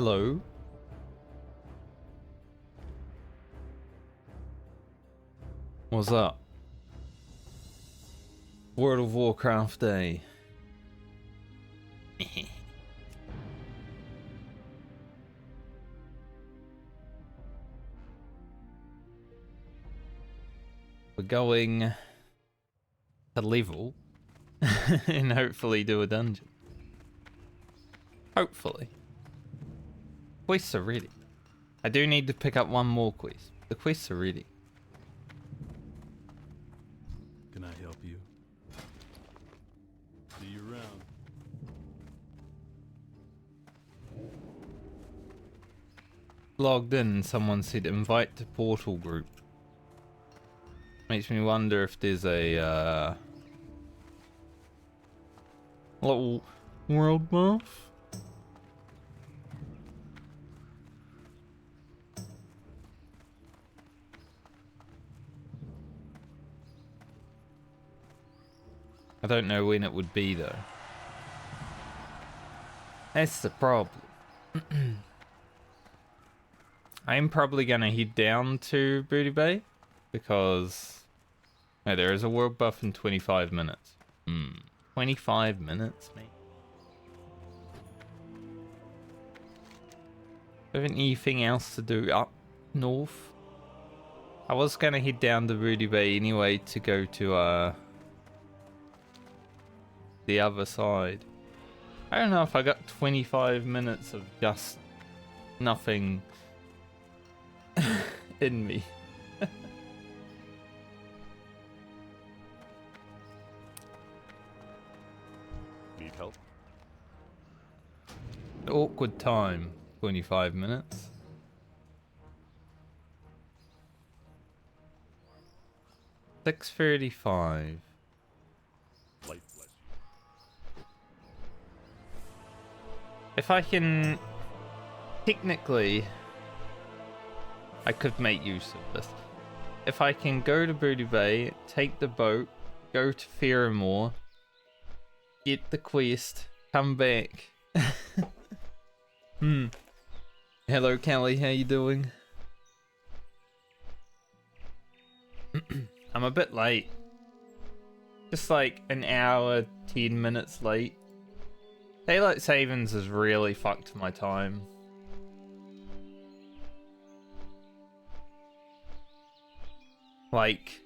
Hello. What's up? World of Warcraft Day. We're going to level and hopefully do a dungeon. Hopefully. Quests are ready. I do need to pick up one more quest. The quests are ready. Can I help you? See you around. Logged in, someone said invite to portal group. Makes me wonder if there's a little world buff. I don't know when it would be though. That's the problem. I'm probably gonna head down to Booty Bay because there is a world buff in 25 minutes. 25 minutes, mate. Have anything else to do up north? I was gonna head down to Booty Bay anyway to go to the other side. I don't know if I got 25 minutes of just nothing in me. Need help? Awkward time, 25 minutes. $6.35. Life bless you. If I can... Technically, I could make use of this. If I can go to Booty Bay, take the boat, go to Fairmore, get the quest, come back. Hello, Callie, how you doing? I'm a bit late. Just like an hour, 10 minutes late. Daylight savings has really fucked my time. Like...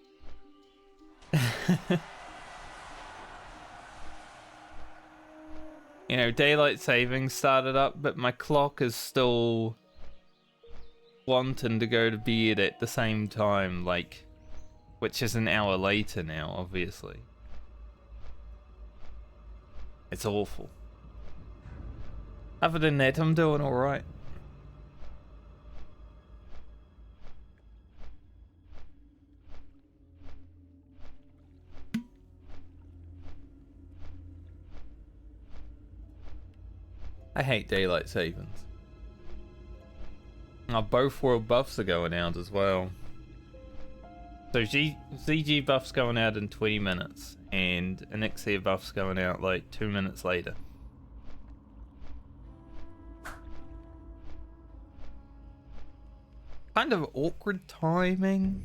You know, daylight savings started up, but my clock is still wanting to go to bed at the same time, like, which is an hour later now, obviously. It's awful. Other than that, I'm doing alright. I hate daylight savings. Oh, both world buffs are going out as well. So ZG buff's going out in 20 minutes, and Anixia buff's going out like 2 minutes later. Kind of awkward timing.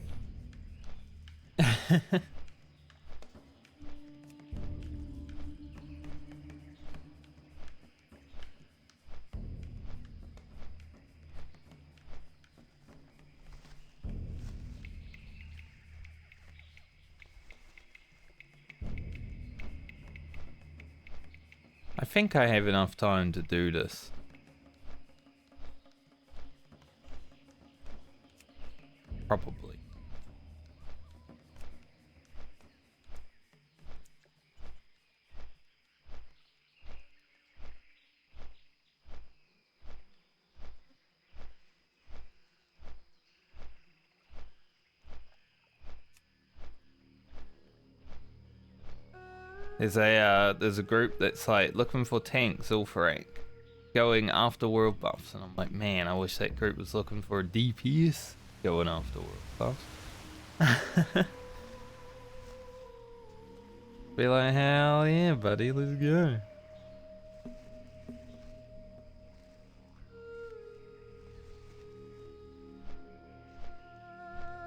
I think I have enough time to do this. Probably. There's a group that's like looking for tank Zul'Farrak, going after world buffs, and I'm like, man, I wish that group was looking for a DPS going after world buffs. Be like, hell yeah, buddy, let's go.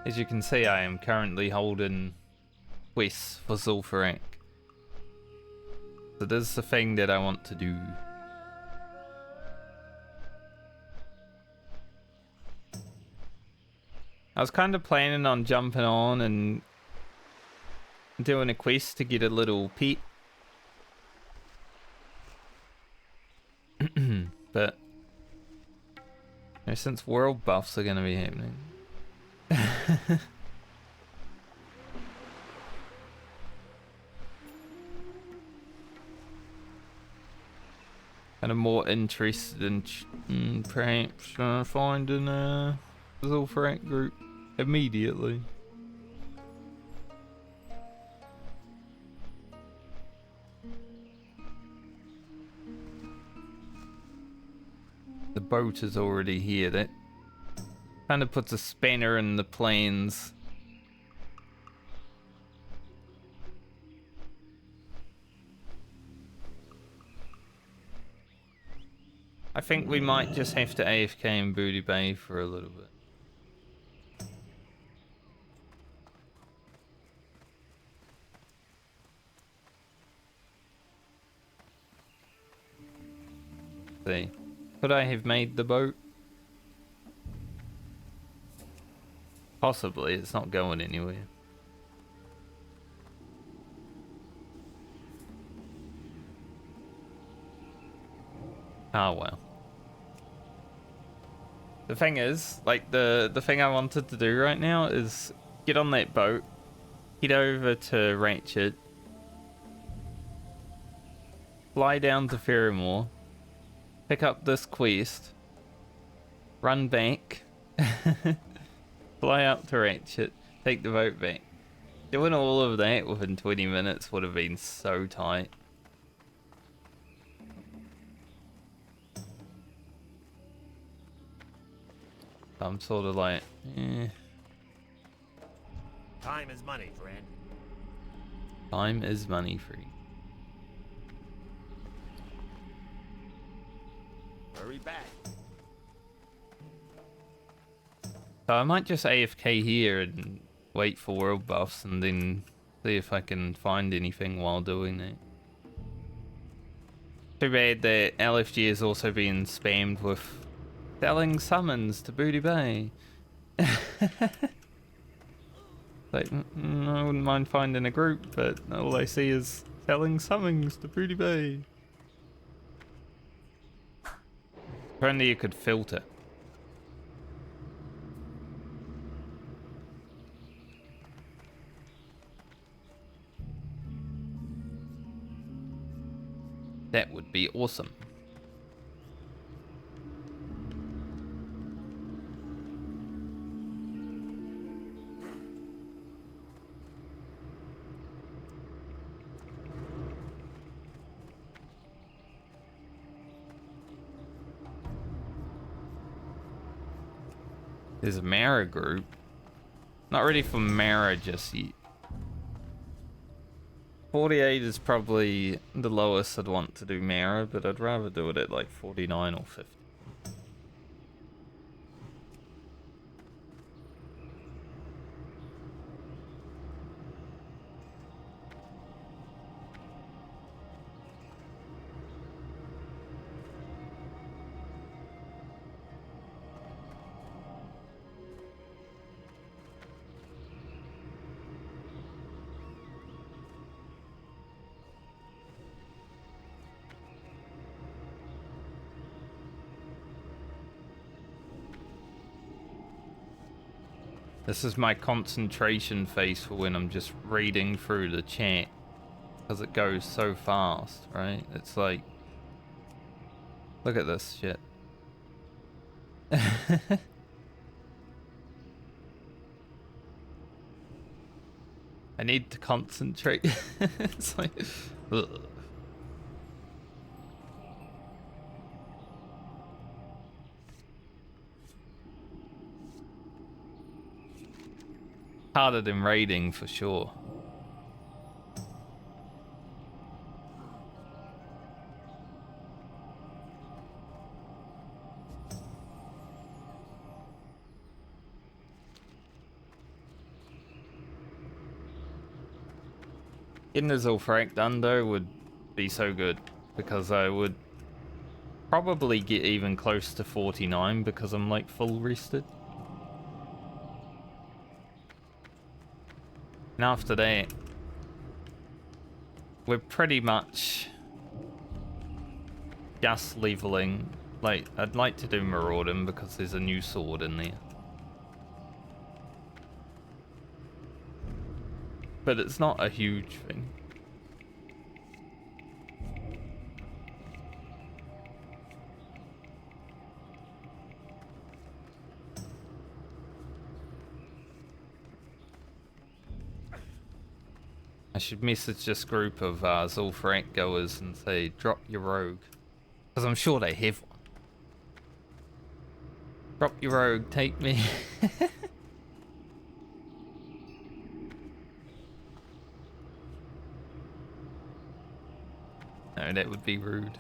As you can see, I am currently holding quests for Zul'Farrak. So this is the thing that I want to do. I was kind of planning on jumping on and doing a quest to get a little pet. But you know, since world buffs are going to be happening. Kind of more interested in perhaps finding a Zul'Farrak group immediately. The boat is already here. That kind of puts a spanner in the plans. I think we might just have to AFK in Booty Bay for a little bit. See. Could I have made the boat? Possibly, it's not going anywhere. Ah, well. The thing is, like, the thing I wanted to do right now is get on that boat, head over to Ratchet, fly down to Ferrymore, pick up this quest, run back, fly up to Ratchet, take the boat back. Doing all of that within 20 minutes would have been so tight. I'm sort of like, eh. Time is money, friend. Time is money for you. Hurry back. So I might just AFK here and wait for world buffs and then see if I can find anything while doing that. Too bad that LFG is also being spammed with selling summons to Booty Bay. Like, I wouldn't mind finding a group, but all I see is selling summons to Booty Bay. If only you could filter. That would be awesome. There's a Mara group. Not ready for Mara just yet. 48 is probably the lowest I'd want to do Mara, but I'd rather do it at like 49 or 50. This is my concentration face for when I'm just reading through the chat. Because it goes so fast, right? It's like... Look at this shit. I need to concentrate. It's like... Ugh. Harder than raiding for sure. Getting the Zul'Farrak done though would be so good, because I would probably get even close to 49 because I'm like full rested. And after that, we're pretty much just leveling. Like, I'd like to do Marauding because there's a new sword in there. But it's not a huge thing. I should message this group of Zul'Farrak goers and say, drop your rogue. Because I'm sure they have one. Drop your rogue, take me. No, that would be rude.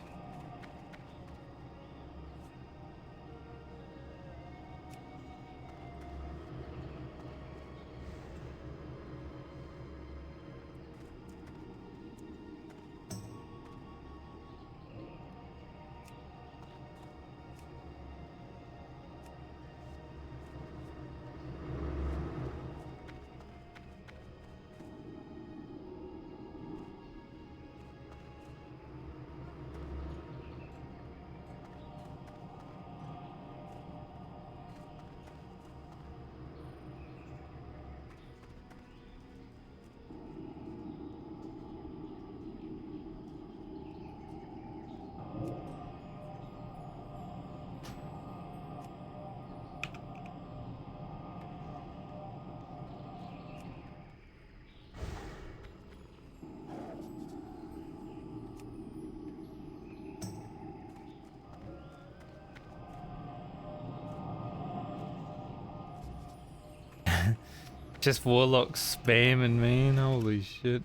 Just warlocks spamming, man. Holy shit.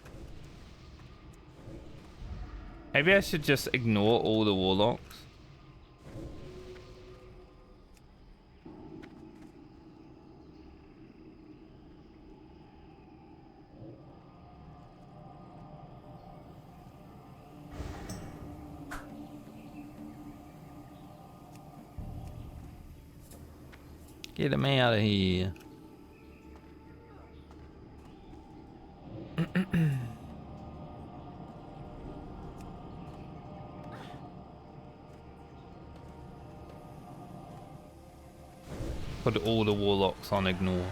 Maybe I should just ignore all the warlocks. Get him out of here. Put all the warlocks on ignore.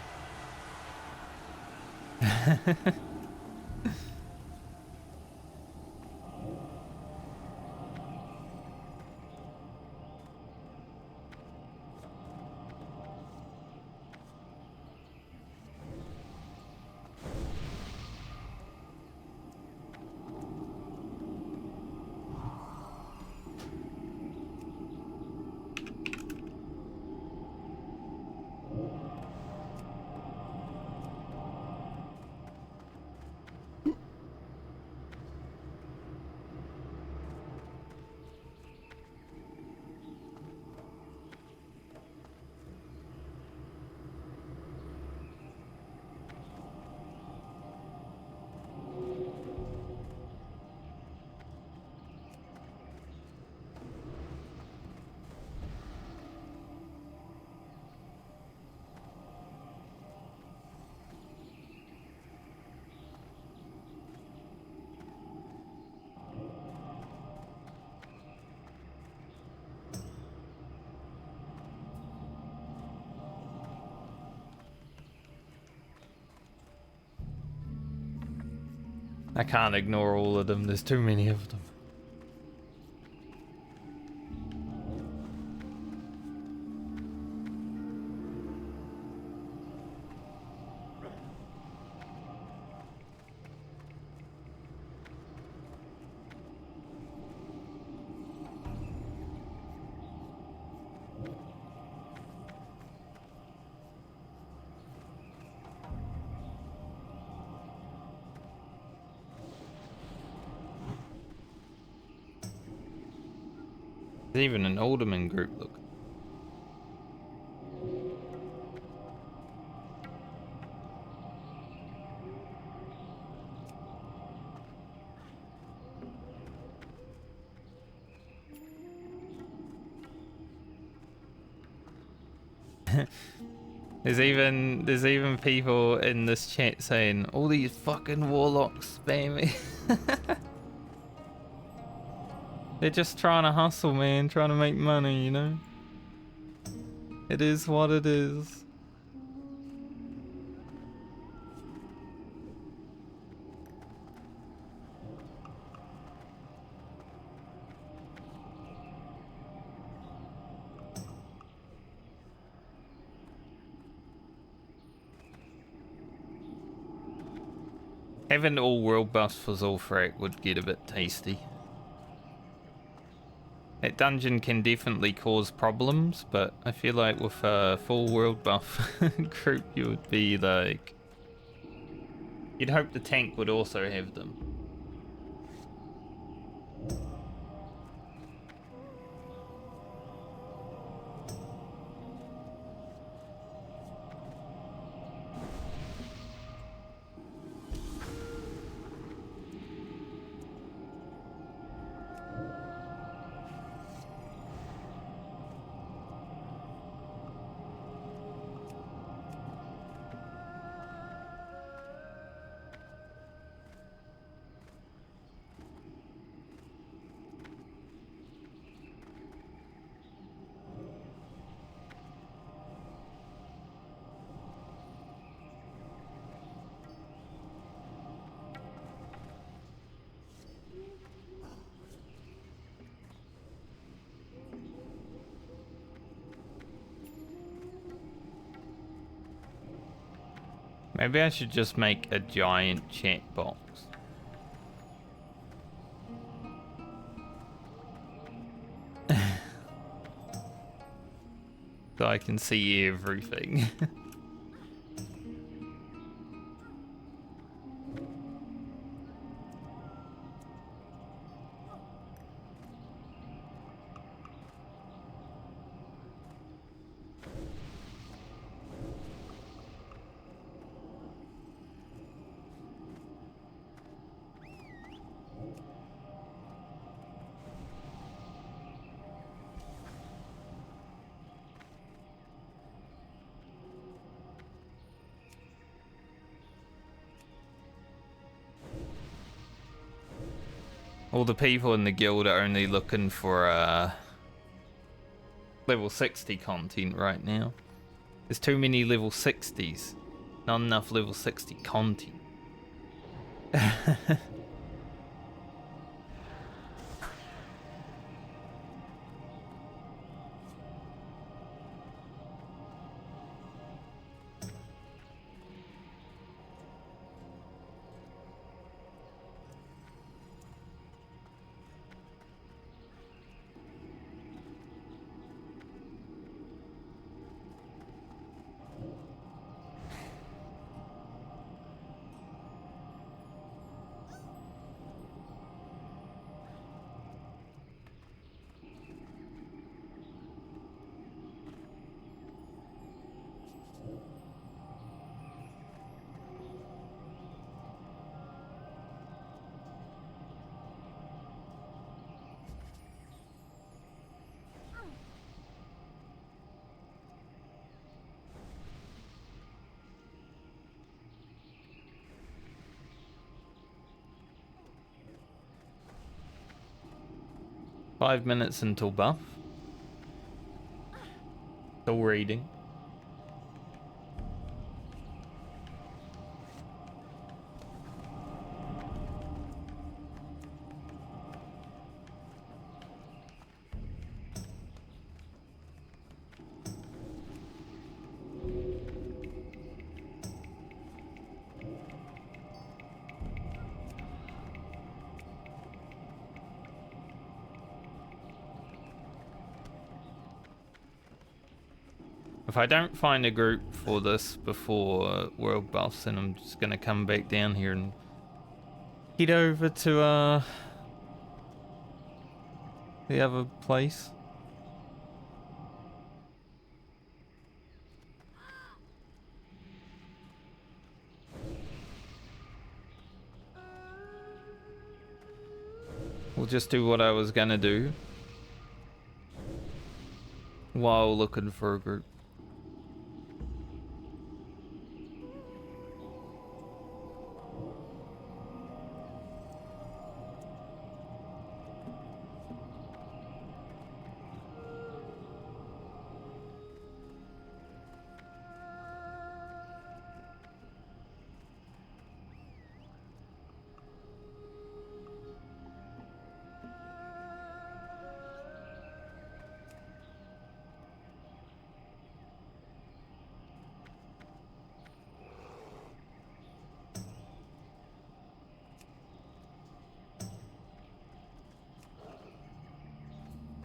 I can't ignore all of them, there's too many of them. There's even an alderman group, look. There's even people in this chat saying all these fucking warlocks spam me. They're just trying to hustle, man, trying to make money, you know? It is what it is. Having all world buffs for Zul'Farrak would get a bit tasty. That dungeon can definitely cause problems, but I feel like with a full world buff group, you would be like... You'd hope the tank would also have them. Maybe I should just make a giant chat box. So I can see everything. All the people in the guild are only looking for level 60 content right now. There's too many level 60s. Not enough level 60 content. Five minutes until buff. Still reading. If I don't find a group for this before world buffs, then I'm just gonna come back down here and head over to the other place. We'll just do what I was gonna do while looking for a group.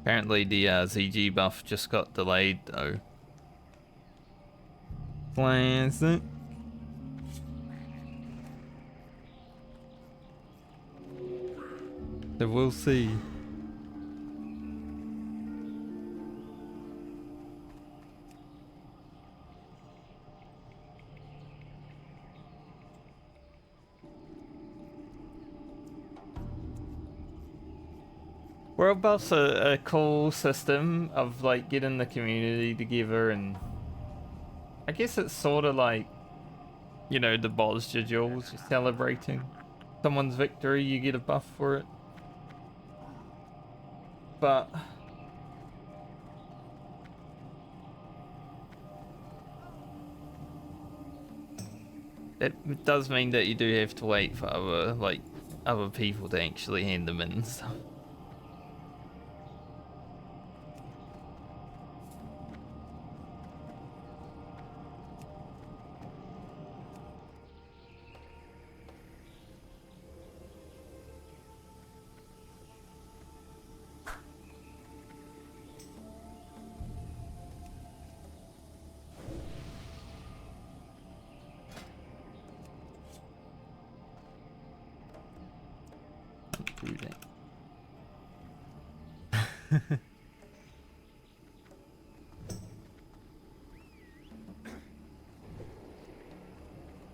Apparently the ZG buff just got delayed though. Classic. So we'll see. World Buff's a cool system of like getting the community together, and I guess it's sort of like, you know, the Bosja Jewels, you're celebrating someone's victory, you get a buff for it. But it does mean that you do have to wait for other people to actually hand them in and stuff.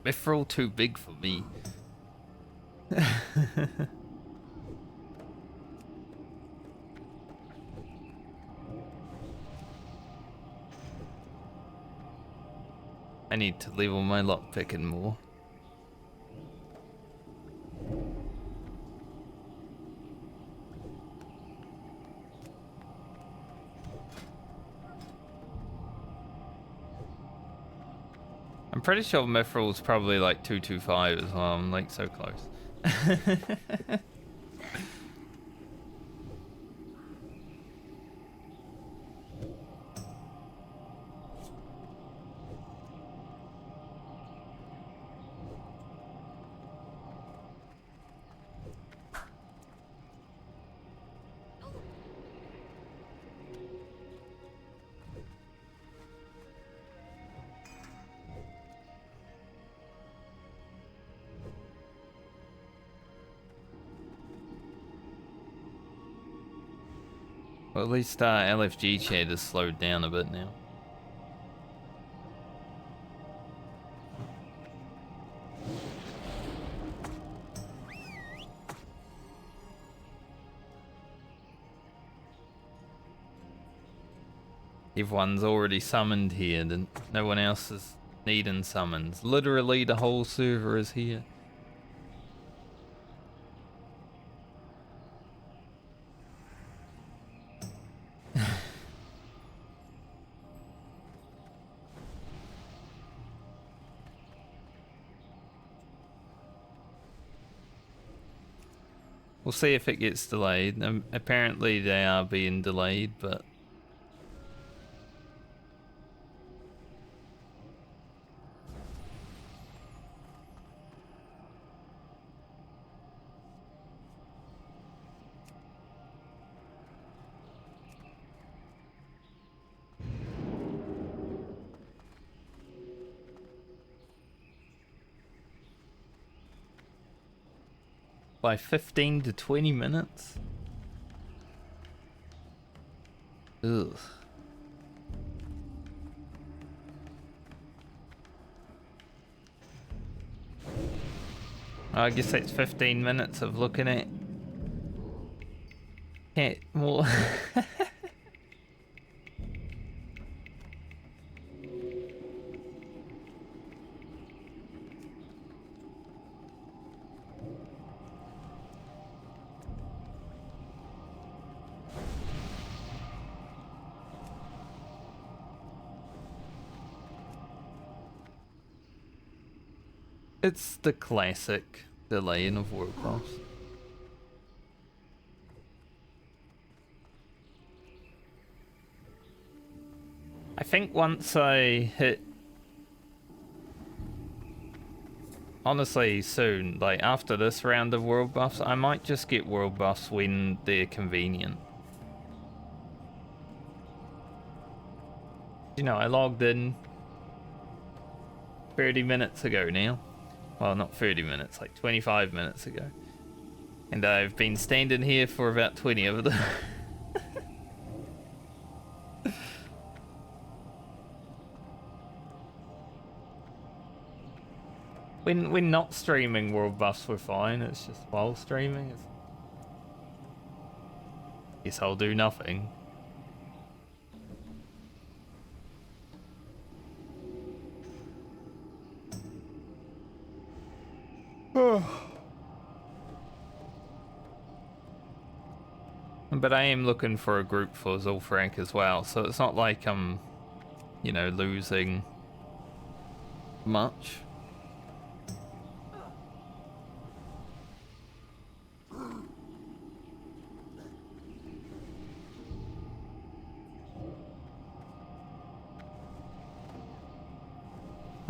They're all too big for me. I need to level my lockpicking more. I'm pretty sure Mithral's probably like 225 as well. I'm like so close. Well, at least LFG chat has slowed down a bit now. Everyone's already summoned here, and no one else is needing summons. Literally, the whole server is here. We'll see if it gets delayed. Apparently they are being delayed, but by 15 to 20 minutes? Ugh. I guess that's 15 minutes of looking at cat more. It's the classic delaying of World Buffs. I think once I hit, honestly soon, like after this round of World Buffs, I might just get World Buffs when they're convenient. You know, I logged in 30 minutes ago now. Well, not 30 minutes, like 25 minutes ago. And I've been standing here for about 20 of them. When not streaming world buffs were fine, it's just while streaming, guess I'll do nothing. But I am looking for a group for Zul'Farrak as well, so it's not like I'm, you know, losing much.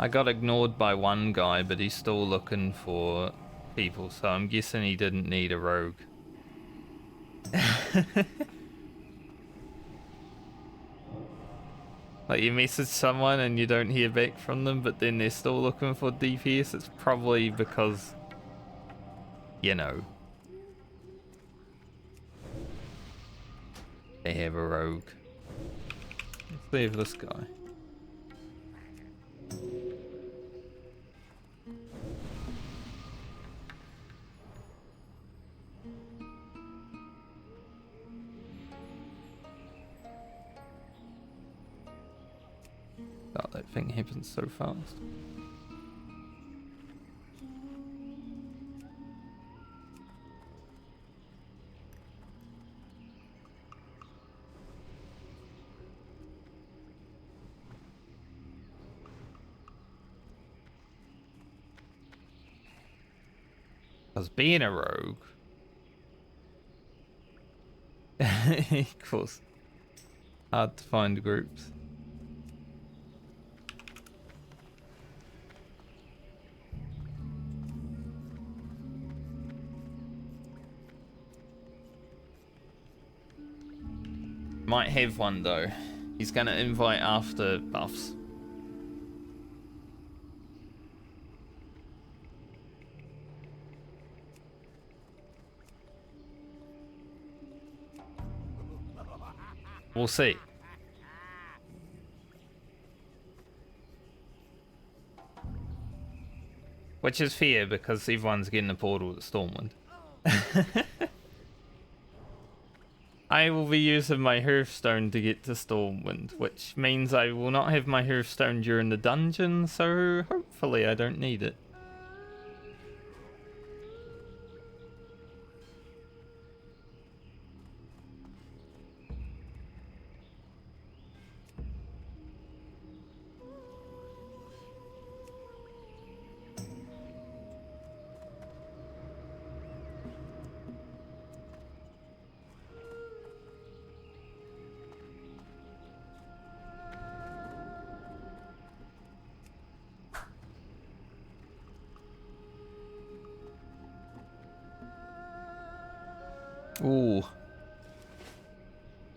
I got ignored by one guy, but he's still looking for people, so I'm guessing he didn't need a rogue. Like, you message someone and you don't hear back from them, but then they're still looking for DPS, it's probably because, you know, they have a rogue. Let's leave this guy. God, that thing happens so fast. Because being a rogue equals hard to find groups. Might have one though. He's gonna invite after buffs. We'll see. Which is fair because everyone's getting a portal to Stormwind. I will be using my Hearthstone to get to Stormwind, which means I will not have my Hearthstone during the dungeon, so hopefully I don't need it. Ooh.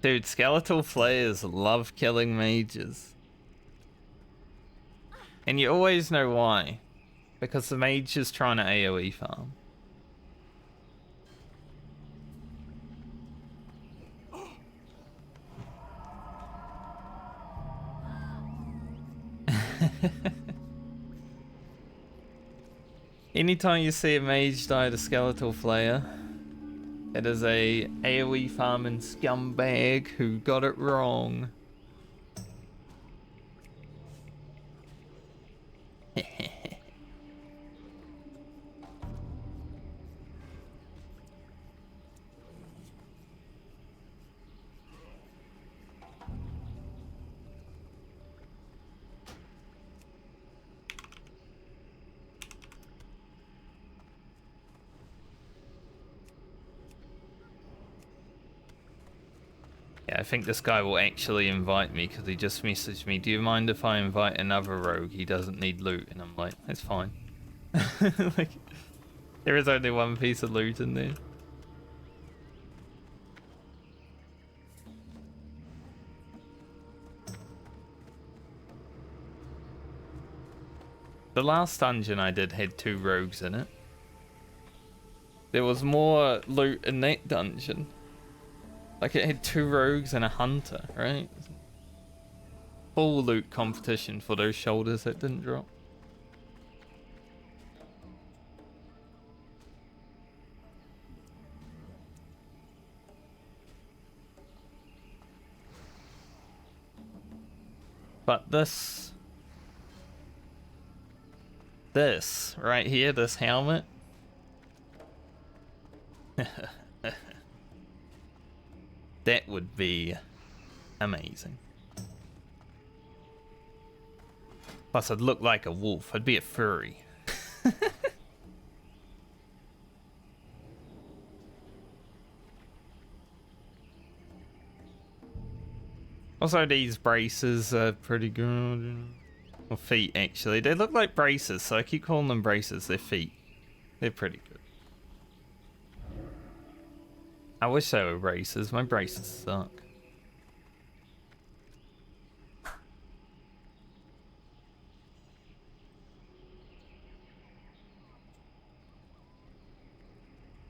Dude, skeletal flayers love killing mages. And you always know why. Because the mage is trying to AoE farm. Anytime you see a mage die to skeletal flayer, it is a AoE farming scumbag who got it wrong. Yeah, I think this guy will actually invite me because he just messaged me, do you mind if I invite another rogue? He doesn't need loot. And I'm like, that's fine. Like, there is only one piece of loot in there. The last dungeon I did had 2 rogues in it. There was more loot in that dungeon. Like it had 2 rogues and a hunter, right? Full loot competition for those shoulders that didn't drop. But this right here, this helmet. That would be amazing. Plus, I'd look like a wolf. I'd be a furry. Also, these braces are pretty good. Or feet, actually. They look like braces, so I keep calling them braces. They're feet. They're pretty good. I wish they were braces. My braces suck.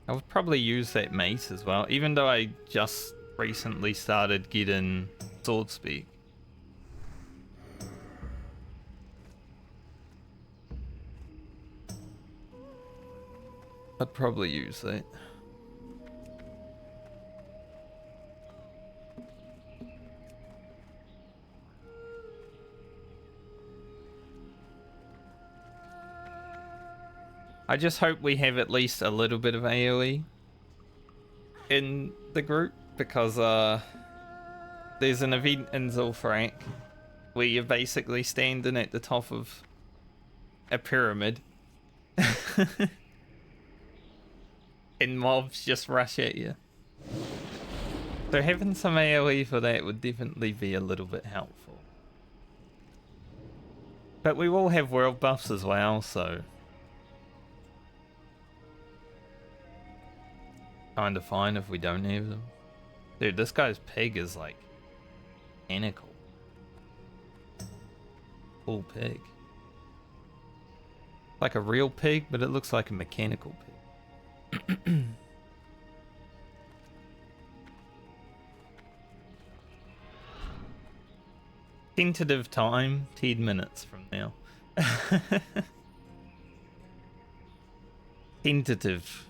I would probably use that mace as well, even though I just recently started getting sword speed. I'd probably use that. I just hope we have at least a little bit of AoE in the group, because there's an event in Zul'Farrak where you're basically standing at the top of a pyramid and mobs just rush at you. So having some AoE for that would definitely be a little bit helpful. But we will have world buffs as well, so kind of fine if we don't have them. Dude, this guy's pig is like mechanical. Full pig. Like a real pig, but it looks like a mechanical pig. Tentative time, 10 minutes from now. Tentative.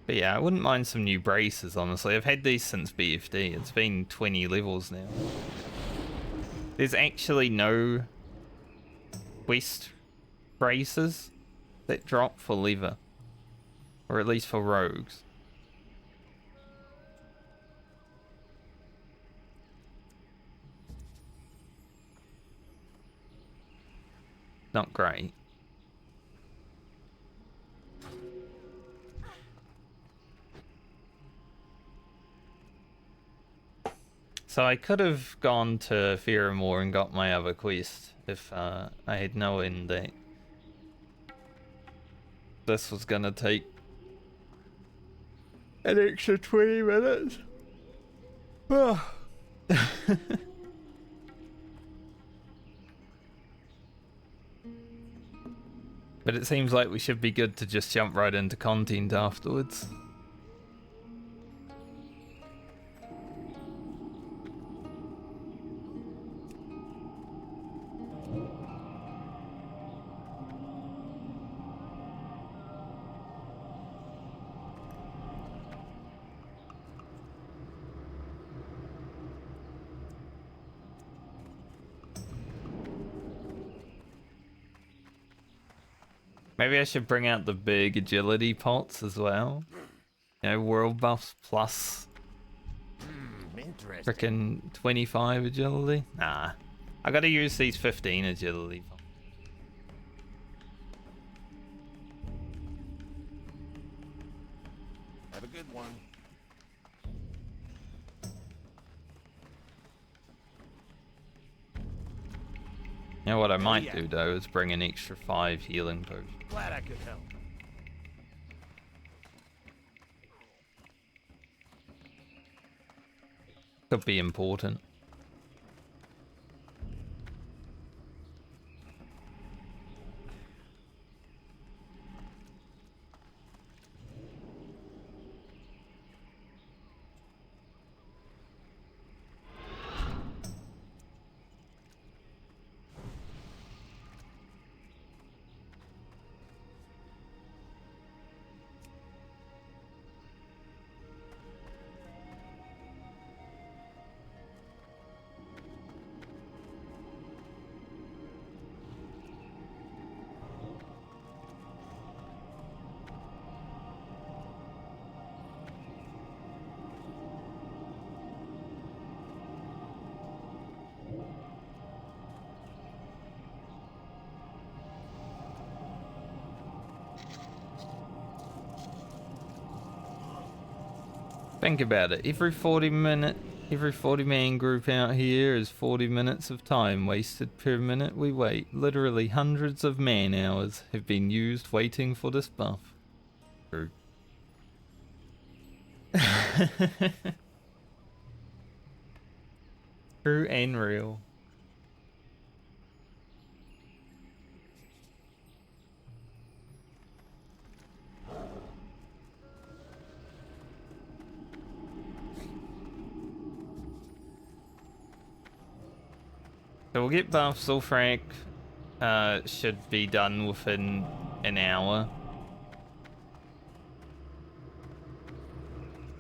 But yeah, I wouldn't mind some new braces, honestly. I've had these since BFD. It's been 20 levels now. There's actually no quest braces that drop for leather. Or at least for rogues. Not great. So I could have gone to Fearamore and got my other quest if I had known that this was gonna take an extra 20 minutes. But it seems like we should be good to just jump right into content afterwards. Maybe I should bring out the big agility pots as well. You know, world buffs plus Interesting. frickin' 25 agility. Nah, I gotta use these 15 agility. Have a good one. You know what I might do though is bring an extra 5 healing potions. Glad I could help. Could be important. Think about it. Every 40 man group out here is 40 minutes of time wasted per minute we wait. Literally hundreds of man hours have been used waiting for this buff. True. True and real. So we'll get buff. Zul'Farrak should be done within an hour.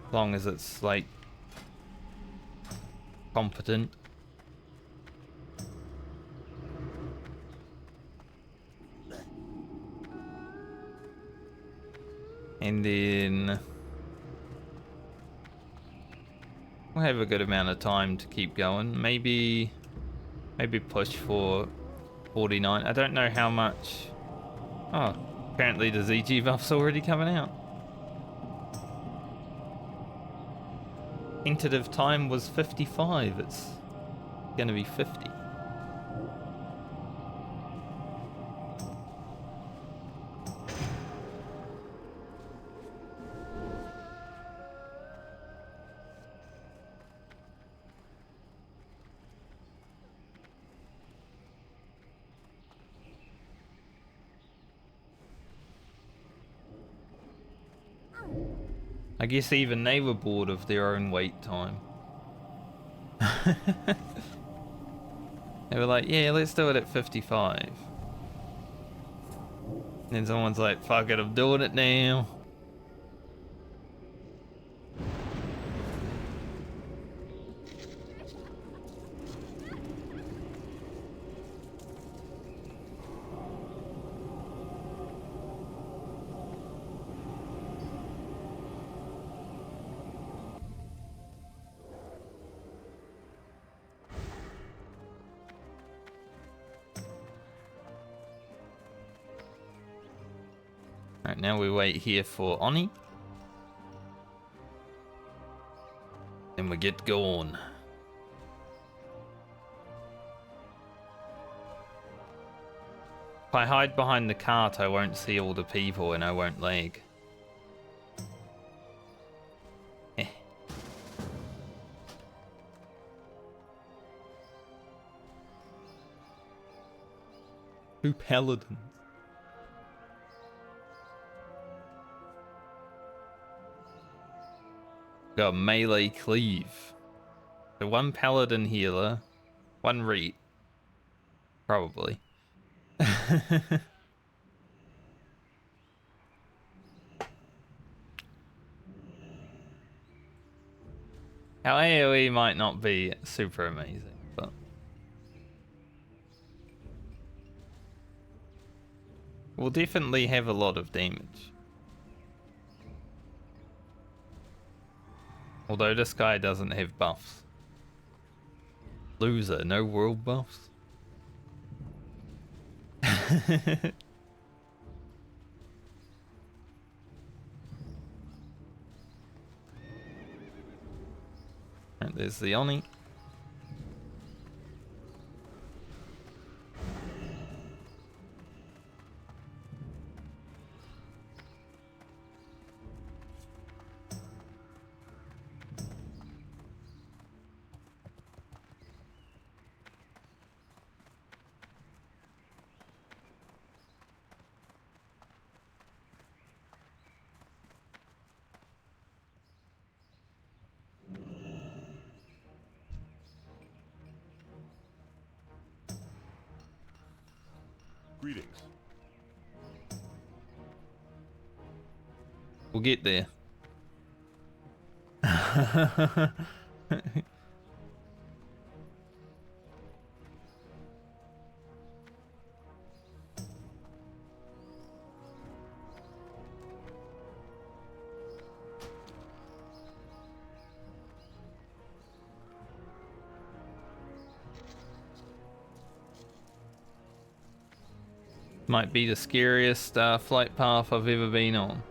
As long as it's like competent. And then we'll have a good amount of time to keep going. Maybe push for 49. I don't know how much. Oh, apparently the ZG buff's already coming out. Tentative time was 55. It's gonna be 50. I guess even they were bored of their own wait time. They were like, yeah, let's do it at 55. And then someone's like, fuck it, I'm doing it now. Right, now we wait here for Oni. Then we get going. If I hide behind the cart, I won't see all the people and I won't lag. Eh. Two paladins. Got melee cleave. So one paladin healer, one reet. Probably. Our AoE might not be super amazing, but we'll definitely have a lot of damage. Although this guy doesn't have buffs. Loser, no world buffs. Right, there's the Oni. Greetings. We'll get there. Might be the scariest flight path I've ever been on.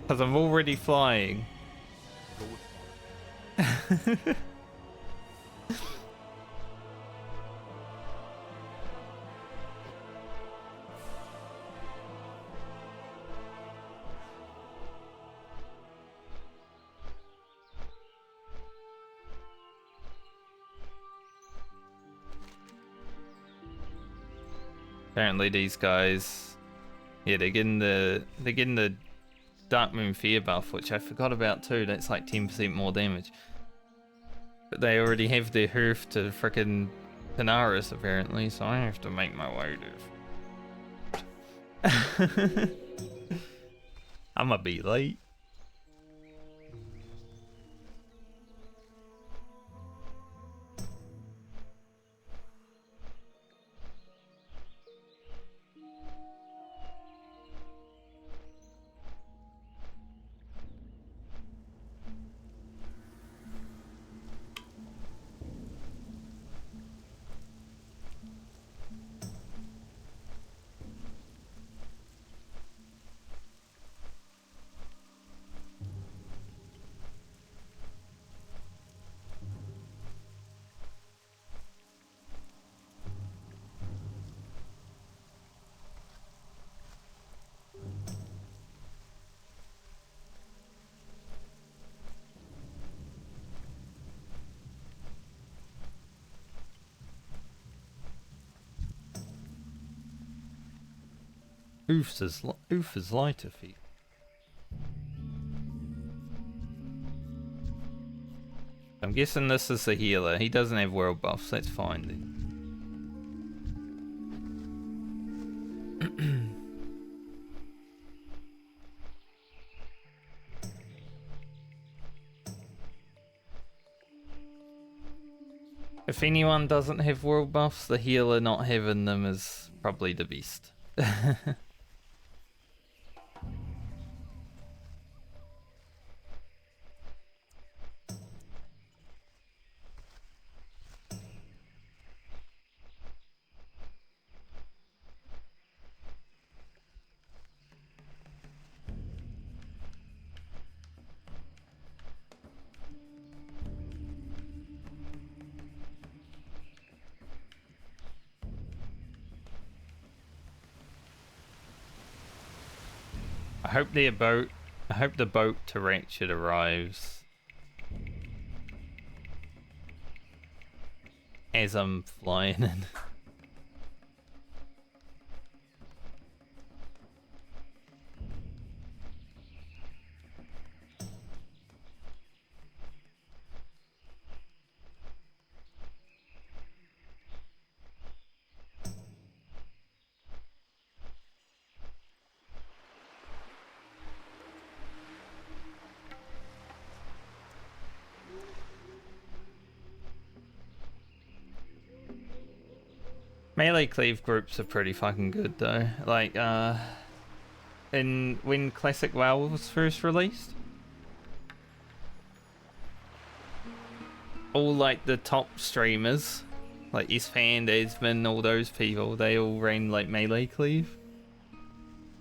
Because I'm already flying. Apparently these guys, yeah, they're getting the Dark Moon Fear buff, which I forgot about too. That's like 10% more damage. But they already have their hoof to frickin' Tanaris apparently, so I have to make my way to. I'ma be late. Oof is lighter feet. I'm guessing this is the healer. He doesn't have world buffs, that's fine then. If anyone doesn't have world buffs, the healer not having them is probably the best. I hope the boat to Ratchet arrives as I'm flying in. Melee cleave groups are pretty fucking good though. Like, when Classic WoW was first released, all like the top streamers, like Isfan, Esmond, all those people, they all ran like melee cleave.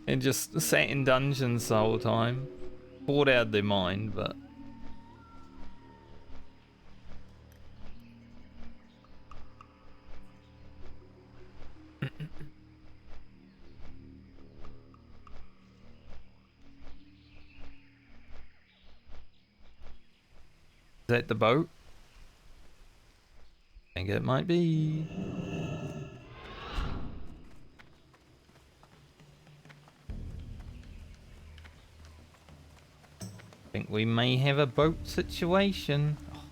And just sat in dungeons the whole time. Bored out of their mind, but... Is that the boat? I think it might be. I think we may have a boat situation. Oh.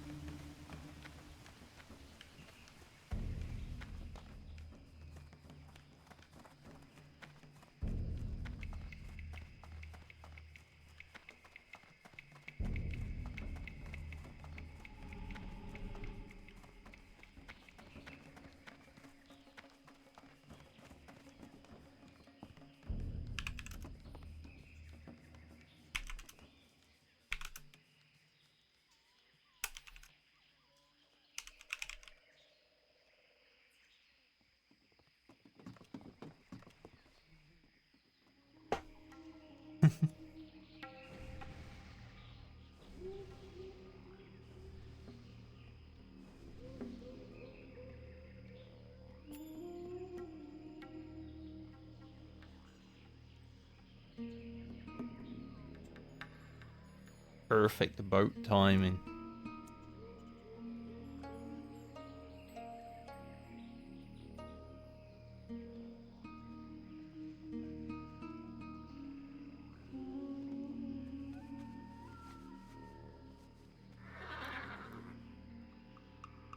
Perfect boat timing.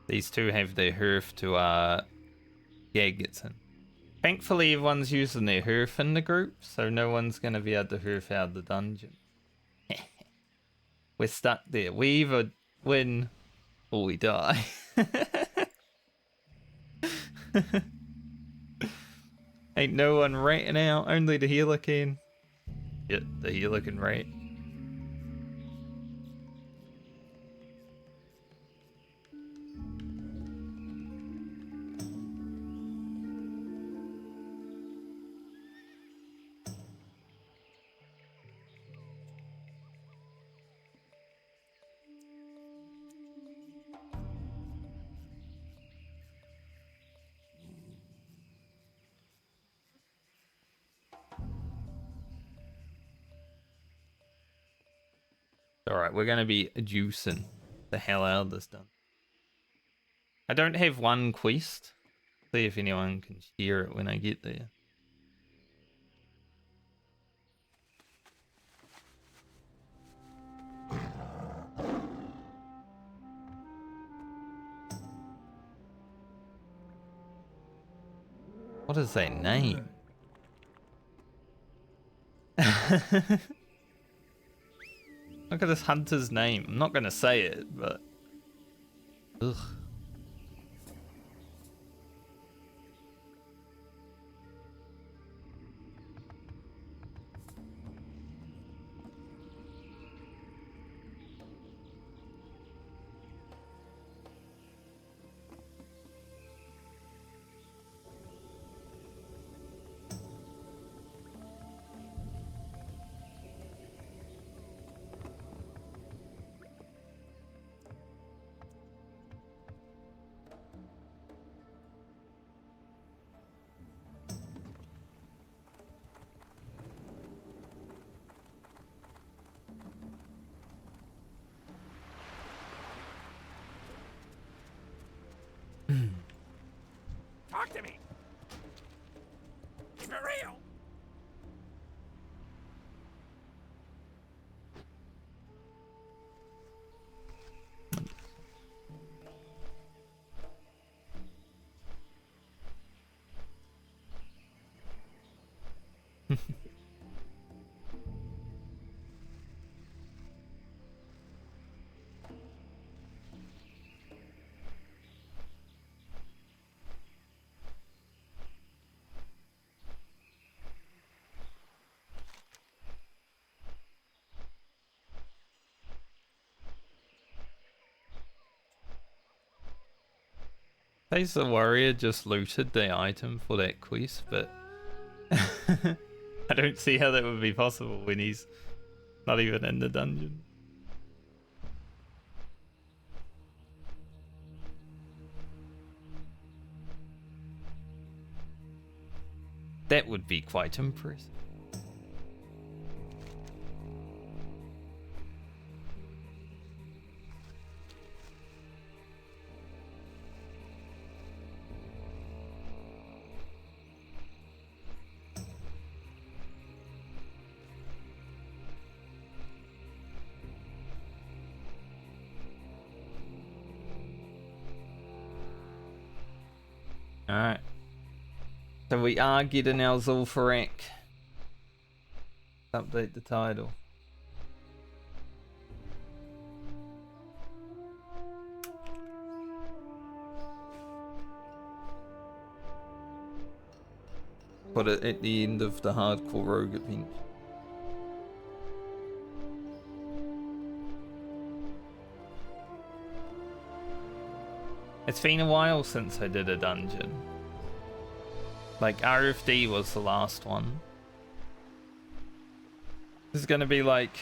These two have their hoof to gets in. Thankfully everyone's using their hoof in the group, so no one's gonna be able to hoof out of the dungeon. We're stuck there. We either win or we die. Ain't no one rating out, only the healer can. Yep, the healer can rate. Alright, we're gonna be juicing the hell out of this done. I don't have one quest. See if anyone can share it when I get there. What is that name? Look at this hunter's name. I'm not gonna say it, but ugh. Talk to me. Keep it real. Says the warrior just looted the item for that quest, but I don't see how that would be possible when he's not even in the dungeon. That would be quite impressive. Alright. So we are getting our Zul'Farrak. Update the title. Put it at the end of the hardcore rogue adventure. It's been a while since I did a dungeon. Like RFD was the last one. There's gonna be like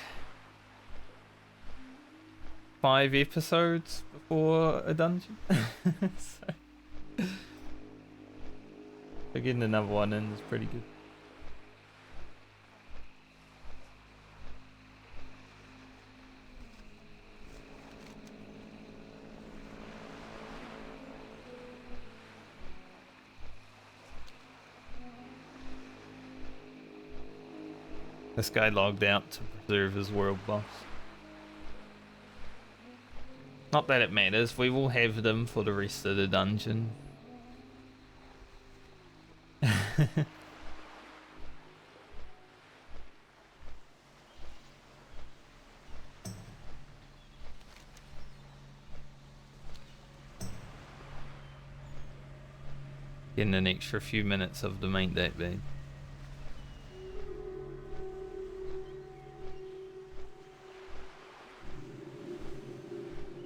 5 episodes before a dungeon. So getting another one in is pretty good. This guy logged out to preserve his world boss. Not that it matters, we will have them for the rest of the dungeon. Getting an extra few minutes of the main database.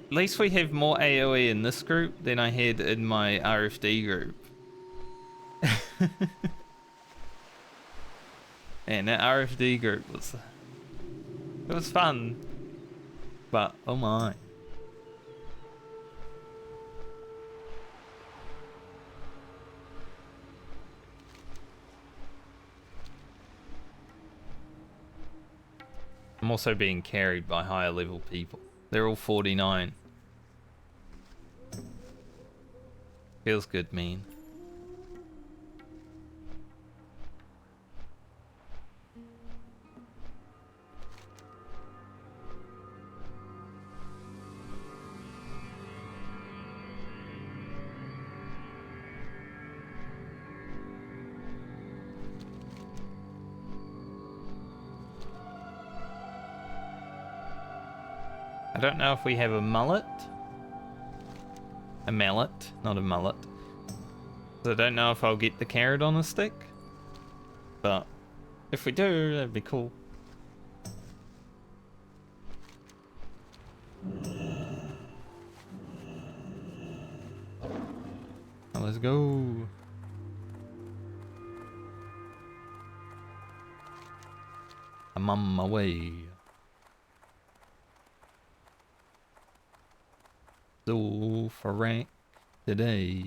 At least we have more AoE in this group than I had in my RFD group. Man, that RFD group was... It was fun. But, oh my. I'm also being carried by higher level people. They're all 49. Feels good, man. I don't know if we have a mullet. A mallet, not a mullet. So I don't know if I'll get the carrot on a stick. But if we do, that'd be cool. Now let's go. I'm on my way. Zul'Farrak today.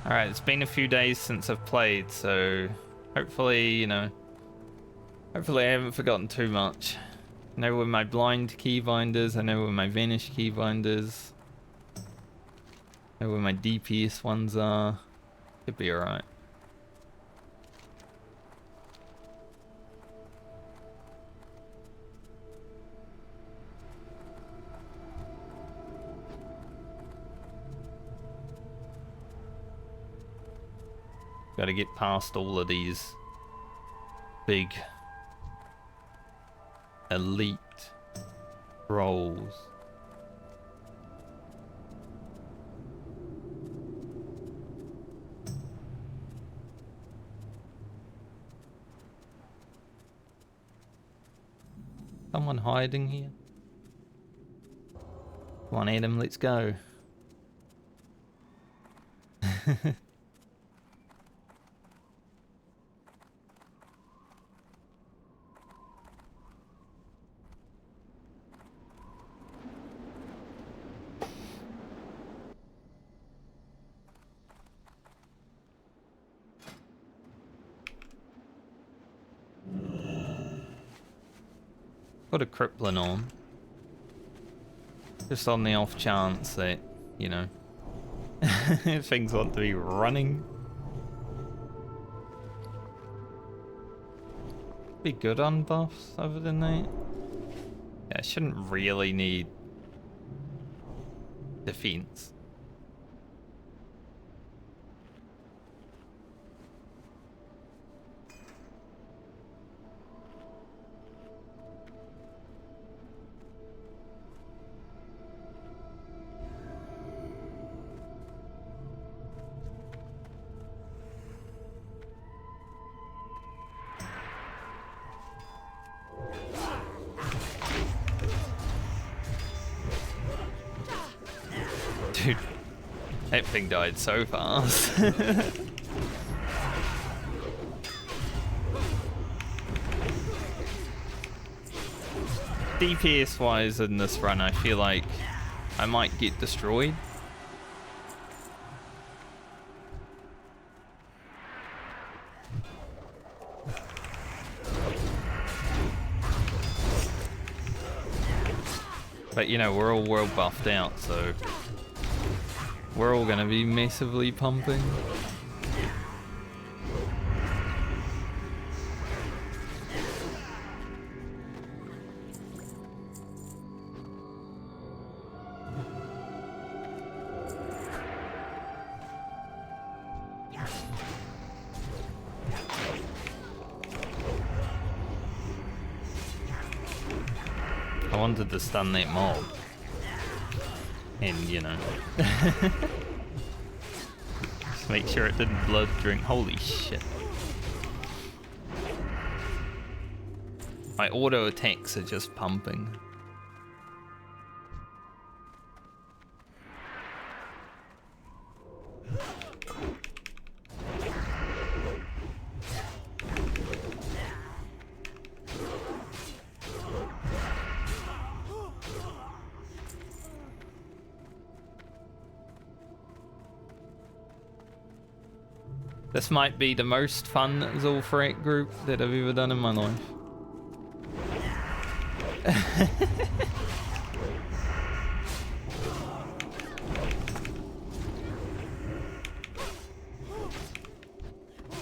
Alright, it's been a few days since I've played, so hopefully, you know, hopefully I haven't forgotten too much. I know where my blind keybinders, I know where my vanish keybinders. Know where my DPS ones are. Could be alright. Gotta get past all of these big elite trolls. Someone hiding here? Come on, Adam, let's go. Put a crippling on. Just on the off chance that, you know, things want to be running. Be good on buffs other than that. Yeah, I shouldn't really need defense. Dude, that thing died so fast. DPS wise in this run, I feel like I might get destroyed. But you know, we're all world buffed out, so we're all gonna be massively pumping. I wanted to stun that mob. And, you know. Just make sure it didn't blood drink. Holy shit. My auto attacks are just pumping. This might be the most fun Zul'Farrak group that I've ever done in my life.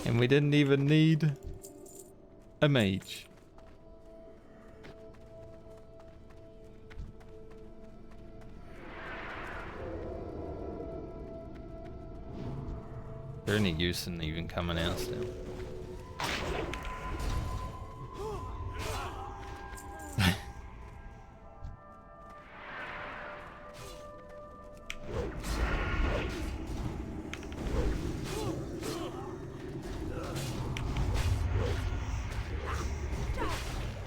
And we didn't even need a mage. There any use in even coming out still?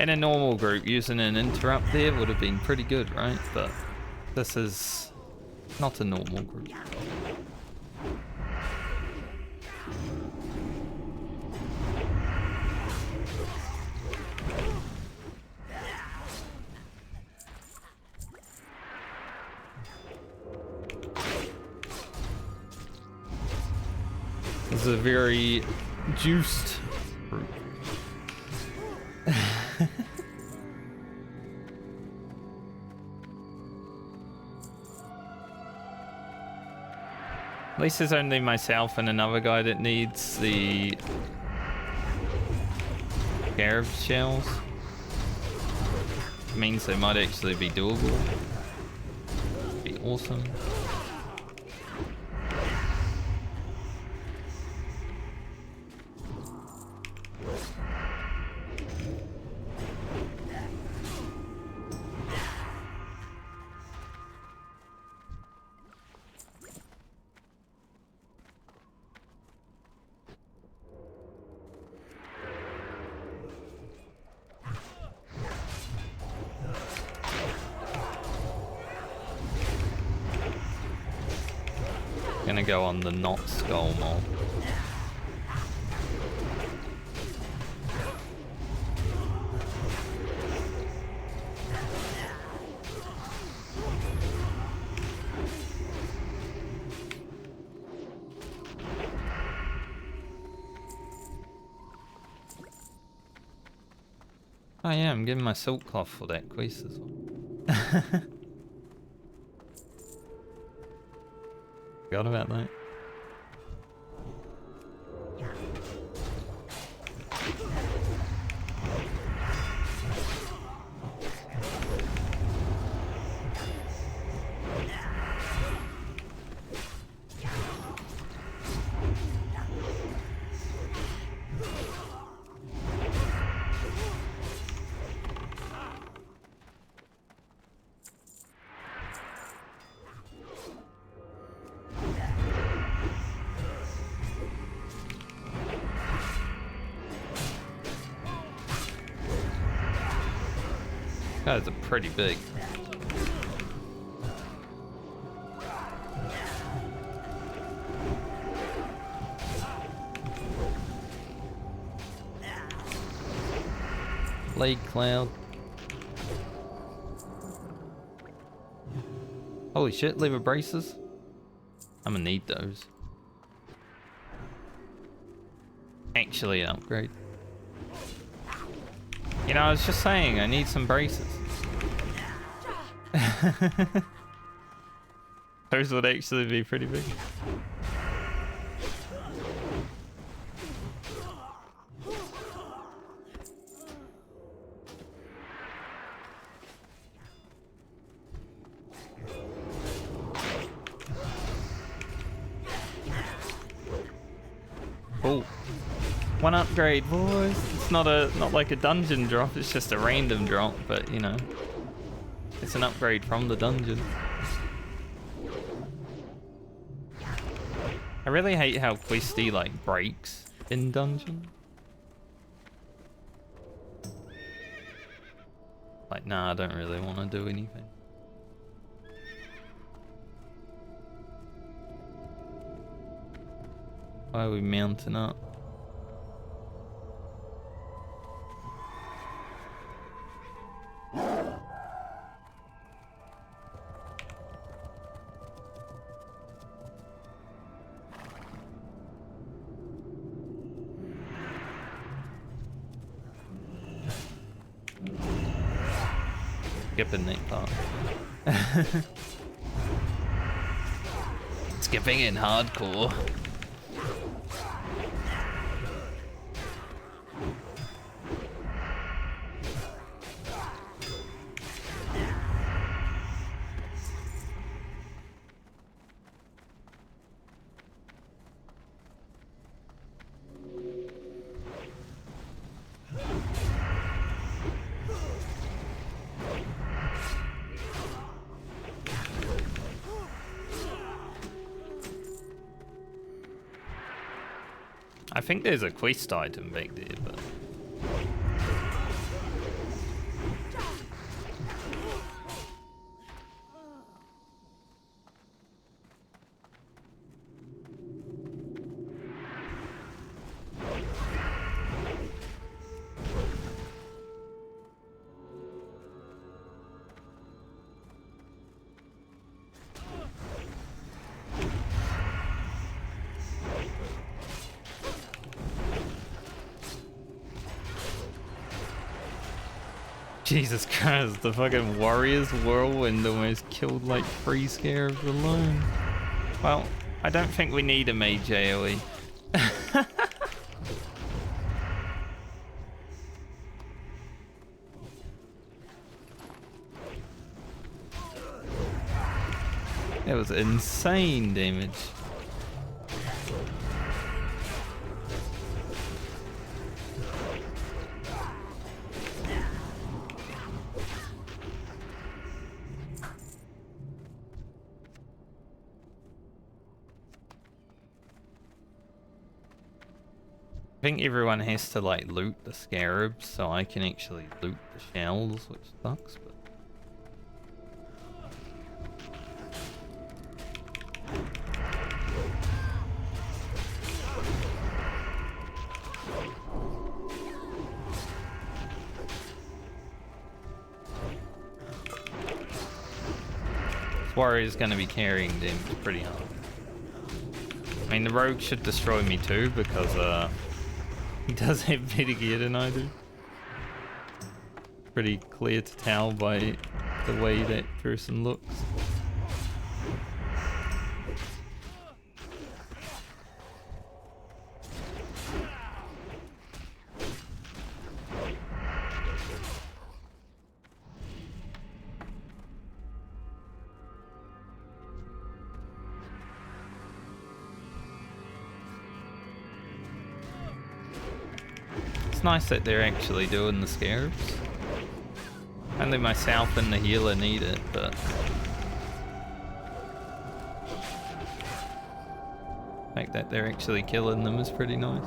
In a normal group, using an interrupt there would have been pretty good, right? But this is not a normal group. This is a very juiced group. At least there's only myself and another guy that needs the scarab shells. Means they might actually be doable. Be awesome. Gonna go on the not skull mob. Oh yeah, I'm getting my silk cloth for that quest as well. Forgot about that. Guys are pretty big. Blade cloud. Holy shit, lever braces. I'm gonna need those. Actually an upgrade. You know, I was just saying, I need some braces. Those would actually be pretty big. Oh, one upgrade, boys. It's not like a dungeon drop. It's just a random drop, but you know, it's an upgrade from the dungeon. I really hate how questy like breaks in dungeon. Like, nah, I don't really want to do anything. Why are we mounting up? Skipping that part. Skipping in hardcore. I think there's a quest item back there, but... Jesus Christ, the fucking Warriors Whirlwind almost killed like 3 scarabs alone. Well, I don't think we need a mage AoE. That was insane damage. I think everyone has to like loot the scarabs so I can actually loot the shells, which sucks, but... This warrior's gonna be carrying them pretty hard. I mean, the rogue should destroy me too because he does have better gear than I do. Pretty clear to tell by the way that person looks. It's nice that they're actually doing the scarabs. Only myself and the healer need it, but... the fact that they're actually killing them is pretty nice.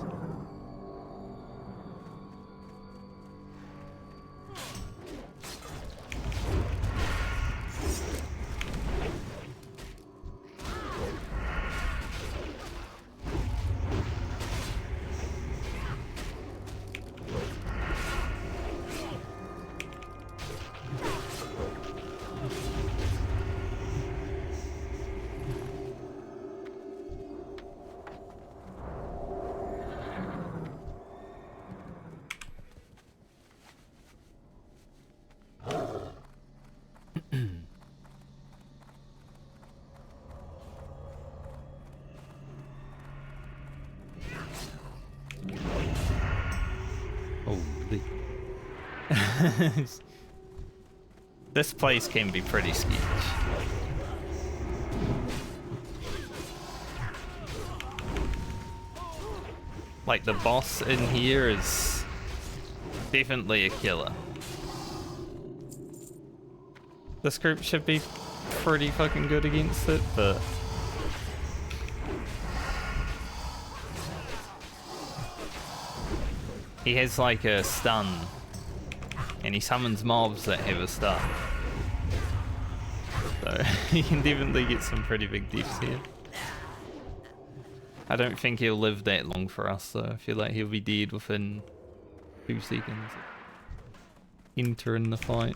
Holy. This place can be pretty sketch. Like, the boss in here is definitely a killer. This group should be pretty fucking good against it, but... he has like a stun, and he summons mobs that have a stun. So he can definitely get some pretty big deaths here. I don't think he'll live that long for us, though. I feel like he'll be dead within 2 seconds. Entering the fight.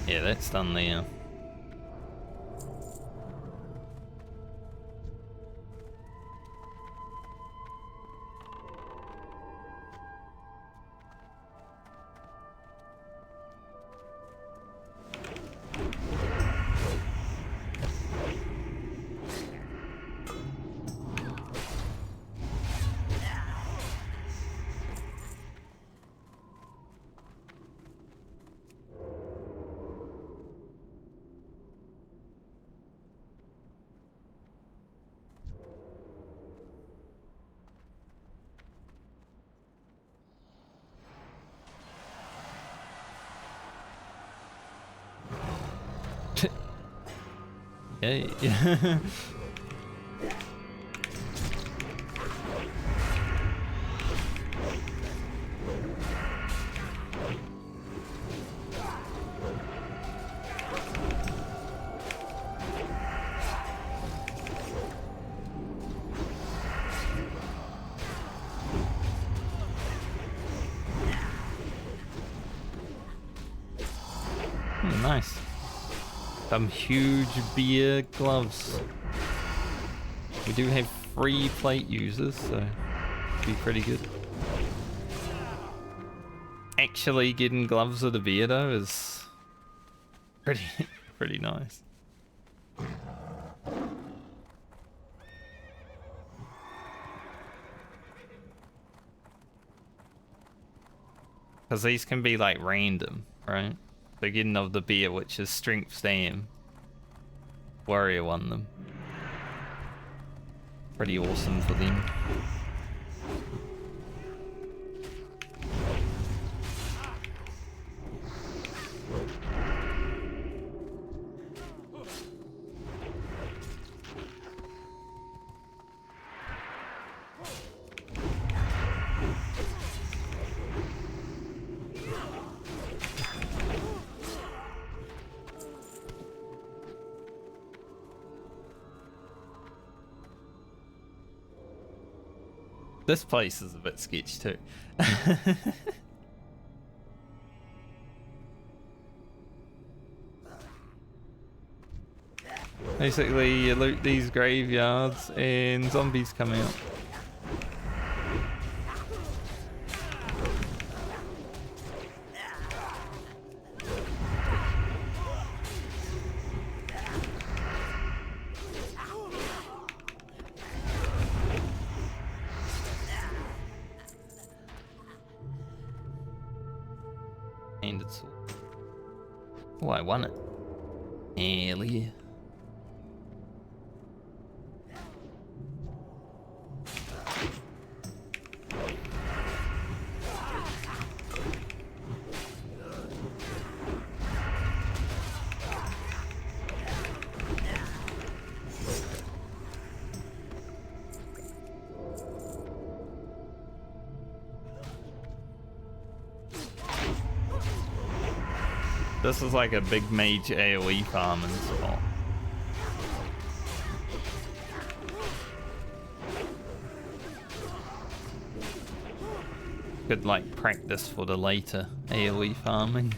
Yeah, that's done there. Hey. Nice. Some huge beer gloves. We do have 3 plate users, so be pretty good. Actually getting gloves with a beer though is pretty nice. Because these can be like random, right? Beginning of the beer, which is strength stam. Warrior won them. Pretty awesome for them. This place is a bit sketch too. Basically, you loot these graveyards and zombies come out. And it's... oh, I won it. Hell yeah. This is like a big mage AoE farming spot. Could like practice for the later AoE farming.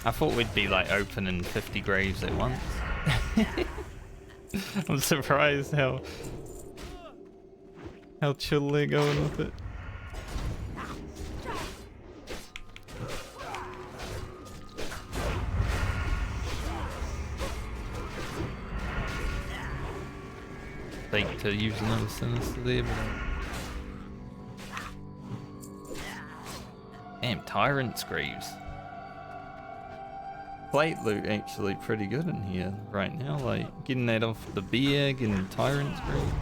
I thought we'd be like opening 50 graves at once. I'm surprised how chill they're going with it. Think to use another sinister there, but damn, Tyrant's Graves. Plate loot actually pretty good in here right now, like getting that off the beer, getting Tyrant's Graves.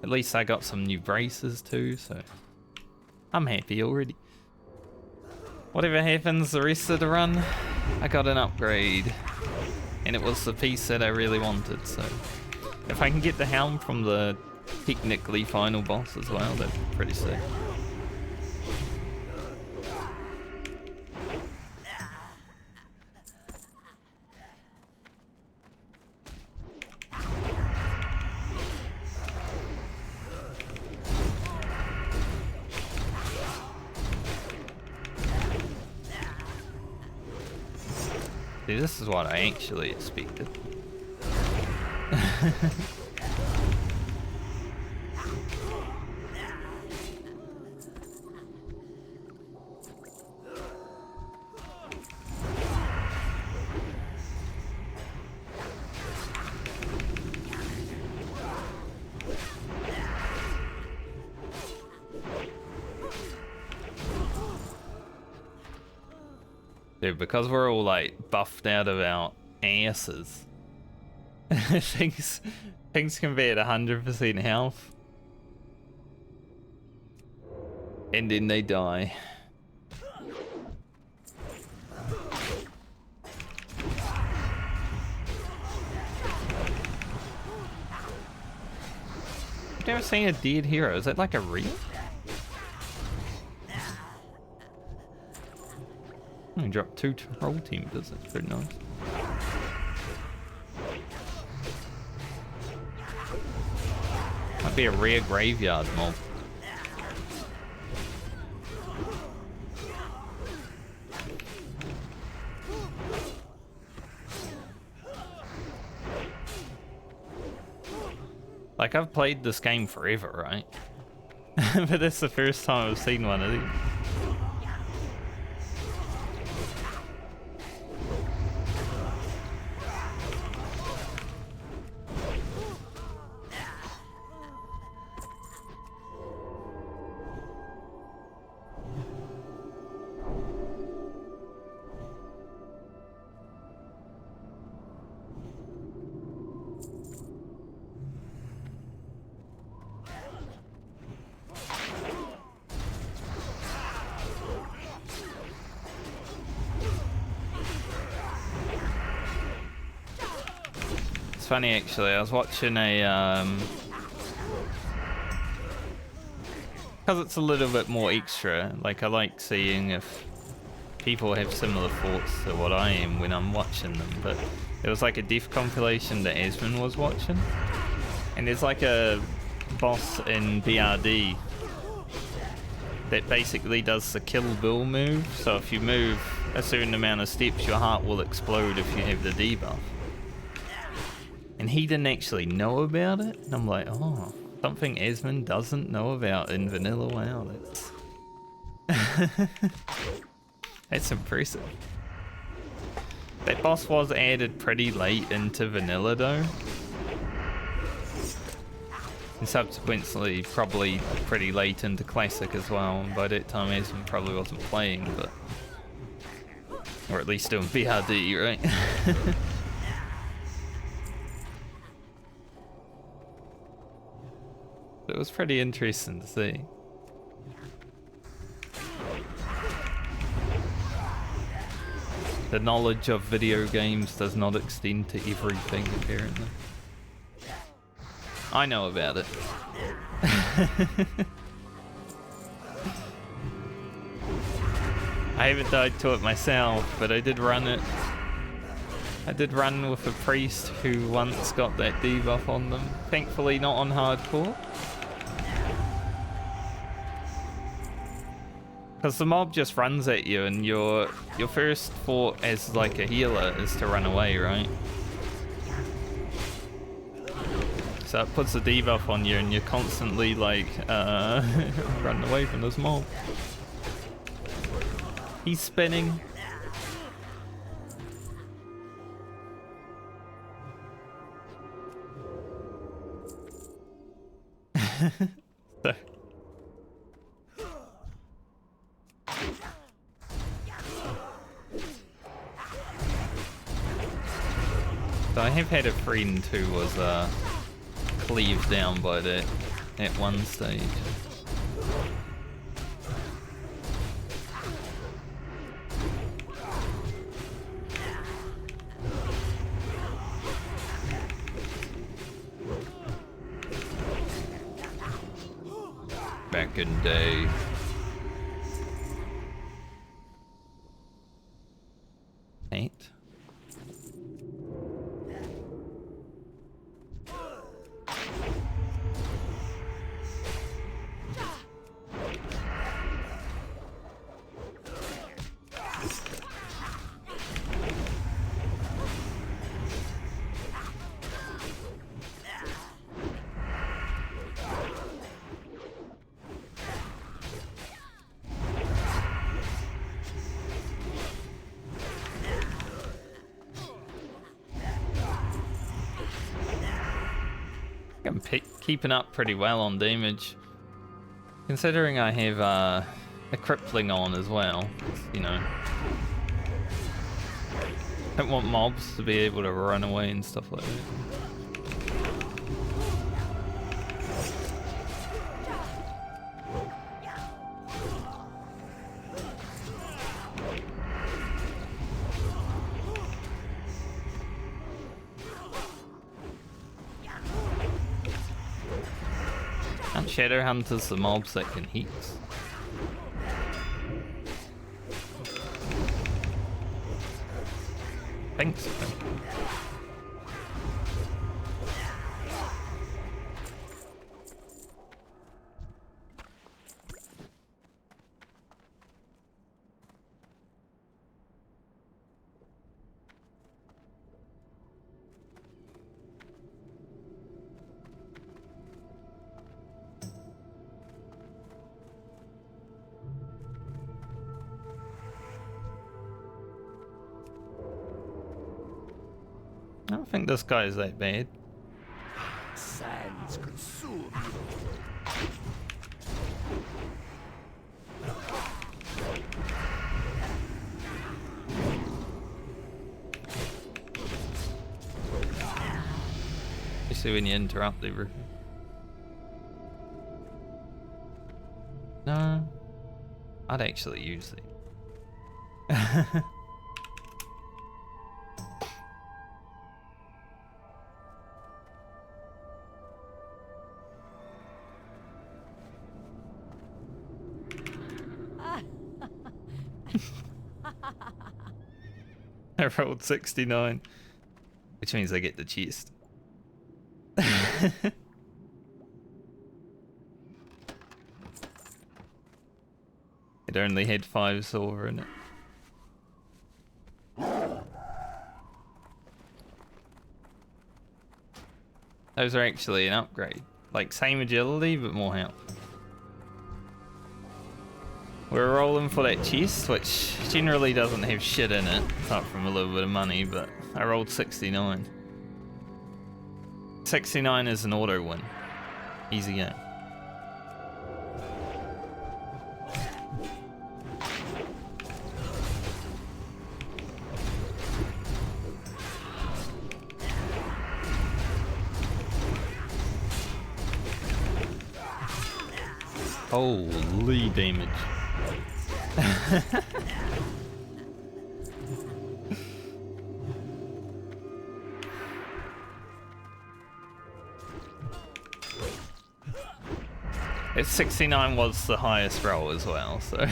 At least I got some new braces too, so I'm happy already. Whatever happens the rest of the run, I got an upgrade. And it was the piece that I really wanted, so if I can get the helm from the technically final boss as well, that'd be pretty sick. See, this is what I actually expected. Dude, because we're all like buffed out of our asses, things can be at 100% health, and then they die. I've never seen a dead hero. Is that like a reef? I dropped 2 troll team visits, pretty nice. Might be a rare graveyard mob. Like, I've played this game forever, right? But this is the first time I've seen one of these. It's funny actually, I was watching a because it's a little bit more extra, like I like seeing if people have similar thoughts to what I am when I'm watching them, but there was like a death compilation that Asmund was watching, and there's like a boss in BRD that basically does the Kill Bill move, so if you move a certain amount of steps your heart will explode if you have the debuff. And he didn't actually know about it, and I'm like, oh, something Asmund doesn't know about in vanilla WoW. That's impressive. That boss was added pretty late into vanilla though, and subsequently probably pretty late into classic as well, and by that time Asmund probably wasn't playing, but or at least doing VRD, right? It was pretty interesting to see. The knowledge of video games does not extend to everything, apparently. I know about it. I haven't died to it myself, but I did run it. I did run with a priest who once got that debuff on them. Thankfully not on hardcore. Because the mob just runs at you, and your first thought as like a healer is to run away, right? So it puts a debuff on you and you're constantly like running away from this mob. He's spinning. So. So I have had a friend who was cleaved down by that at one stage. Back in day. Eight. I'm keeping up pretty well on damage, considering I have a crippling on as well. You know, I don't want mobs to be able to run away and stuff like that. Shadow Hunters the mobs that can hit. Think so. I don't think this guy is that bad. Sands consume You see when you interrupt everything. No, I'd actually use it. I rolled 69, which means I get the chest. It only had 5 silver in it. Those are actually an upgrade. Like same agility, but more health. We're rolling for that chest, which generally doesn't have shit in it, apart from a little bit of money, but I rolled 69. 69 is an auto win. Easy game. Holy damage. It's 69 was the highest roll as well, so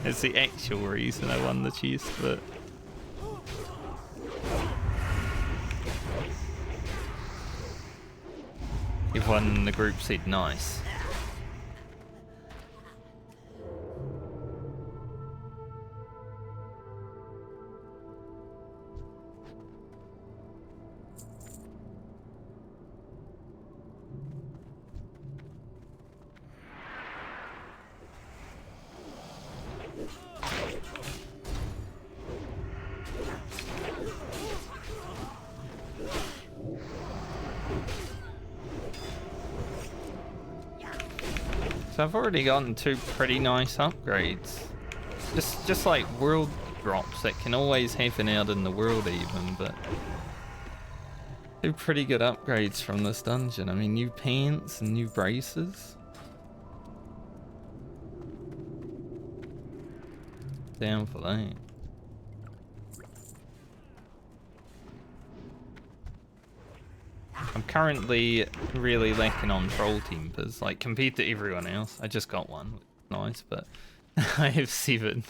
it's the actual reason I won the chest, but everyone in the group said nice. So I've already gotten 2 pretty nice upgrades. Just like world drops that can always happen out in the world even, but 2 pretty good upgrades from this dungeon. I mean, new pants and new braces. Down for that. I'm currently really lacking on troll tempers, like compared to everyone else. I just got 1, which is nice, but I have 7.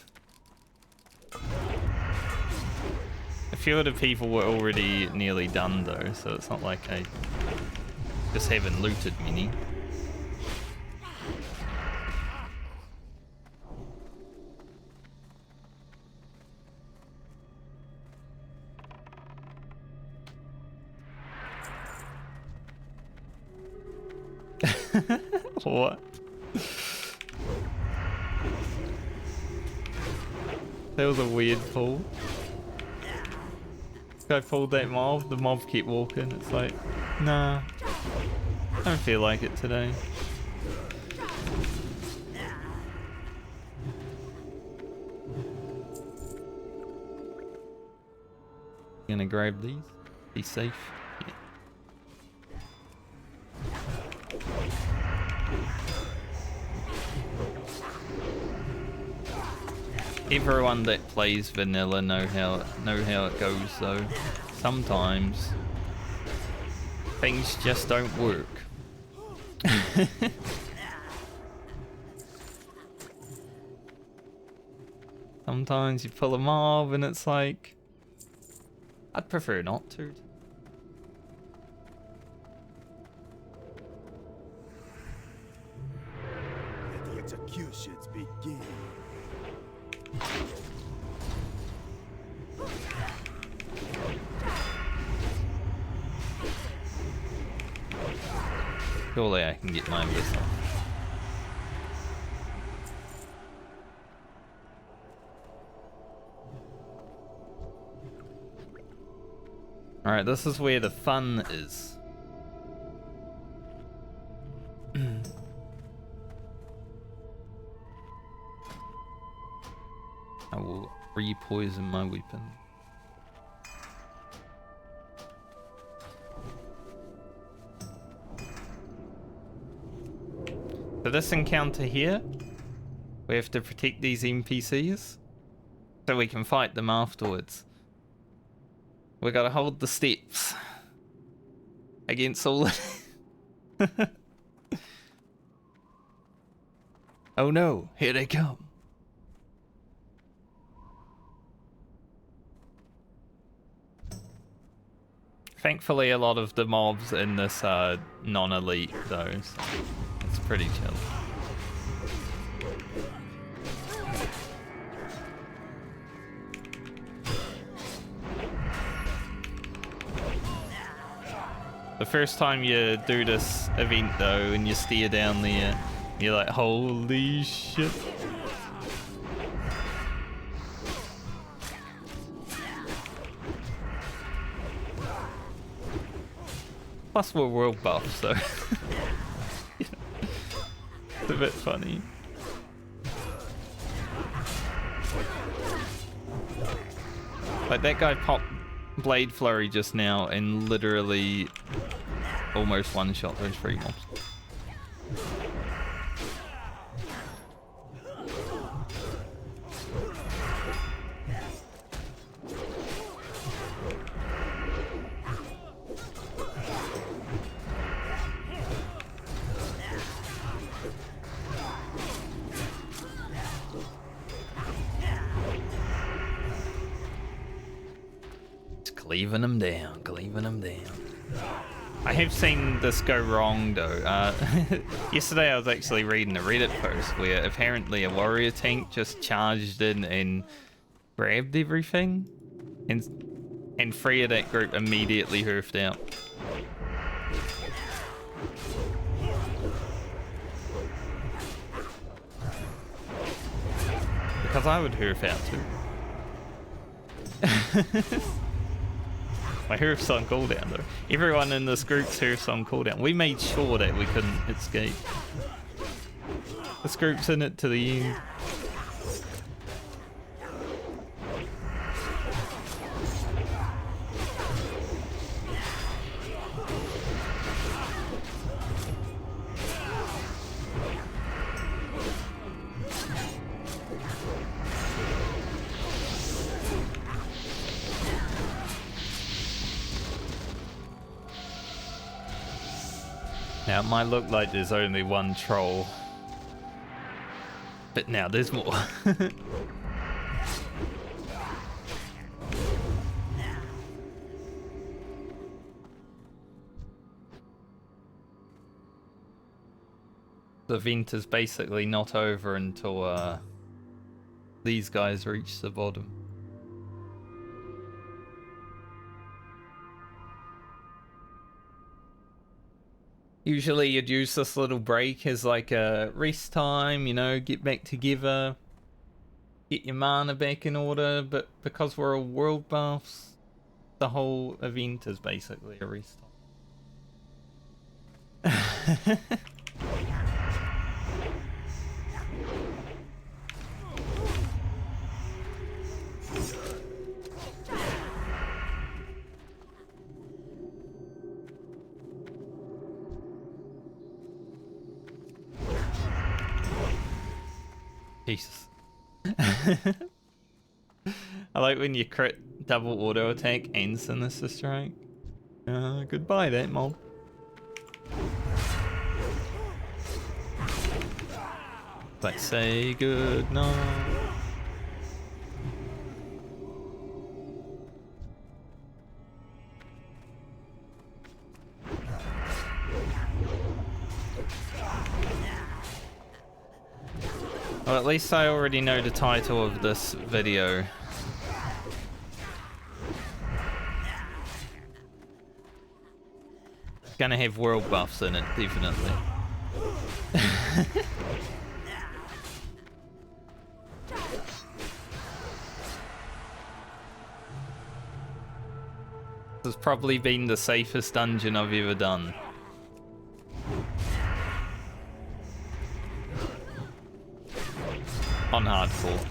A few of the people were already nearly done though, so it's not like I just haven't looted many. What? That was a weird pull. I pulled that mob, the mob kept walking. It's like, nah, I don't feel like it today. Gonna grab these, be safe. Yeah. Everyone that plays vanilla know how it goes though. Sometimes things just don't work. Sometimes you pull a mob and it's like, I'd prefer not to. Let the executions begin. Surely I can get my whistle. Alright, this is where the fun is. I will re-poison my weapon. For this encounter here, we have to protect these NPCs so we can fight them afterwards. We gotta hold the steps against all the Oh no, here they come. Thankfully, a lot of the mobs in this are non-elite though, so it's pretty chill. The first time you do this event though, and you steer down there, you're like, holy shit. Plus we're world buff, so it's a bit funny. Like that guy popped Blade Flurry just now and literally almost one-shot those 3 mobs. Cleaving them down, cleaving them down. I have seen this go wrong though. Yesterday I was actually reading a Reddit post where apparently a warrior tank just charged in and grabbed everything, and 3 of that group immediately hoofed out. Because I would hoof out too. My hoof's on cooldown though. Everyone in this group's hoof's on cooldown. We made sure that we couldn't escape. This group's in it to the end. Now it might look like there's only one troll, but now there's more. The event is basically not over until these guys reach the bottom. Usually you'd use this little break as like a rest time, you know, get back together, get your mana back in order, but because we're all world buffs, the whole event is basically a rest time. Jesus. I like when you crit double auto attack and sinister strike. Goodbye that mob. Let's say good night. Well, at least I already know the title of this video. It's gonna have world buffs in it, definitely. This has probably been the safest dungeon I've ever done. On hardcore.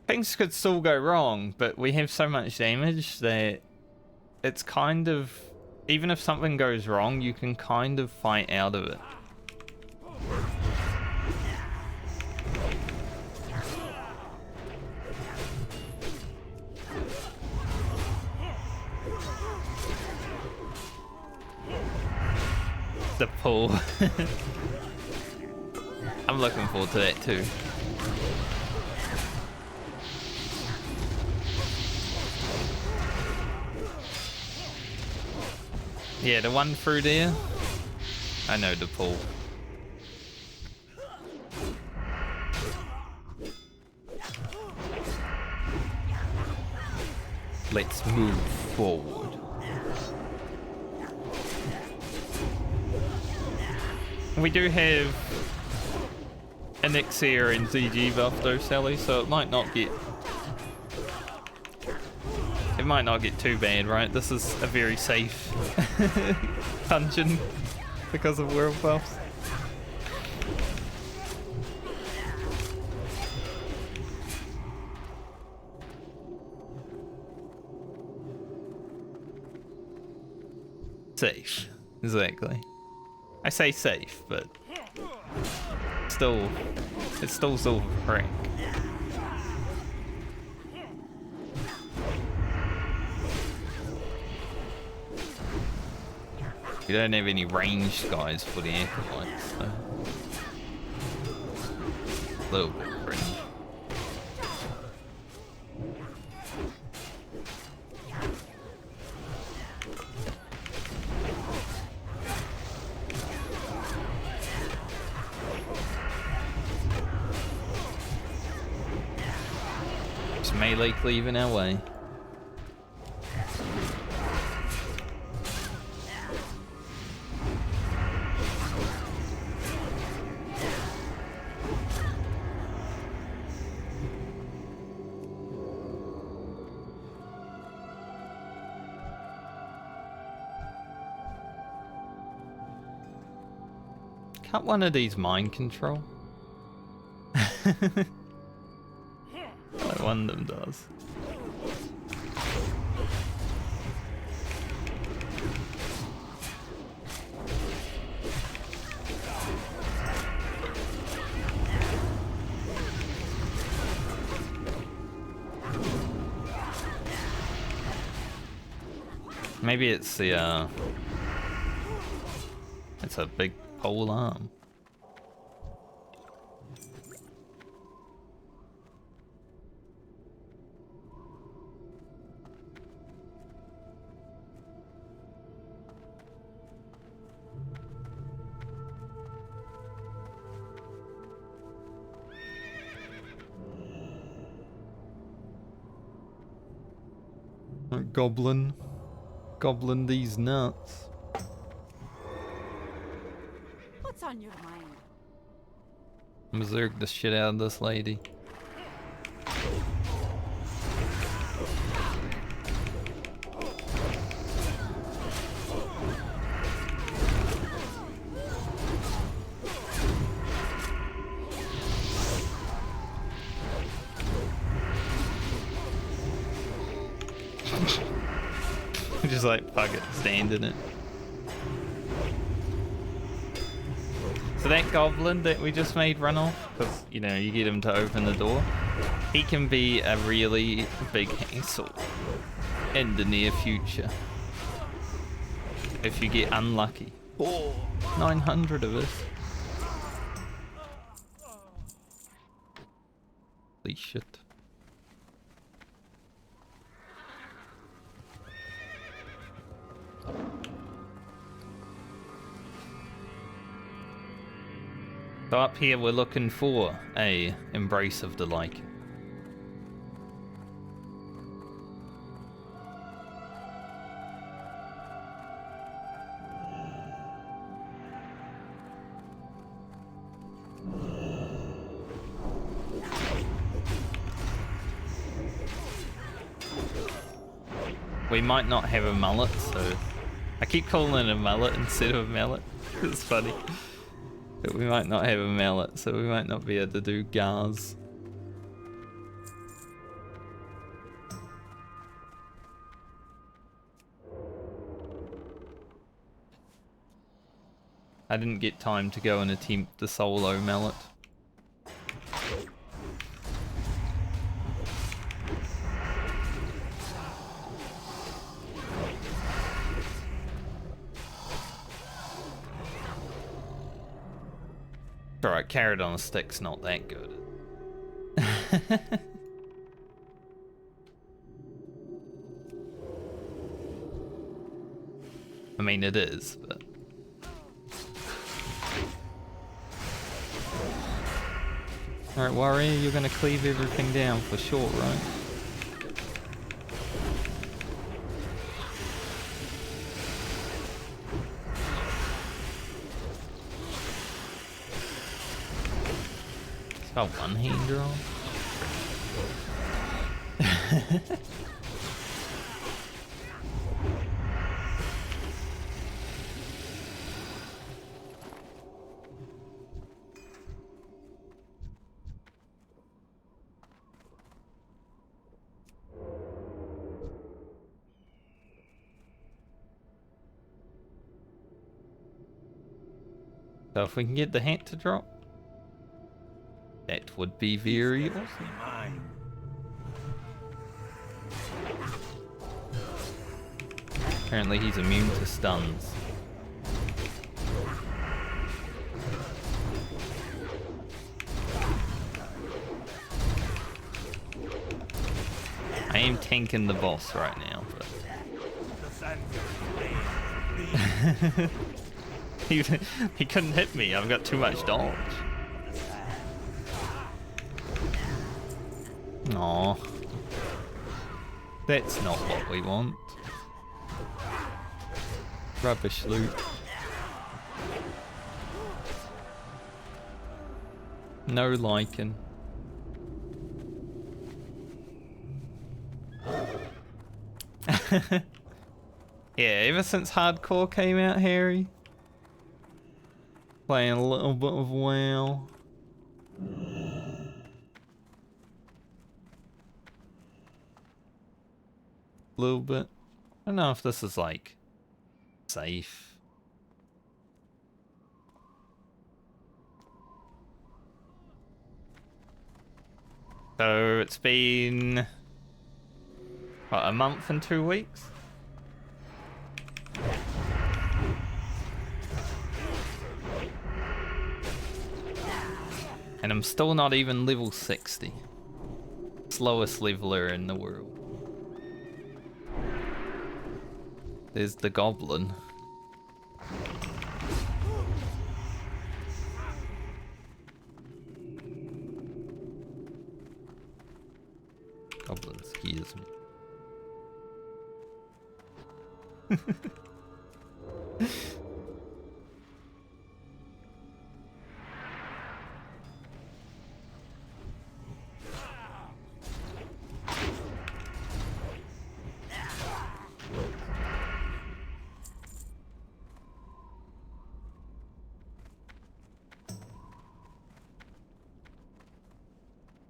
Things could still go wrong, but we have so much damage that it's kind of, even if something goes wrong, you can kind of fight out of it. The pull. I'm looking forward to that too. Yeah, the one through there, I know the pull. Let's move forward. We do have an Elixir and ZG buff though, Sally, so it might not get too bad, right? This is a very safe dungeon because of world buffs. Safe, exactly. I say safe, but still, it's still Zul'Farrak. You don't have any ranged guys for the acolytes, so a little bit cringe. melee cleaving our way. Cut one of these mind control. Like one of them does. Maybe it's the it's a big pole arm. Goblin these nuts. What's on your mind? Berserk the shit out of this lady. Just like, fuck it, stand in it. So that goblin that we just made run off, because, you know, you get him to open the door, he can be a really big hassle in the near future. If you get unlucky. Oh, 900 of us. Holy shit. So up here we're looking for a Embrace of the Lichen. We might not have a mullet, so I keep calling it a mullet instead of a mallet. It's funny. But we might not have a mallet, so we might not be able to do gars. I didn't get time to go and attempt the solo mallet. Alright, carrot on a stick's not that good. I mean, it is, but... Alright, Warrior, you're gonna cleave everything down for sure, right? Got one hander on. So if we can get the hat to drop, that would be very awesome. Apparently he's immune to stuns. I am tanking the boss right now, but... he couldn't hit me, I've got too much dodge. Aww. That's not what we want. Rubbish loot. No liking. Yeah, ever since hardcore came out, Harry. Playing a little bit of WoW. A little bit. I don't know if this is like safe. So it's been what, a month and 2 weeks? And I'm still not even level 60. Slowest leveler in the world. There's the goblin. Goblin scares me.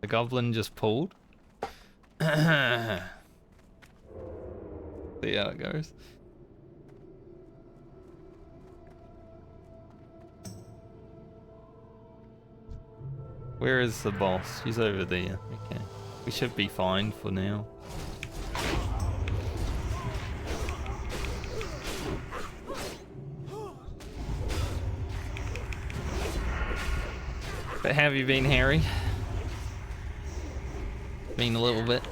The goblin just pulled. See how it goes. Where is the boss? He's over there. Okay. We should be fine for now. But how have you been, Harry? Been a little bit.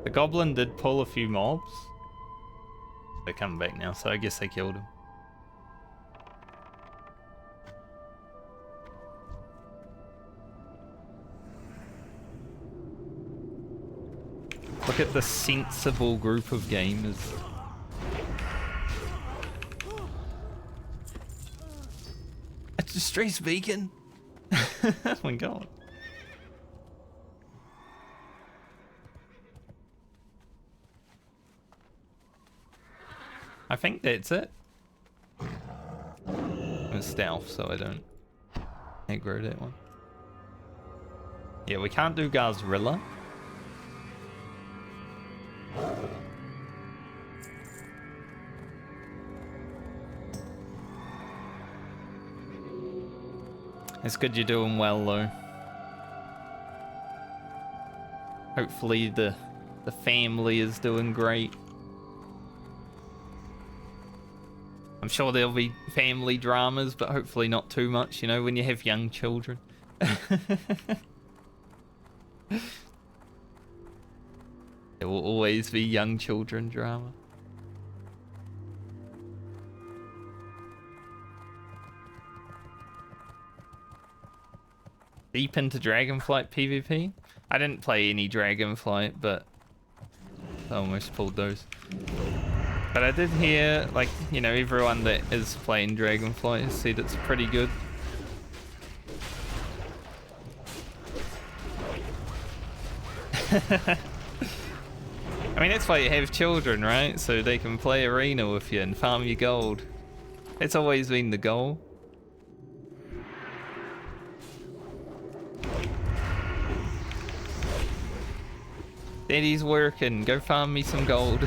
The goblin did pull a few mobs. They're coming back now, so I guess they killed him. Look at the sensible group of gamers. A distressed beacon? Oh my god. I think that's it. I'm stealth, so I don't aggro that one. Yeah, we can't do Gazrilla. It's good you're doing well, though. Hopefully the family is doing great. I'm sure there'll be family dramas, but hopefully not too much, you know, when you have young children. There will always be young children drama. Deep into Dragonflight PvP? I didn't play any Dragonflight, but I almost pulled those. But I did hear, like, you know, everyone that is playing Dragonflight has said it's pretty good. I mean, that's why you have children, right? So they can play arena with you and farm your gold. It's always been the goal. Daddy's working, go farm me some gold.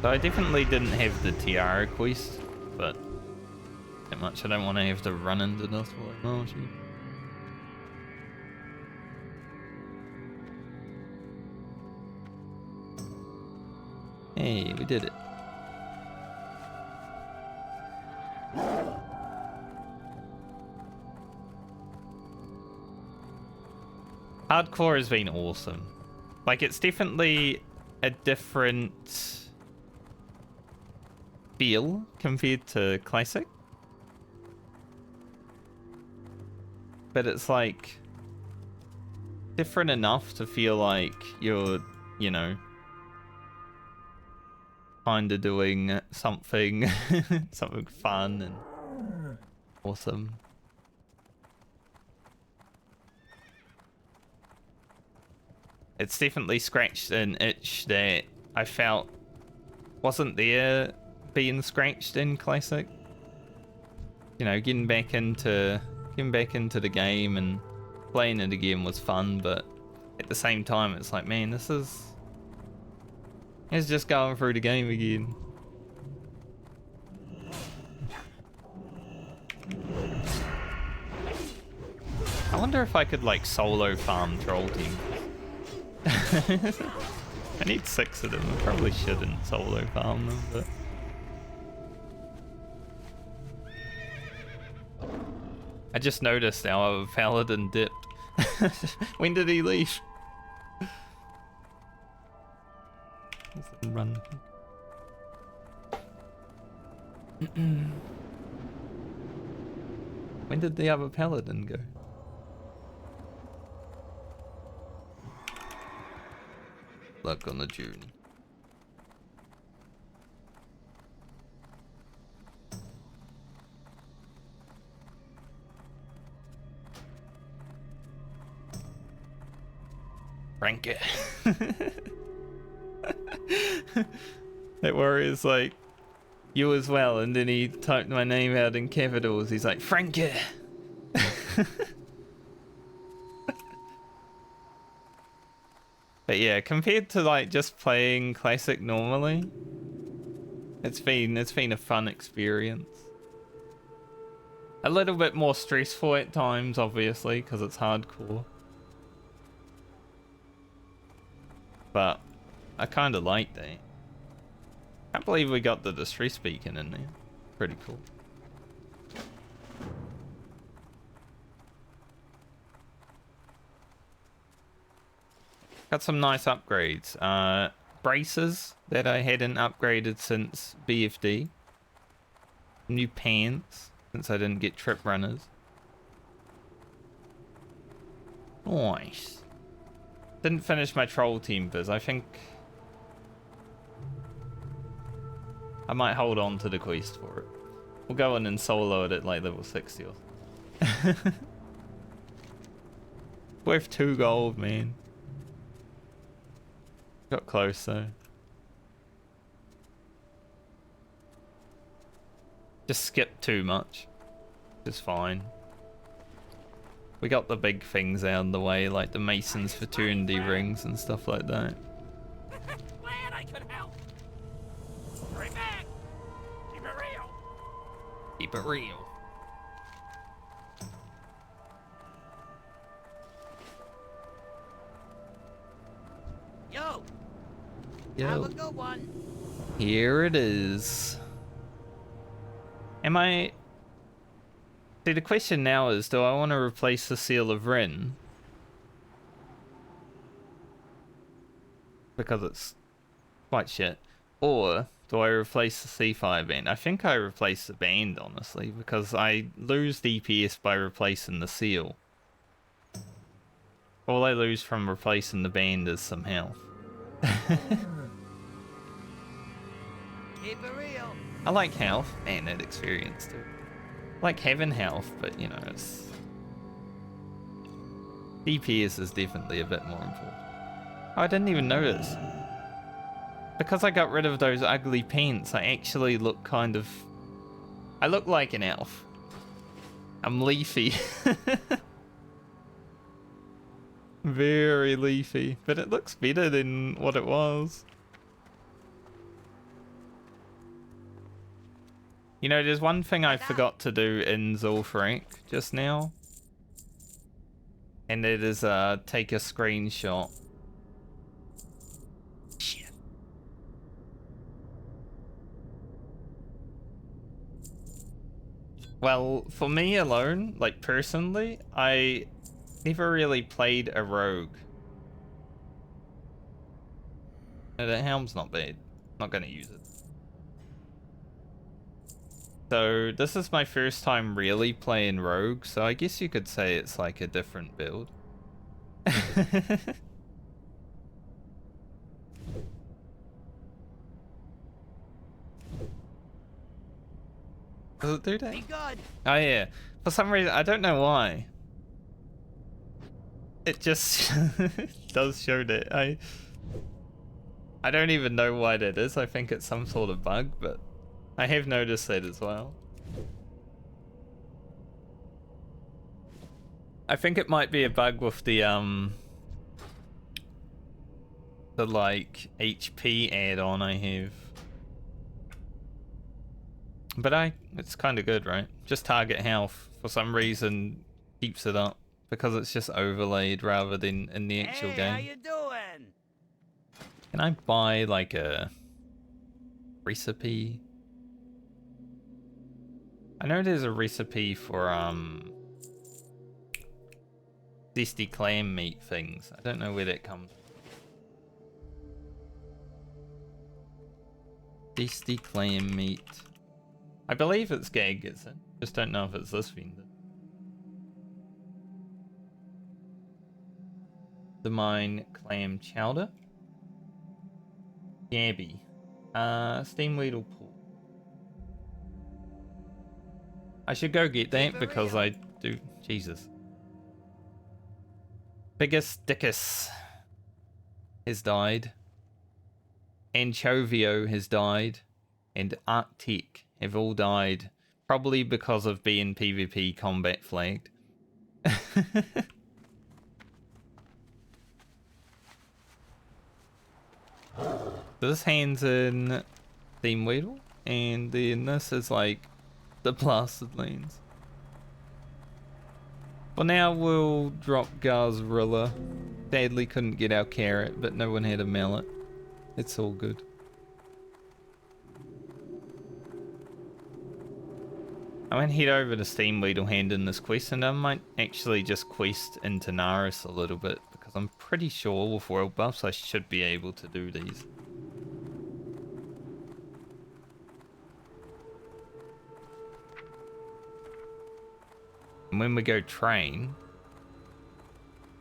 So I definitely didn't have the tiara quest, but that much I don't want to have to run into this while I'm marching. Hey, we did it. Hardcore has been awesome. Like, it's definitely a different feel compared to Classic. But it's like different enough to feel like you're, you know, kind of doing something, something fun and awesome. It's definitely scratched an itch that I felt wasn't there being scratched in Classic. You know, getting back into the game and playing it again was fun, but at the same time it's like, man, it's just going through the game again. I wonder if I could like solo farm troll team. I need 6 of them. I probably shouldn't solo farm them, but I just noticed our paladin dipped. When did he leave? Run. When did the other paladin go? Luck on the journey. Rank it. That warrior's like, you as well, and then he typed my name out in capitals. He's like, Frankie. But yeah, compared to like just playing Classic normally, it's been a fun experience. A little bit more stressful at times, obviously, because it's hardcore. But I kind of like that. Can't believe we got the distress beacon in there. Pretty cool. Got some nice upgrades. Braces that I hadn't upgraded since BFD. New pants, since I didn't get trip runners. Nice. Didn't finish my troll team, Biz. I think I might hold on to the quest for it. We'll go in and solo it at like level 60 or something. Worth 2 gold, man. Got close though. Just skipped too much. It's fine. We got the big things out of the way, like the Mason's Fraternity rings and stuff like that. Glad I could help. Bring back. Keep it real. Keep it real. Yo. Yo. Have a good one. Here it is. Am I... See, the question now is, do I want to replace the Seal of Rin? Because it's quite shit. Or do I replace the C5 band? I think I replace the band, honestly, because I lose DPS by replacing the seal. All I lose from replacing the band is some health. Keep it real. I like health and that experience too. I like having health, but you know, it's... DPS is definitely a bit more important. Oh, I didn't even notice. Because I got rid of those ugly pants, I actually look kind of... I look like an elf. I'm leafy. Very leafy, but it looks better than what it was. You know, there's one thing I forgot to do in Zul'Farrak just now. And it is take a screenshot. Shit. Well, for me alone, like personally, I never really played a rogue. No, the helm's not bad. Not gonna use it. So this is my first time really playing rogue, so I guess you could say it's like a different build. Does it do that? Be good. Oh yeah. For some reason, I don't know why. It just does show that. I don't even know why that is. I think it's some sort of bug, but I have noticed that as well. I think it might be a bug with the like HP add-on I have. But it's kind of good, right? Just target health for some reason keeps it up because it's just overlaid rather than in the actual Hey, game. how you doing? Can I buy like a recipe? I know there's a recipe for zesty clam meat things. I don't know where that comes from. Zesty clam meat. I believe it's Gag, is it? Just don't know if it's this vendor. The mine clam chowder. Gabby. Steam Weedle pool. I should go get that because I do. Jesus. Biggest Dickus has died. Anchovio has died. And Arctic have all died. Probably because of being PvP combat flagged. This hand's in Theme Weedle, and then this is like the blasted lands. For now, we'll drop Garzrilla. Sadly, couldn't get our carrot, but no one had a mallet. It's all good. I might head over to Steam Weedle hand in this quest, and I might actually just quest in Tanaris a little bit, because I'm pretty sure with world buffs I should be able to do these. And when we go train,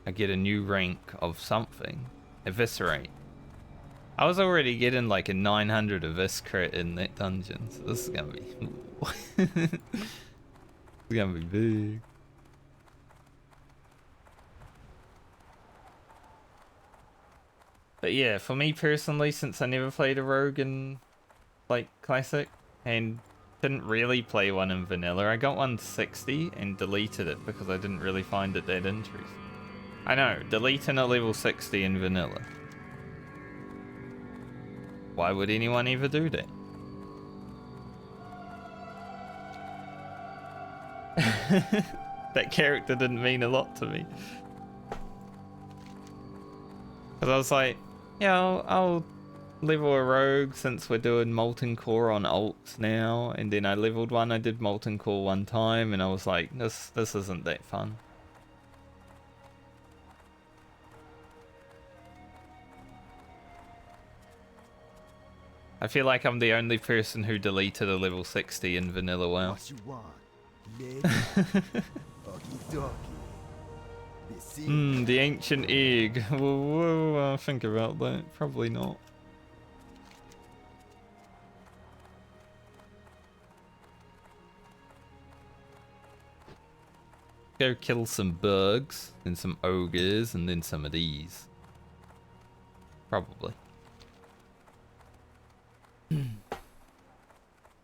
I get a new rank of something. Eviscerate. I was already getting like a 900 Evis crit in that dungeon, so this is gonna be... it's gonna be big. But yeah, for me personally, since I never played a rogue in like Classic, and didn't really play one in vanilla. I got 160 and deleted it because I didn't really find it that interesting. I know, deleting a level 60 in vanilla. Why would anyone ever do that? That character didn't mean a lot to me. Because I was like, yeah, I'll level a rogue since we're doing Molten Core on alts now, and then I leveled one. I did Molten Core one time, and I was like, this isn't that fun. I feel like I'm the only person who deleted a level 60 in vanilla WoW. What you want? Lady? The ancient egg. Whoa, think about that. Probably not. Go kill some bugs, then some ogres, and then some of these. Probably.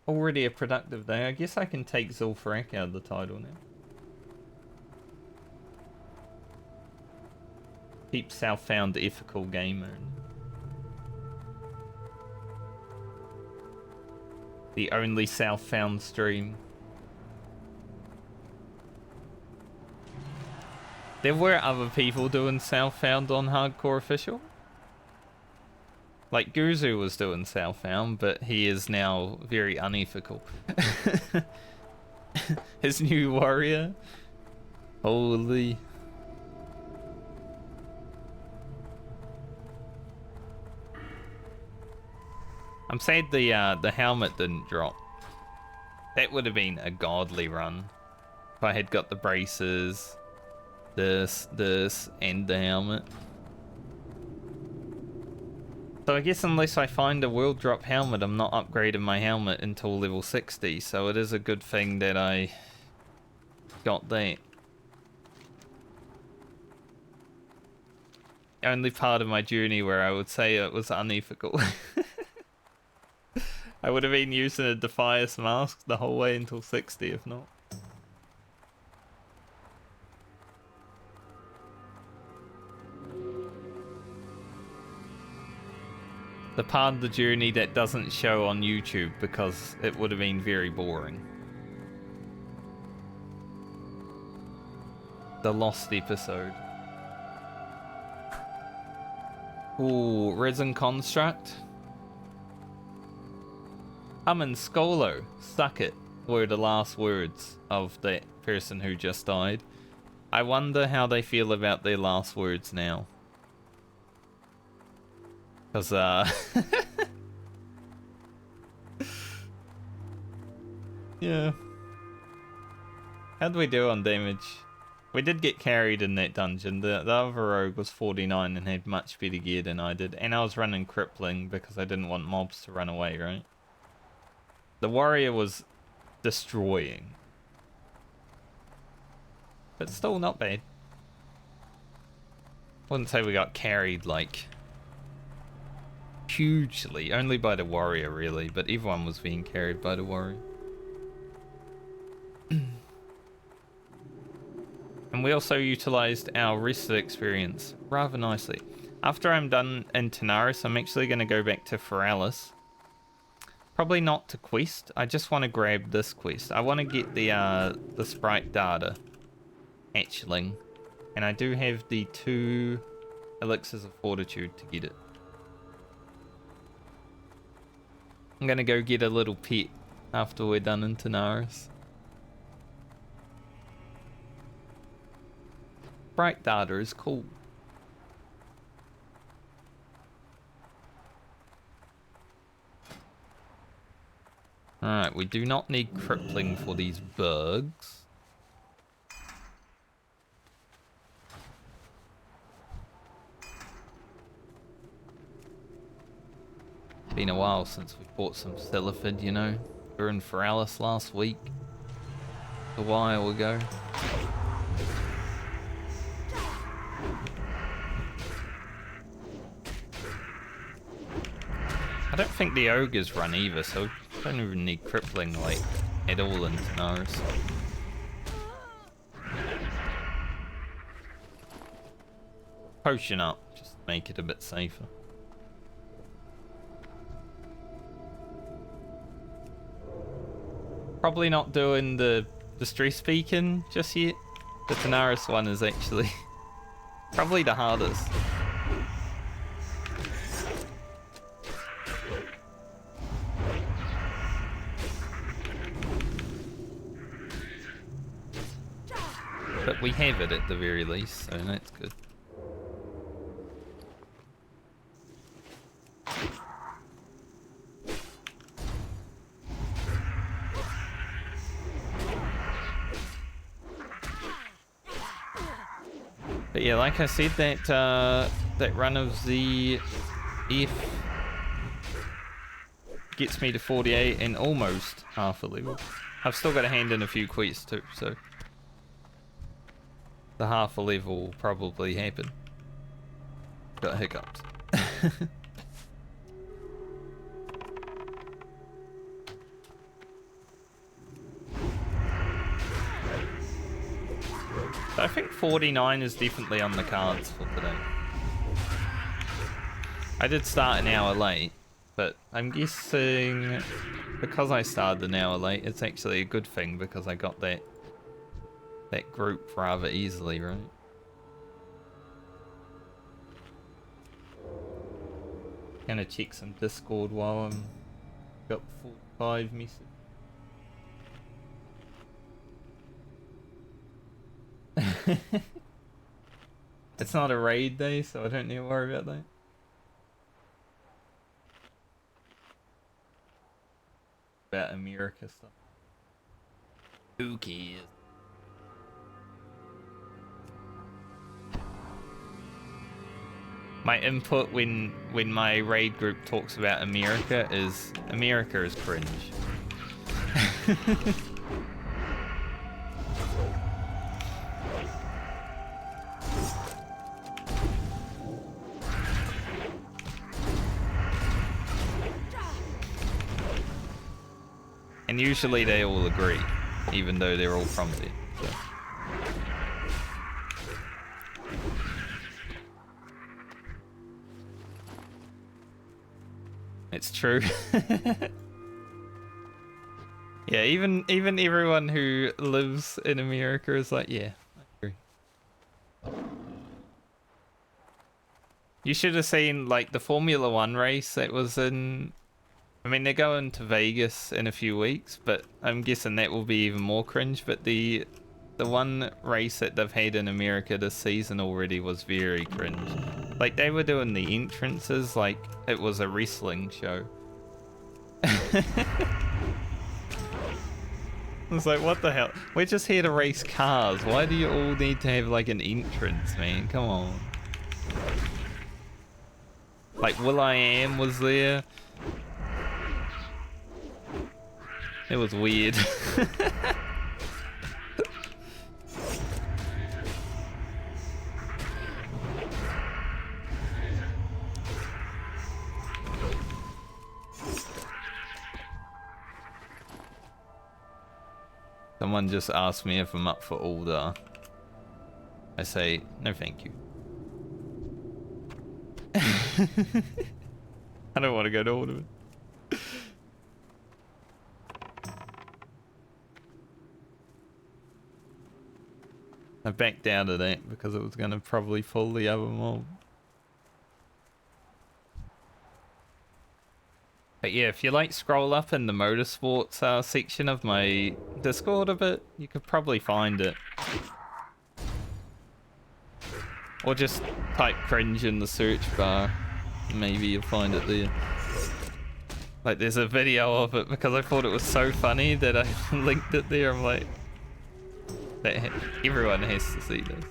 Already a productive day. I guess I can take Zul'Farrak out of the title now. Keep Southbound ethical gamer. The only Southbound stream. There were other people doing Southbound on Hardcore Official. Like Guzu was doing Southbound, but he is now very unethical. His new warrior. Holy. I'm sad the helmet didn't drop. That would have been a godly run. If I had got the braces, this, and the helmet. So I guess unless I find a world drop helmet, I'm not upgrading my helmet until level 60. So it is a good thing that I got that. Only part of my journey where I would say it was unethical. I would have been using a Defias mask the whole way until 60 if not. The part of the journey that doesn't show on YouTube because it would have been very boring. The lost episode. Ooh, Resin Construct. And Skolo, suck it, were the last words of that person who just died. I wonder how they feel about their last words now. Because, yeah. How'd we do on damage? We did get carried in that dungeon. The other rogue was 49 and had much better gear than I did. And I was running crippling because I didn't want mobs to run away, right? The warrior was destroying. But still not bad. Wouldn't say we got carried like hugely. Only by the warrior really, but everyone was being carried by the warrior. And we also utilized our rested experience rather nicely. After I'm done in Tanaris, I'm actually going to go back to Feralis. Probably not to quest. I just want to grab this quest. I want to get the Sprite data hatchling, and I do have the 2 elixirs of fortitude to get it. I'm gonna go get a little pet after we're done in Tanaris. Sprite data is cool. Alright, we do not need crippling for these bugs. Been a while since we bought some Celifid, you know. We were in Feralis last week. A while ago. I don't think the ogres run either, so I don't even need crippling like at all in Tanaris. Potion up, just to make it a bit safer. Probably not doing the distress beacon just yet. The Tanaris one is actually probably the hardest. But we have it at the very least, so that's good. But yeah, like I said, that run of the F gets me to 48 and almost half a level. I've still got to hand in a few quests too, so the half a level will probably happen. Got hiccups. I think 49 is definitely on the cards for today. I did start an hour late, but I'm guessing because I started an hour late, it's actually a good thing because I got that group rather easily, right? Gonna check some Discord while I'm got 45 messages. It's not a raid day, so I don't need to worry about that. About America stuff. Who cares? My input when my raid group talks about America is cringe. And usually they all agree, even though they're all from there. So. It's true. Yeah, even everyone who lives in America is like, yeah, I agree. You should have seen like the Formula 1 race that was in. I mean, they're going to Vegas in a few weeks, but I'm guessing that will be even more cringe. But the one race that they've had in America this season already was very cringe. Like, they were doing the entrances like it was a wrestling show. I was like, what the hell? We're just here to race cars. Why do you all need to have like an entrance, man? Come on. Like, will.i.am was there. It was weird. Someone just asked me if I'm up for order. I say, no thank you. I don't want to go to order. I backed down to that because it was going to probably pull the other mob. But yeah, if you like scroll up in the motorsports section of my Discord a bit, you could probably find it. Or just type cringe in the search bar. Maybe you'll find it there. Like, there's a video of it because I thought it was so funny that I linked it there. I'm like, everyone has to see this.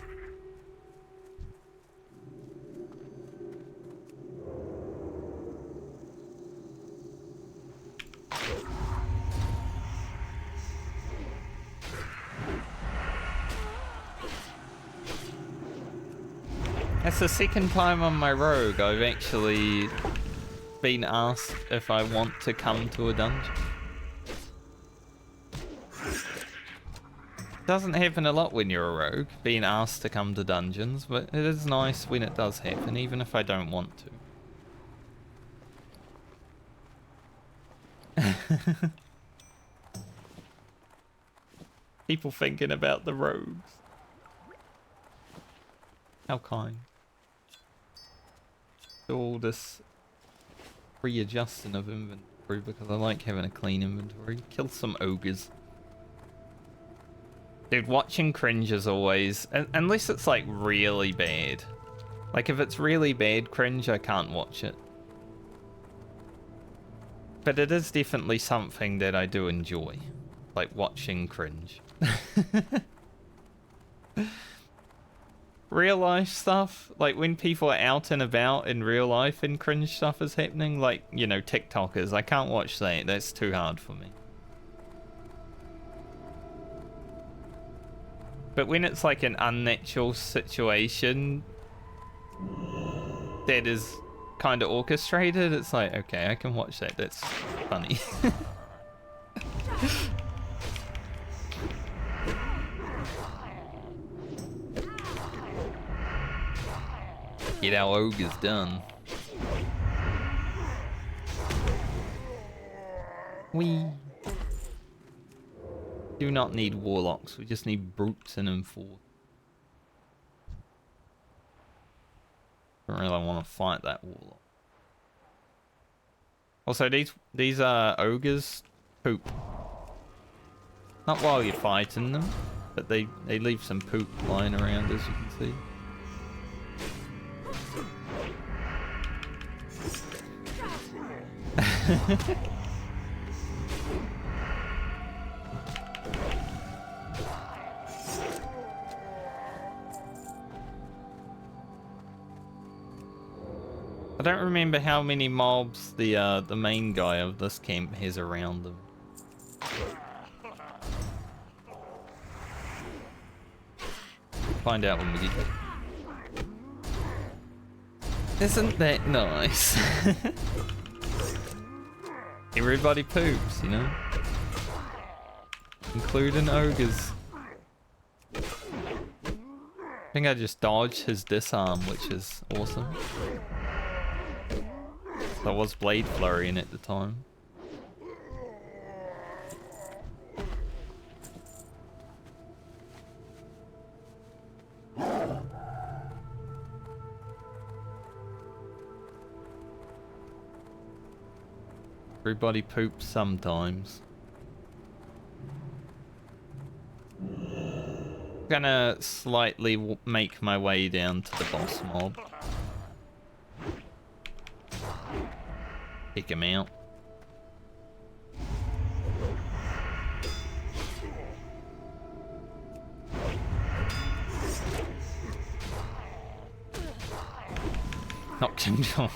That's the second time on my rogue I've actually been asked if I want to come to a dungeon. Doesn't happen a lot when you're a rogue, being asked to come to dungeons, but it is nice when it does happen, even if I don't want to. People thinking about the rogues. How kind. Do all this readjusting of inventory because I like having a clean inventory. Kill some ogres. Dude, watching cringe is always, unless it's like really bad. Like if it's really bad cringe, I can't watch it. But it is definitely something that I do enjoy. Like watching cringe. Real life stuff, like when people are out and about in real life and cringe stuff is happening, like, you know, TikTokers, I can't watch that. That's too hard for me. But when it's like an unnatural situation that is kind of orchestrated, it's like, okay, I can watch that. That's funny. Get our ogres done. We do not need warlocks. We just need brutes and enforcers. Don't really want to fight that warlock. Also, these ogres poop. Not while you're fighting them, but they leave some poop lying around, as you can see. I don't remember how many mobs the main guy of this camp has around them. Find out when we get there. Isn't that nice? Everybody poops, you know? Including ogres. I think I just dodged his disarm, which is awesome. I was blade flurrying at the time. Everybody poops sometimes. Gonna slightly make my way down to the boss mob. Pick him out. Knocked him down.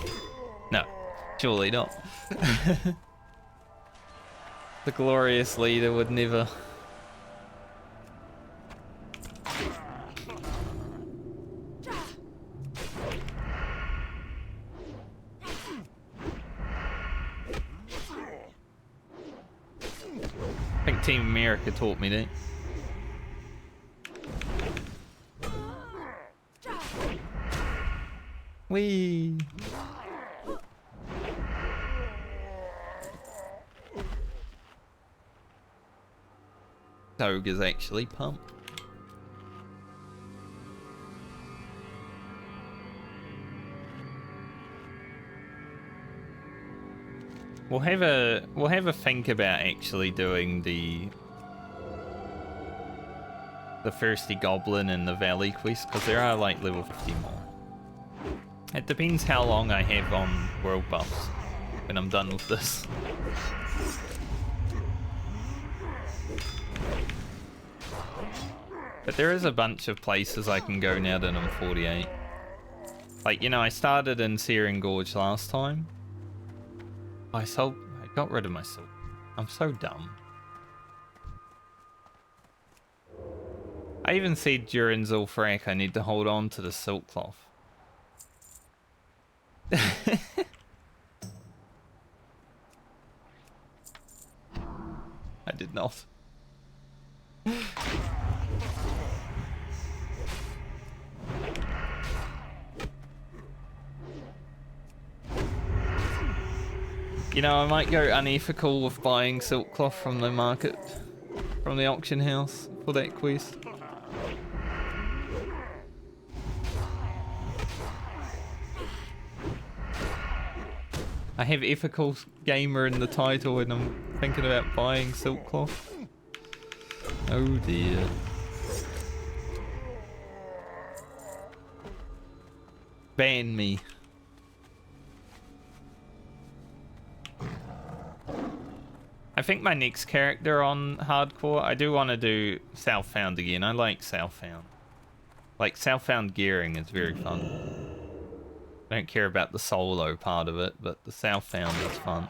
No, surely not. The glorious leader would never. I think Team America taught me that. Whee! Ogres actually pumped. We'll have a think about actually doing the thirsty goblin and the valley quest, because there are like level 50 more. It depends how long I have on world buffs when I'm done with this. But there is a bunch of places I can go now that I'm 48. Like, you know, I started in Searing Gorge last time. I got rid of my silk. I'm so dumb. I even said during Zul'Farrak I need to hold on to the silk cloth. I did not. You know, I might go unethical with buying silk cloth from the market, from the auction house for that quest. I have ethical gamer in the title and I'm thinking about buying silk cloth. Oh dear. Ban me. I think my next character on hardcore, I do want to do Southbound again. I like Southbound. Like, Southbound gearing is very fun. I don't care about the solo part of it, but the Southbound is fun.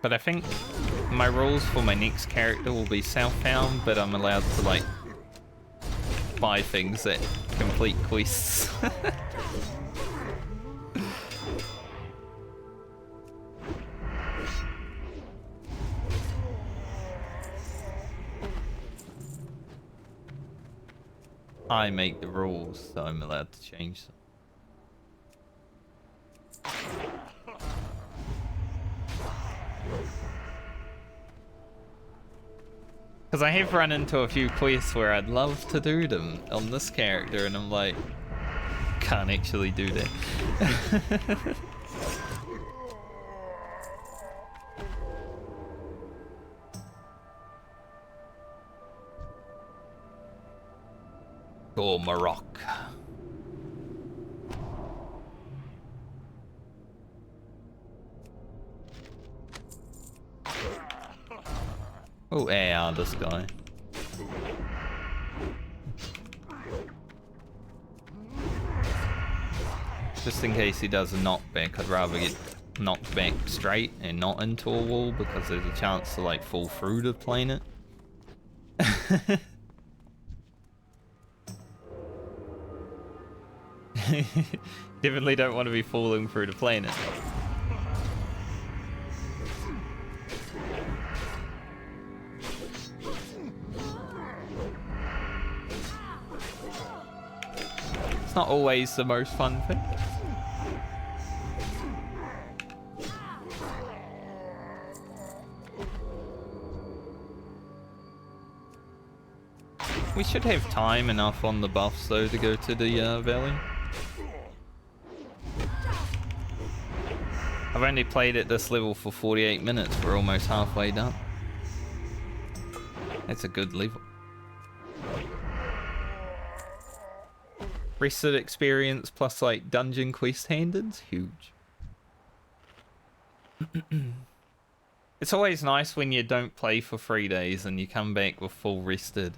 But I think my rules for my next character will be Southbound, but I'm allowed to, like, buy things that complete quests. I make the rules, so I'm allowed to change them. Because I have run into a few quests where I'd love to do them on this character, and I'm like, can't actually do that. Oh, Morocco. Oh, yeah, this guy. Just in case he does a knockback, I'd rather get knocked back straight and not into a wall, because there's a chance to like fall through the planet. Definitely don't want to be falling through the planet. It's not always the most fun thing. We should have time enough on the buffs though to go to the valley. I've only played at this level for 48 minutes. We're almost halfway done. That's a good level. Rested experience plus like dungeon quest handeds, huge. It's always nice when you don't play for 3 days and you come back with full rested.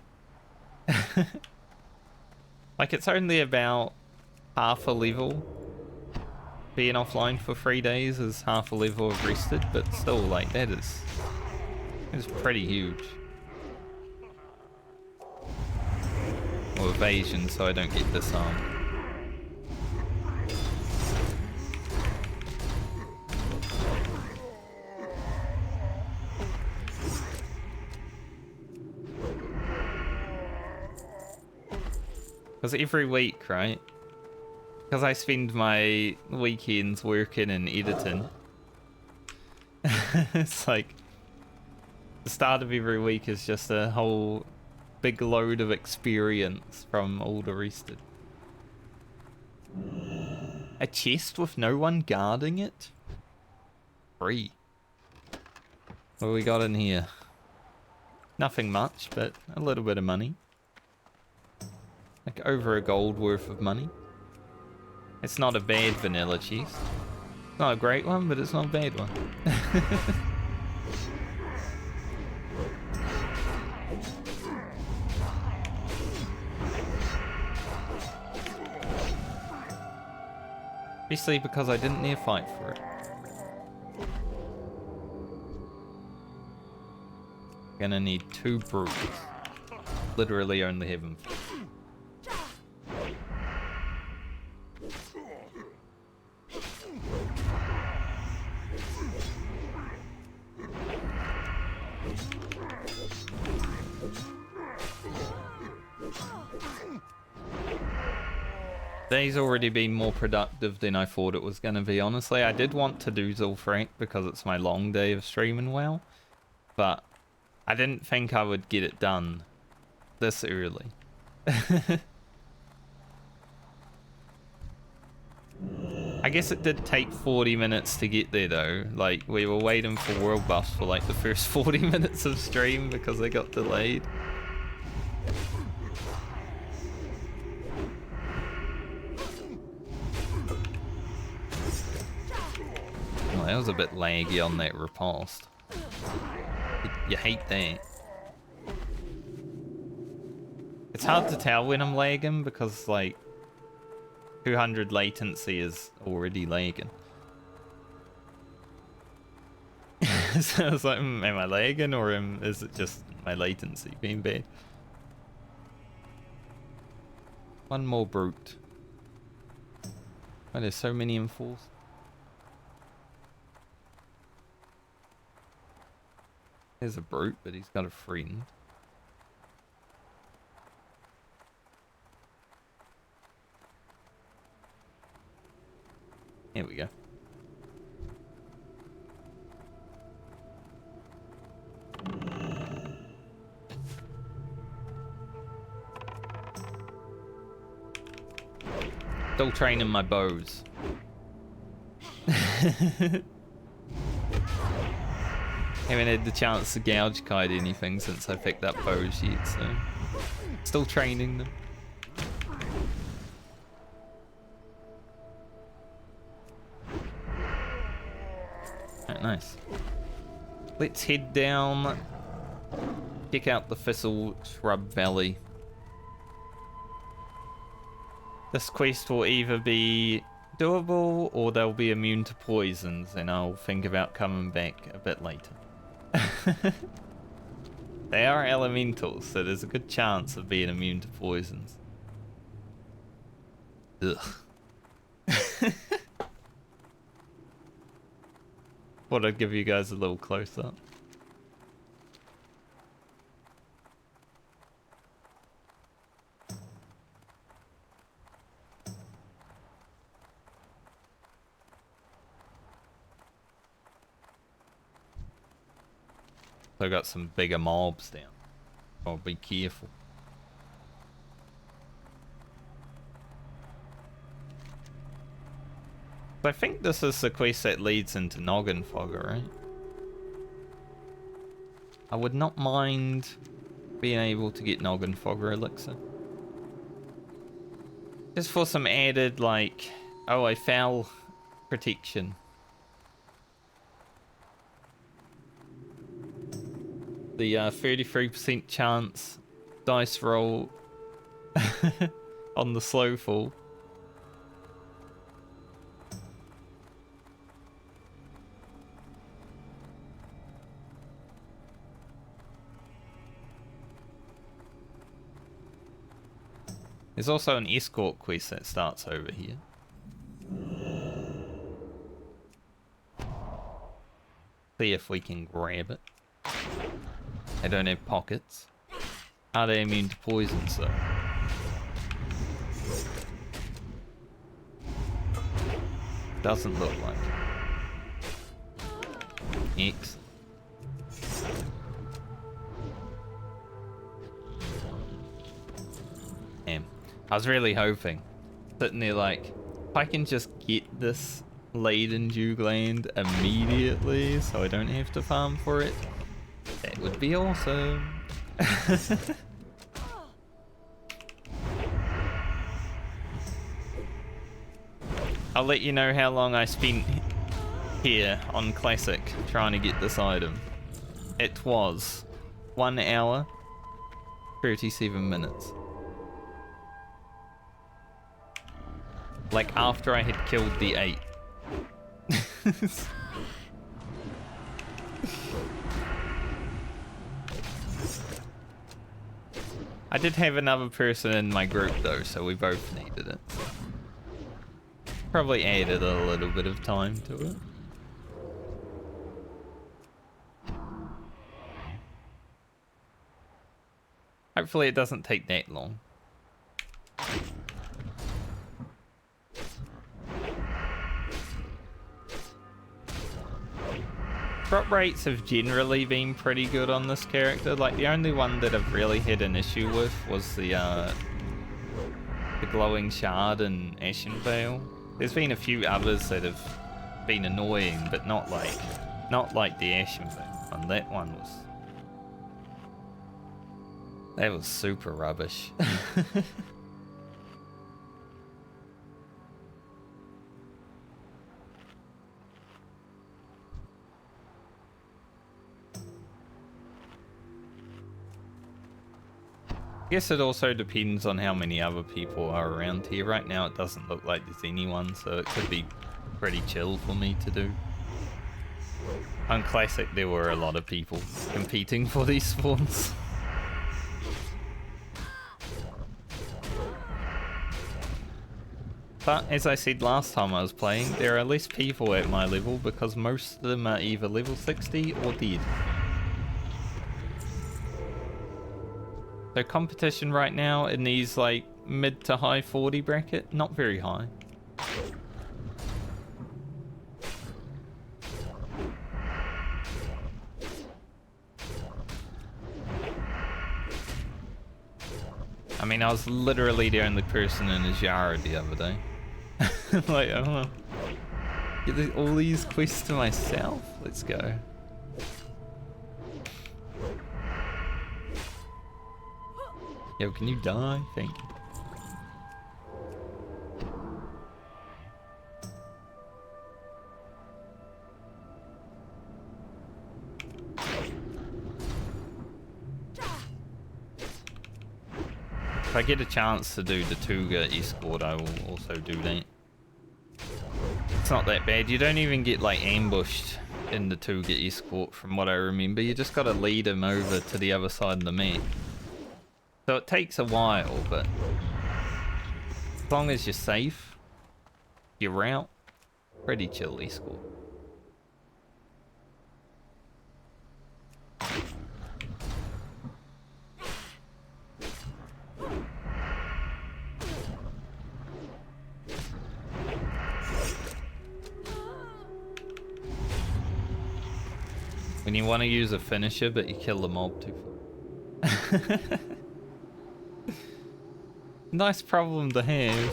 Like it's only about half a level. Being offline for 3 days is half a level of rested, but still like that is pretty huge. Or evasion, so I don't get disarmed. Because every week, right? Because I spend my weekends working and editing. It's like the start of every week is just a whole big load of experience from all the rested. A chest with no one guarding it? Free. What do we got in here? Nothing much, but a little bit of money. Like over a gold worth of money. It's not a bad vanilla chest. It's not a great one, but it's not a bad one. Especially because I didn't near fight for it. Gonna need 2 brutes. Literally only have them. Today's already been more productive than I thought it was going to be, honestly. I did want to do Zul'Farrak because it's my long day of streaming WoW, but I didn't think I would get it done this early. I guess it did take 40 minutes to get there though. Like, we were waiting for world buffs for like the first 40 minutes of stream because they got delayed. Oh, that was a bit laggy on that riposte. You hate that. It's hard to tell when I'm lagging because like 200 latency is already lagging. So I was like, am I lagging or is it just my latency being bad? One more brute. Oh, there's so many enforced. There's a brute, but he's got a friend. Here we go. Still training my bows. Haven't had the chance to gouge kite anything since I picked up bows yet, so still training them. Alright, nice. Let's head down, check out the Thistle Shrub Valley. This quest will either be doable or they'll be immune to poisons, and I'll think about coming back a bit later. They are elementals, so there's a good chance of being immune to poisons. Ugh. Thought I'd give you guys a little close up. So I got some bigger mobs down. I'll be careful. I think this is the quest that leads into Noggenfogger, right? I would not mind being able to get Noggenfogger elixir. Just for some added, like, oh, I fell protection. The 33% chance dice roll on the slow fall. There's also an escort quest that starts over here. See if we can grab it. They don't have pockets. Are they immune to poisons though? Doesn't look like it. Excellent. Damn. I was really hoping. Sitting there like, if I can just get this laden dew gland immediately so I don't have to farm for it, that would be awesome. I'll let you know how long I spent here on Classic trying to get this item. It was 1 hour, 37 minutes. Like after I had killed the 8. I did have another person in my group though, so we both needed it. Probably added a little bit of time to it. Hopefully it doesn't take that long. Drop rates have generally been pretty good on this character. Like the only one that I've really had an issue with was the glowing shard and Ashen Veil. There's been a few others that have been annoying, but not like the Ashen Veil one. That was super rubbish. I guess it also depends on how many other people are around here. Right now it doesn't look like there's anyone, so it could be pretty chill for me to do. On Classic there were a lot of people competing for these spawns. But as I said last time I was playing, there are less people at my level because most of them are either level 60 or dead. So competition right now in these like mid to high 40 bracket, not very high. I mean, I was literally the only person in his yard the other day. Like, I don't know. Get all these quests to myself? Let's go. Yo, can you die? Thank you. If I get a chance to do the Tuga escort, I will also do that. It's not that bad. You don't even get like ambushed in the Tuga escort from what I remember. You just gotta lead him over to the other side of the map. So it takes a while, but as long as you're safe, your route, pretty chill escort. When you want to use a finisher, but you kill the mob too far. Nice problem to have.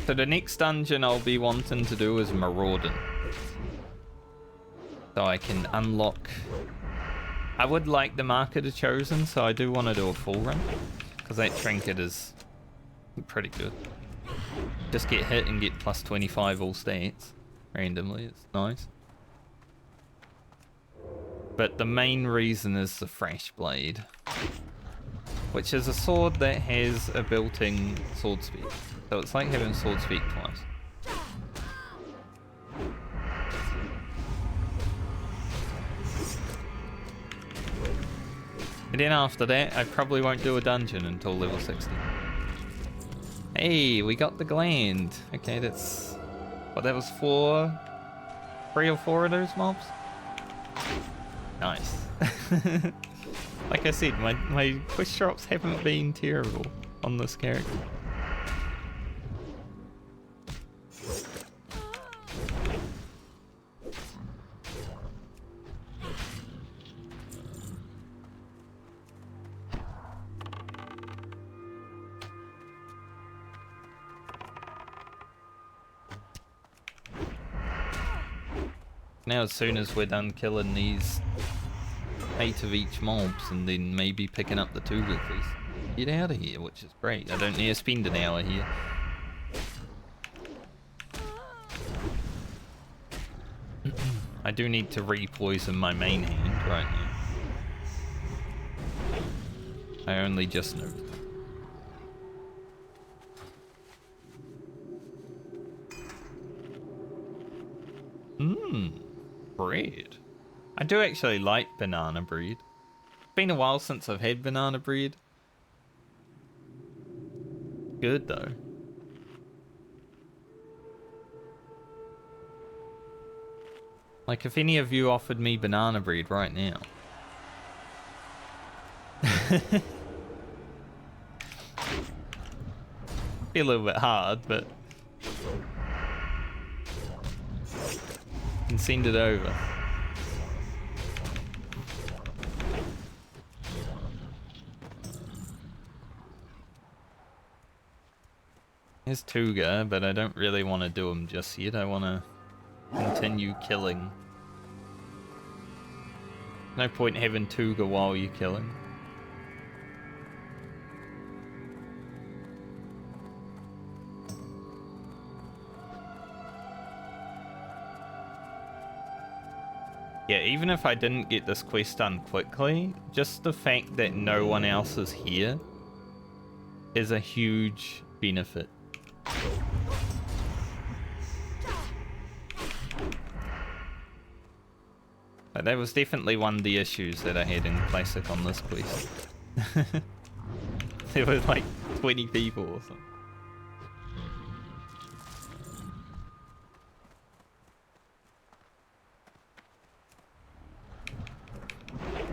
So the next dungeon I'll be wanting to do is Marauding. So I can unlock... I would like the Market of Chosen, so I do want to do a full run. Because that trinket is pretty good. Just get hit and get plus 25 all stats. Randomly, it's nice. But the main reason is the Fresh Blade. Which is a sword that has a built-in sword speed. So it's like having sword speed twice. And then after that, I probably won't do a dungeon until level 60. Hey, we got the gland. Okay, that's... Well, that was 3 or 4 of those mobs? Nice. Like I said, my quest drops haven't been terrible on this character. Now as soon as we're done killing these 8 of each mobs and then maybe picking up the Tuga quest, get out of here, which is great. I don't need to spend an hour here. I do need to re-poison my main hand right now. I only just noticed. Bread. I do actually like banana bread. It's been a while since I've had banana bread. Good though. Like if any of you offered me banana bread right now. Be a little bit hard, but can send it over. There's Tuga, but I don't really want to do him just yet. I want to continue killing. No point having Tuga while you're killing. Yeah, even if I didn't get this quest done quickly, just the fact that no one else is here is a huge benefit. But that was definitely one of the issues that I had in Classic on this quest. There were like 20 people or something.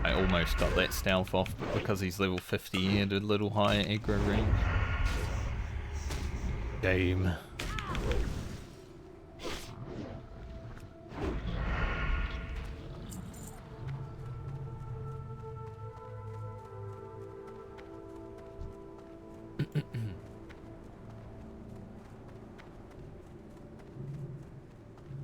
I almost got that stealth off, but because he's level 50, he had a little higher aggro range. Game.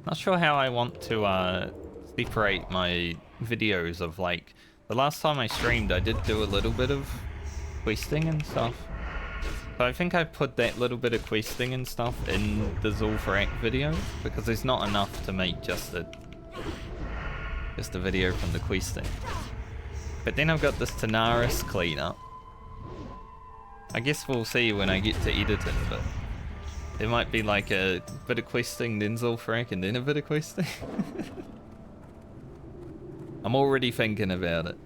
Not sure how I want to separate my videos of, like, the last time I streamed I did do a little bit of questing and stuff. So I think I put that little bit of questing and stuff in the Zul'Farrak video because there's not enough to make just a video from the questing. But then I've got this Tanaris cleanup. I guess we'll see when I get to editing, but there might be like a bit of questing, then Zul'Farrak, and then a bit of questing. I'm already thinking about it.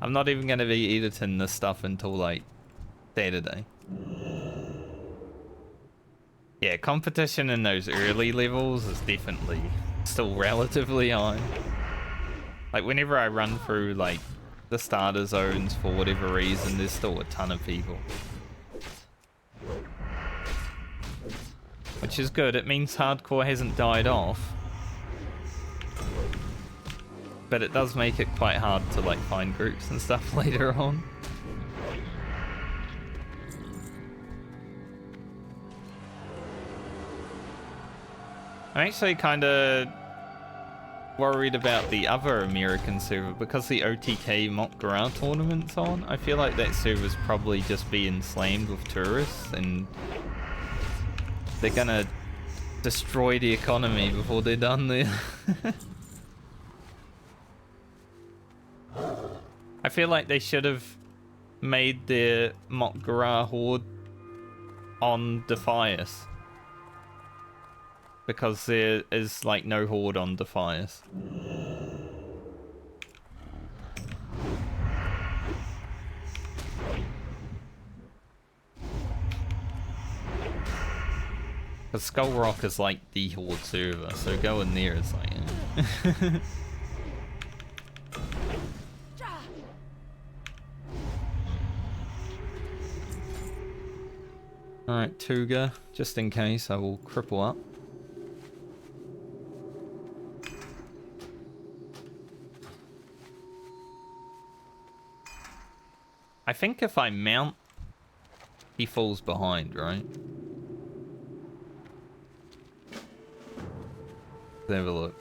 I'm not even going to be editing this stuff until like Saturday. Yeah, competition in those early levels is definitely still relatively high. Like whenever I run through like the starter zones for whatever reason, there's still a ton of people. Which is good, it means hardcore hasn't died off. But it does make it quite hard to like find groups and stuff later on. I'm actually kind of worried about the other American server because the OTK Mock Garage tournament's on. I feel like that server's probably just being slammed with tourists and they're gonna destroy the economy before they're done there. I feel like they should have made their Mock Garage horde on Defias. Because there is like no horde on Defias. Because Skull Rock is like the horde server, so going there is like... Alright, Tuga, just in case I will cripple up. I think if I mount, he falls behind, right? Let's have a look.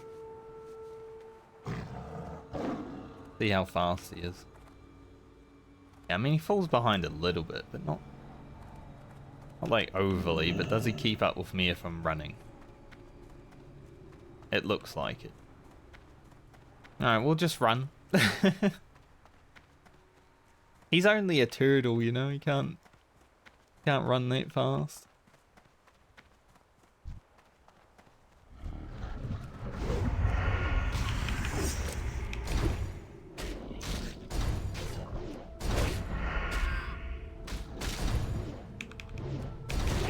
See how fast he is. Yeah, I mean, he falls behind a little bit, but not like overly, but does he keep up with me if I'm running? It looks like it. Alright, we'll just run. He's only a turtle, you know, he can't run that fast.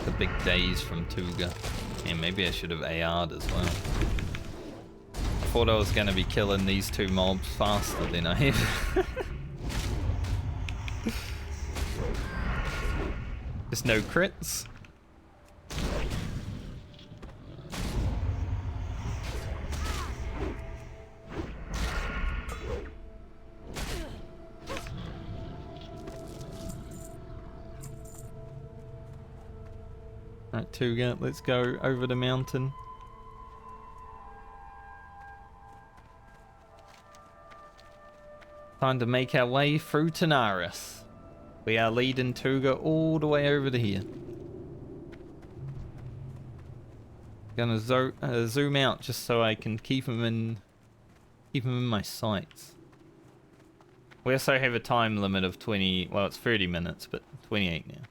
The big daze from Tuga. And maybe I should have AR'd as well. I thought I was gonna be killing these two mobs faster than I have. There's no crits. Right, Tuga, let's go over the mountain. Time to make our way through Tanaris. We are leading Tuga all the way over to here. Gonna zoom out just so I can keep him in my sights. We also have a time limit of 20, well it's 30 minutes, but 28 now.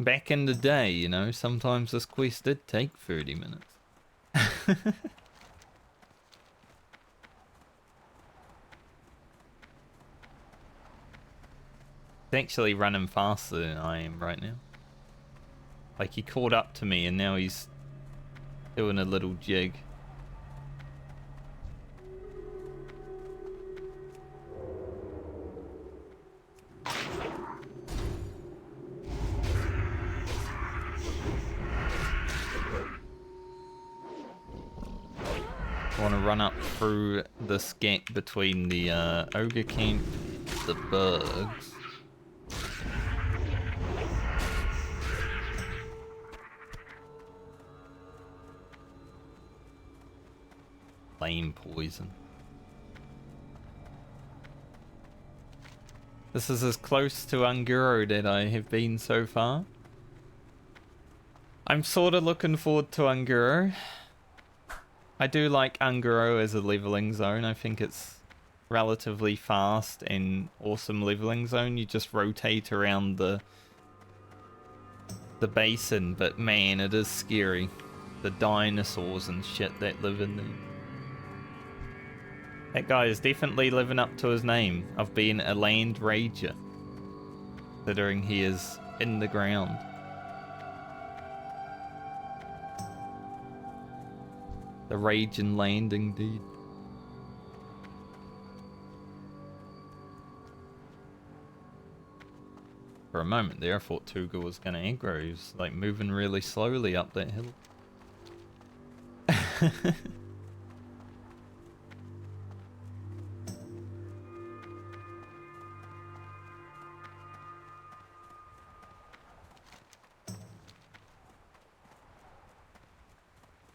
Back in the day, you know, sometimes this quest did take 30 minutes. He's actually running faster than I am right now. Like he caught up to me and now he's doing a little jig. I want to run up through this gap between the ogre camp the bugs. Flame poison. This is as close to Anguro that I have been so far. I'm sort of looking forward to Anguro. I do like Anguro as a leveling zone. I think it's relatively fast and awesome leveling zone. You just rotate around the basin, but man, it is scary. The dinosaurs and shit that live in there. That guy is definitely living up to his name of being a land rager, considering he is in the ground. The raging land indeed. For a moment there, I thought Tuga was going to aggro. He was like moving really slowly up that hill.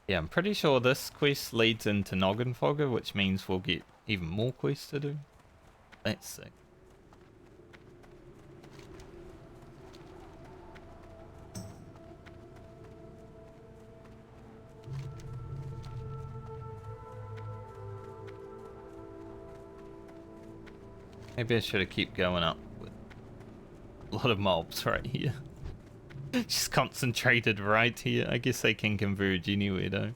Yeah, I'm pretty sure this quest leads into Noggenfogger, which means we'll get even more quests to do. That's sick. Maybe I should have kept going up with a lot of mobs right here. Just concentrated right here. I guess they can converge anywhere though.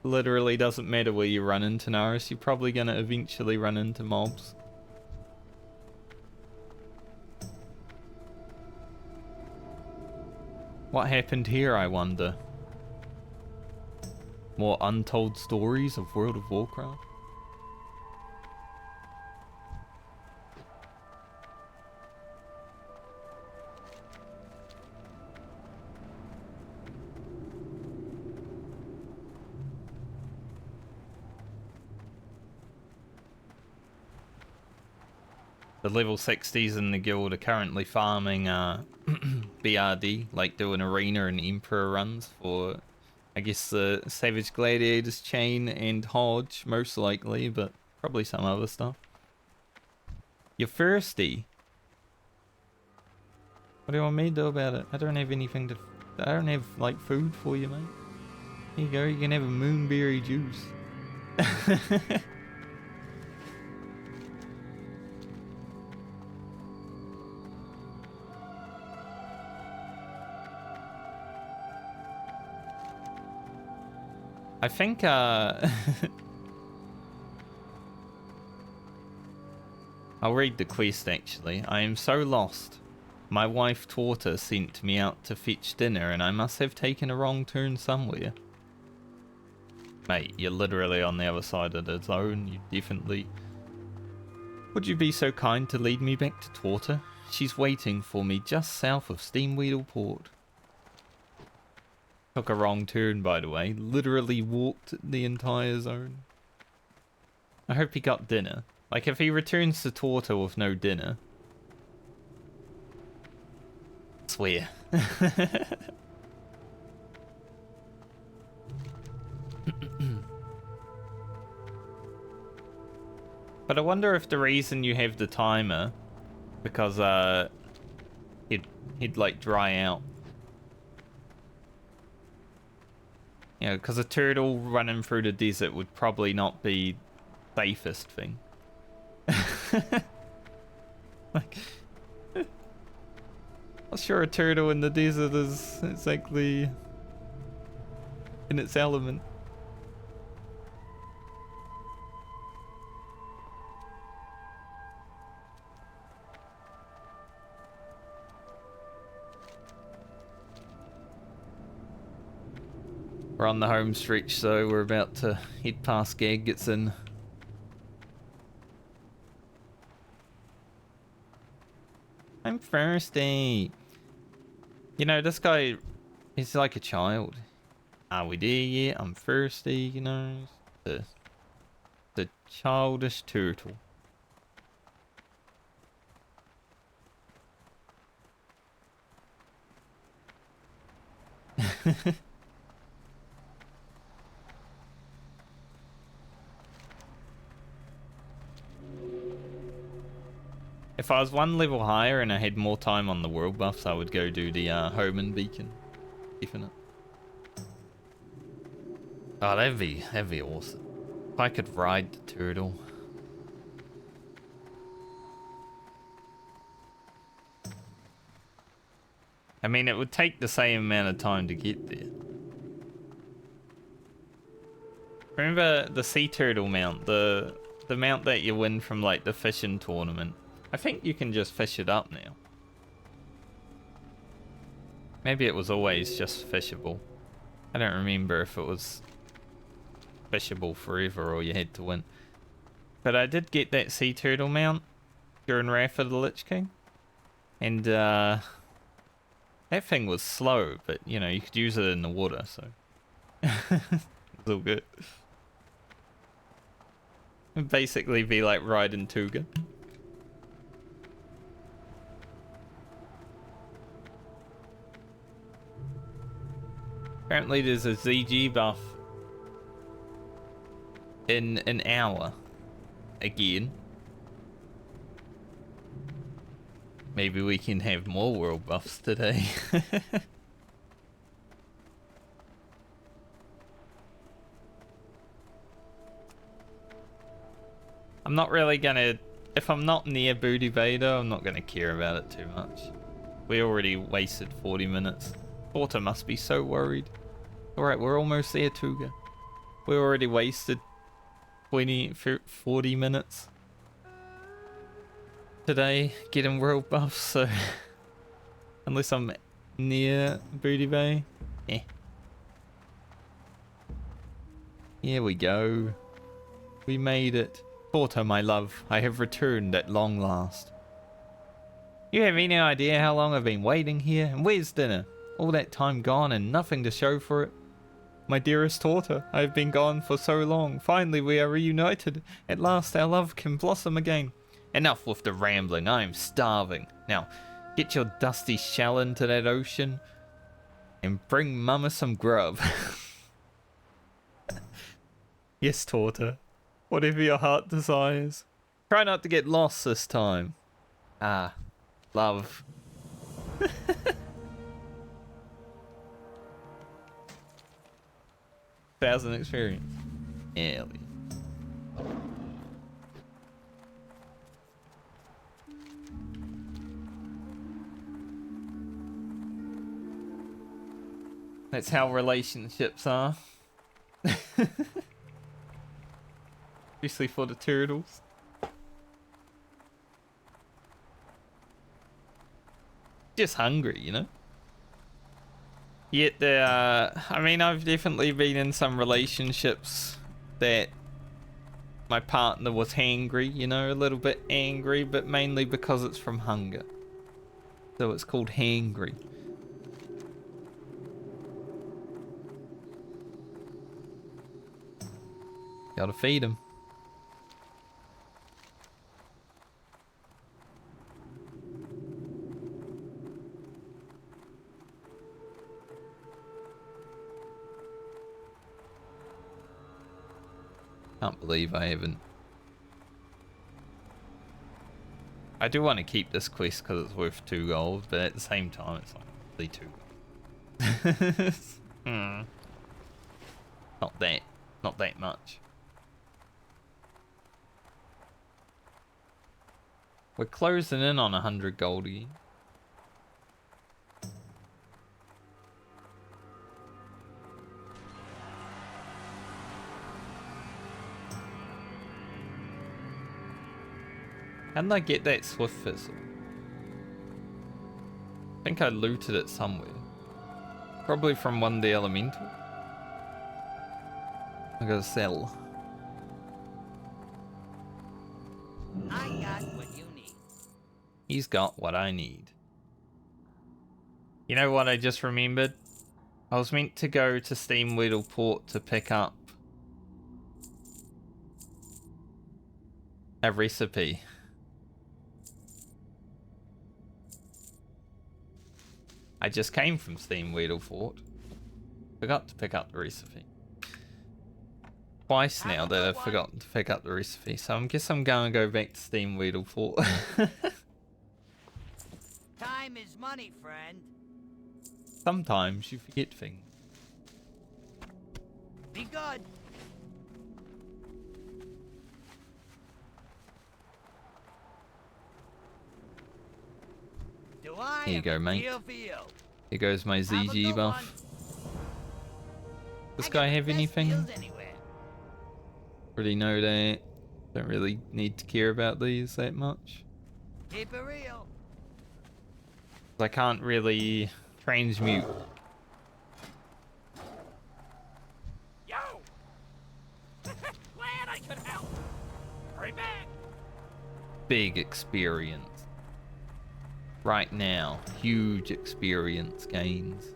Literally doesn't matter where you run into Tanaris, you're probably gonna eventually run into mobs. What happened here, I wonder? More untold stories of World of Warcraft? The level 60s in the guild are currently farming BRD, like doing arena and emperor runs for, I guess, the Savage Gladiators chain and Hodge, most likely, but probably some other stuff. You're thirsty? What do you want me to do about it? I don't have anything to... I don't have, like, food for you, mate. Here you go, you can have a moonberry juice. I think, I'll read the quest, actually. I am so lost. My wife Torta sent me out to fetch dinner, and I must have taken a wrong turn somewhere. Mate, you're literally on the other side of the zone. You definitely... Would you be so kind to lead me back to Torta? She's waiting for me just south of Steamweedle Port. Took a wrong turn, by the way. Literally walked the entire zone. I hope he got dinner. Like, if he returns to Torta with no dinner... Swear. But I wonder if the reason you have the timer... Because, he'd like, dry out. You know, because a turtle running through the desert would probably not be the safest thing. Like, not sure a turtle in the desert is exactly in its element. We're on the home stretch, so we're about to head past Gaggetson. I'm thirsty. You know, this guy is like a child. Are we there yet? I'm thirsty, you know. The childish turtle. If I was one level higher and I had more time on the world buffs, I would go do the Homan beacon. Definite. Oh, that'd be awesome. If I could ride the turtle. I mean, it would take the same amount of time to get there. Remember the sea turtle mount, the mount that you win from like the fishing tournament? I think you can just fish it up now. Maybe it was always just fishable. I don't remember if it was fishable forever or you had to win. But I did get that sea turtle mount during Wrath of the Lich King. And that thing was slow, but you know, you could use it in the water, so it's all good. It'd basically be like riding Tuga. Apparently there's a ZG buff in an hour again. Maybe we can have more world buffs today. I'm not really gonna... If I'm not near Booty Bay though, I'm not gonna care about it too much. We already wasted 40 minutes. Porter must be so worried. Alright, we're almost there, Tuga. We already wasted 40 minutes today getting world buffs, so unless I'm near Booty Bay, here we go. We made it. Porto, my love, I have returned at long last. You have any idea how long I've been waiting here? And where's dinner? All that time gone and nothing to show for it. My dearest daughter, I have been gone for so long. Finally, we are reunited. At last, our love can blossom again. Enough with the rambling. I am starving. Now, get your dusty shell into that ocean and bring Mama some grub. Yes, daughter. Whatever your heart desires. Try not to get lost this time. Ah, love. 1,000 experience. Yeah. That's how relationships are. Especially for the turtles. Just hungry, you know? Yet I mean, I've definitely been in some relationships that my partner was hangry, you know, a little bit angry, but mainly because it's from hunger. So it's called hangry. Gotta feed him. Can't believe I haven't. I do want to keep this quest because it's worth 2 gold, but at the same time it's like really 2. Not that much. We're closing in on 100 gold again. How did I get that swift fizzle? I think I looted it somewhere. Probably from one of the elemental. I gotta sell. I got what you need. He's got what I need. You know what I just remembered? I was meant to go to Steamweedle Port to pick up a recipe. I just came from Steamweedle Fort. Forgot to pick up the recipe. Twice now that I've forgotten to pick up the recipe, so I guess I'm gonna go back to Steam Weedleport. Time is money, friend. Sometimes you forget things. Be good. Do I Here you have go, a mate. deal for you? Here goes my Have a ZG good buff. one. This I got guy the have best anything? deals anywhere. Already know that. Don't really need to care about these that much. Keep it real. I can't really transmute. Yo! Glad I could help. Hurry back! Big experience. Right now, huge experience gains.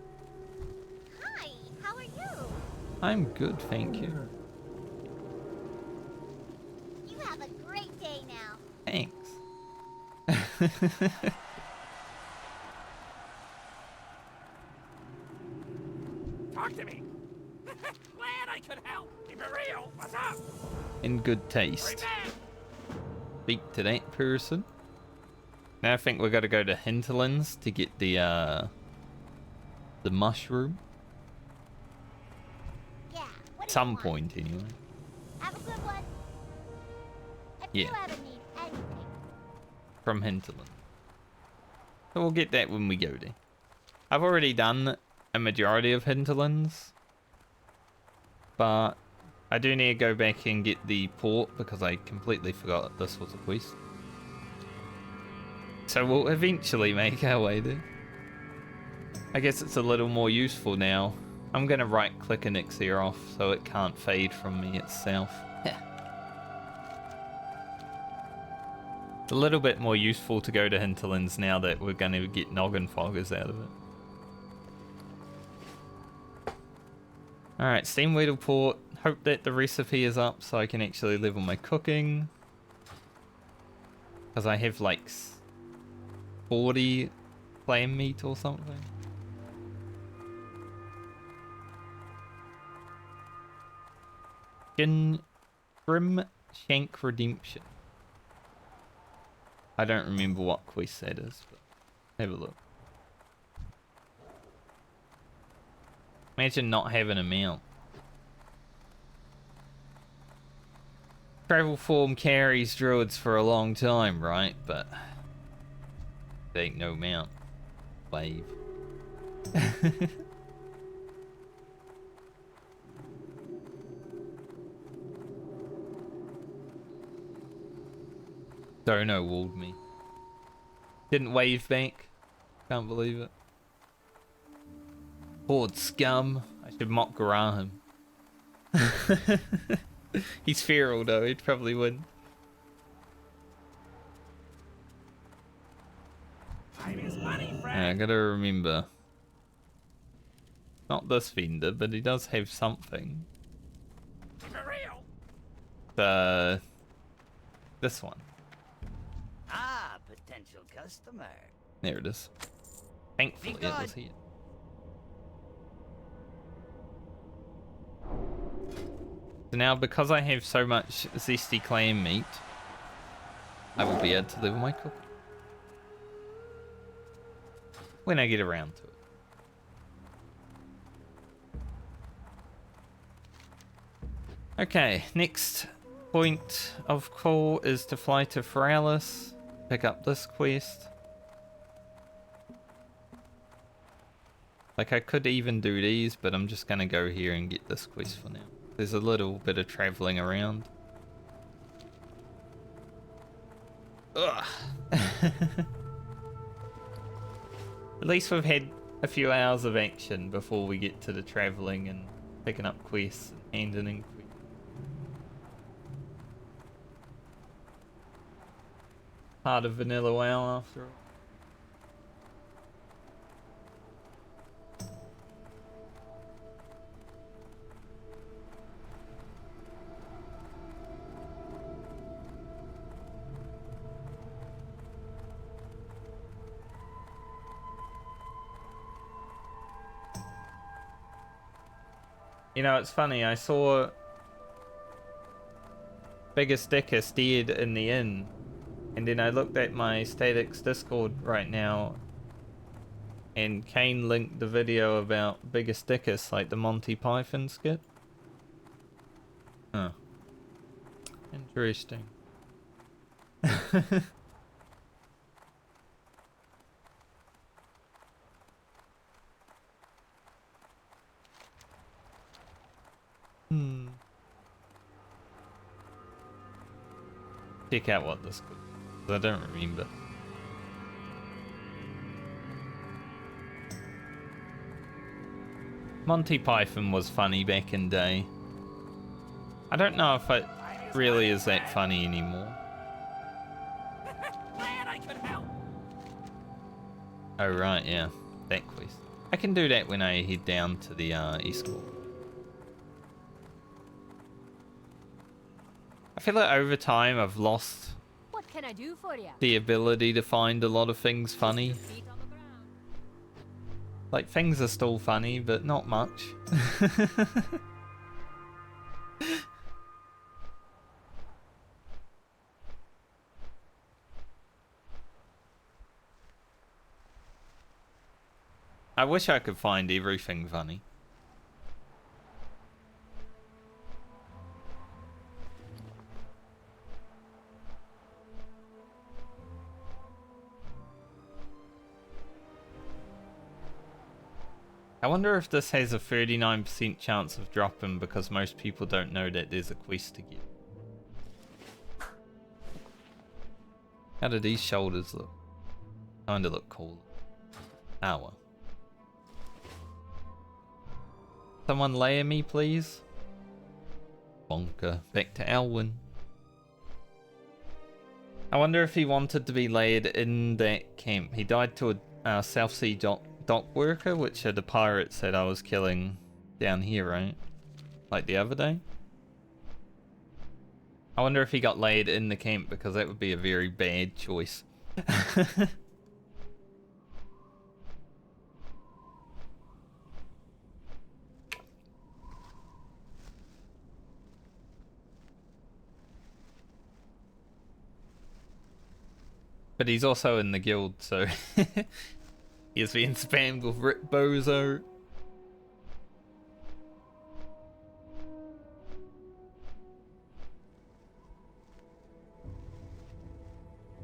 Hi, how are you? I'm good, thank you. You have a great day now. Thanks. Talk to me. Glad I could help. Keep it real. What's up? In good Hurry taste. back! Speak to that person. Now I think we gotta go to Hinterlands to get the mushroom. Yeah. What At do some you want? point, anyway. Have a good one. If Yeah. you ever need anything, From Hinterland. So we'll get that when we go there. I've already done a majority of Hinterlands, but I do need to go back and get the port because I completely forgot that this was a quest. So we'll eventually make our way there. I guess it's a little more useful now. I'm gonna right click an elixir off so it can't fade from me itself. It's a little bit more useful to go to Hinterlands now that we're gonna get noggin foggers out of it. Alright, Steam Weedleport. Hope that the recipe is up so I can actually level my cooking. Because I have like 40 clam meat or something. Grim Shank Redemption. I don't remember what quest that is, but have a look. Imagine not having a mount. Travel form carries druids for a long time, right? But it ain't no mount. Wave. Dono walled me. Didn't wave back. Can't believe it. Horde scum. I should mock Garahim. He's feral though, he'd probably win. Time is money, Yeah, I friend. gotta remember. Not this vendor, but he does have something. Keep it real. This one. Ah, potential customer. There it is. Thankfully it was here. So now, because I have so much zesty clam meat, I will be able to level my cooking. When I get around to it. Okay, next point of call is to fly to Tanaris, pick up this quest. Like, I could even do these, but I'm just gonna go here and get this quest for now. There's a little bit of traveling around. Ugh. At least we've had a few hours of action before we get to the traveling and picking up quests and handing in quests. Part of Vanilla WoW after all. You know, it's funny, I saw Biggest Dicker steered in the inn, and then I looked at my Statics Discord right now, and Kane linked the video about Biggest Dickus, like the Monty Python skit. Huh. Interesting. Hmm. Check out what this was. I don't remember. Monty Python was funny back in day. I don't know if it really is that funny anymore. Glad I could help. Oh right, yeah. That quest. I can do that when I head down to the escort. I feel like over time I've lost What can I do for you? the ability to find a lot of things funny. Feet on the ground. Like, things are still funny, but not much. I wish I could find everything funny. I wonder if this has a 39% chance of dropping because most people don't know that there's a quest to get. How do these shoulders look? Kinda look cool. Ah well. Someone layer me, please. Bonker. Back to Alwyn. I wonder if he wanted to be layered in that camp. He died to a South Sea dock worker, which the pirate said I was killing down here, right? Like the other day. I wonder if he got laid in the camp, because that would be a very bad choice. But he's also in the guild, so he's being spammed with Rip Bozo.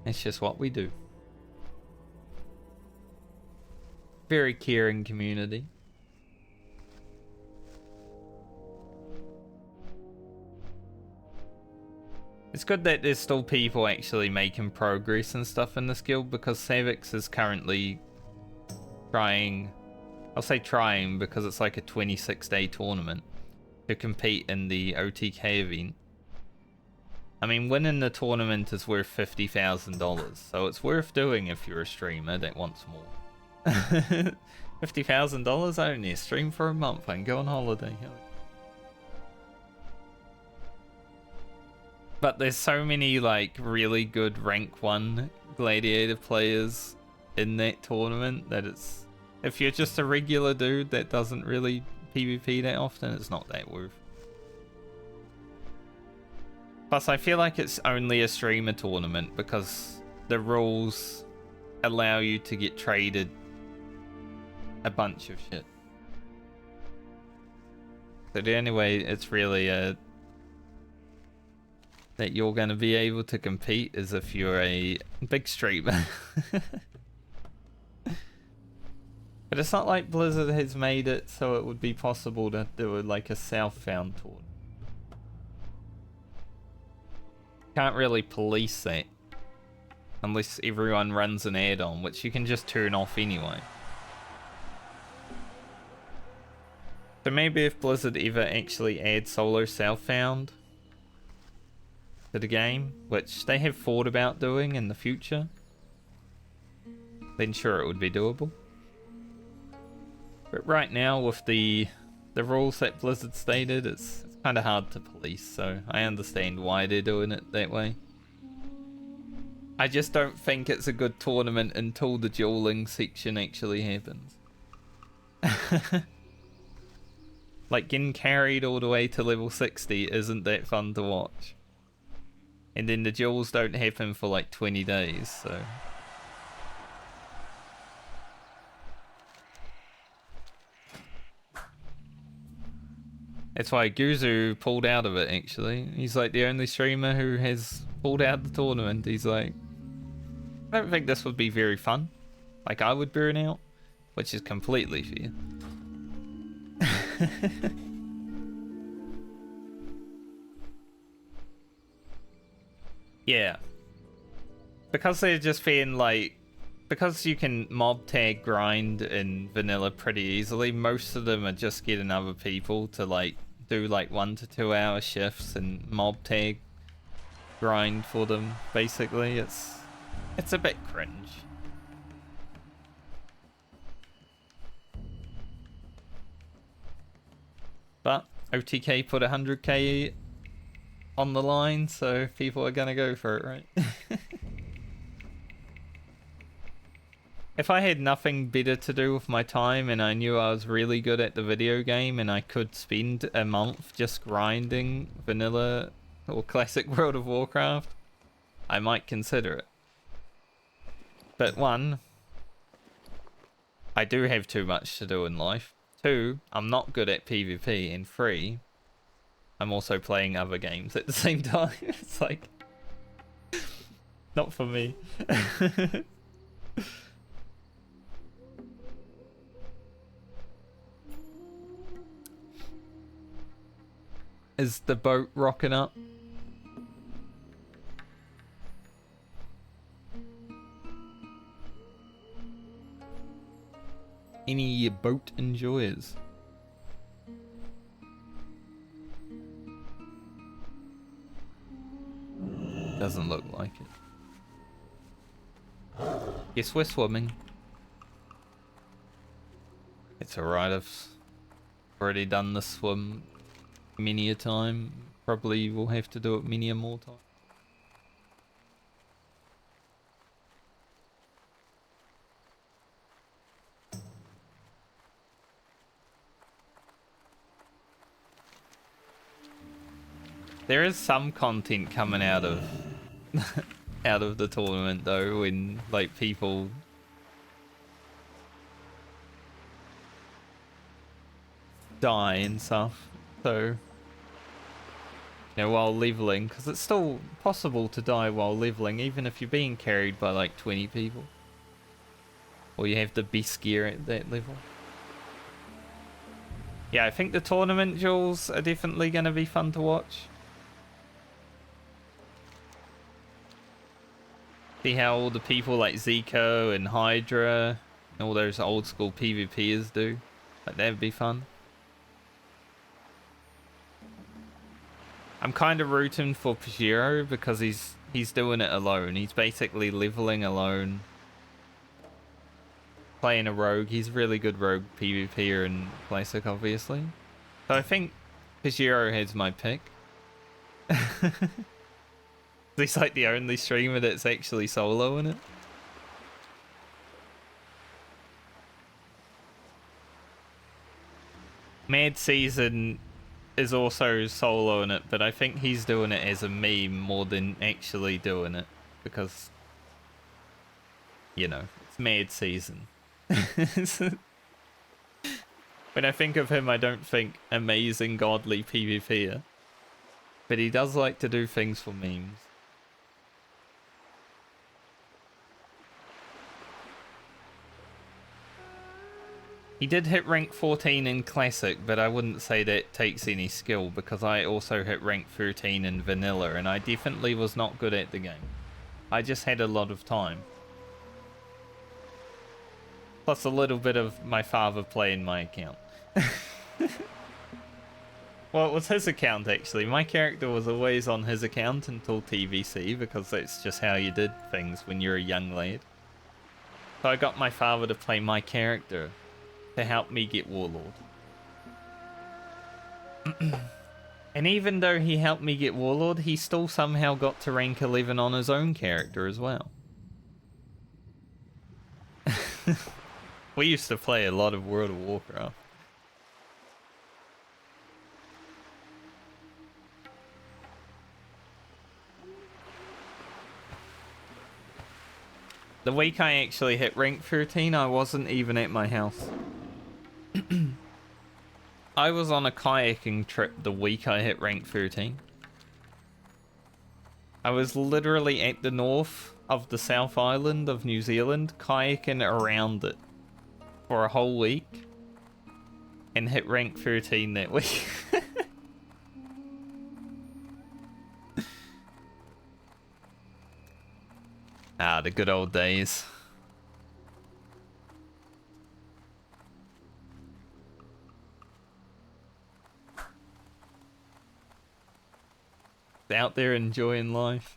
It's just what we do. Very caring community. It's good that there's still people actually making progress and stuff in this guild, because Savix is currently trying, I'll say trying because it's like a 26-day tournament, to compete in the OTK event. I mean, winning the tournament is worth $50,000, so it's worth doing if you're a streamer that wants more. $50,000? I only stream for a month and go on holiday. But there's so many like really good rank 1 gladiator players in that tournament that it's, if you're just a regular dude that doesn't really PvP that often, it's not that worth. Plus I feel like it's only a streamer tournament because the rules allow you to get traded a bunch of shit. So the only way it's really that you're going to be able to compete is if you're a big streamer. But it's not like Blizzard has made it so it would be possible to do like a Southbound tour. Can't really police that unless everyone runs an add-on, which you can just turn off anyway. So maybe if Blizzard ever actually adds solo Southbound to the game, which they have thought about doing in the future, then sure, it would be doable. But right now, with the rules that Blizzard stated, it's kind of hard to police, so I understand why they're doing it that way. I just don't think it's a good tournament until the dueling section actually happens. Like, getting carried all the way to level 60 isn't that fun to watch. And then the duels don't happen for like 20 days, so... That's why Guzu pulled out of it, actually. He's like the only streamer who has pulled out the tournament. He's like, I don't think this would be very fun. Like, I would burn out, which is completely fair. Yeah. Because they're just feeling like... Because you can mob tag grind in vanilla pretty easily, most of them are just getting other people to like do like 1 to 2 hour shifts and mob tag grind for them. Basically, it's a bit cringe. But OTK put 100k on the line, so people are gonna go for it, right? If I had nothing better to do with my time and I knew I was really good at the video game and I could spend a month just grinding vanilla or classic World of Warcraft, I might consider it. But 1, I do have too much to do in life. 2, I'm not good at PvP. And 3, I'm also playing other games at the same time. It's like, not for me. Is the boat rocking up? Any boat enjoyers? Doesn't look like it. Yes, we're swimming. It's alright, I've already done the swim many a time. Probably will have to do it many a more time. There is some content coming out of out of the tournament though, when like people die and stuff. So you know, while leveling, because it's still possible to die while leveling, even if you're being carried by like 20 people. Or you have the best gear at that level. Yeah, I think the tournament duels are definitely going to be fun to watch. See how all the people like Zico and Hydra and all those old school PvPers do. Like, that'd be fun. I'm kind of rooting for Pajero because he's doing it alone. He's basically leveling alone. Playing a rogue. He's a really good rogue PvPer in Classic, obviously. So I think Pajero has my pick. He's like the only streamer that's actually solo in it. Mad Season is also solo in it, but I think he's doing it as a meme more than actually doing it, because, you know, it's Mad Season. When I think of him, I don't think amazing godly PvPer, but he does like to do things for memes. He did hit rank 14 in Classic, but I wouldn't say that takes any skill, because I also hit rank 13 in Vanilla, and I definitely was not good at the game. I just had a lot of time. Plus a little bit of my father playing my account. Well, it was his account actually. My character was always on his account until TVC, because that's just how you did things when you're a young lad. So I got my father to play my character to help me get Warlord. And even though he helped me get Warlord, he still somehow got to rank 11 on his own character as well. We used to play a lot of World of Warcraft. The week I actually hit rank 13, I wasn't even at my house. I was on a kayaking trip the week I hit rank 13. I was literally at the north of the South Island of New Zealand, kayaking around it for a whole week, and hit rank 13 that week. Ah, the good old days. Out there enjoying life.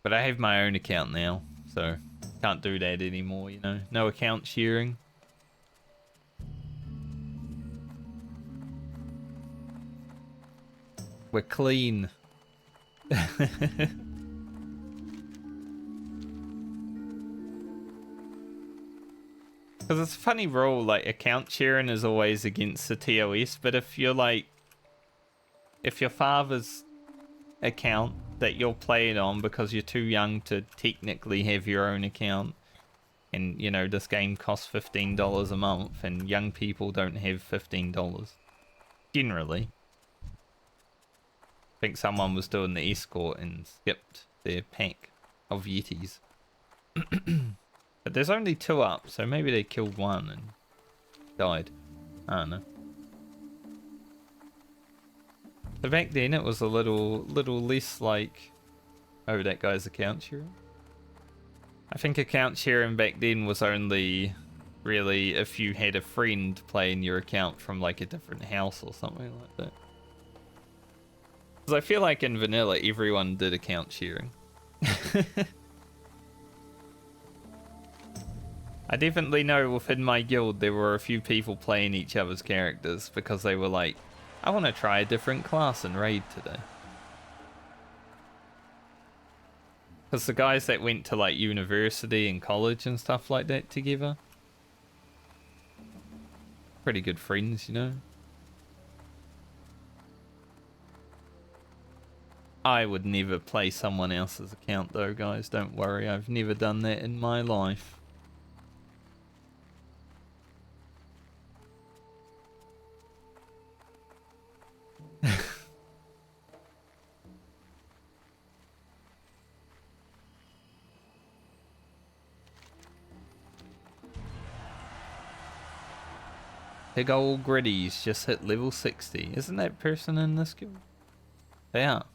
But I have my own account now, so can't do that anymore, you know. No account sharing. We're clean. Because it's a funny rule, like, account sharing is always against the TOS, but if you're like, if your father's account that you're playing on because you're too young to technically have your own account, and, you know, this game costs $15 a month, and young people don't have $15. Generally. I think someone was doing the escort and skipped their pack of Yetis. But there's only 2 up, so maybe they killed one and died. I don't know. So back then it was a little less like, oh, that guy's account sharing. I think account sharing back then was only really if you had a friend playing your account from like a different house or something like that. Because I feel like in vanilla everyone did account sharing. I definitely know within my guild there were a few people playing each other's characters because they were like, I want to try a different class in raid today. Because the guys that went to like university and college and stuff like that together, pretty good friends, you know. I would never play someone else's account though, guys, don't worry, I've never done that in my life. Big old gritties just hit level 60. Isn't that person in this guild? They are.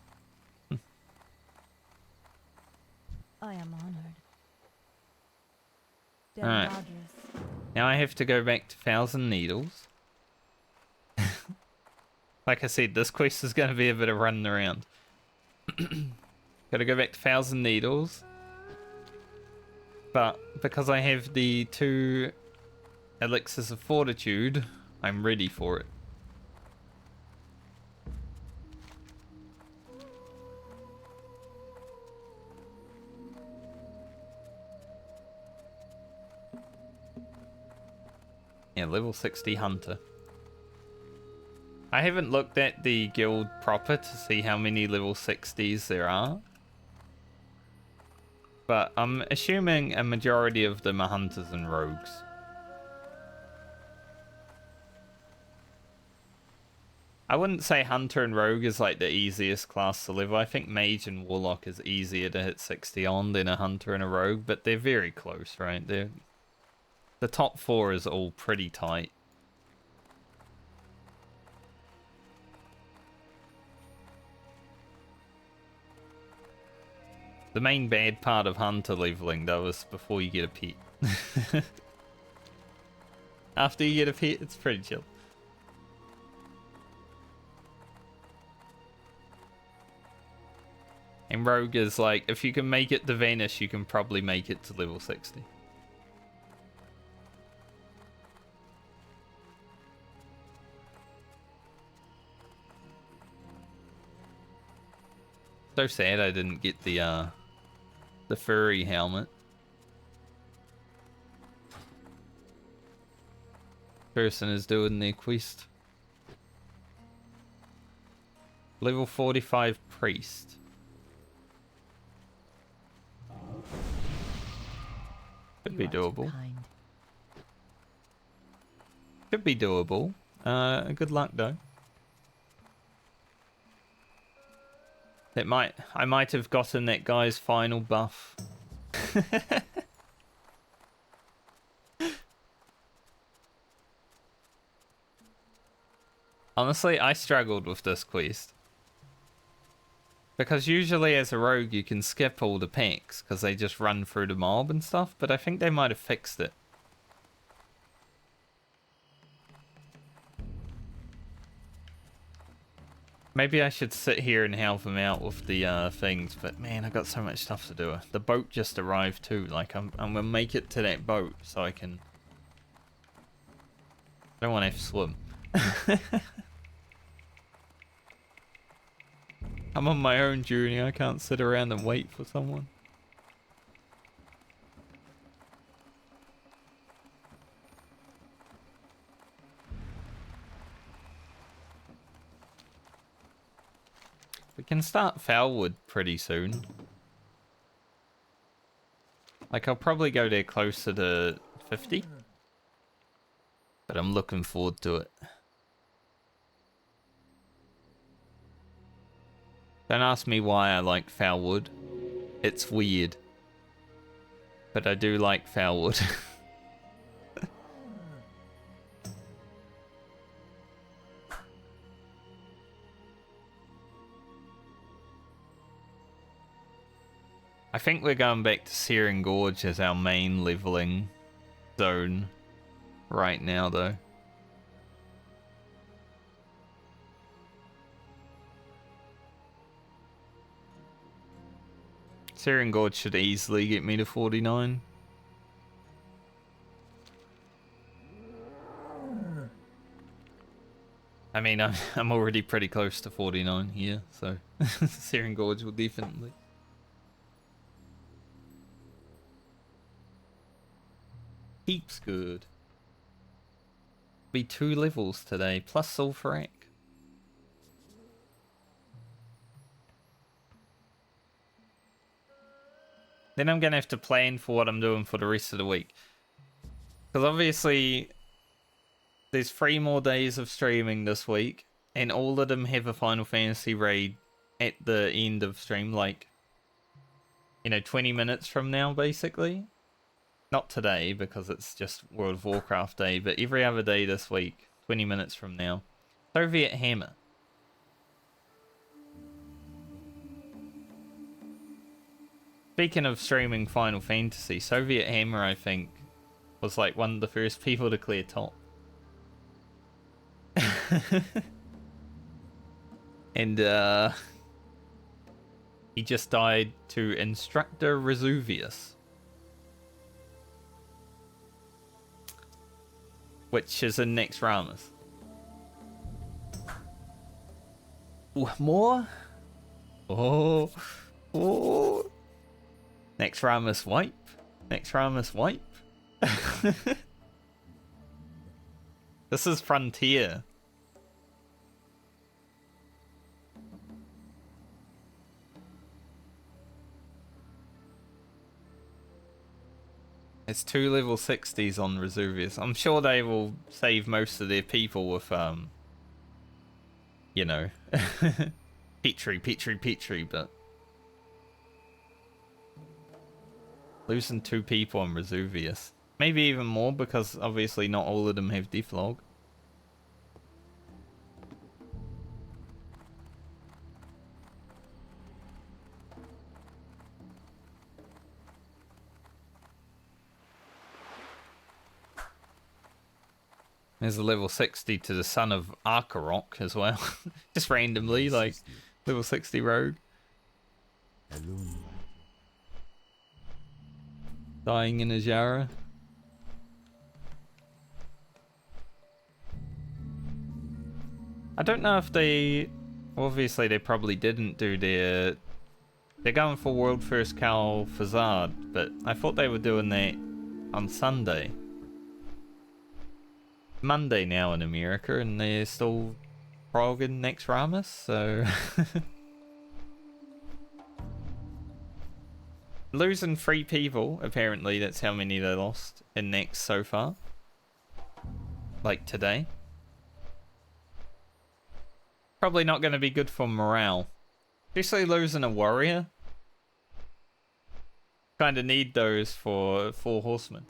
I am honored. Alright. Now I have to go back to Thousand Needles. Like I said, this quest is going to be a bit of running around. Gotta go back to Thousand Needles. But because I have the 2 Elixirs of Fortitude, I'm ready for it. Yeah, level 60 Hunter. I haven't looked at the guild proper to see how many level 60s there are. But I'm assuming a majority of them are Hunters and Rogues. I wouldn't say Hunter and Rogue is like the easiest class to level. I think Mage and Warlock is easier to hit 60 on than a Hunter and a Rogue, but they're very close, right? The top 4 is all pretty tight. The main bad part of Hunter leveling, though, is before you get a pet. After you get a pet, it's pretty chill. And Rogue is like, if you can make it to Vanish, you can probably make it to level 60. So sad I didn't get the furry helmet. Person is doing their quest. Level 45 priest. Could You be are too doable. kind. Could be doable. Good luck though. I might have gotten that guy's final buff. Honestly, I struggled with this quest. Because usually as a rogue you can skip all the packs because they just run through the mob and stuff, but I think they might have fixed it. Maybe I should sit here and help them out with the things, but man, I got so much stuff to do. The boat just arrived too. Like I'm gonna make it to that boat so I can. I don't want to have to swim. I'm on my own journey. I can't sit around and wait for someone. We can start Foulwood pretty soon. Like, I'll probably go there closer to 50. But I'm looking forward to it. Don't ask me why I like Foulwood. It's weird. But I do like Foulwood. I think we're going back to Searing Gorge as our main leveling zone right now, though. Searing Gorge should easily get me to 49. I mean, I'm already pretty close to 49 here, so Searing Gorge will definitely. Heaps good. Be 2 levels today, plus Zul'Farrak. Then I'm going to have to plan for what I'm doing for the rest of the week. Because obviously, there's 3 more days of streaming this week, and all of them have a Final Fantasy raid at the end of stream, like, 20 minutes from now, basically. Not today, because it's just World of Warcraft Day, but every other day this week, 20 minutes from now. Soviet Hammer. Speaking of streaming Final Fantasy, Soviet Hammer, I think, was like one of the first people to clear top. And, he just died to Instructor Vesuvius. Which is in Next Ramus. Ooh, more? Oh. Next Ramus wipe. Next Ramus wipe. This is Frontier. It's 2 level 60s on Vesuvius. I'm sure they will save most of their people with, Petrie, but losing 2 people on Vesuvius. Maybe even more, because obviously not all of them have deflog. There's a level 60 to the son of Arkarok as well. Just randomly, like, level 60 rogue. Dying in Ajara. I don't know if they... Obviously they probably didn't do their... They're going for World First Cal Fazard, but I thought they were doing that on Sunday. Monday now in America, and they're still progging Next Ramus, so... Losing 3 people, apparently that's how many they lost in next so far. Like today. Probably not going to be good for morale. Especially losing a warrior. Kind of need those for 4 horsemen.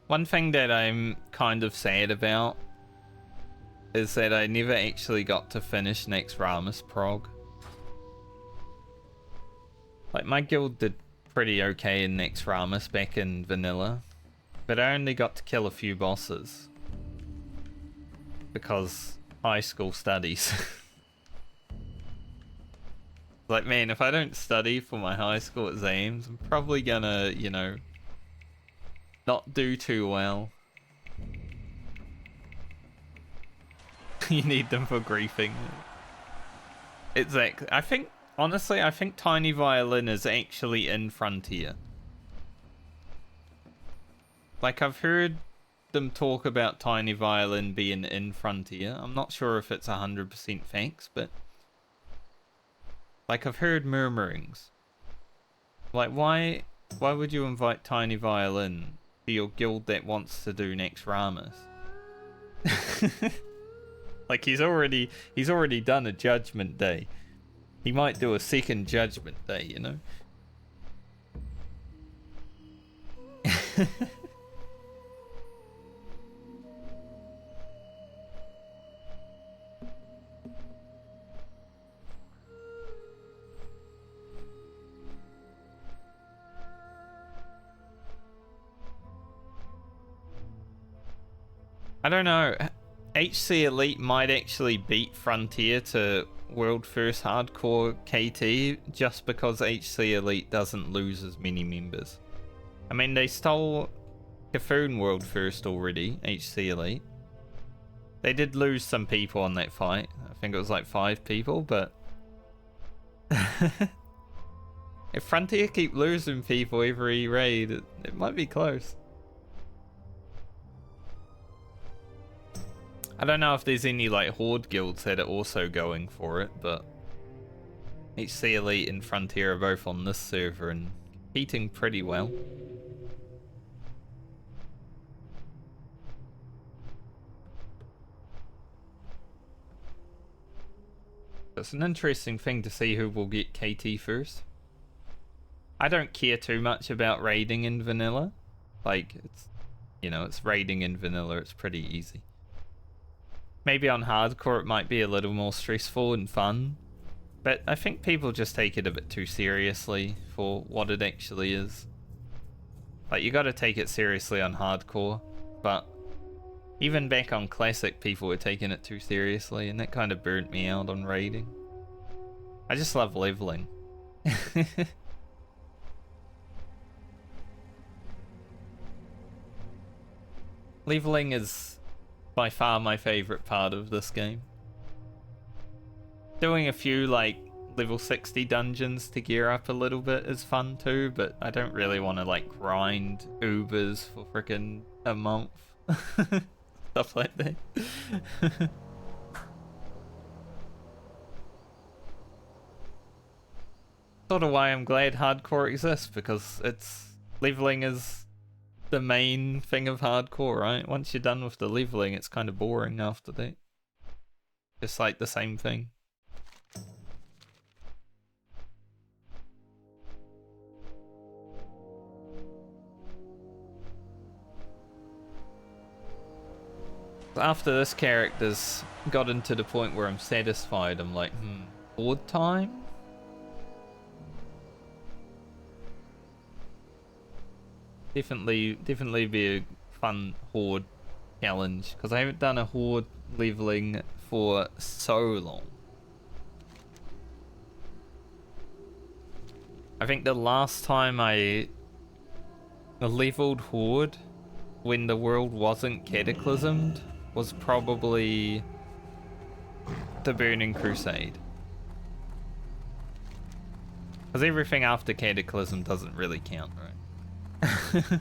One thing that I'm kind of sad about is that I never actually got to finish next Ramus prog. Like, my guild did pretty okay in next Ramus back in vanilla, but I only got to kill a few bosses because high school studies. Like, man, if I don't study for my high school exams, I'm probably gonna, you know, not do too well. You need them for griefing. Exactly. I think, honestly, I think Tiny Violin is actually in Frontier. Like, I've heard them talk about Tiny Violin being in Frontier. I'm not sure if it's 100% facts, but... like, I've heard murmurings. Like, why would you invite Tiny Violin to your guild that wants to do next Ramus? Like, he's already done a Judgment Day. He might do a second Judgment Day, you know? I don't know. HC Elite might actually beat Frontier to World First Hardcore KT just because HC Elite doesn't lose as many members. I mean, they stole Cthulhu World First already, HC Elite. They did lose some people on that fight. I think it was like 5 people, but... if Frontier keep losing people every raid, it might be close. I don't know if there's any like Horde guilds that are also going for it, but HC Elite and Frontier are both on this server and competing pretty well. It's an interesting thing to see who will get KT first. I don't care too much about raiding in vanilla. Like, it's, you know, it's raiding in vanilla, it's pretty easy. Maybe on hardcore it might be a little more stressful and fun, but I think people just take it a bit too seriously for what it actually is. Like, you gotta take it seriously on hardcore, but even back on classic people were taking it too seriously, and that kind of burnt me out on raiding. I just love leveling. Leveling is by far my favorite part of this game. Doing a few like level 60 dungeons to gear up a little bit is fun too, but I don't really want to like grind Ubers for freaking a month. Stuff like that. Sort of why I'm glad hardcore exists, because it's leveling is the main thing of hardcore, right? Once you're done with the leveling, it's kind of boring after that. Just like the same thing. After this character's gotten to the point where I'm satisfied, I'm like, board time? Definitely be a fun Horde challenge, because I haven't done a Horde leveling for so long. I think the last time I leveled Horde when the world wasn't cataclysmed was probably the Burning Crusade. Because everything after Cataclysm doesn't really count, right?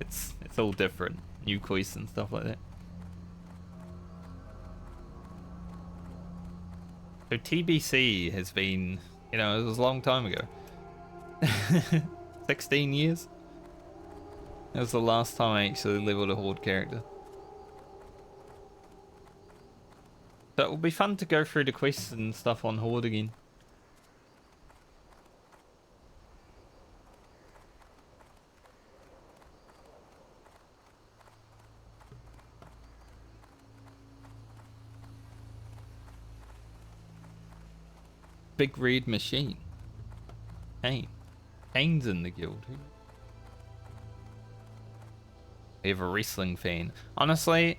it's all different. New quests and stuff like that. So TBC has been, you know, it was a long time ago. 16 years? That was the last time I actually leveled a Horde character. So it will be fun to go through the quests and stuff on Horde again. Big red machine. Kane. Kane's in the guild. We have a wrestling fan. Honestly,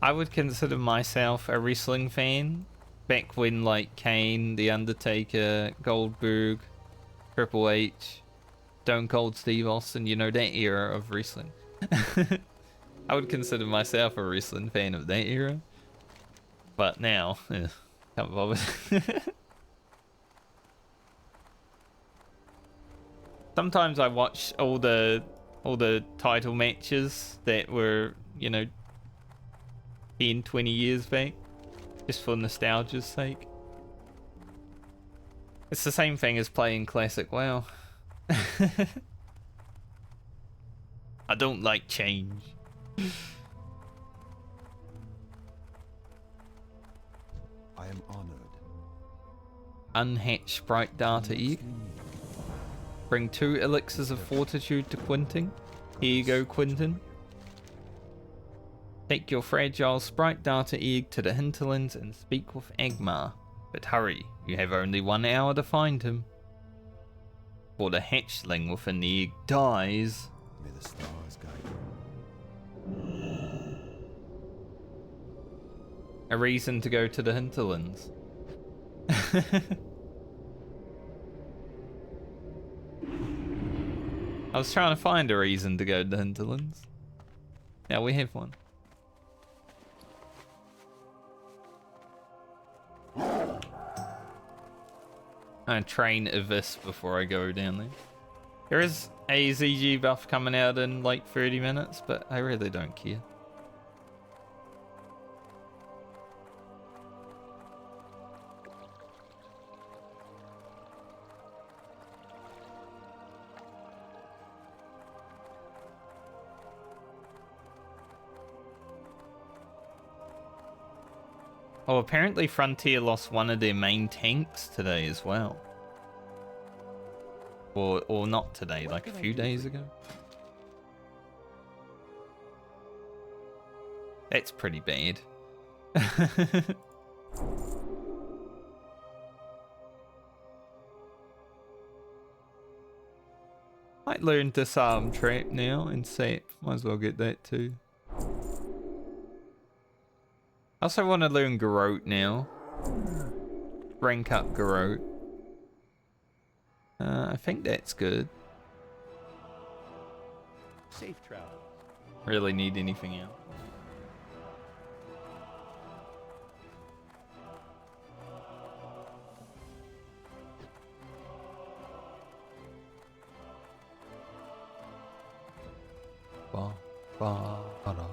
I would consider myself a wrestling fan. Back when like Kane, The Undertaker, Goldberg, Triple H, Stone Cold Steve Austin, you know, that era of wrestling. I would consider myself a wrestling fan of that era. But now, can't bother. Sometimes I watch all the title matches that were, you know, 10, 20 years back, just for nostalgia's sake. It's the same thing as playing classic WoW. I don't like change. I am honored. Unhatch Sprite data egg. Bring 2 elixirs of fortitude to Quintin. Here you go, Quintin. Take your fragile Sprite data egg to the hinterlands and speak with Agmar. But hurry, you have only 1 hour to find him. Or the hatchling within the egg dies. May the stars guide you. A reason to go to the hinterlands. I was trying to find a reason to go to the hinterlands. Now we have one. I train Avis before I go down there. There is a ZG buff coming out in like 30 minutes, but I really don't care. Oh, apparently Frontier lost one of their main tanks today as well. Or not today, like a few days ago. That's pretty bad. Might learn Disarm Trap now in SAP. Might as well get that too. I also want to learn Garrote now. Rank up Garrote. I think that's good. Safe travel. Really need anything else. Ba, ba, ba, da.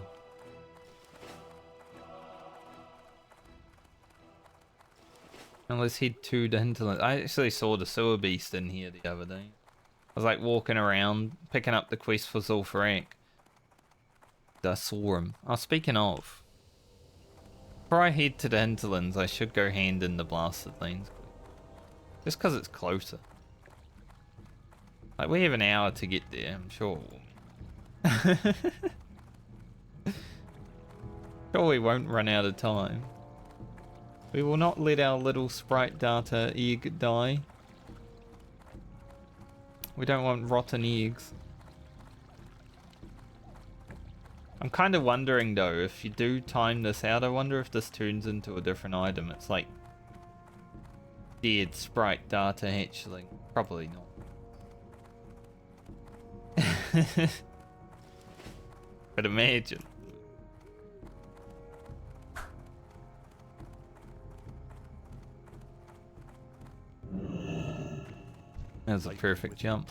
And let's head to the hinterland. I actually saw the sewer beast in here the other day. I was like walking around, picking up the quest for Zul'Farrak. I saw him. Oh, speaking of, before I head to the hinterlands, I should go hand in the blasted lanes. Just because it's closer. Like, we have an hour to get there, I'm sure. Sure we won't run out of time. We will not let our little Sprite data egg die. We don't want rotten eggs. I'm kind of wondering though, if you do time this out, I wonder if this turns into a different item. It's like dead Sprite data hatchling. Probably not. But imagine. That was a perfect jump.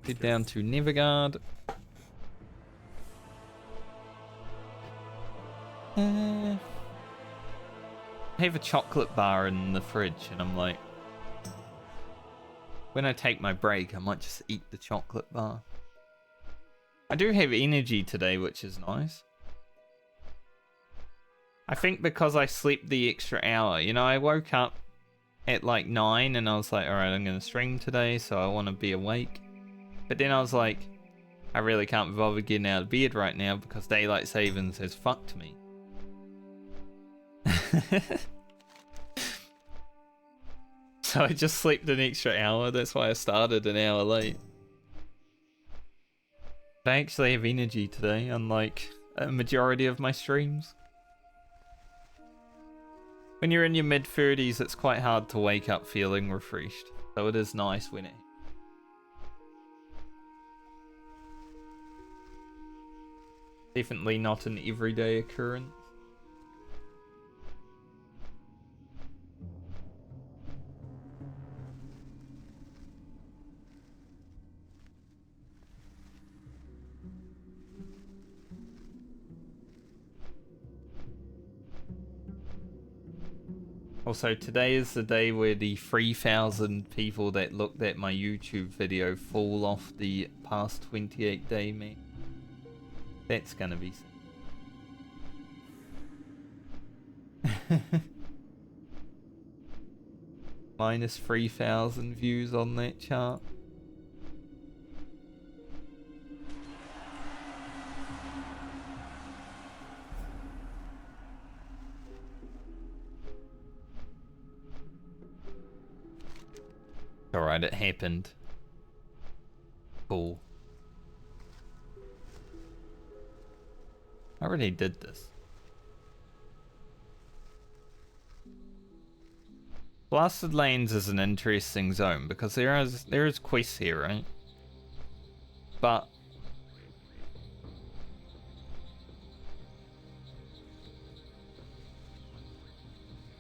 Head down to Neverguard. I have a chocolate bar in the fridge, and I'm like, when I take my break, I might just eat the chocolate bar. I do have energy today, which is nice. I think because I slept the extra hour. You know, I woke up at like 9 and I was like, alright, I'm going to stream today, so I want to be awake. But then I was like, I really can't be bothered getting out of bed right now because daylight savings has fucked me. So I just slept an extra hour. That's why I started an hour late. But I actually have energy today, unlike a majority of my streams. When you're in your mid-30s, it's quite hard to wake up feeling refreshed. So it is nice when it... Definitely not an everyday occurrence. Also, today is the day where the 3,000 people that looked at my YouTube video fall off the past 28-day map. That's gonna be sad. Minus 3,000 views on that chart. Alright, it happened. Cool. I already did this. Blasted Lanes is an interesting zone because there is quests here, right? But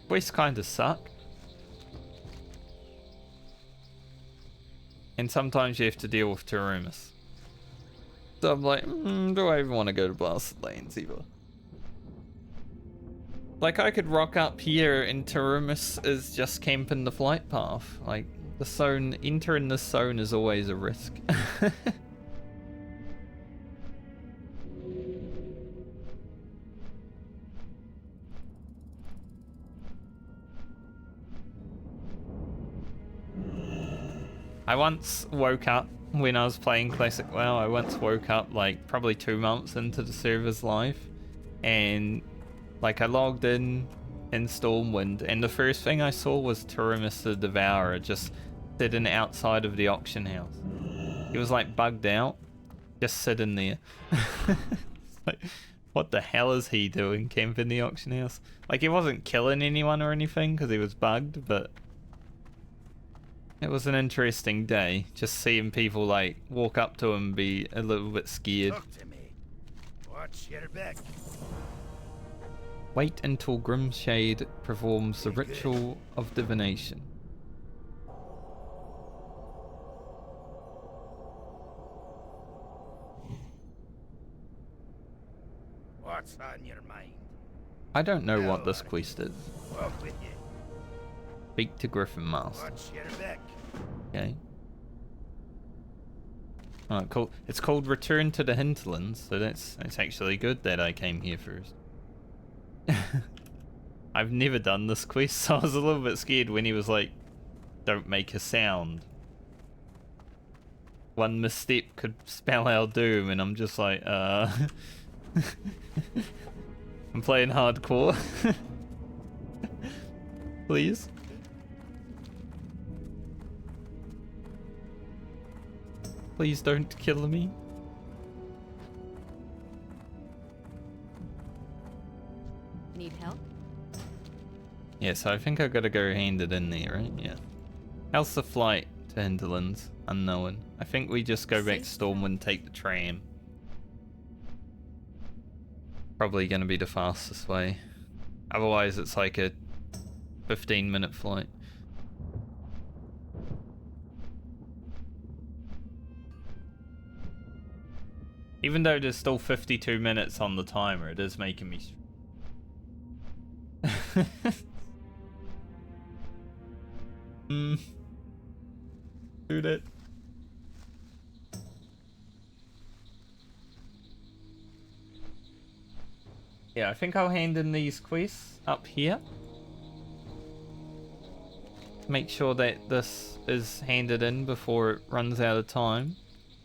quests kind of suck. And sometimes you have to deal with Tanaris. So I'm like, do I even want to go to Blasted Lanes either? Like, I could rock up here and Tanaris is just camping the flight path. Like, the zone, entering this zone is always a risk. I once woke up when I was playing Classic WoW. I once woke up like probably 2 months into the server's life, and like I logged in Stormwind, and the first thing I saw was Tanaris the Devourer just sitting outside of the auction house. He was like bugged out, just sitting there. Like, what the hell is he doing camping the auction house? Like, he wasn't killing anyone or anything because he was bugged, but it was an interesting day, just seeing people like walk up to him and be a little bit scared. Talk to me. Watch your back. Wait until Grimshade performs the ritual of divination. What's on your mind? I don't know what this quest is. Walk with you. Speak to Griffin Master. Watch your back. Okay. Alright, cool. It's called Return to the Hinterlands, so that's actually good that I came here first. I've never done this quest, so I was a little bit scared when he was like, don't make a sound. One misstep could spell our doom, and I'm just like, I'm playing hardcore. Please. Please don't kill me. Need help? Yeah, so I think I gotta go hand it in there, right? Yeah. How's the flight to Hinterlands? Unknown. I think we just go back to Stormwind, take the tram. Probably gonna be the fastest way. Otherwise it's like a 15-minute flight. Even though there's still 52 minutes on the timer, it is making me... Do that. Yeah, I think I'll hand in these quests up here. Make sure that this is handed in before it runs out of time.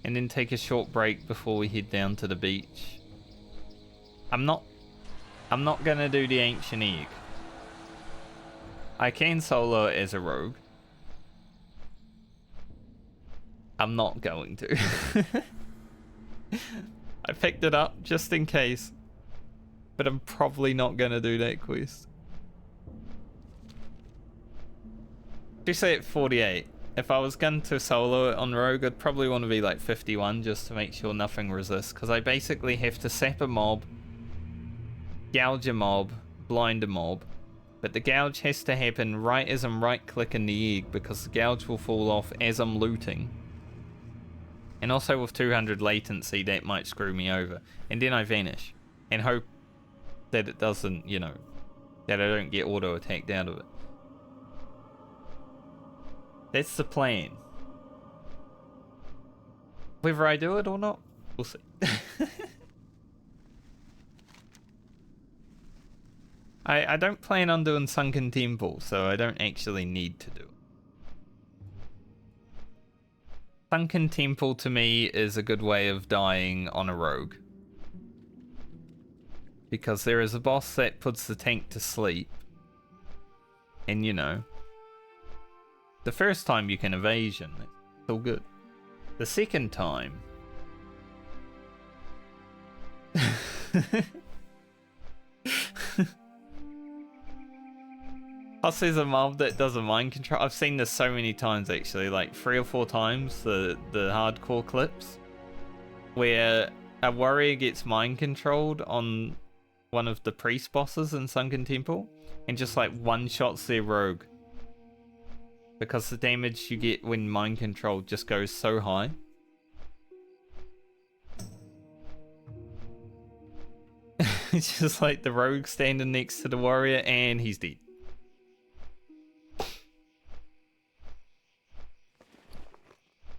And then take a short break before we head down to the beach. I'm not gonna do the ancient egg. I can solo it as a rogue. I'm not going to. I picked it up just in case. But I'm probably not gonna do that quest. You say at 48. If I was going to solo it on rogue, I'd probably want to be like 51 just to make sure nothing resists. Because I basically have to sap a mob, gouge a mob, blind a mob. But the gouge has to happen right as I'm right clicking the egg, because the gouge will fall off as I'm looting. And also with 200 latency, that might screw me over. And then I vanish. And hope that it doesn't, you know, that I don't get auto attacked out of it. That's the plan. Whether I do it or not, we'll see. I don't plan on doing Sunken Temple, so I don't actually need to do it. Sunken Temple to me is a good way of dying on a rogue. Because there is a boss that puts the tank to sleep. And you know, the first time you can evasion, it's all good. The second time... Plus there's a mob that does a mind control. I've seen this so many times actually, like 3 or 4 times, the hardcore clips. Where a warrior gets mind controlled on one of the priest bosses in Sunken Temple. And just like one-shots their rogue. Because the damage you get when mind controlled just goes so high. It's just like the rogue standing next to the warrior and he's dead.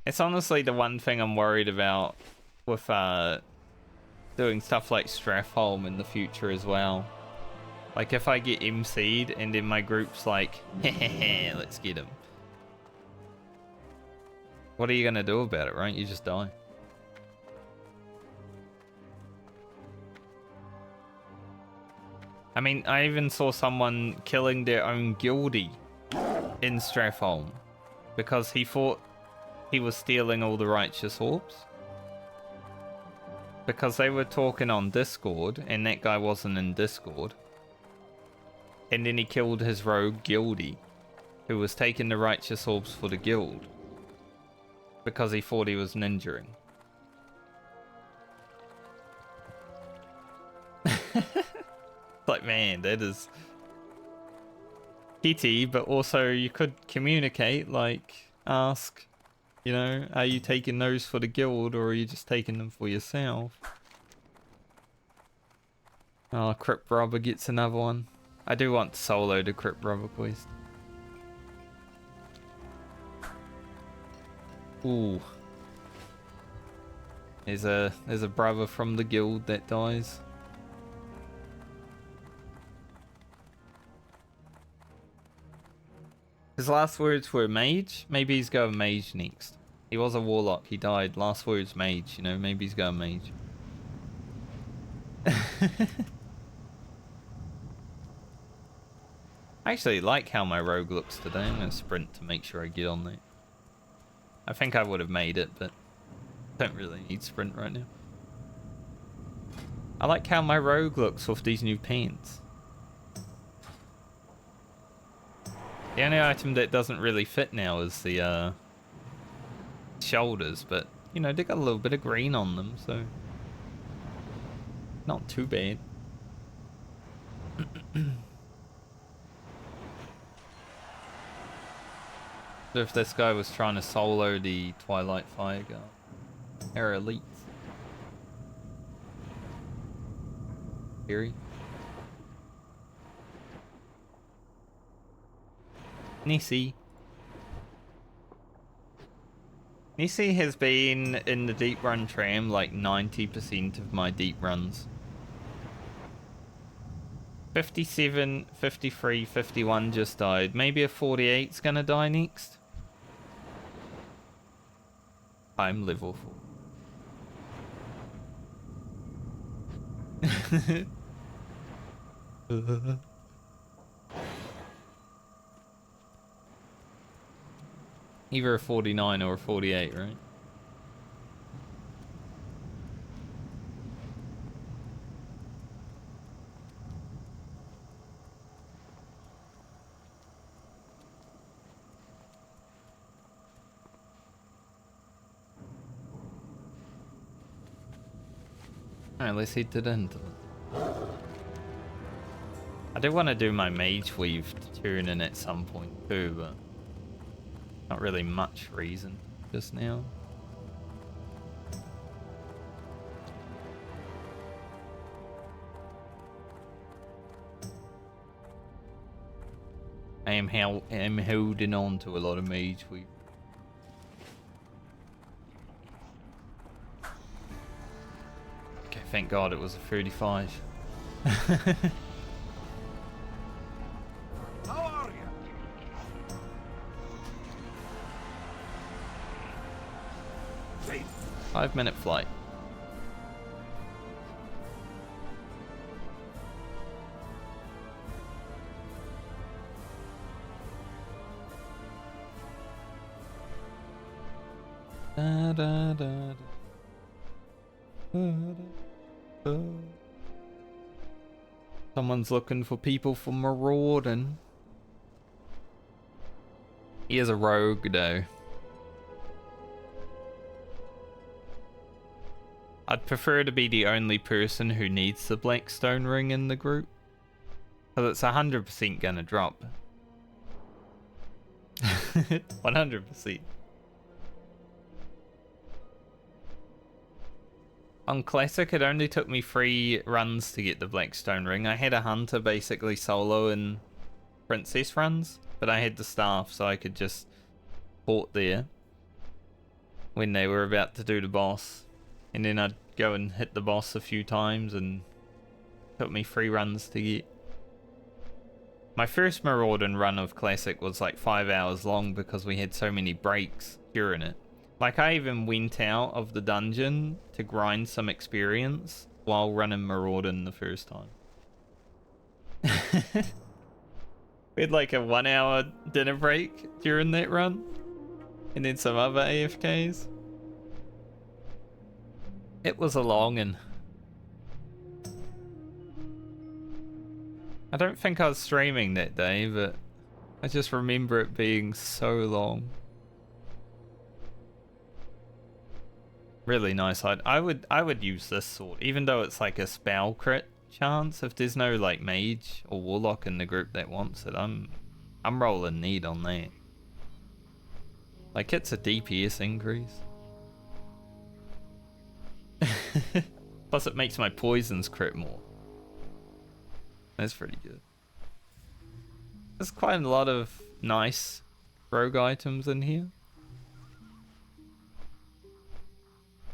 It's honestly the one thing I'm worried about with doing stuff like Strafholm in the future as well. Like if I get MC'd and then my group's like, hehehe, let's get him. What are you gonna do about it, right? You just die. I mean, I even saw someone killing their own guildie in Strafholm because he thought he was stealing all the righteous orbs. Because they were talking on Discord and that guy wasn't in Discord. And then he killed his rogue guildie who was taking the righteous orbs for the guild. Because he thought he was ninjaing. Like, man, that is pity, but also you could communicate, like, ask, you know, are you taking those for the guild or are you just taking them for yourself? Oh, Crypt Robber gets another one. I do want to solo the Crypt Robber quest. Ooh. There's a brother from the guild that dies. His last words were mage. Maybe he's going mage next. He was a warlock. He died. Last words mage. You know, maybe he's going mage. I actually like how my rogue looks today. I'm going to sprint to make sure I get on there. I think I would have made it, but don't really need sprint right now. I like how my rogue looks with these new pants. The only item that doesn't really fit now is the shoulders, but you know, they got a little bit of green on them, so not too bad. So if this guy was trying to solo the Twilight Fire Guard, they're elites. Scary. Nissi. Nissi has been in the deep run tram like 90% of my deep runs. 57, 53, 51 just died. Maybe a 48's gonna die next. I'm level 4. Either a 49 or a 48, right? Alright, let's hit it into it. I do want to do my mage weave tuning at some point too, but not really much reason just now. I am holding on to a lot of mage weave. Okay, thank God it was a 35. How are you? 5-minute flight. Da, da, da, da. Da, da, da. Someone's looking for people for marauding. He is a rogue though. I'd prefer to be the only person who needs the Blackstone ring in the group, because it's 100% gonna drop. 100%. On Classic, it only took me 3 runs to get the Blackstone ring. I had a hunter basically solo in Princess runs, but I had the staff so I could just port there when they were about to do the boss. And then I'd go and hit the boss a few times, and it took me 3 runs to get. My first Marauding run of Classic was like 5 hours long because we had so many breaks during it. Like, I even went out of the dungeon to grind some experience while running Marauding the first time. We had like a 1-hour dinner break during that run, and then some other AFKs. It was a longin'. I don't think I was streaming that day, but I just remember it being so long. Really nice. I would use this sword, even though it's like a spell crit chance. If there's no like mage or warlock in the group that wants it, I'm rolling need on that. Like, it's a DPS increase. Plus it makes my poisons crit more. That's pretty good. There's quite a lot of nice rogue items in here.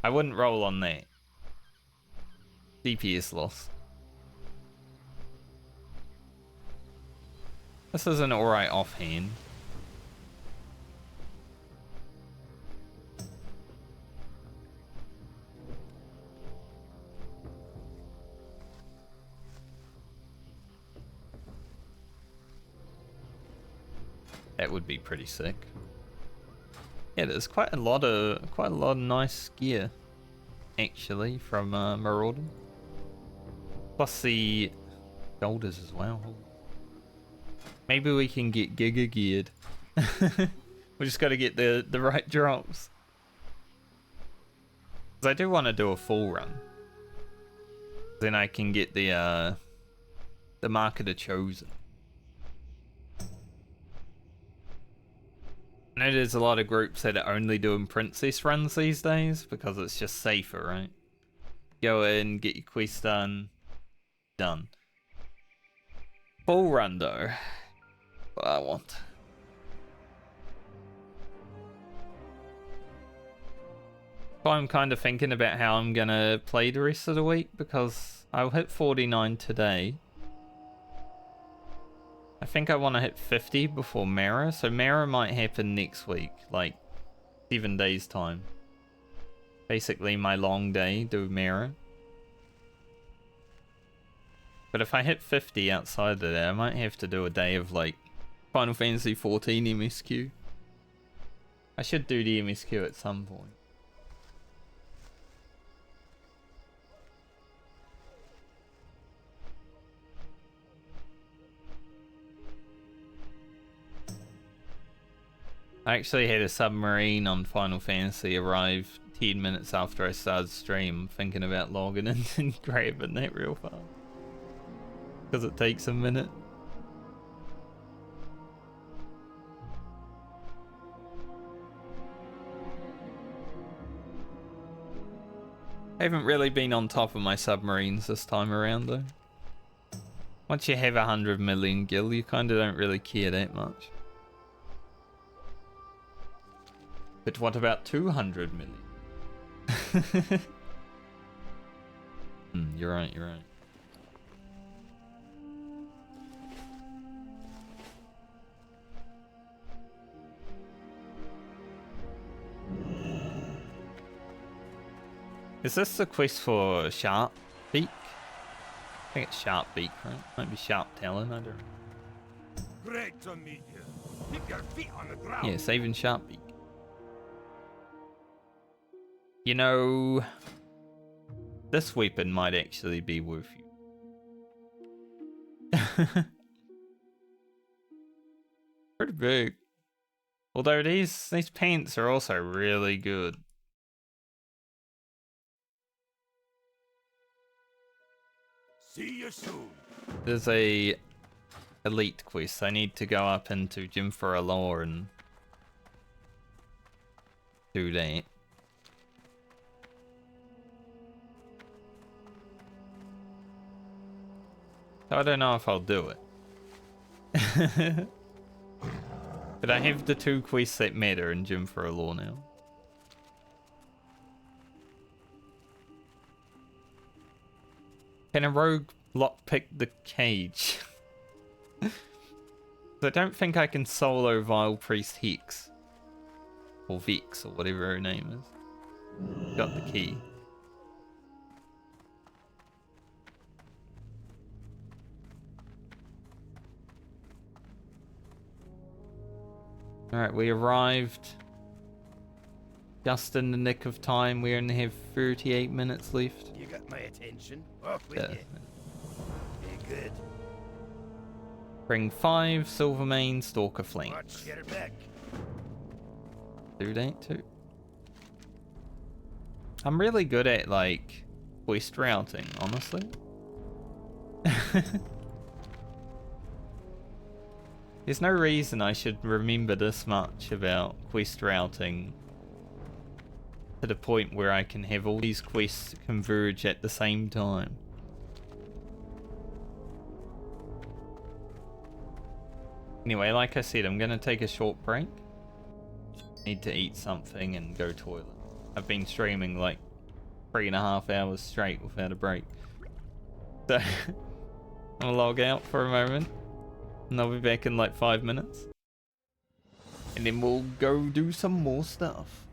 I wouldn't roll on that. DPS loss. This is an alright offhand. That would be pretty sick. Yeah, there's quite a lot of nice gear, actually, from Marauding. Plus the shoulders as well. Maybe we can get Giga geared. We just got to get the right drops. 'Cause I do want to do a full run. Then I can get the Mark of the Chosen. I know there's a lot of groups that are only doing princess runs these days because it's just safer, right? Go in, get your quest done, done. Full run though. What I want. So I'm kind of thinking about how I'm gonna play the rest of the week, because I'll hit 49 today. I think I want to hit 50 before Mara, so Mara might happen next week, like 7 days time. Basically my long day, do Mara. But if I hit 50 outside of that, I might have to do a day of like Final Fantasy 14 MSQ. I should do the MSQ at some point. I actually had a submarine on Final Fantasy arrive 10 minutes after I started stream, thinking about logging in and grabbing that real fast. Because it takes a minute. I haven't really been on top of my submarines this time around though. Once you have 100 million gil, you kind of don't really care that much. But what about 200 million? You're right, you're right. Is this the quest for Sharp Beak? I think it's Sharp Beak, right? Might be Sharp Talon, I don't know. Great to meet you. Keep your feet on the ground. Yeah, saving Sharp Beak. You know, this weapon might actually be worth you. Pretty big. Although these pants are also really good. See you soon. There's a elite quest. I need to go up into Gym for a Law and do that. So I don't know if I'll do it. But I have the 2 quests that matter in Gym for a Law now. Can a rogue lockpick the cage? I don't think I can solo Vile Priest Hex. Or Vex, or whatever her name is. Got the key. Alright, we arrived just in the nick of time. We only have 38 minutes left. You got my attention. Off with you. Be good. Bring 5 Silvermane Stalker Flanks. Watch your back. Do that too. I'm really good at like quest routing, honestly. There's no reason I should remember this much about quest routing to the point where I can have all these quests converge at the same time. Anyway, like I said, I'm gonna take a short break. Need to eat something and go toilet. I've been streaming like 3.5 hours straight without a break. So I'll log out for a moment and I'll be back in like 5 minutes. And then we'll go do some more stuff.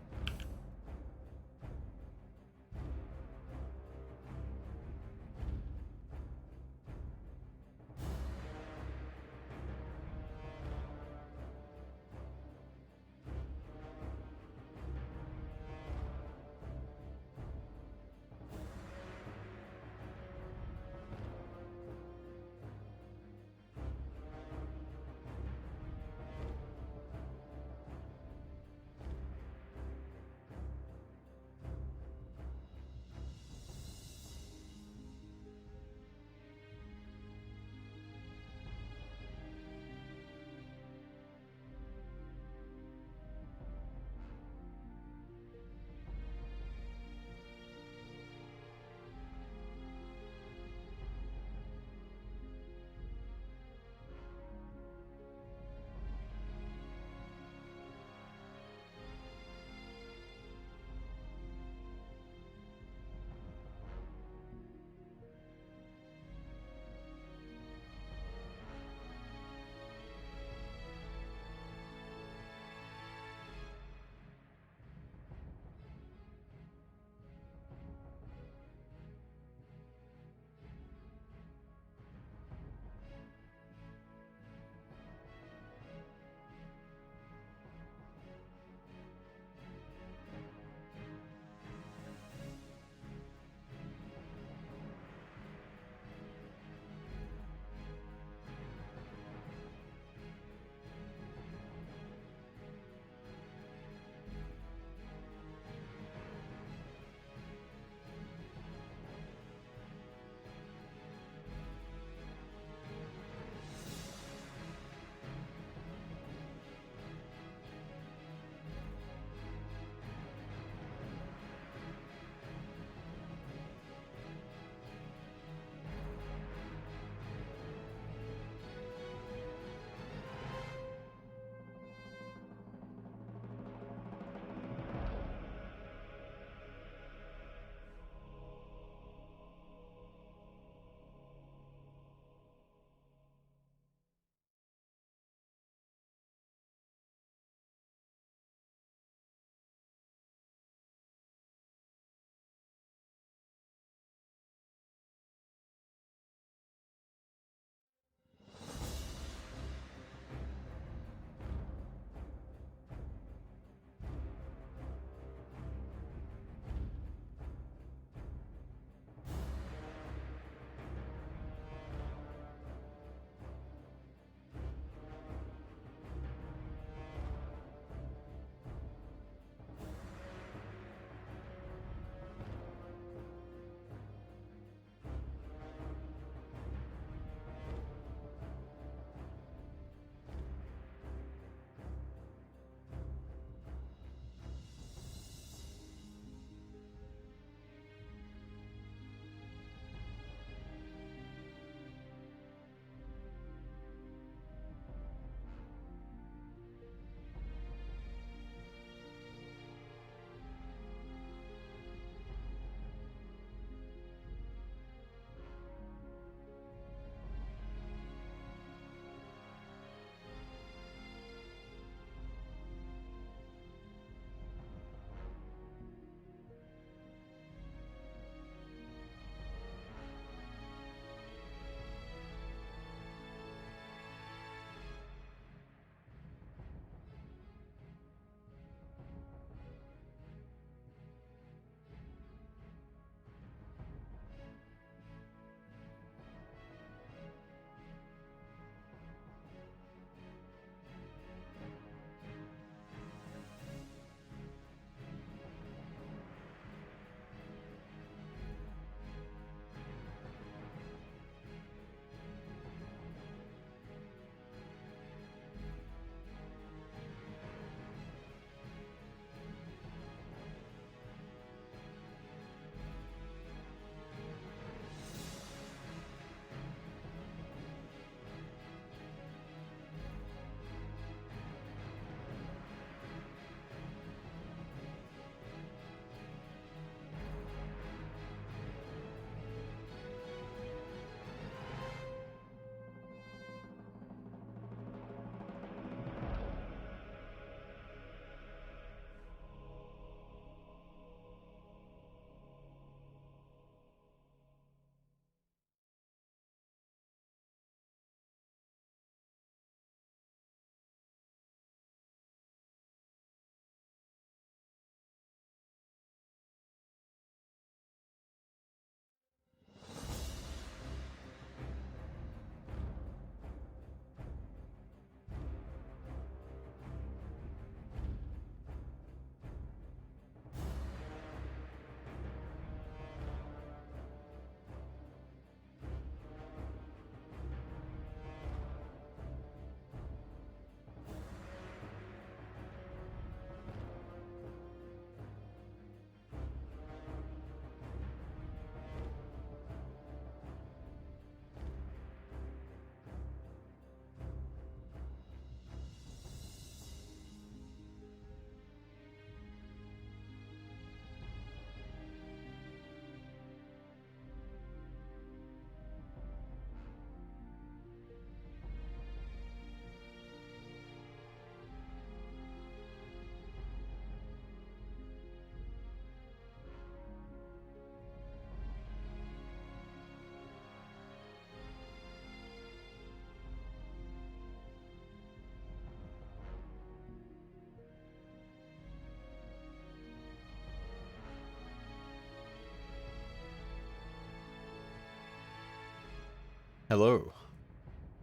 Hello.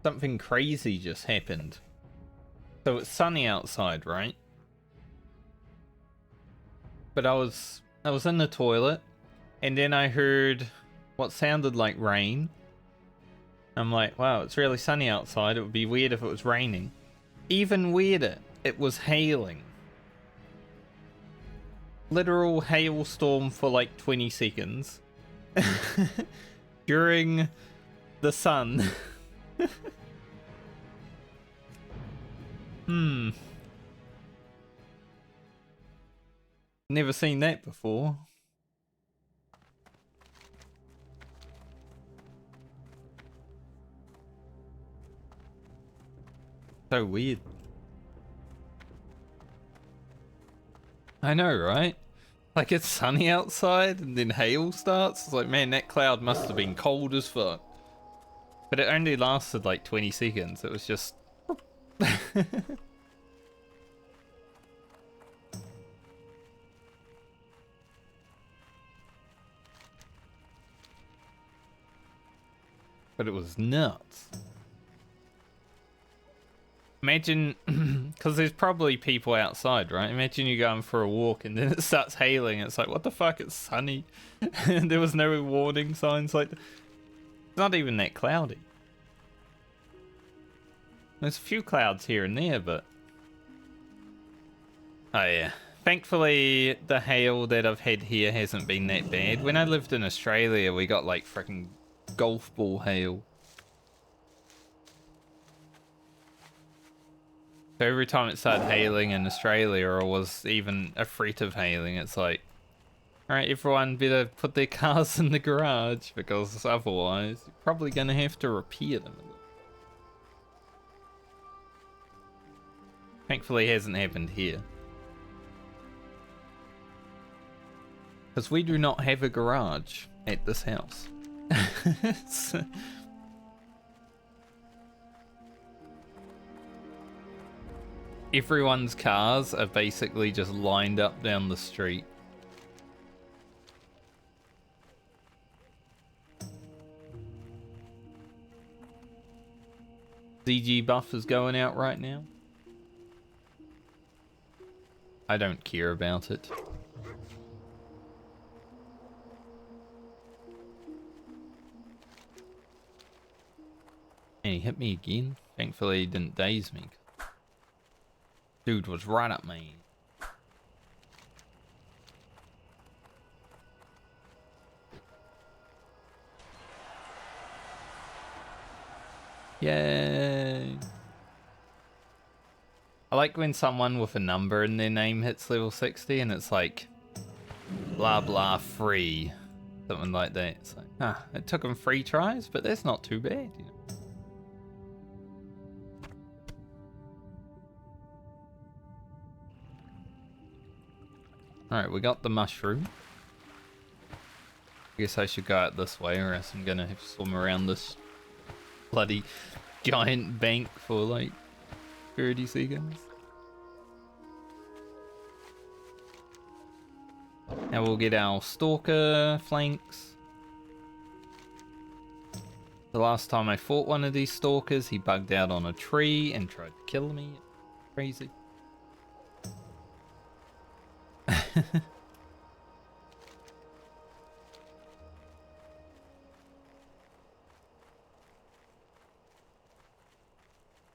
Something crazy just happened. So it's sunny outside, right? But I was in the toilet, and then I heard what sounded like rain. I'm like, wow, it's really sunny outside. It would be weird if it was raining. Even weirder, it was hailing. Literal hailstorm for like 20 seconds. During the sun. Never seen that before. So weird. I know, right? Like, it's sunny outside and then hail starts. It's like, man, that cloud must have been cold as fuck. But it only lasted like 20 seconds. It was just... But it was nuts. Imagine, because there's probably people outside, right? Imagine you going for a walk and then it starts hailing. It's like, what the fuck? It's sunny. And there was no warning signs. Like, it's not even that cloudy. There's a few clouds here and there, but... Oh yeah. Thankfully, the hail that I've had here hasn't been that bad. When I lived in Australia, we got like freaking golf ball hail. So every time it started hailing in Australia, or was even a threat of hailing, it's like, alright, everyone better put their cars in the garage, because otherwise you're probably going to have to repair them. Thankfully it hasn't happened here. Because we do not have a garage at this house. Everyone's cars are basically just lined up down the street. ZG buff is going out right now. I don't care about it. And he hit me again. Thankfully he didn't daze me. Dude was right up me. Yay. I like when someone with a number in their name hits level 60 and it's like blah blah free. Something like that. It's like, huh, it took them 3 tries, but that's not too bad, you know. Alright, we got the mushroom. I guess I should go out this way or else I'm gonna have to swim around this bloody giant bank for like 30 seconds. Now we'll get our stalker flanks. The last time I fought one of these stalkers, he bugged out on a tree and tried to kill me. Crazy.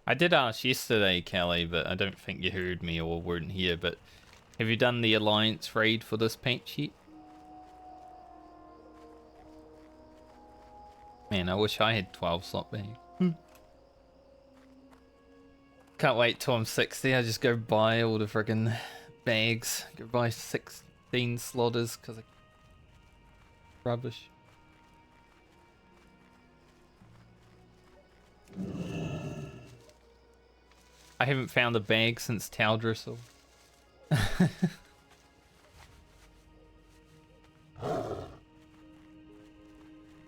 I did ask yesterday, Kelly, but I don't think you heard me or weren't here, but have you done the Alliance raid for this patch yet? Man, I wish I had 12 slot bags. Can't wait till I'm 60, I just go buy all the friggin' bags. Go buy 16 slotters, because rubbish. I haven't found a bag since Taldristle.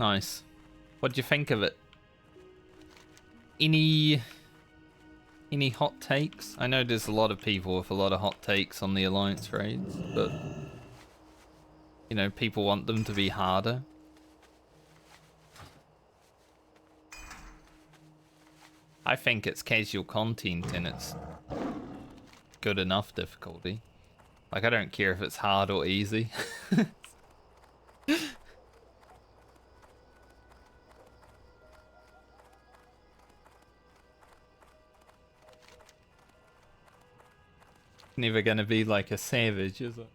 Nice. What'd you think of it? Any hot takes? I know there's a lot of people with a lot of hot takes on the Alliance raids, but you know, people want them to be harder. I think it's casual content and it's good enough difficulty. Like, I don't care if it's hard or easy. Never gonna be like a savage, is it?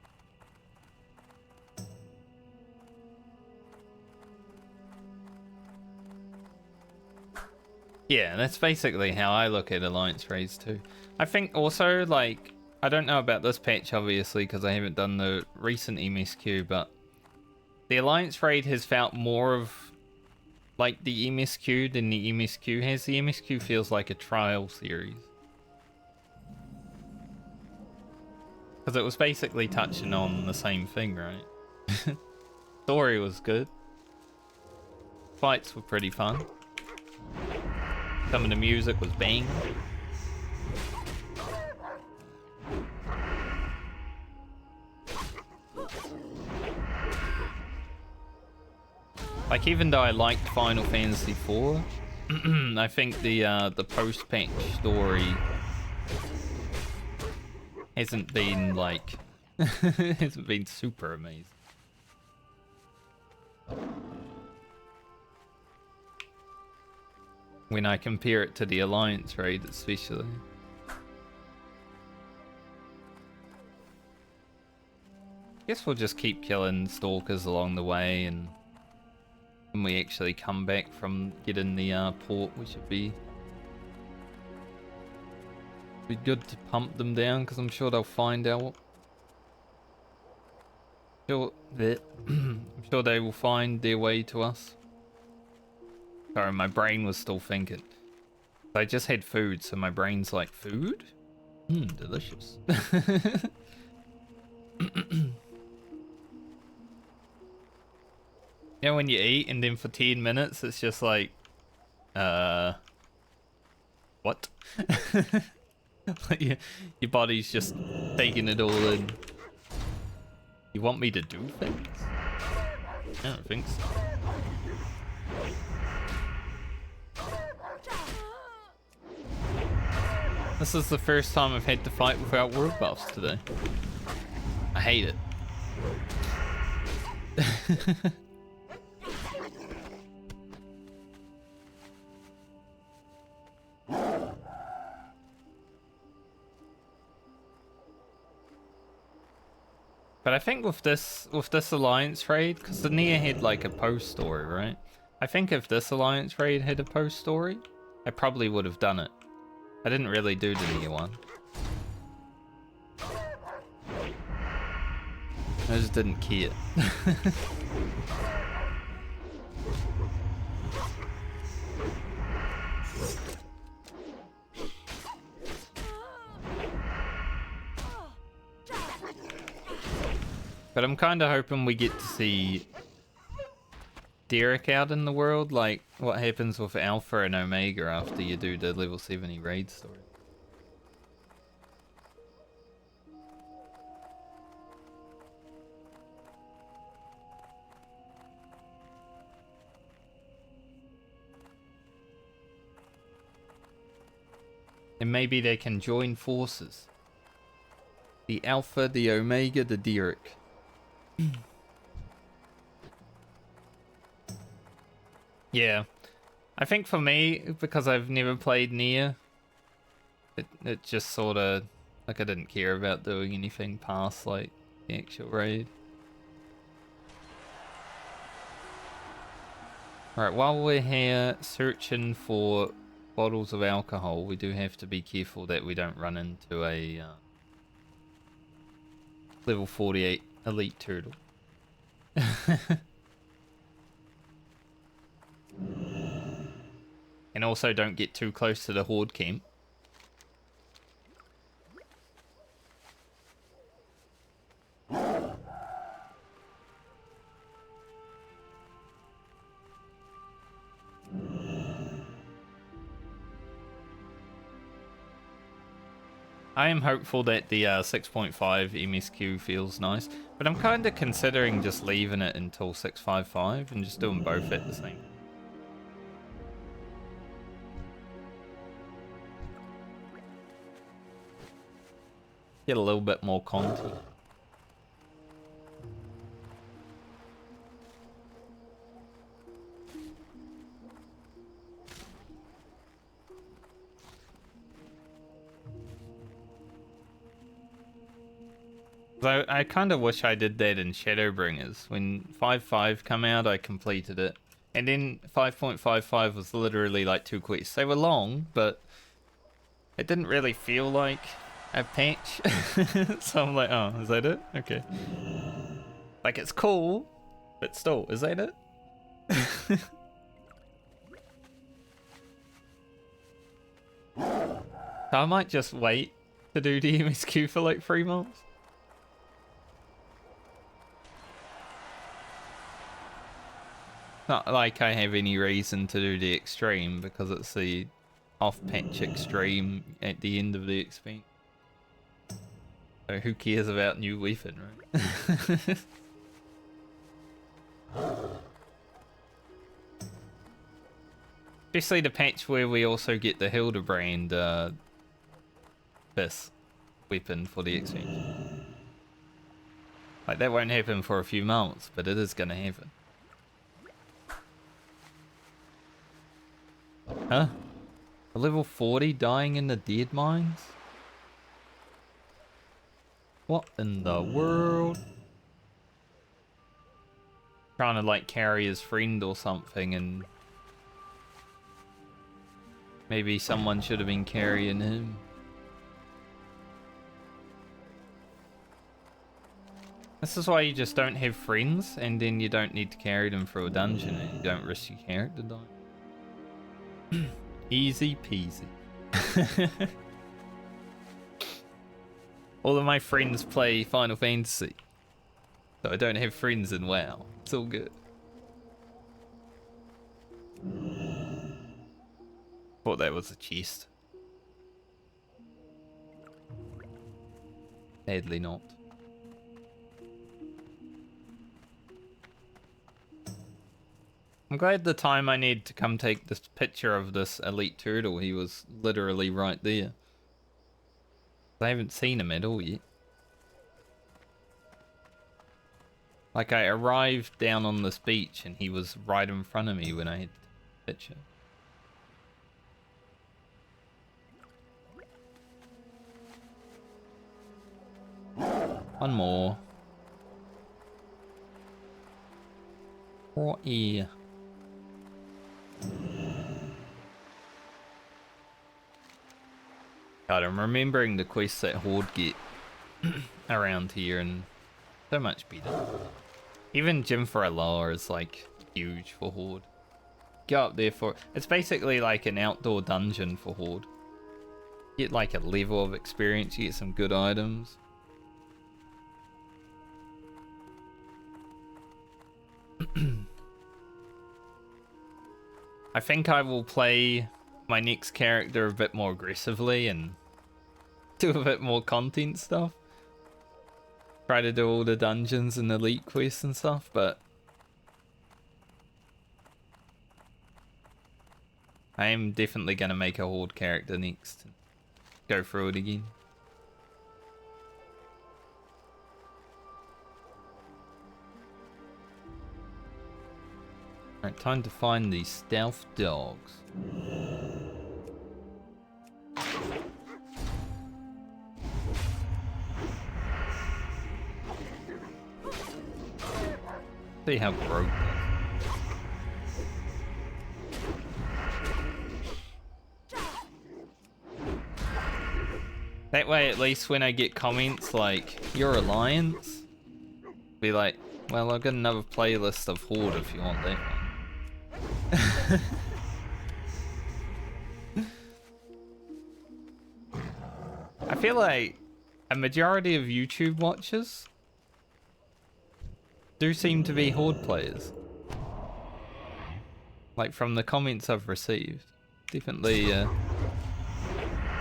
Yeah, that's basically how I look at alliance raids too. I think also, like, I don't know about this patch obviously because I haven't done the recent MSQ, but the alliance raid has felt more of like the MSQ than the MSQ has. The MSQ feels like a trial series. Because it was basically touching on the same thing, right? Story was good. Fights were pretty fun. Some of the music was bang. Like, even though I liked Final Fantasy IV, I think the post-patch story hasn't been like hasn't been super amazing. When I compare it to the Alliance raid especially. Guess we'll just keep killing stalkers along the way, and when we actually come back from getting the port, we should be good to pump them down, because I'm sure they'll find out. I'm sure they will find their way to us. Sorry, my brain was still thinking. I just had food, so my brain's like, food? Delicious. You know when you eat and then for 10 minutes it's just like, what? Like your body's just taking it all in. You want me to do things? I don't think so. This is the first time I've had to fight without word buffs today. I hate it. But I think with this alliance raid, because the Nia had like a post story, right? I think if this alliance raid had a post story, I probably would have done it. I didn't really do the Nia one. I just didn't key it. But I'm kind of hoping we get to see Derek out in the world, like what happens with Alpha and Omega after you do the level 70 raid story. And maybe they can join forces. The Alpha, the Omega, the Derek. Yeah, I think for me, because I've never played Nier, it just sort of, like, I didn't care about doing anything past, like, the actual raid. Alright, while we're here searching for bottles of alcohol, we do have to be careful that we don't run into a level 48 elite turtle. And also don't get too close to the horde camp. I am hopeful that the 6.5 MSQ feels nice, but I'm kind of considering just leaving it until 6.55 and just doing both at the same time. Get a little bit more content. So I kind of wish I did that in Shadowbringers. When 5.5 come out, I completed it. And then 5.55 was literally like 2 quests. They were long, but it didn't really feel like a patch. So I'm like, oh, is that it? Okay. Like, it's cool, but still, is that it? So I might just wait to do the MSQ for like 3 months. Not like I have any reason to do the extreme because it's the off-patch extreme at the end of the expansion. So who cares about new weapon, right? Especially the patch where we also get the Hildebrand this weapon for the expansion. Like, that won't happen for a few months, but it is gonna happen. Huh? A level 40 dying in the dead mines? What in the world? Trying to like carry his friend or something, and maybe someone should have been carrying him. This is why you just don't have friends, and then you don't need to carry them through a dungeon, and you don't risk your character dying. Easy peasy. All of my friends play Final Fantasy, so I don't have friends in WoW. It's all good. Thought that was a chest. Sadly not. I'm glad the time I need to come take this picture of this elite turtle, he was literally right there. I haven't seen him at all yet. Like, I arrived down on this beach and he was right in front of me when I had the picture. One more. Oh yeah. God, I'm remembering the quests that Horde get around here, and so much better. Even Gym for Allah is like huge for Horde. Go up there for... It's basically like an outdoor dungeon for Horde. Get like a level of experience, you get some good items. I think I will play my next character a bit more aggressively and do a bit more content stuff. Try to do all the dungeons and elite quests and stuff, but I am definitely going to make a Horde character next and go through it again. Alright, time to find these stealth dogs. See how broke. That way, at least when I get comments like, "Your alliance," be like, well, I've got another playlist of Horde if you want that one. I feel like a majority of YouTube watchers do seem to be Horde players. Like, from the comments I've received. Definitely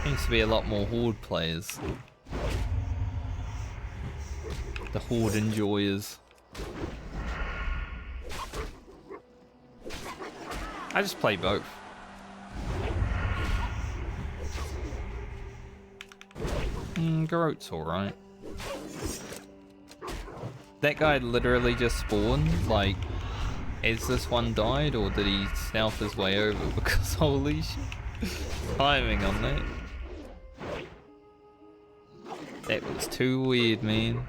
seems to be a lot more Horde players. The Horde enjoyers. I just play both. Garot's alright. That guy literally just spawned, like, as this one died, or did he stealth his way over? Because holy shit. Timing on that. That was too weird, man.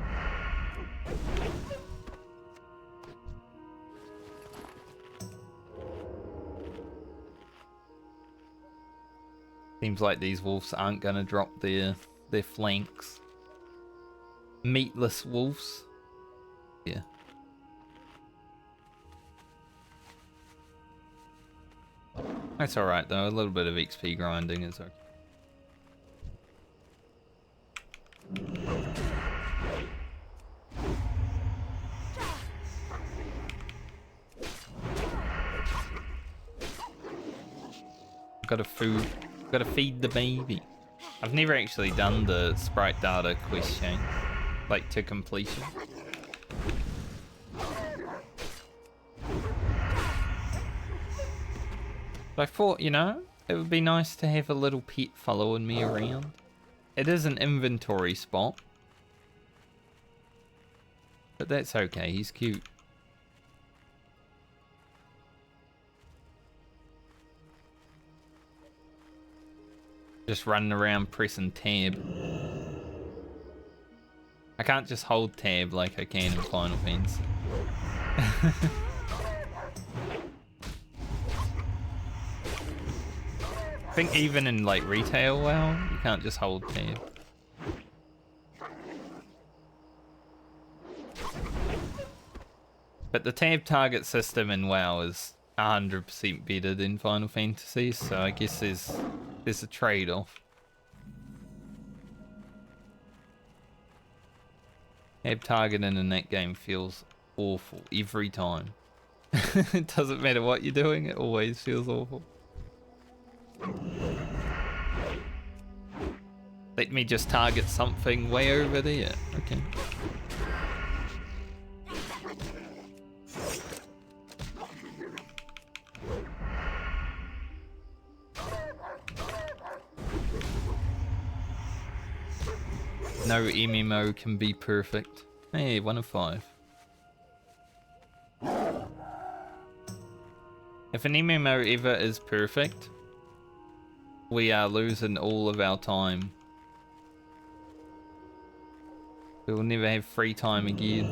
Seems like these wolves aren't gonna drop their flanks. Meatless wolves. Yeah. That's alright though, a little bit of XP grinding is okay. Gotta feed the baby. I've never actually done the Sprite data quest chain, like to completion. But I thought, you know, it would be nice to have a little pet following me around. It is an inventory spot. But that's okay, he's cute. Just running around pressing tab. I can't just hold tab like I can in Final Fantasy. I think even in like retail WoW, you can't just hold tab. But the tab target system in WoW is 100% better than Final Fantasy, so I guess there's a trade-off. Tab targeting in that game feels awful every time. It doesn't matter what you're doing, it always feels awful. Let me just target something way over there. Okay. No MMO can be perfect. Hey, 1 of 5. If an MMO ever is perfect, we are losing all of our time. We will never have free time again.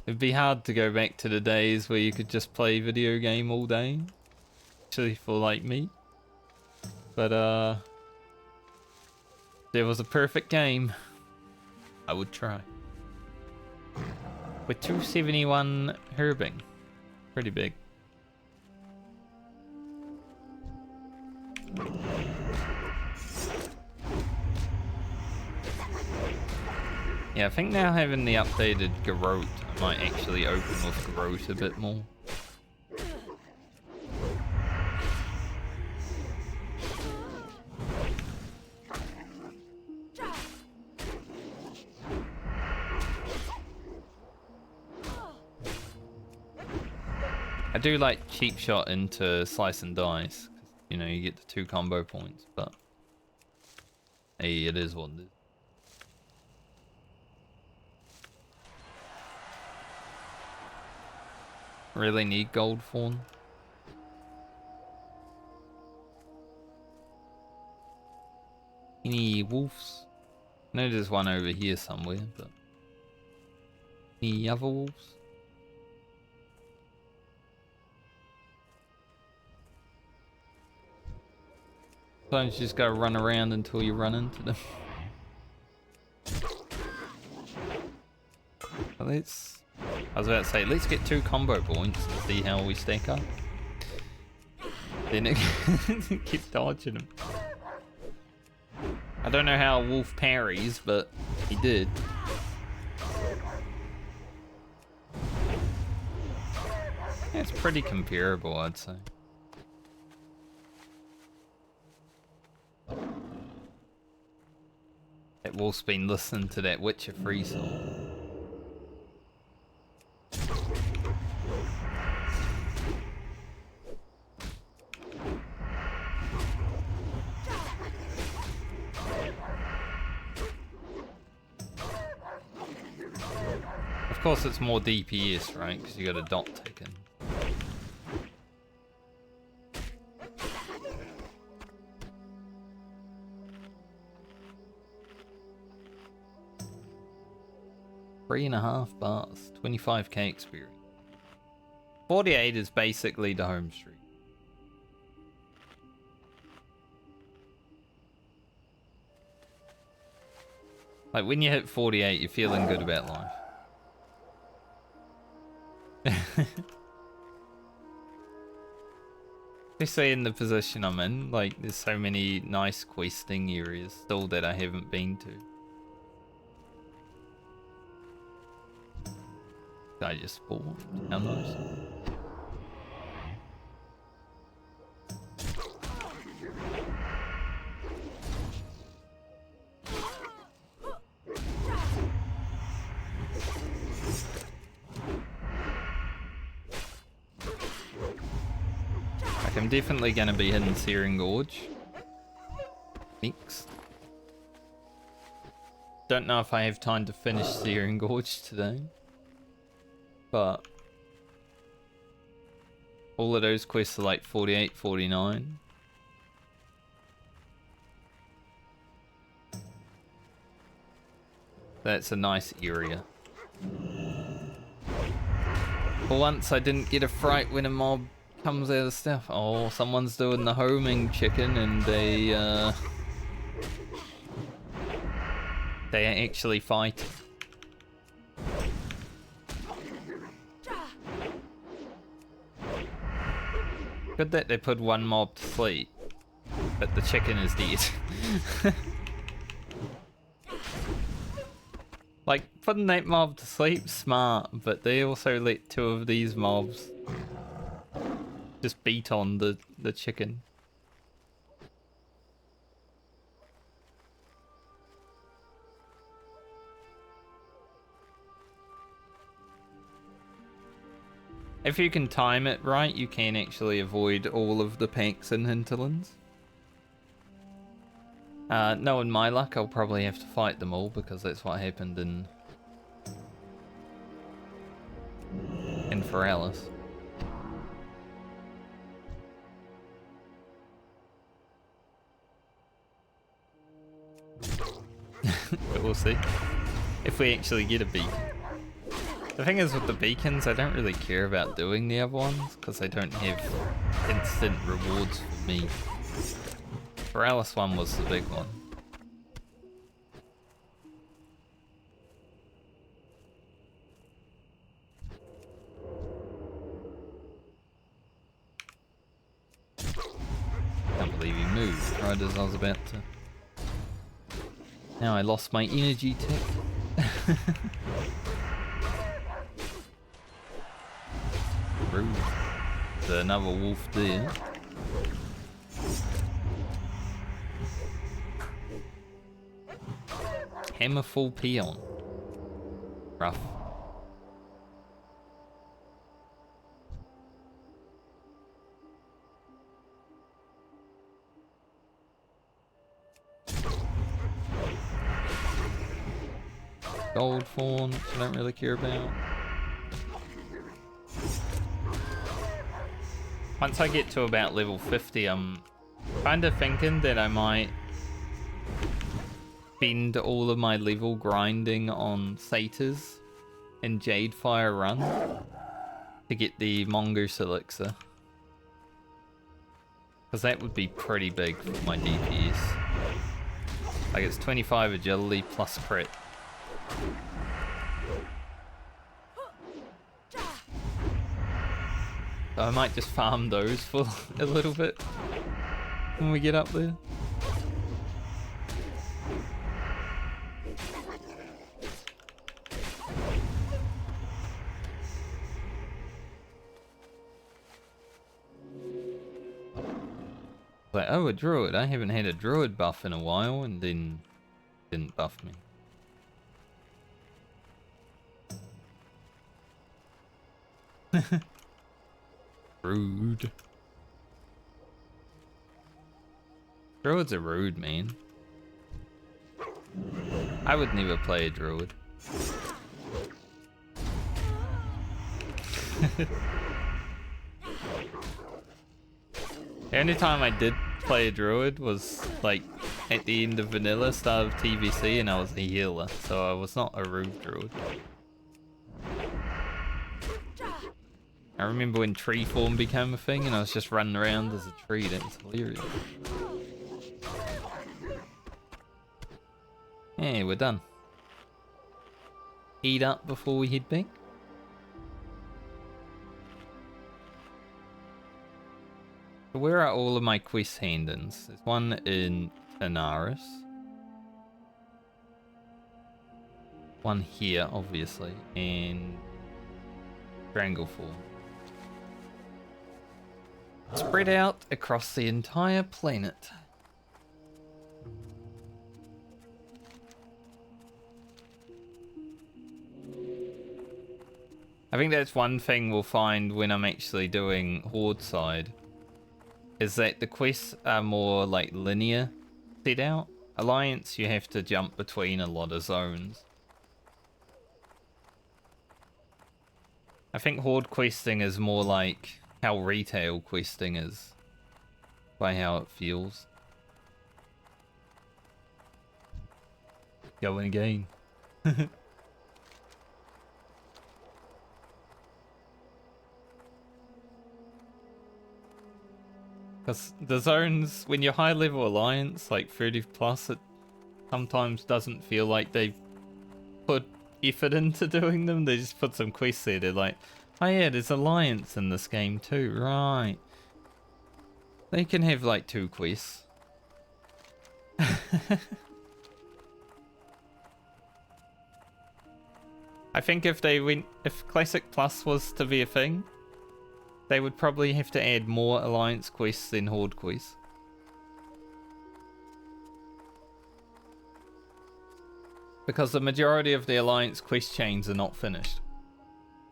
It'd be hard to go back to the days where you could just play video game all day. Especially for like me. But there was a perfect game. I would try. With 271 herbing. Pretty big. Yeah, I think now having the updated Garrote, I might actually open with Garrote a bit more. I do like cheap shot into slice and dice, 'cause, you know, you get the 2 combo points, but hey, it is what it is. Really need gold fawn. Any wolves? I know there's one over here somewhere, but any other wolves? Sometimes you just gotta run around until you run into them. Well, I was about to say, let's get 2 combo points and see how we stack up. Then it keeps dodging him. I don't know how Wolf parries, but he did. It's pretty comparable, I'd say. That Wolf's been listening to that Witcher Free song. Of course it's more DPS, right? Because you got a dot taken. $3.5, 25k experience. 48 is basically the home street. Like when you hit 48, you're feeling good about life. Especially in the position I'm in, like there's so many nice questing areas still that I haven't been to. I just spawned. How nice. Like I'm definitely gonna be hitting Searing Gorge next. Don't know if I have time to finish Searing Gorge today. But all of those quests are like 48, 49. That's a nice area. For once I didn't get a fright when a mob comes out of stuff. Oh, someone's doing the homing chicken and they are actually fighting. Good that they put one mob to sleep, but the chicken is dead. Like, putting that mob to sleep, smart, but they also let two of these mobs just beat on the chicken. If you can time it right, you can actually avoid all of the packs and hinterlands. Knowing my luck, I'll probably have to fight them all because that's what happened in Feralis. But we'll see if we actually get a beacon. The thing is with the beacons, I don't really care about doing the other ones because they don't have instant rewards for me. Feralis one was the big one. Can't believe he moved right as I was about to. Now I lost my energy tick. Rude. There's another wolf there. Hammer full peon. Rough. Gold fawn, which I don't really care about. Once I get to about level 50, I'm kind of thinking that I might spend all of my level grinding on satyrs in Jadefire Run to get the Mongoose Elixir. Because that would be pretty big for my DPS. Like it's 25 agility plus crit. So I might just farm those for a little bit when we get up there. Like, oh, a druid. I haven't had a druid buff in a while, and then Didn't buff me. Rude. Druids are rude, man. I would never play a druid. The only time I did play a druid was like at the end of vanilla, start of TVC, and I was a healer, so I was not a rude druid. I remember when tree form became a thing and I was just running around as a tree. That was hilarious. Yeah, we're done. Eat up before we head back. So where are all of my quest hand-ins? There's one in Tanaris. One here, obviously, and Stranglefall. Spread out across the entire planet. I think that's one thing we'll find when I'm actually doing Horde side, is that the quests are more like linear set out. Alliance, you have to jump between a lot of zones. I think Horde questing is more like how retail questing is, by how it feels. Going again. Because the zones, when you're high level alliance, like 30 plus, it sometimes doesn't feel like they put effort into doing them. They just put some quests there. They're like, oh yeah, there's alliance in this game too, right? They can have like 2 quests. I think if Classic Plus was to be a thing, they would probably have to add more alliance quests than Horde quests. Because the majority of the alliance quest chains are not finished,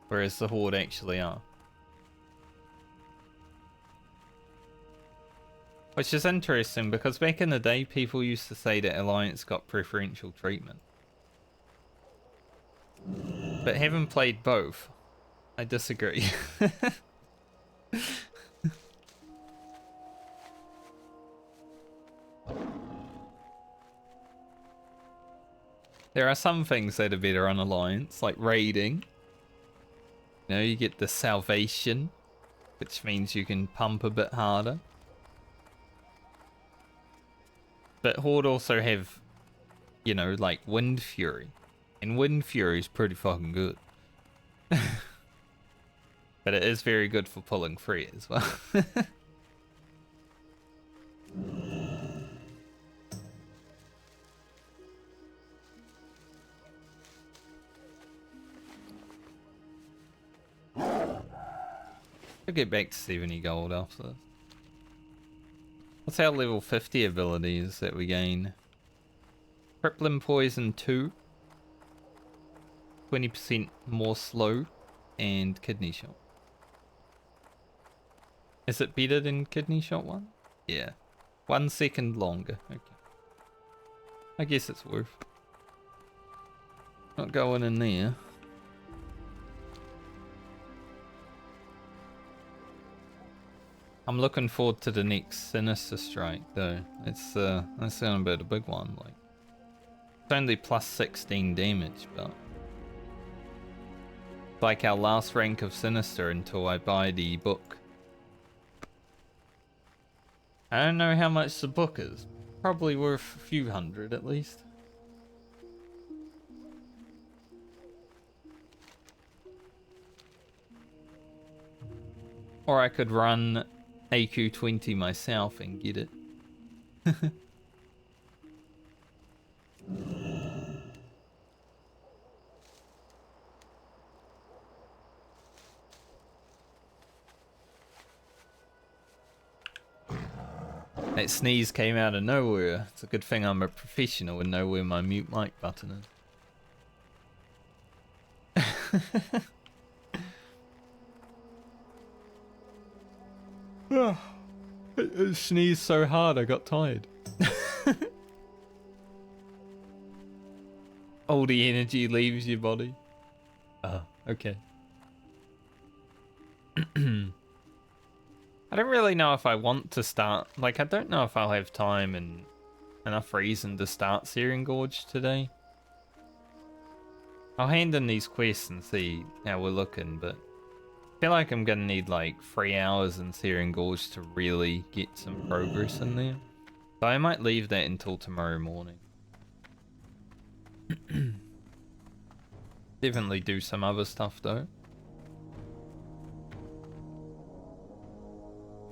whereas the Horde actually are. Which is interesting, because back in the day, people used to say that alliance got preferential treatment. But having played both, I disagree. There are some things that are better on alliance, like raiding. You know, you get the salvation, which means you can pump a bit harder. But Horde also have, you know, like Wind Fury. And Wind Fury is pretty fucking good. But it is very good for pulling free as well. I'll get back to 70 gold after this. What's our level 50 abilities that we gain? Crippling Poison 2. 20% more slow. And Kidney Shot. Is it better than Kidney Shot 1? Yeah. 1 second longer. Okay. I guess it's worth. Not going in there. I'm looking forward to the next Sinister Strike though. It's that's gonna be a big one. Like, it's only plus 16 damage, but it's like our last rank of Sinister until I buy the book. I don't know how much the book is. Probably worth a few hundred at least. Or I could run AQ20 myself and get it. That sneeze came out of nowhere. It's a good thing I'm a professional and know where my mute mic button is. I sneezed so hard I got tired. All the energy leaves your body. Oh, okay. I don't really know if I want to start. Like, I don't know if I'll have time and enough reason to start Searing Gorge today. I'll hand in these quests and see how we're looking, but I feel like I'm gonna need like 3 hours in Searing Gorge to really get some progress in there. So I might leave that until tomorrow morning. Definitely do some other stuff though.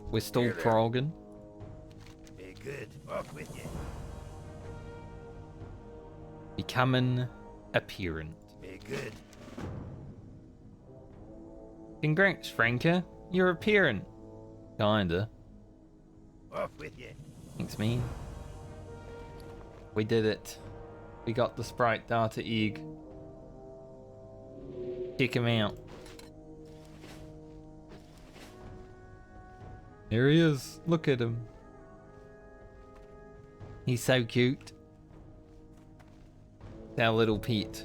We're still frogging. Be good. Off with you. Becoming apparent. Be good. Congrats, Franca. You're apparent. Kinda. Off with you. Thanks, man. We did it. We got the Sprite data egg. Check him out. There he is. Look at him. He's so cute. Our little pet.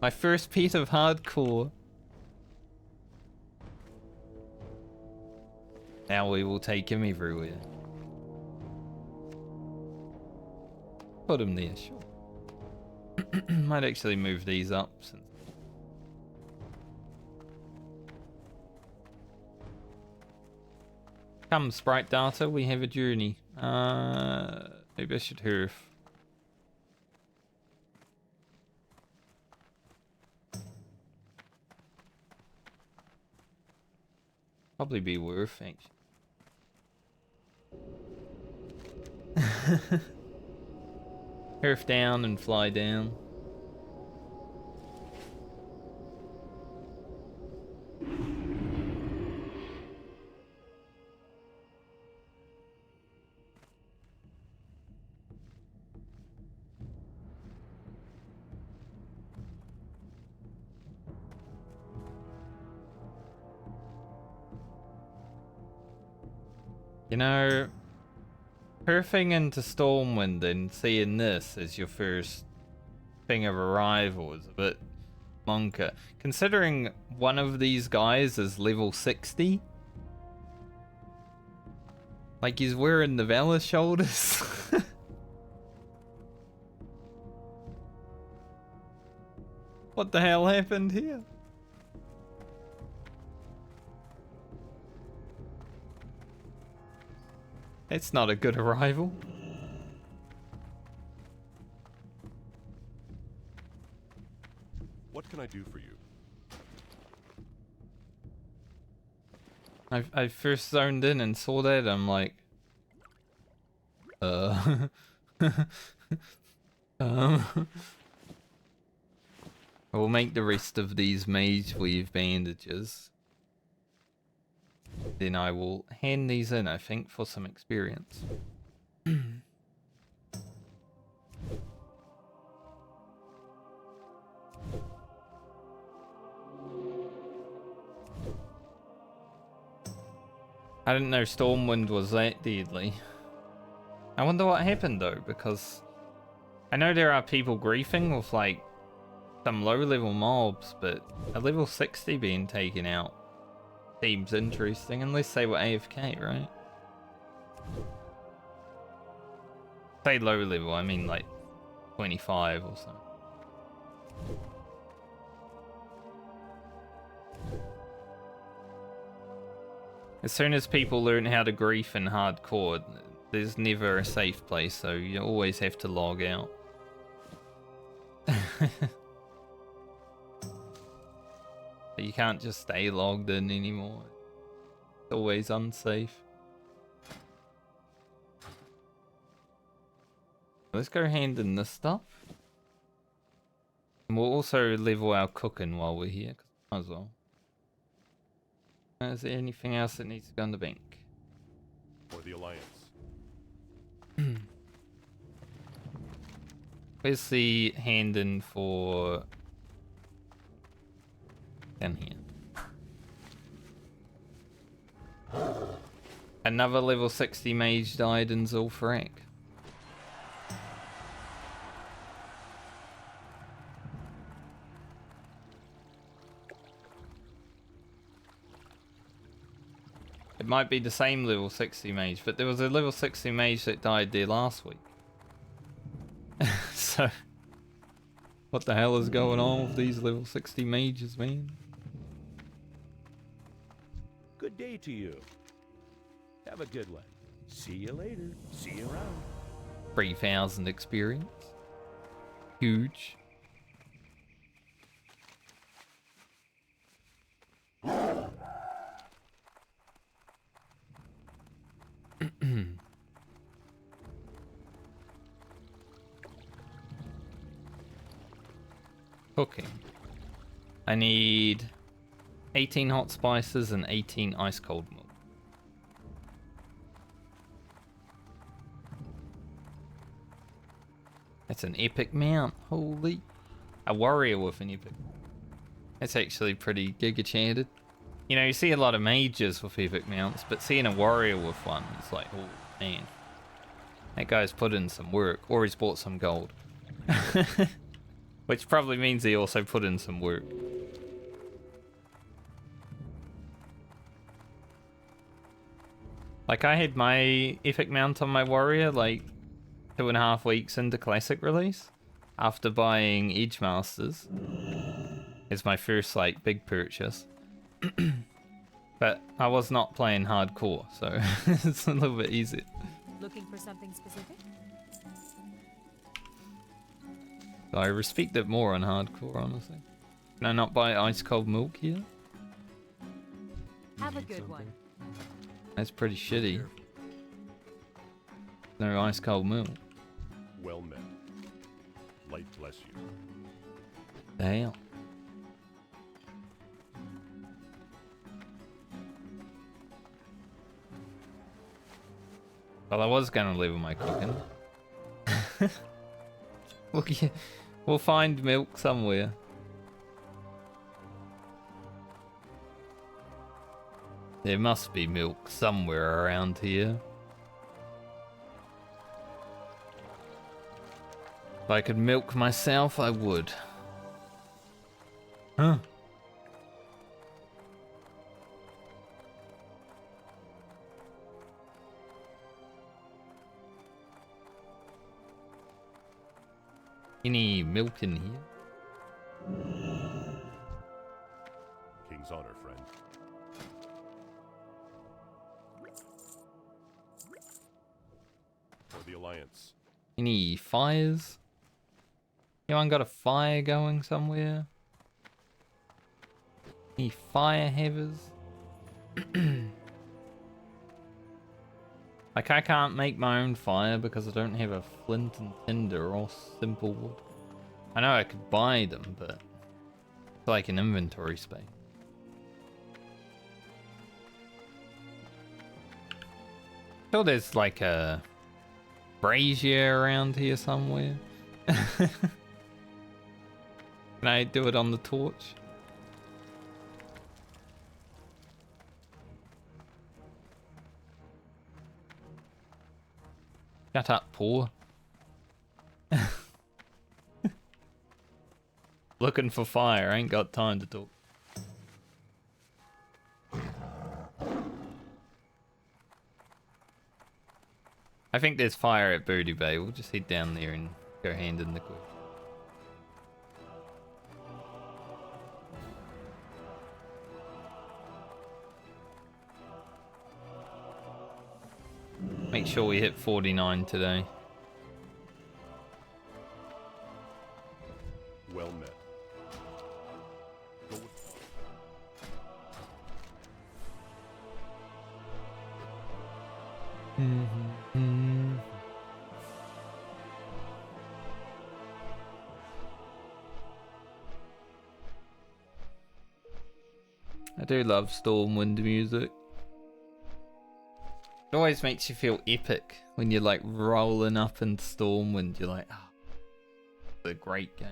My first pet of hardcore. Now we will take him everywhere. Put him there, sure. Might actually move these up since. Come, Sprite data, we have a journey. Maybe I should hurf. Probably be worth, actually. Hurf down and fly down. You know, hurfing into Stormwind and seeing this as your first thing of arrival is a bit monka. Considering one of these guys is level 60. Like he's wearing the Valor shoulders. What the hell happened here? It's not a good arrival. What can I do for you? I first zoned in and saw that, I'm like, I will make the rest of these mage weave bandages. Then I will hand these in, I think, for some experience. I didn't know Stormwind was that deadly. I wonder what happened though, because I know there are people griefing with like some low level mobs, but a level 60 being taken out seems interesting, unless they were AFK, right? Say low level, I mean like 25 or something. As soon as people learn how to grief in hardcore, there's never a safe place, so you always have to log out. You can't just stay logged in anymore. It's always unsafe. Let's go hand in this stuff. And we'll also level our cooking while we're here, 'cause might as well. Is there anything else that needs to go in the bank? For the Alliance. Where's the hand in for... down here. Another level 60 mage died in Zul'Farrak. It might be the same level 60 mage, but there was a level 60 mage that died there last week. So, what the hell is going on with these level 60 mages, man? Good day to you. Have a good one. See you later. See you around. 3,000 experience. Huge. Cooking. I need 18 hot spices and 18 ice cold milk. That's an epic mount. Holy. A warrior with an epic. That's actually pretty giga chanted. You know, you see a lot of mages with epic mounts, but seeing a warrior with one is like, oh man. That guy's put in some work, or he's bought some gold. Which probably means he also put in some work. Like, I had my epic mount on my warrior, like, 2.5 weeks into classic release. After buying Edge Masters. It's my first, like, big purchase. But I was not playing hardcore, so it's a little bit easier. Looking for something specific? So I respect it more on hardcore, honestly. Can I not buy ice cold milk here? Have a good one. That's pretty shitty. No ice cold milk. Well met. Light bless you. Damn. Well, I was gonna level my cooking. We'll find milk somewhere. There must be milk somewhere around here. If I could milk myself, I would. Huh? Any milk in here? King's honor, friend. For the Alliance. Any fires? Anyone got a fire going somewhere? Any fire havers? Like, I can't make my own fire because I don't have a flint and tinder or simple wood. I know I could buy them, but it's like an inventory space. Sure, there's like a brazier around here somewhere. Can I do it on the torch? Shut up, poor. Looking for fire, ain't got time to talk. I think there's fire at Birdie Bay. We'll just head down there and go hand in the glove. Make sure we hit 49 today. Well met. Go with I do love Stormwind music. It always makes you feel epic when you're like rolling up in Stormwind. You're like, oh, it's a great game.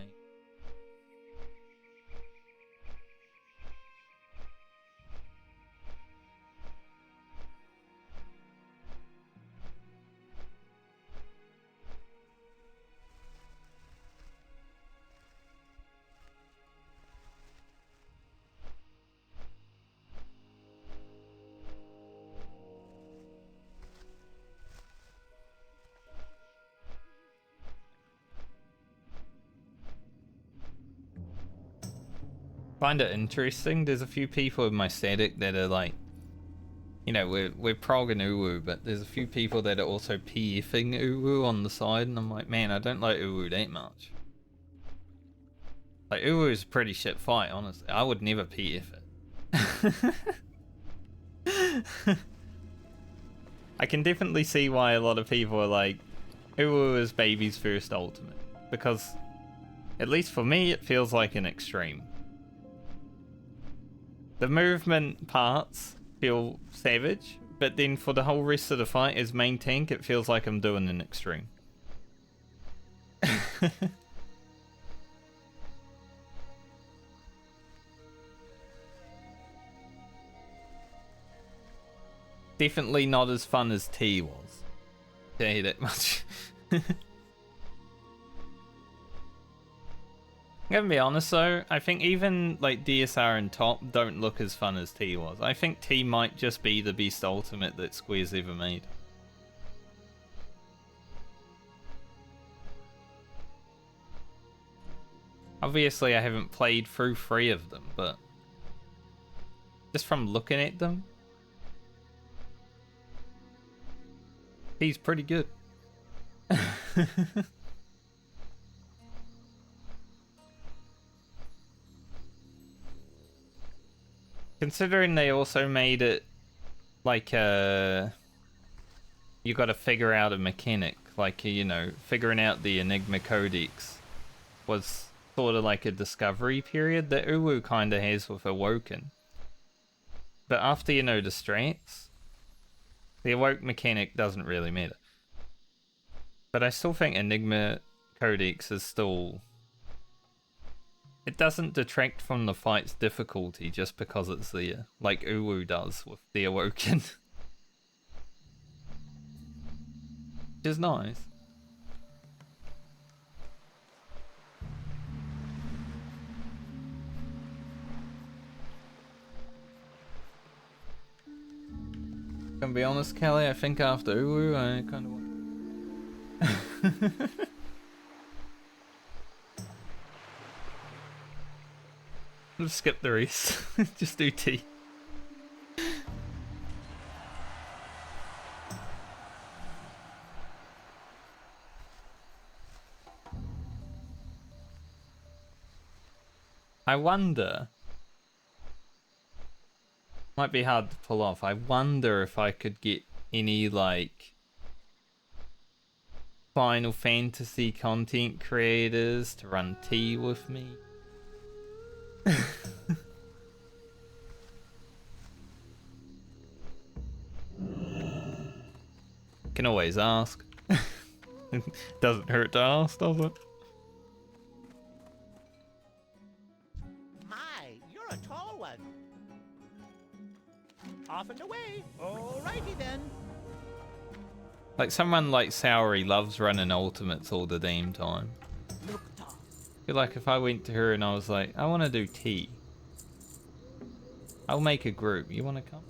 Find it interesting. There's a few people in my static that are like, you know, we're progging Uwu, but there's a few people that are also PFing Uwu on the side, and I'm like, man, I don't like Uwu that much. Like, Uwu is a pretty shit fight, honestly. I would never PF it. I can definitely see why a lot of people are like, Uwu is baby's first ultimate, because at least for me, it feels like an extreme. The movement parts feel savage, but then for the whole rest of the fight as main tank, it feels like I'm doing an extreme. Definitely not as fun as T was. Tell you that much. I'm gonna be honest though, I think even like DSR and top don't look as fun as T was. I think T might just be the best ultimate that Square's ever made. Obviously I haven't played through 3 of them, but just from looking at them, he's pretty good. Considering they also made it like you gotta figure out a mechanic, like, you know, figuring out the Enigma Codex was sort of like a discovery period that Uwu kinda has with Awoken. But after you know the strats, the Awoke mechanic doesn't really matter. But I still think Enigma Codex is still... It doesn't detract from the fight's difficulty just because it's there, like Uwu does with the Awoken. Which is nice. Gonna be honest, Kelly, I think after Uwu, I kind of want... Just skip the rest. Just do T. I wonder... Might be hard to pull off. I wonder if I could get any, like... Final Fantasy content creators to run T with me. Can always ask. Doesn't hurt to ask, does it? My, you're a tall one. Off and away. Alrighty then. Like someone like Saori loves running ultimates all the damn time. Look, Tom. Feel like if I went to her and I was like, I want to do T. I'll make a group. You want to come?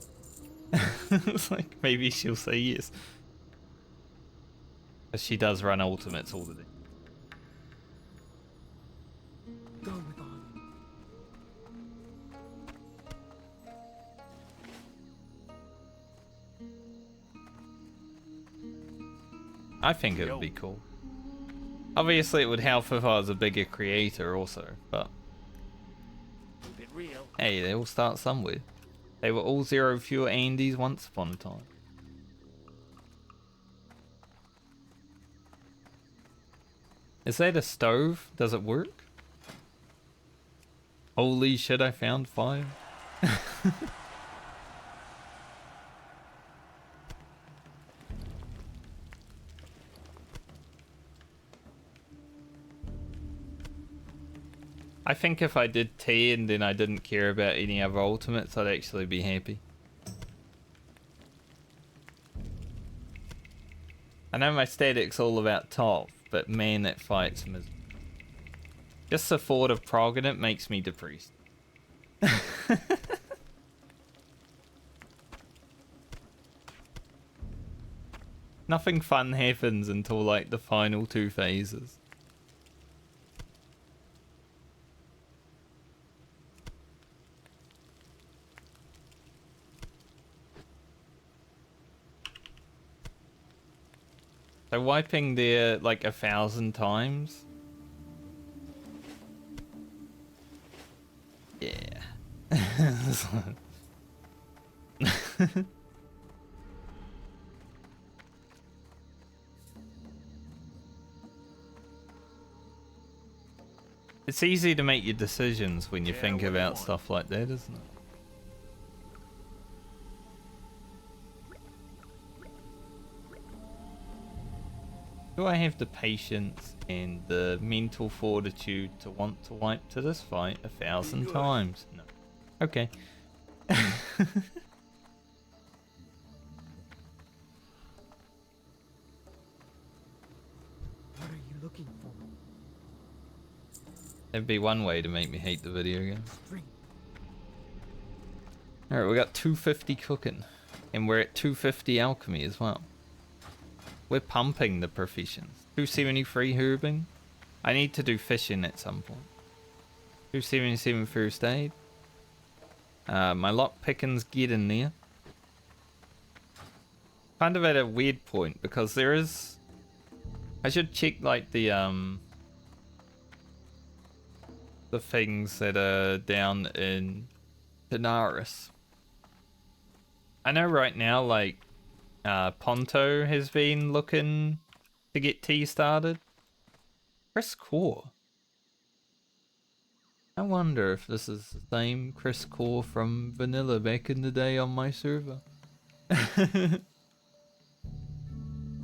It's like, maybe she'll say yes. But she does run ultimates all the day. Go with all. I think it would be cool. Obviously it would help if I was a bigger creator also, but... Keep it real. Hey, they all start somewhere. They were all zero fuel Andes once upon a time. Is that a stove? Does it work? Holy shit, I found fire. I think if I did T and then I didn't care about any other ultimates, I'd actually be happy. I know my static's all about top, but man, that fight's miserable. Just the thought of progging it makes me depressed. Nothing fun happens until like the final 2 phases. So wiping there like 1,000 times. Yeah. It's easy to make your decisions when you think about stuff like that, isn't it? Do I have the patience and the mental fortitude to want to wipe to this fight 1,000 times? No. Okay. What are you looking for? That'd be one way to make me hate the video game. Alright, we got 250 cooking. And we're at 250 alchemy as well. We're pumping the professions. 273 herbing. I need to do fishing at some point. 277 first aid. My lock picking's getting there. Kind of at a weird point because there is... I should check like the things that are down in Tanaris. I know right now like Ponto has been looking to get tea started. Chris Core. I wonder if this is the same Chris Core from Vanilla back in the day on my server.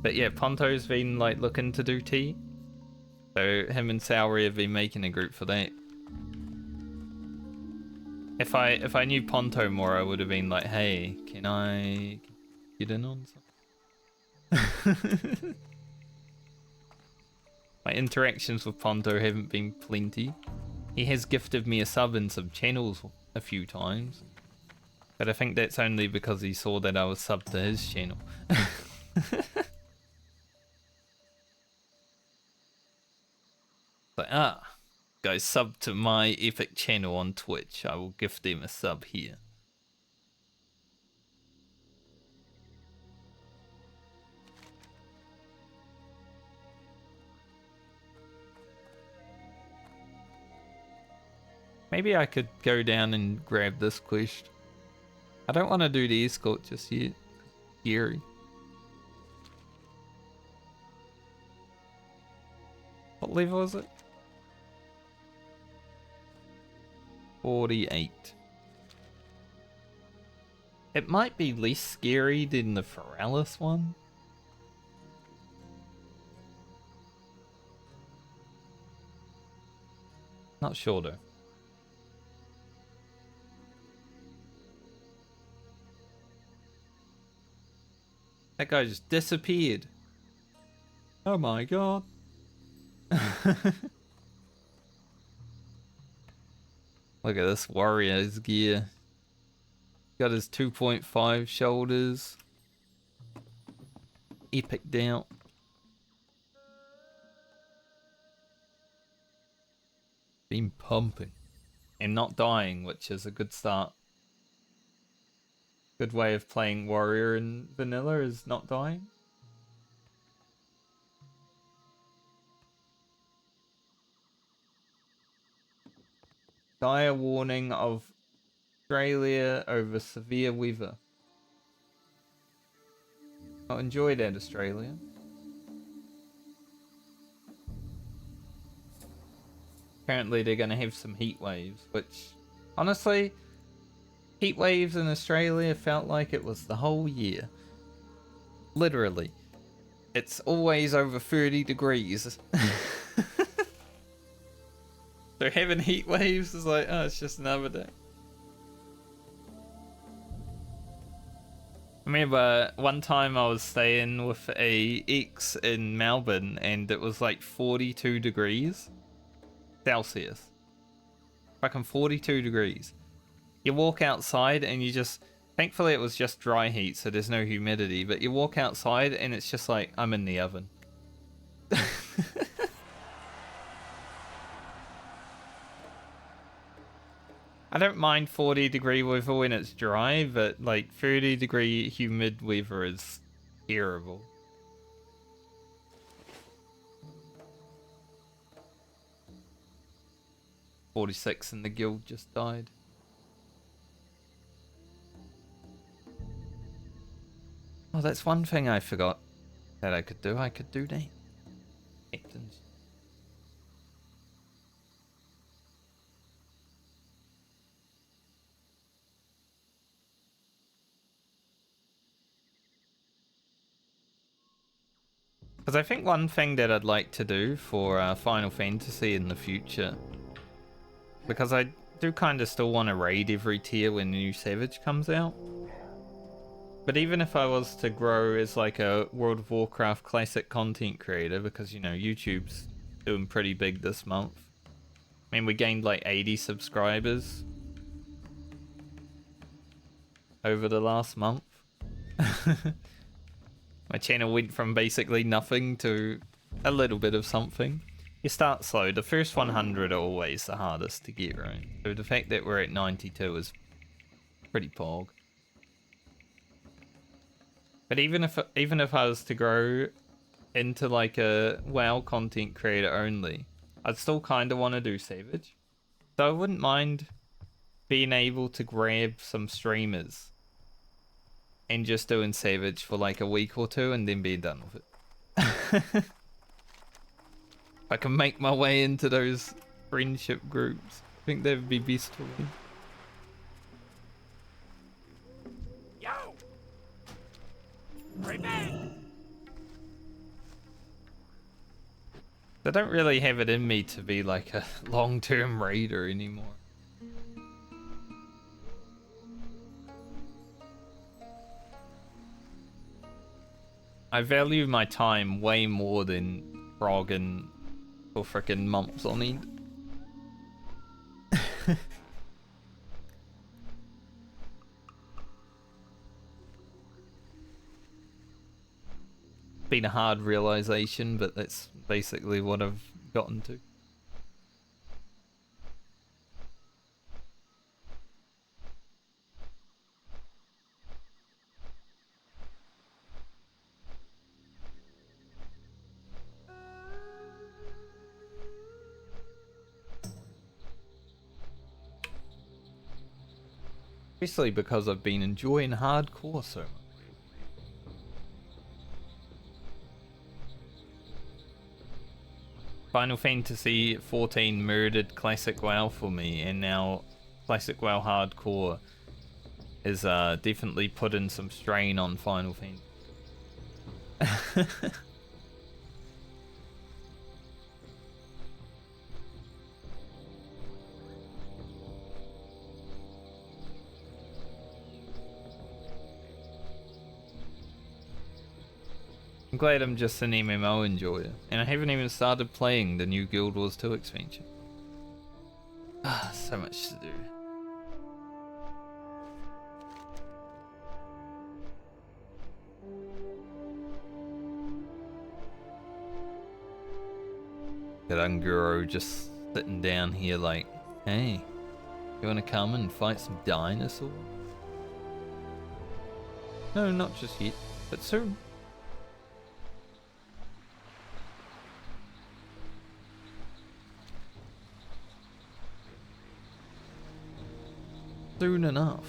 But yeah, Ponto's been like looking to do tea. So him and Saori have been making a group for that. If I knew Ponto more, I would have been like, hey, can I get in on something? My interactions with Ponto haven't been plenty. He has gifted me a sub in some channels a few times. But I think that's only because he saw that I was subbed to his channel. Like, guys, sub to my epic channel on Twitch. I will gift them a sub here. Maybe I could go down and grab this quest. I don't want to do the escort just yet. Scary. What level is it? 48. It might be less scary than the Ferralis one. Not sure though. That guy just disappeared. Oh my god. Look at this warrior's gear. Got his 2.5 shoulders. Epic doubt. Been pumping. And not dying, which is a good start. Good way of playing warrior in vanilla is not dying. Dire warning of Australia over severe weather. Oh, enjoy that, Australia. Apparently they're going to have some heat waves, which, honestly, heat waves in Australia felt like it was the whole year. Literally. It's always over 30 degrees. So having heat waves is like, oh, it's just another day. I remember one time I was staying with a ex in Melbourne and it was like 42 degrees Celsius. Fucking 42 degrees. You walk outside and you just... Thankfully it was just dry heat, so there's no humidity, but you walk outside and it's just like, I'm in the oven. I don't mind 40 degree weather when it's dry, but like 30 degree humid weather is terrible. "46 in the guild just died. Oh, that's one thing I forgot that I could do. I could do that. Captains. Because I think one thing that I'd like to do for Final Fantasy in the future, because I do kind of still want to raid every tier when the new Savage comes out. But even if I was to grow as like a World of Warcraft classic content creator, because, you know, YouTube's doing pretty big this month. I mean, we gained like 80 subscribers over the last month. My channel went from basically nothing to a little bit of something. You start slow. The first 100 are always the hardest to get, right? So the fact that we're at 92 is pretty pog. But even if I was to grow into like a WoW content creator only, I'd still kind of want to do Savage. So I wouldn't mind being able to grab some streamers and just doing Savage for like a week or two and then be done with it. If I can make my way into those friendship groups, I think that would be best for me. Yo! Bring back! I don't really have it in me to be like a long-term raider anymore. I value my time way more than frogging for frickin' months on end. Been a hard realization, but that's basically what I've gotten to. Especially because I've been enjoying hardcore so much. Final Fantasy 14 murdered Classic WoW for me, and now Classic WoW Hardcore is definitely putting some strain on Final Fantasy. I'm glad I'm just an MMO enjoyer, and I haven't even started playing the new Guild Wars 2 expansion. Ah, so much to do. That Unguro just sitting down here like, hey, you wanna come and fight some dinosaurs? No, not just yet, but soon. Soon enough.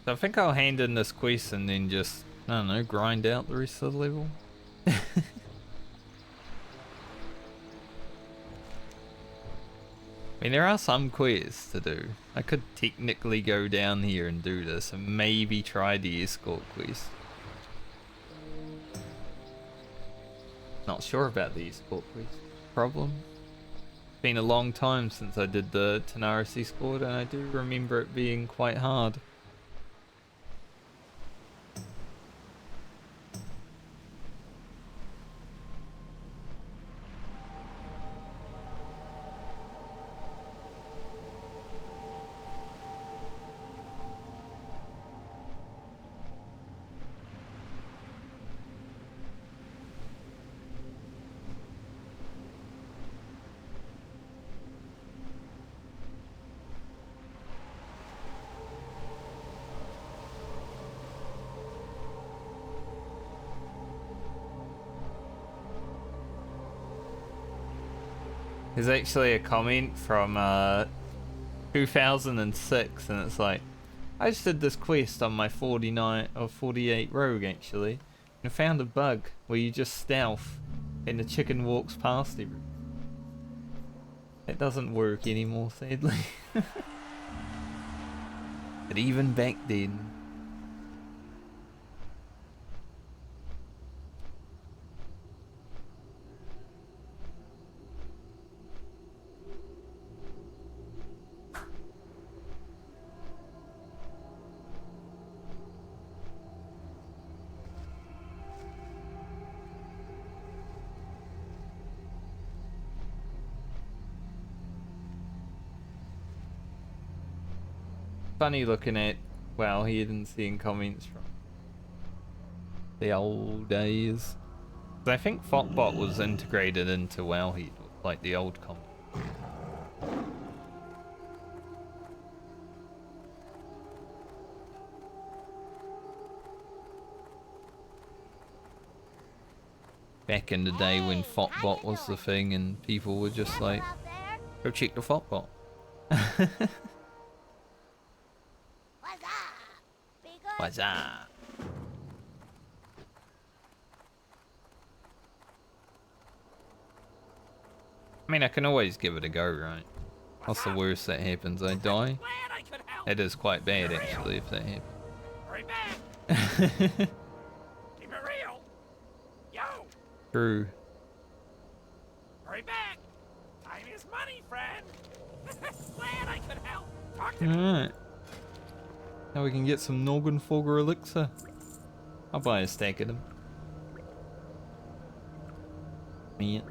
So I think I'll hand in this quest and then just, I don't know, grind out the rest of the level. I mean, there are some quests to do. I could technically go down here and do this and maybe try the escort quest. Not sure about the esport quiz. Problem. Been a long time since I did the Tanaris escort, and I do remember it being quite hard. There's actually a comment from 2006, and it's like, I just did this quest on my 49 or 48 rogue actually, and found a bug where you just stealth and the chicken walks past you. It doesn't work anymore, sadly. But even back then. Funny looking at WoW here and seeing comments from the old days. I think Fotbot was integrated into WoW here, like the old comment. Back in the day when Fotbot was the thing and people were just like, go check the Fotbot. What's up? I mean, I can always give it a go, right? What's the worst that happens? I die? It is quite bad, actually, if that happens. Keep it real. Yo. True. Hurry back. Time is money, friend. Glad I could help. Talk to me. Alright. Now we can get some Norgenfogger elixir. I'll buy a stack of them. Yeah.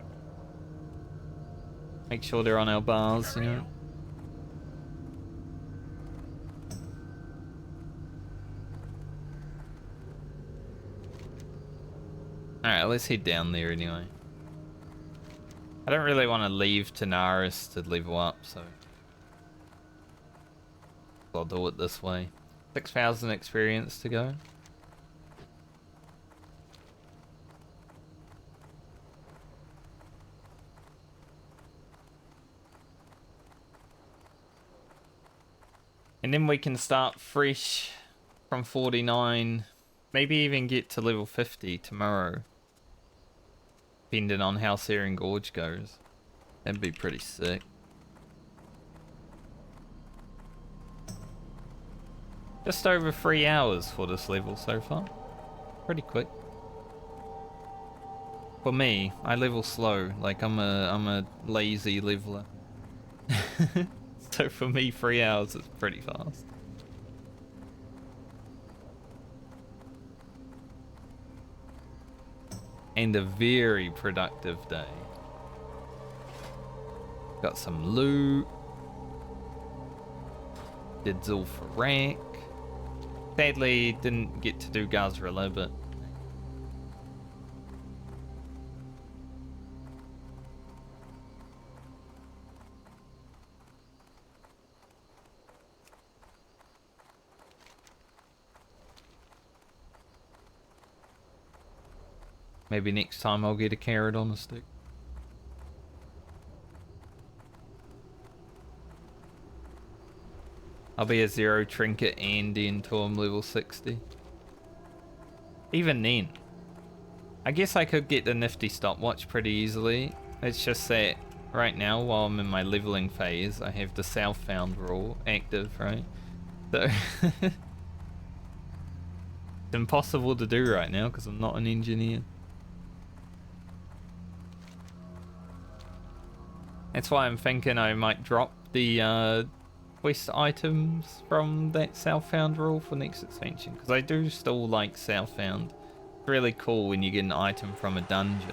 Make sure they're on our bars, you know. Alright, let's head down there anyway. I don't really want to leave Tanaris to level up, so I'll do it this way. 6,000 experience to go. And then we can start fresh from 49. Maybe even get to level 50 tomorrow. Depending on how Searing Gorge goes. That'd be pretty sick. Just over 3 hours for this level so far. Pretty quick. For me, I level slow. Like I'm a lazy leveler. So for me, 3 hours is pretty fast. And a very productive day. Got some loot. Did Zul'Farrak. Sadly, didn't get to do Gazrala, but maybe next time I'll get a carrot on a stick. I'll be a 0 trinket and until I'm level 60. Even then, I guess I could get the nifty stopwatch pretty easily. It's just that right now, while I'm in my leveling phase, I have the Southbound rule active, right? So it's impossible to do right now because I'm not an engineer. That's why I'm thinking I might drop the quest items from that Southbound rule for next expansion, because I do still like Southbound. It's really cool when you get an item from a dungeon.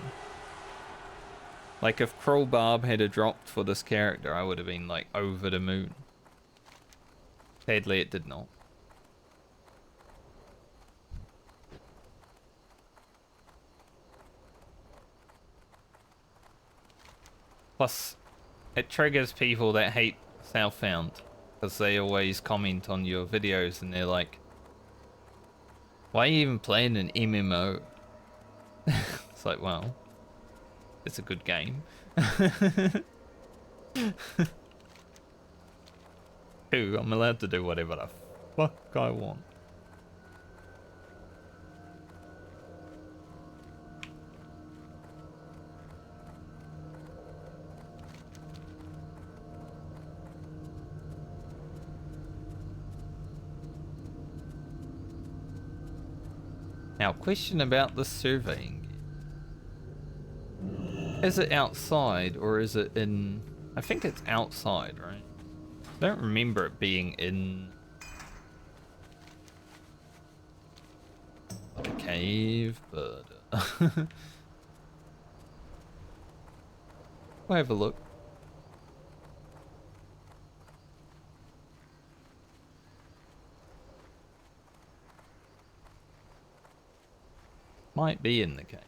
Like if Cruel Barb had a dropped for this character, I would have been like over the moon. Sadly, it did not. Plus, it triggers people that hate Southbound, because they always comment on your videos and they're like, why are you even playing an MMO? It's like, well, it's a good game. Ooh, I'm allowed to do whatever the fuck I want. Now, question about the surveying. Is it outside or is it in... I think it's outside, right? I don't remember it being in... a cave, but... we'll have a look. Might be in the cave.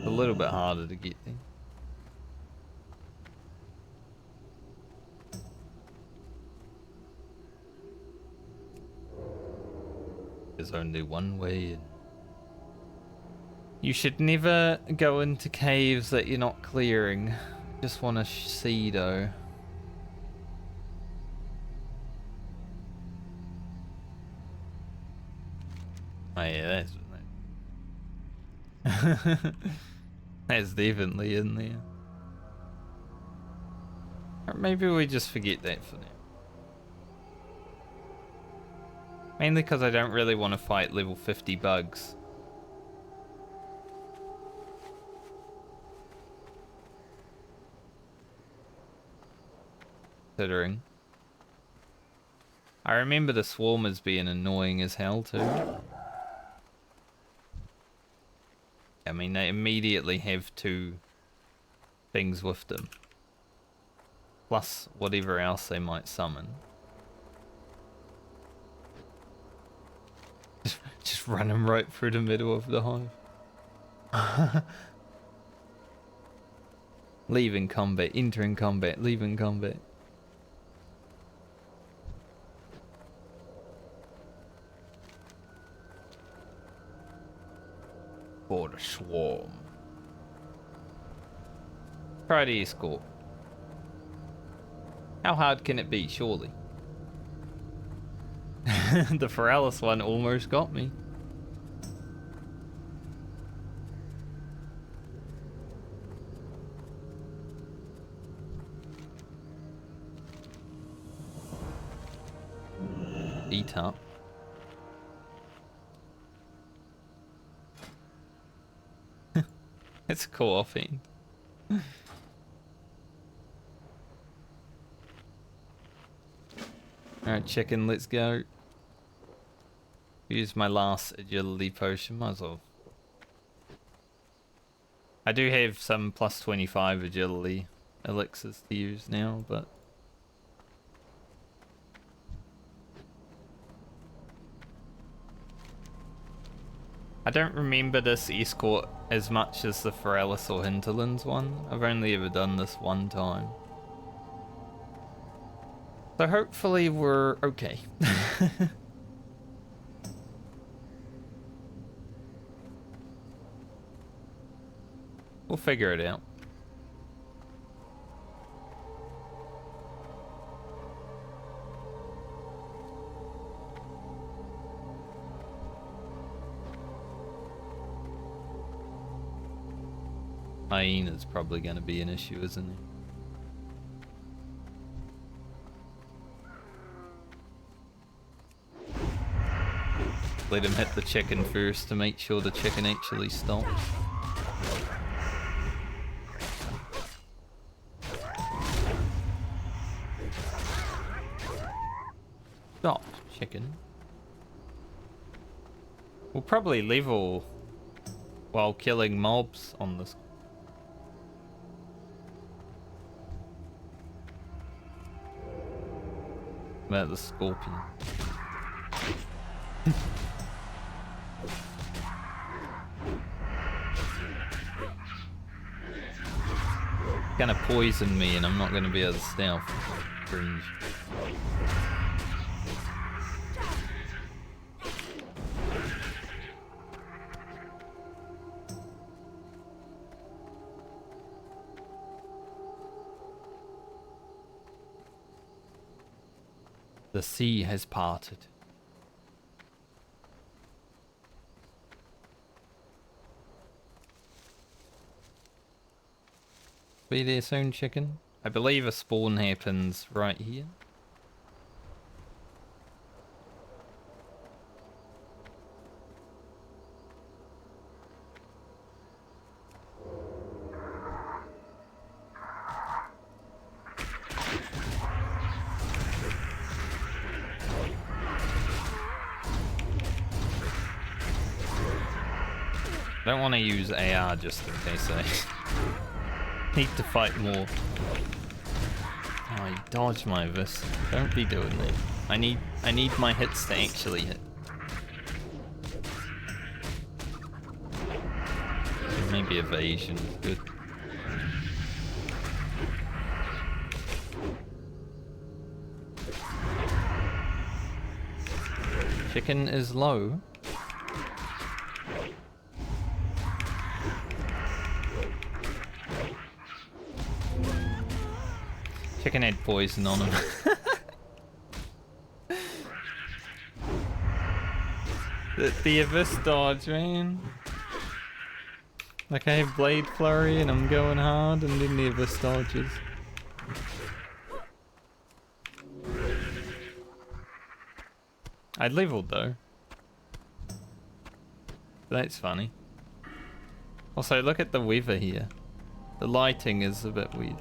A little bit harder to get there. There's only one way in. You should never go into caves that you're not clearing. Just want to see though. Oh yeah, that's definitely in there. Or maybe we just forget that for now. Mainly because I don't really want to fight level 50 bugs. Considering. I remember the swarmers being annoying as hell too. I mean, they immediately have 2 things with them. Plus whatever else they might summon. Just run them right through the middle of the hive. Leaving combat, entering combat, leaving combat. For the swarm. Try the escort. How hard can it be, surely? The Ferralis one almost got me. Eat up. It's cool offing. Alright, chicken, let's go. Use my last agility potion, might as well. I do have some plus 25 agility elixirs to use now, but... I don't remember this escort as much as the Ferralis or Hinterlands one. I've only ever done this one time. So hopefully we're okay. We'll figure it out. Hyena's probably going to be an issue, isn't it? let him hit the chicken first to make sure the chicken actually stops. Stop, chicken. We'll probably level while killing mobs on this. About the scorpion. Gonna poison me and I'm not gonna be able to stealth. Cringe. The sea has parted. Be there soon, chicken. I believe a spawn happens right here. Don't want to use AR just in case I need to fight more. Oh, you dodged my vis. Don't be doing that. I need my hits to actually hit. Maybe evasion is good. Chicken is low. Chicken had poison on him. the abyss dodge, man. Like I have blade flurry and I'm going hard, and then the abyss dodges. I leveled though. That's funny. Also, look at the weather here. The lighting is a bit weird.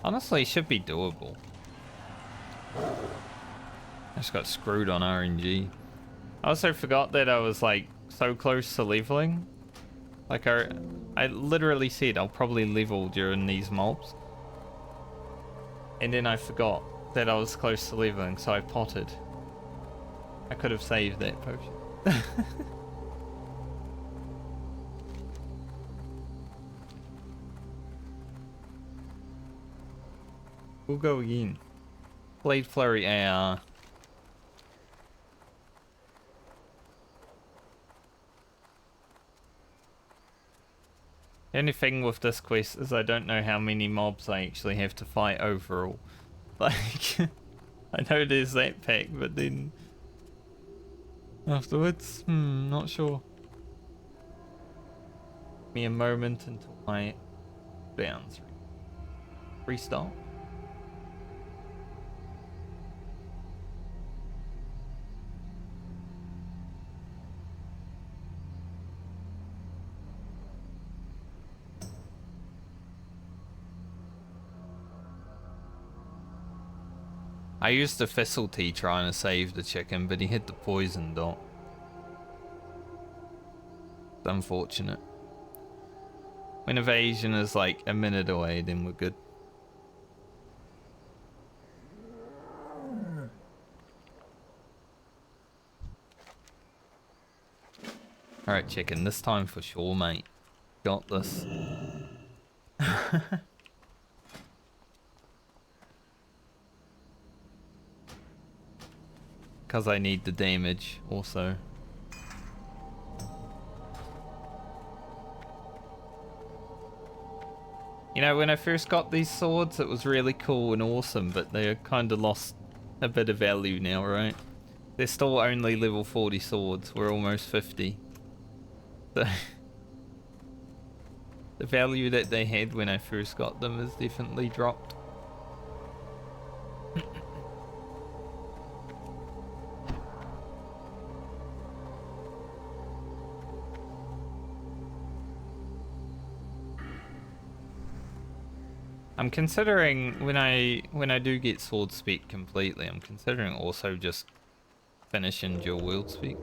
Honestly, it should be doable. I just got screwed on RNG. I also forgot that I was like so close to leveling. Like I literally said I'll probably level during these mobs. And then I forgot that I was close to leveling, so I potted. I could have saved that potion. We'll go again. Blade Flurry AR. The only thing with this quest is I don't know how many mobs I actually have to fight overall. Like, I know there's that pack, but then afterwards, not sure. Give me a moment until my bounds restart. I used the facility trying to save the chicken, but he hit the poison dot. It's unfortunate. When evasion is like a minute away, then we're good. Alright, chicken, this time for sure, mate. Got this. Because I need the damage also. You know, when I first got these swords, it was really cool and awesome, but they kind of lost a bit of value now, right? They're still only level 40 swords. We're almost 50. So the value that they had when I first got them has definitely dropped. I'm considering when I do get sword speed completely, I'm considering also just finishing dual wield speed.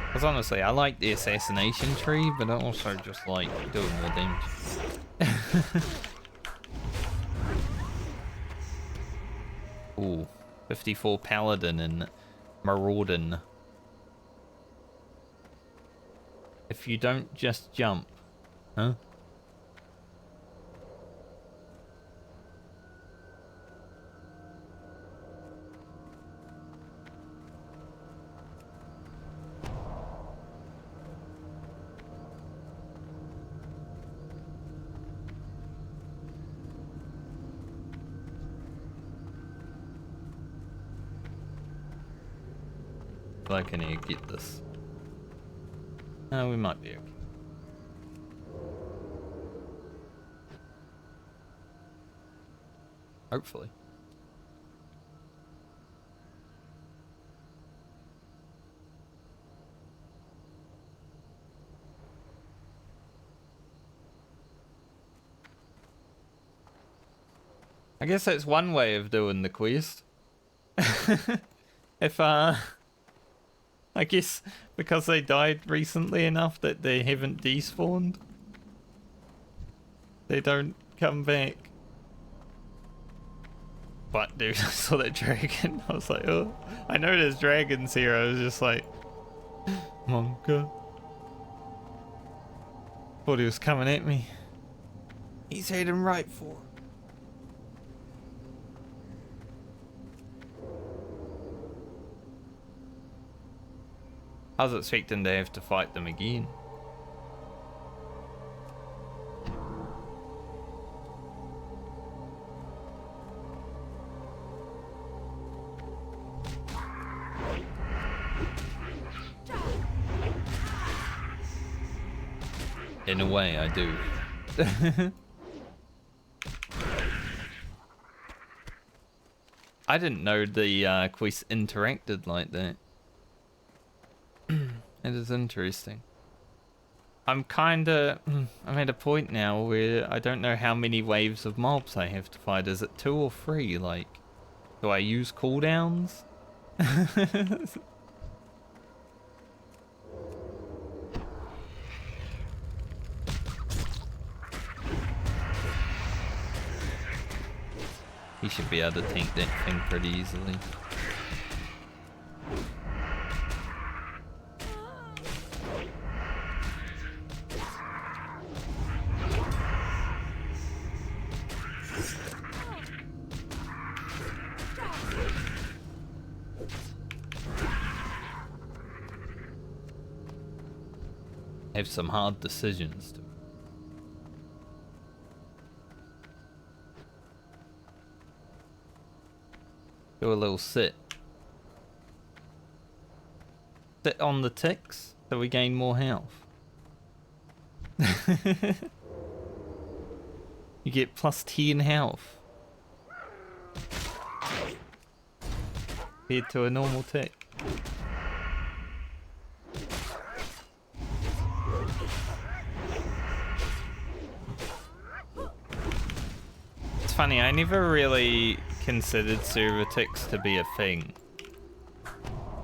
Because honestly, I like the assassination tree, but I also just like doing more damage. Ooh, 54 Paladin and Maraudin. If you don't just jump, huh? I can get this. We might be okay. Hopefully. I guess that's one way of doing the quest. If I guess because they died recently enough that they haven't despawned, they don't come back. But dude, I saw that dragon. I was like, oh, I know there's dragons here. I was just like, Monka. Thought he was coming at me. He's heading right for. I was expecting to have to fight them again. In a way, I do. I didn't know the quest interacted like that. It is interesting. I'm at a point now where I don't know how many waves of mobs I have to fight. Is it 2 or 3? Like, do I use cooldowns? He should be able to tank that thing pretty easily. Have some hard decisions to make. Do a little sit. Sit on the ticks so we gain more health. You get plus 10 health. Compared to a normal tick. It's funny, I never really considered server ticks to be a thing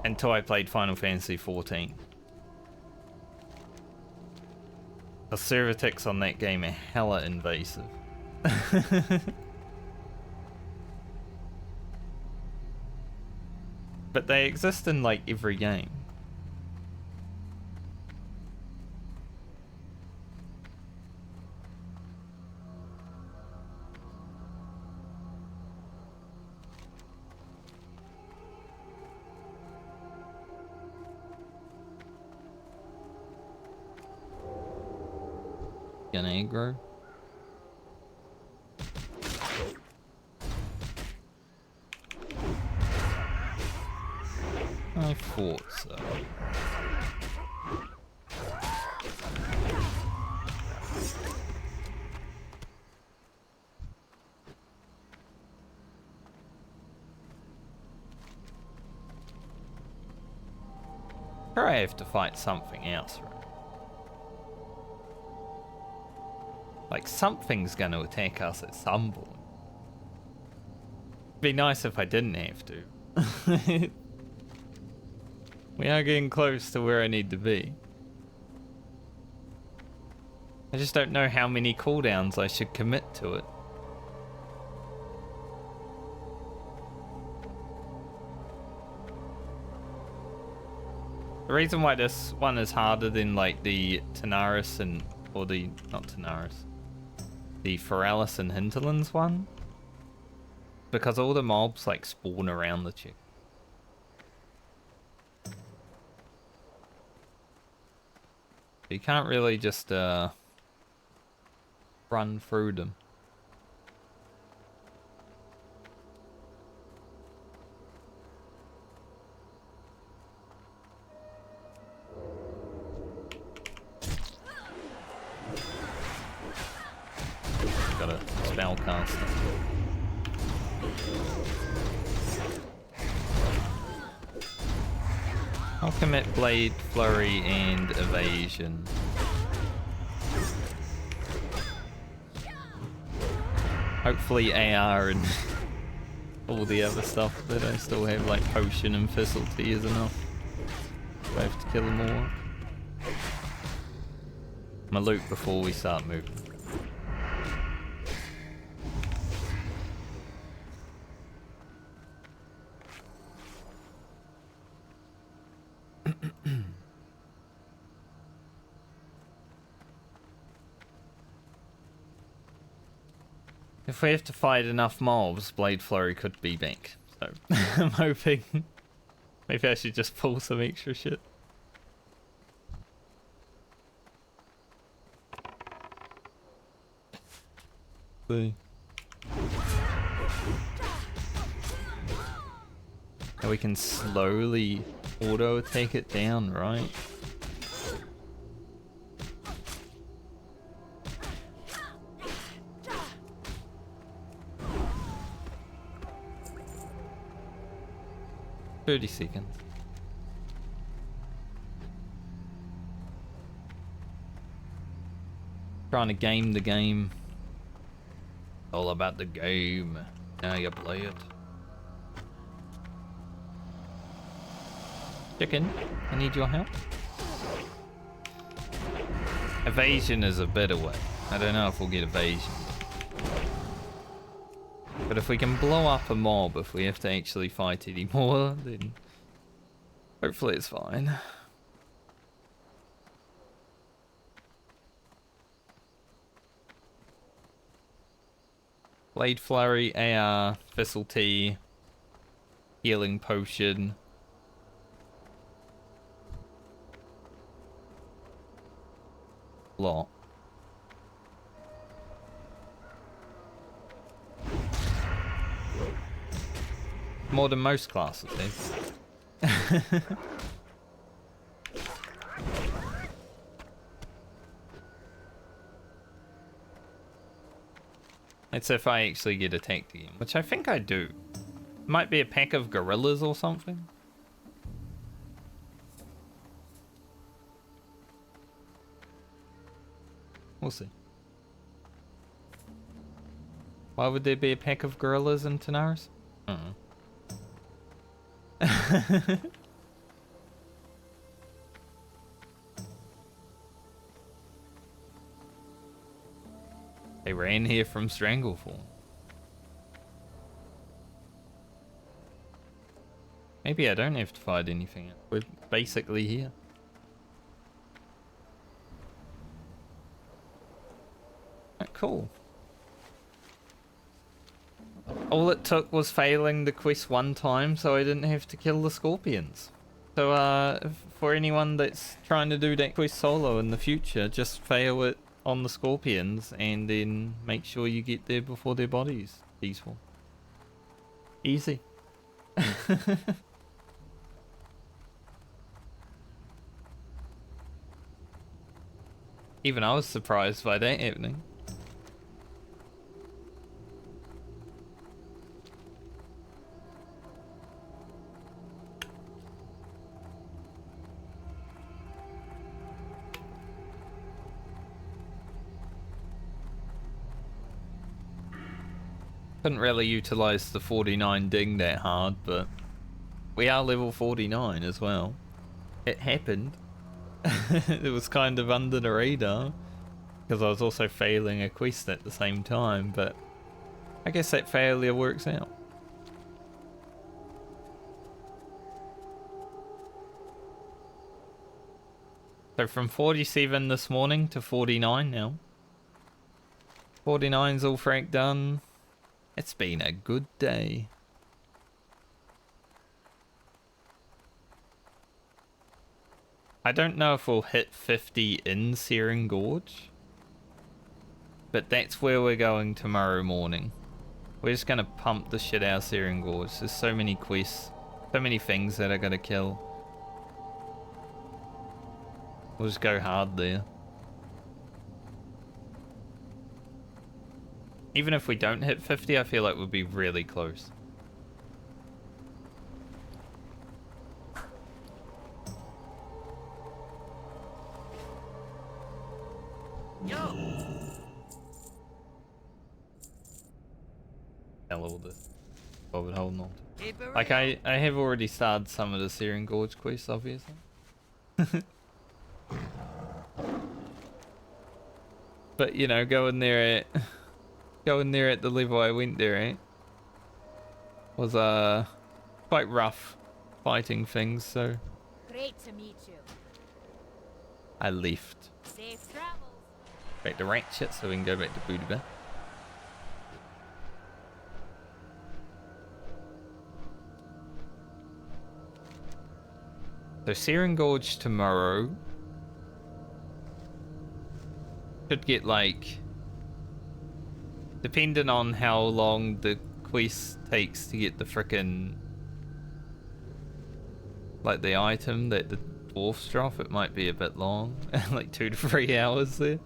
until I played Final Fantasy XIV. The server ticks on that game are hella invasive. But they exist in like every game. Gonna aggro. I thought so. I have to fight something else, right? Like, something's gonna attack us at some point. It'd be nice if I didn't have to. We are getting close to where I need to be. I just don't know how many cooldowns I should commit to it. The reason why this one is harder than like the Tanaris and, or the, not Tanaris, the Foralis and Hinterlands one, because all the mobs like spawn around the chick. You can't really just run through them. Got a spell caster. I'll commit Blade, Flurry, and Evasion. Hopefully AR and all the other stuff that I still have, like Potion and Facility, is enough. I have to kill them all. My loot before we start moving. If we have to fight enough mobs, Blade Flurry could be back. So I'm hoping maybe I should just pull some extra shit. See. And we can slowly auto take it down, right? "30 seconds. Trying to game the game. All about the game. Now you play it. Chicken, I need your help. Evasion is a better way. I don't know if we'll get evasion. But if we can blow up a mob, if we have to actually fight anymore, then hopefully it's fine. Blade Flurry, AR, Facility, Healing Potion. Lot. More than most classes, eh? It's if I actually get attacked again, which I think I do. Might be a pack of gorillas or something. We'll see. Why would there be a pack of gorillas in Tanaris? They ran here from Stranglethorn. Maybe I don't have to fight anything. We're basically here. Cool. All it took was failing the quest one time so I didn't have to kill the scorpions. So for anyone that's trying to do that quest solo in the future, just fail it on the scorpions and then make sure you get there before their bodies despawn. Easy. Even I was surprised by that happening. Couldn't really utilize the 49 ding that hard, but we are level 49 as well. It happened. It was kind of under the radar because I was also failing a quest at the same time, but I guess that failure works out. So from 47 this morning to 49 now. 49's Zul'Farrak done. It's been a good day. I don't know if we'll hit 50 in Searing Gorge, but that's where we're going tomorrow morning. We're just gonna pump the shit out of Searing Gorge. There's so many quests, so many things that I gotta kill. We'll just go hard there. Even if we don't hit 50, I feel like we'll be really close. Yo! Hell, all this. Bothered holding on. Keep it Like, real. I have already started some of the Searing Gorge quests, obviously. But, you know, going there at the level I went there at was quite rough fighting things, so Great to meet you. I left. Safe travels. Back to Ratchet so we can go back to Booty Bear. So Searing Gorge tomorrow should get, like, depending on how long the quest takes to get the frickin', like, the item that the dwarfs drop, it might be a bit long. Like 2 to 3 hours there.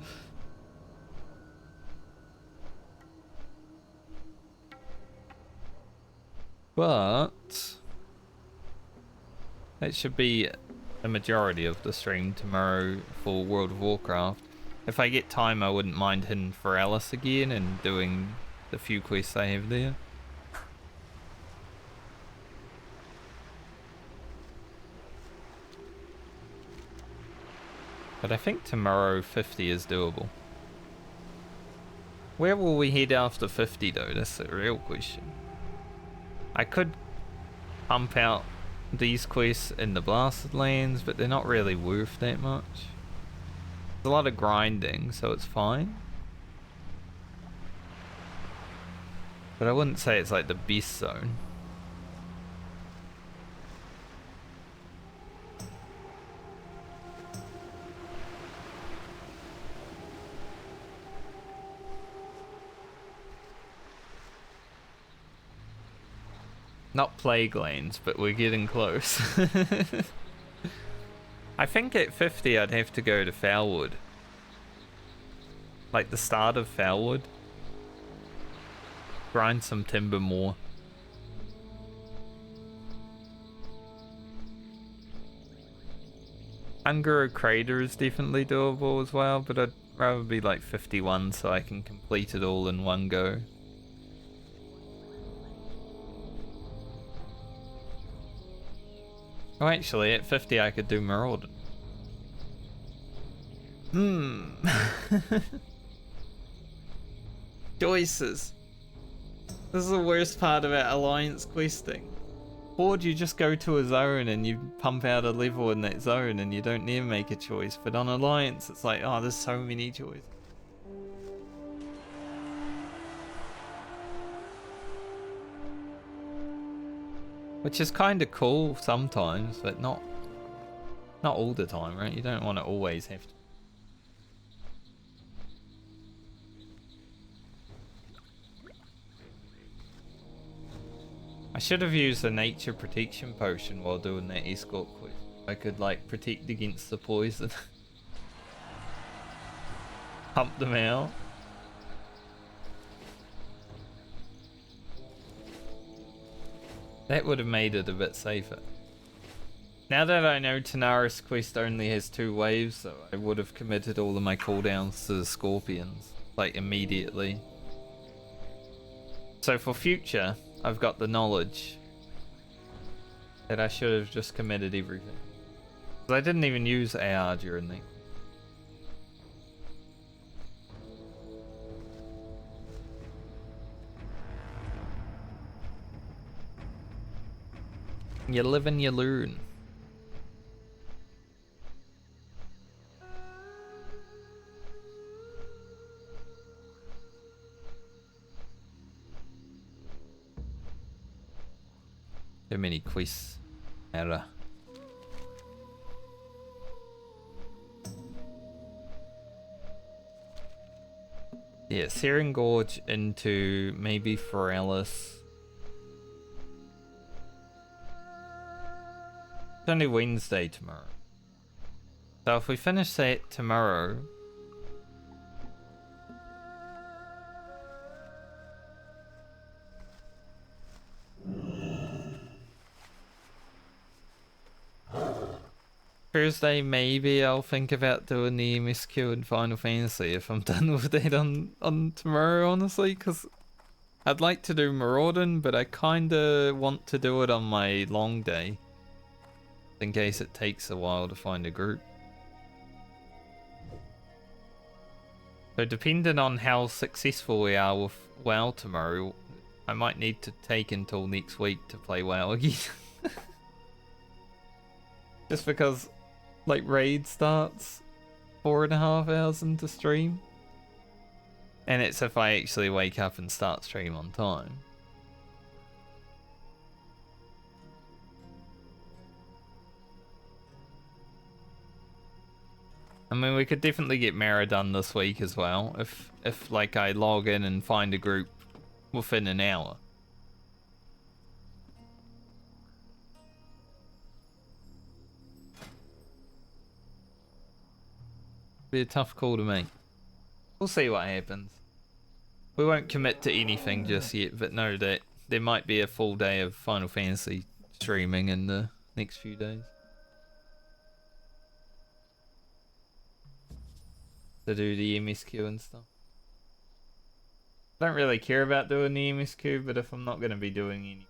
But that should be a majority of the stream tomorrow for World of Warcraft. If I get time, I wouldn't mind hitting for Alice again and doing the few quests I have there. But I think tomorrow 50 is doable. Where will we head after 50 though? That's the real question. I could pump out these quests in the Blasted Lands, but they're not really worth that much. There's a lot of grinding, so it's fine. But I wouldn't say it's like the best zone. Not Plague Lands, but we're getting close. I think at 50 I'd have to go to Foulwood. Like the start of Foulwood. Grind some timber more. Ungaro Crater is definitely doable as well, but I'd rather be like 51 so I can complete it all in one go. Oh, actually, at 50 I could do Maraudon. Choices. This is the worst part about Alliance questing. Horde, you just go to a zone and you pump out a level in that zone and you don't never make a choice. But on Alliance, it's like, oh, there's so many choices. Which is kind of cool sometimes, but not all the time, right? You don't want to always have to. I should have used a nature protection potion while doing that escort quest. I could like protect against the poison. Pump them out. That would have made it a bit safer. Now that I know Tanaris quest only has 2 waves, so I would have committed all of my cooldowns to the scorpions, like immediately. So for future, I've got the knowledge that I should have just committed everything. 'Cause I didn't even use AR during the... You live and you learn. Too many quests. Error. Yeah, Searing Gorge into maybe Foralis. It's only Wednesday tomorrow. So if we finish that tomorrow... Thursday, maybe I'll think about doing the MSQ in Final Fantasy if I'm done with that on tomorrow, honestly, because I'd like to do Maraudin, but I kinda want to do it on my long day, in case it takes a while to find a group. So depending on how successful we are with WoW tomorrow, I might need to take until next week to play WoW again. Just because... like raid starts 4.5 hours into stream, and it's if I actually wake up and start stream on time. I mean, we could definitely get Mara done this week as well if like I log in and find a group within an hour. Be a tough call to make. We'll see what happens. We won't commit to anything just yet, but know that there might be a full day of Final Fantasy streaming in the next few days. To do the MSQ and stuff. Don't really care about doing the MSQ, but if I'm not going to be doing any...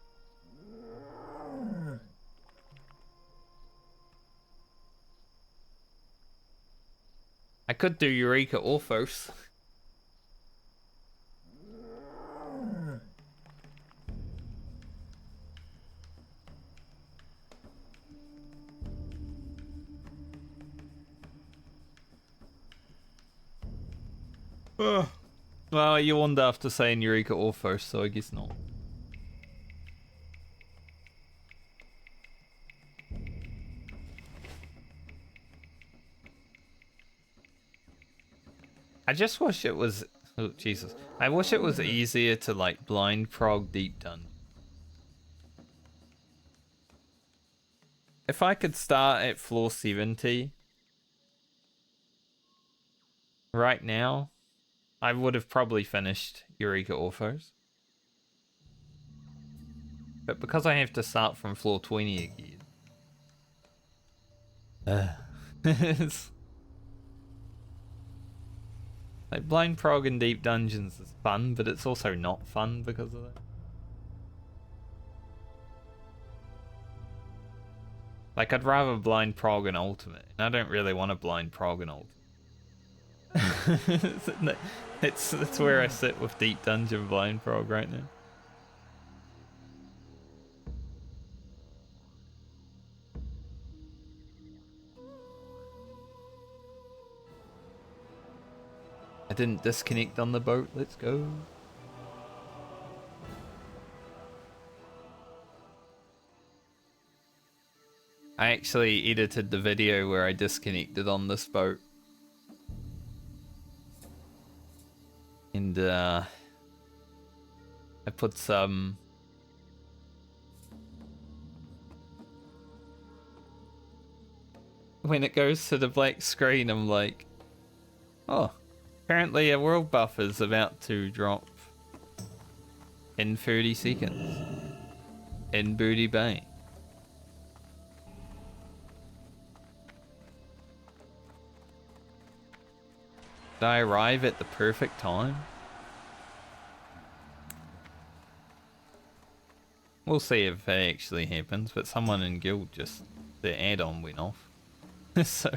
I could do Eureka Orphos. Well, you warned after saying Eureka Orphos, so I guess not. I just wish it was... oh, Jesus. I wish it was easier to, like, blind prog deep dungeon. If I could start at floor 70 right now, I would have probably finished Eureka Orphos. But because I have to start from floor 20 again... it's... like, blind prog in deep dungeons is fun, but it's also not fun because of that. Like, I'd rather blind prog and ultimate, and I don't really want to blind prog and ultimate. It's where I sit with deep dungeon blind prog right now. I didn't disconnect on the boat. Let's go. I actually edited the video where I disconnected on this boat. And I put some... when it goes to the black screen, I'm like, oh. Apparently a world buff is about to drop in 30 seconds in Booty Bay. Did I arrive at the perfect time? We'll see if it actually happens, but someone in guild just, their add-on went off. So...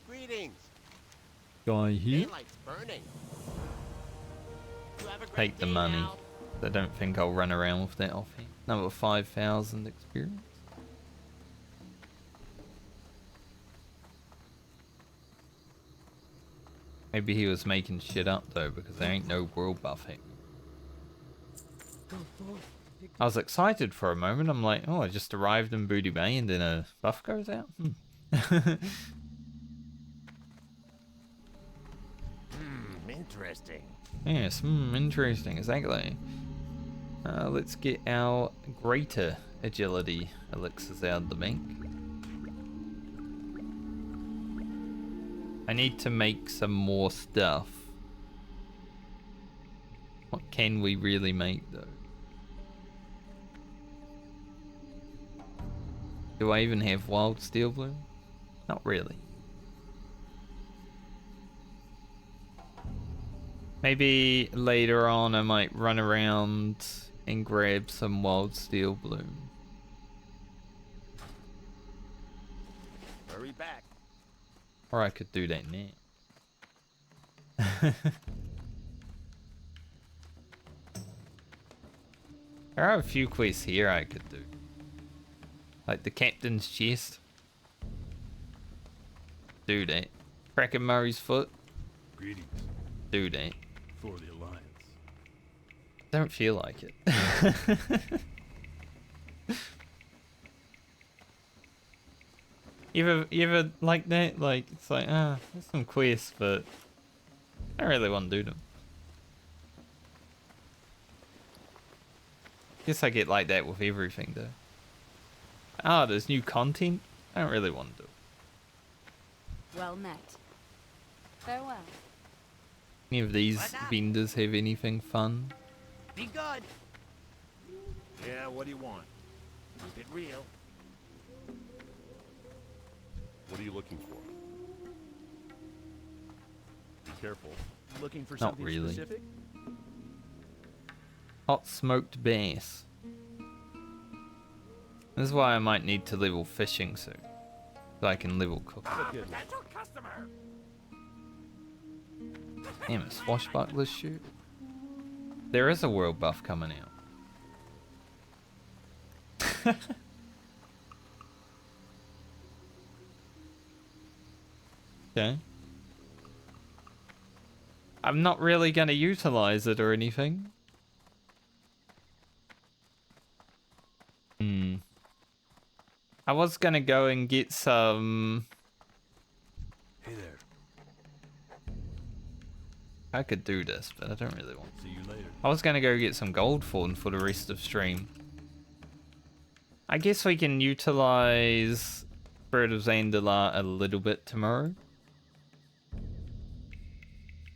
Greetings. Guy here. Daylight's burning. You have a great Take the day money. now. I don't think I'll run around with that off here. Number 5,000 experience. Maybe he was making shit up though, because there ain't no world buff here. Go forth. Pick I was excited for a moment. I'm like, oh, I just arrived in Booty Bay and then a buff goes out? Interesting. Yes, interesting, exactly. Let's get our greater agility elixirs out of the bank. I need to make some more stuff. What can we really make though? Do I even have wild steel bloom? Not really. Maybe later on I might run around and grab some wild steel bloom. Hurry back. Or I could do that now. There are a few quests here I could do. Like the captain's chest. Do that. Cracking Murray's foot. Greetings Do that. for the Alliance. Don't feel like it. You ever like that? Like, it's like, there's some quests, but I don't really want to do them. Guess I get like that with everything, though. There's new content? I don't really want to do it. Well met. Farewell. Any of these vendors have anything fun? Be good. Yeah, what do you want? Keep it real. What are you looking for? Be careful. Looking for Not something really. specific? Hot smoked bass. This is why I might need to level fishing soon. So I can level cooking. Good. Potential customer. Damn, a swashbuckler shoot. There is a world buff coming out. Okay. I'm not really gonna utilize it or anything. I was gonna go and get some... Hey there. I could do this, but I don't really want to. See you later. I was gonna go get some gold fawn for the rest of stream. I guess we can utilize Spirit of Zandalar a little bit tomorrow.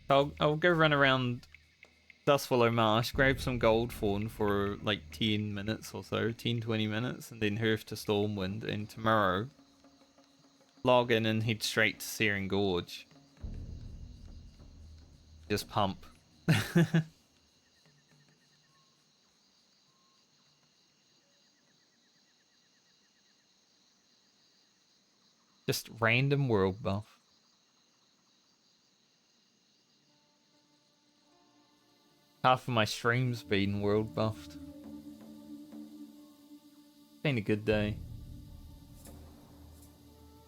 I'll go run around Dustwallow Marsh, grab some gold fawn for like 10 minutes or so, 10-20 minutes, and then Hearth to Stormwind, and tomorrow log in and head straight to Searing Gorge. Just pump. Just random world buff. Half of my stream's been world buffed. Been a good day.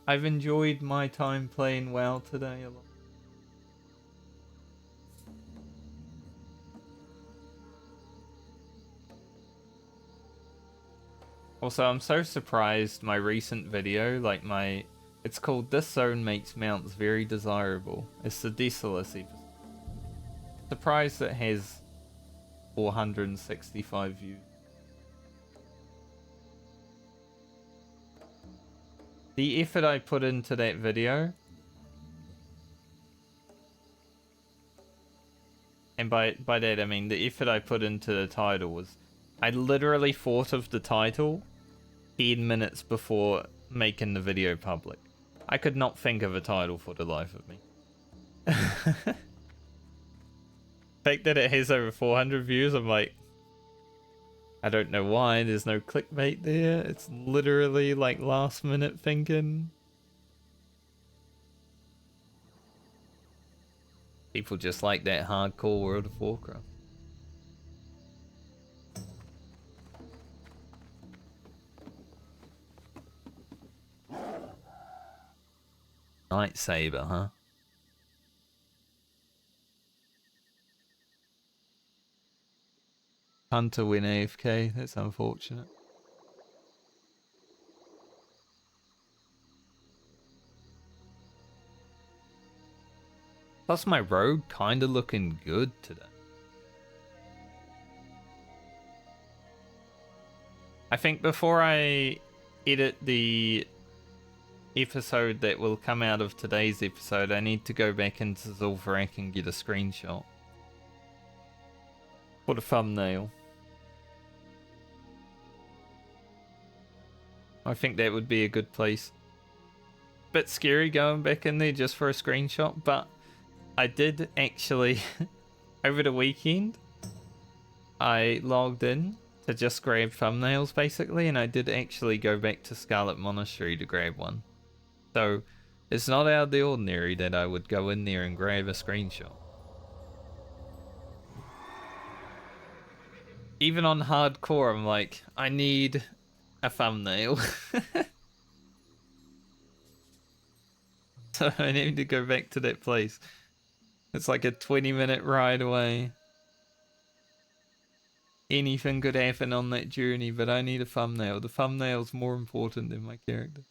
I've enjoyed my time playing WoW today a lot. Also, I'm so surprised my recent video, like it's called This Zone Makes Mounts Very Desirable. It's the Desolus episode. Surprised it has 465 views. The effort I put into that video, and by that I mean the effort I put into the title was, I literally thought of the title 10 minutes before making the video public. I could not think of a title for the life of me. The fact that it has over 400 views, I'm like, I don't know why, there's no clickbait there. It's literally like last minute thinking. People just like that hardcore World of Warcraft. Lightsaber, huh? Hunter win AFK, that's unfortunate. Plus my rogue kinda looking good today. I think before I edit the episode that will come out of today's episode, I need to go back into Zul'Farrak and get a screenshot for the thumbnail. I think that would be a good place. Bit scary going back in there just for a screenshot, but I did actually, over the weekend, I logged in to just grab thumbnails basically, and I did actually go back to Scarlet Monastery to grab one. So it's not out of the ordinary that I would go in there and grab a screenshot. Even on hardcore, I'm like, I need a thumbnail. So I need to go back to that place. It's like a 20-minute ride away. Anything could happen on that journey, but I need a thumbnail. The thumbnail's more important than my character.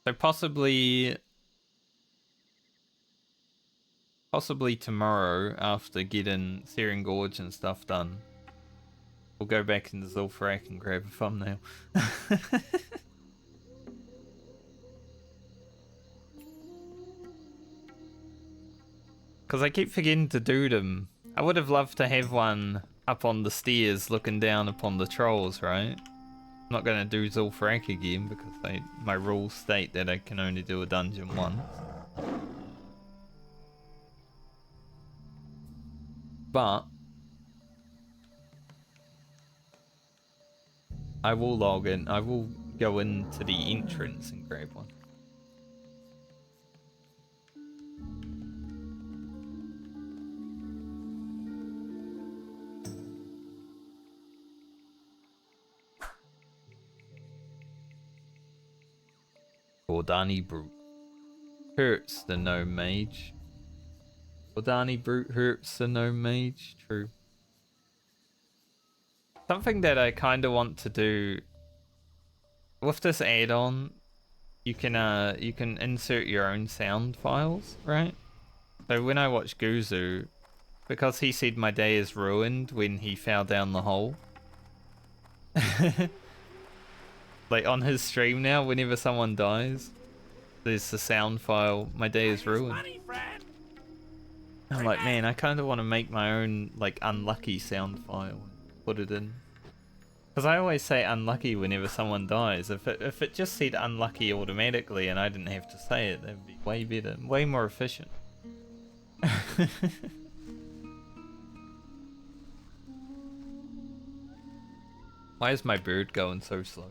So possibly tomorrow, after getting Searing Gorge and stuff done, we'll go back into Zul'Farrak and grab a thumbnail. Because I keep forgetting to do them. I would have loved to have one up on the stairs looking down upon the trolls, right? I'm not going to do Zul'Farrak again because my rules state that I can only do a dungeon once. But I will log in. I will go into the entrance and grab one. Gordani Brute hurts the gnome mage. Gordani Brute hurts the gnome mage. True. Something that I kind of want to do with this add-on, you can insert your own sound files, right? So when I watch Guzu, because he said my day is ruined when he fell down the hole. Like on his stream now, whenever someone dies, there's the sound file, my day is ruined. I'm like, man, I kind of want to make my own like unlucky sound file and put it in. Because I always say unlucky whenever someone dies. If it just said unlucky automatically and I didn't have to say it, that would be way better, way more efficient. Why is my bird going so slow?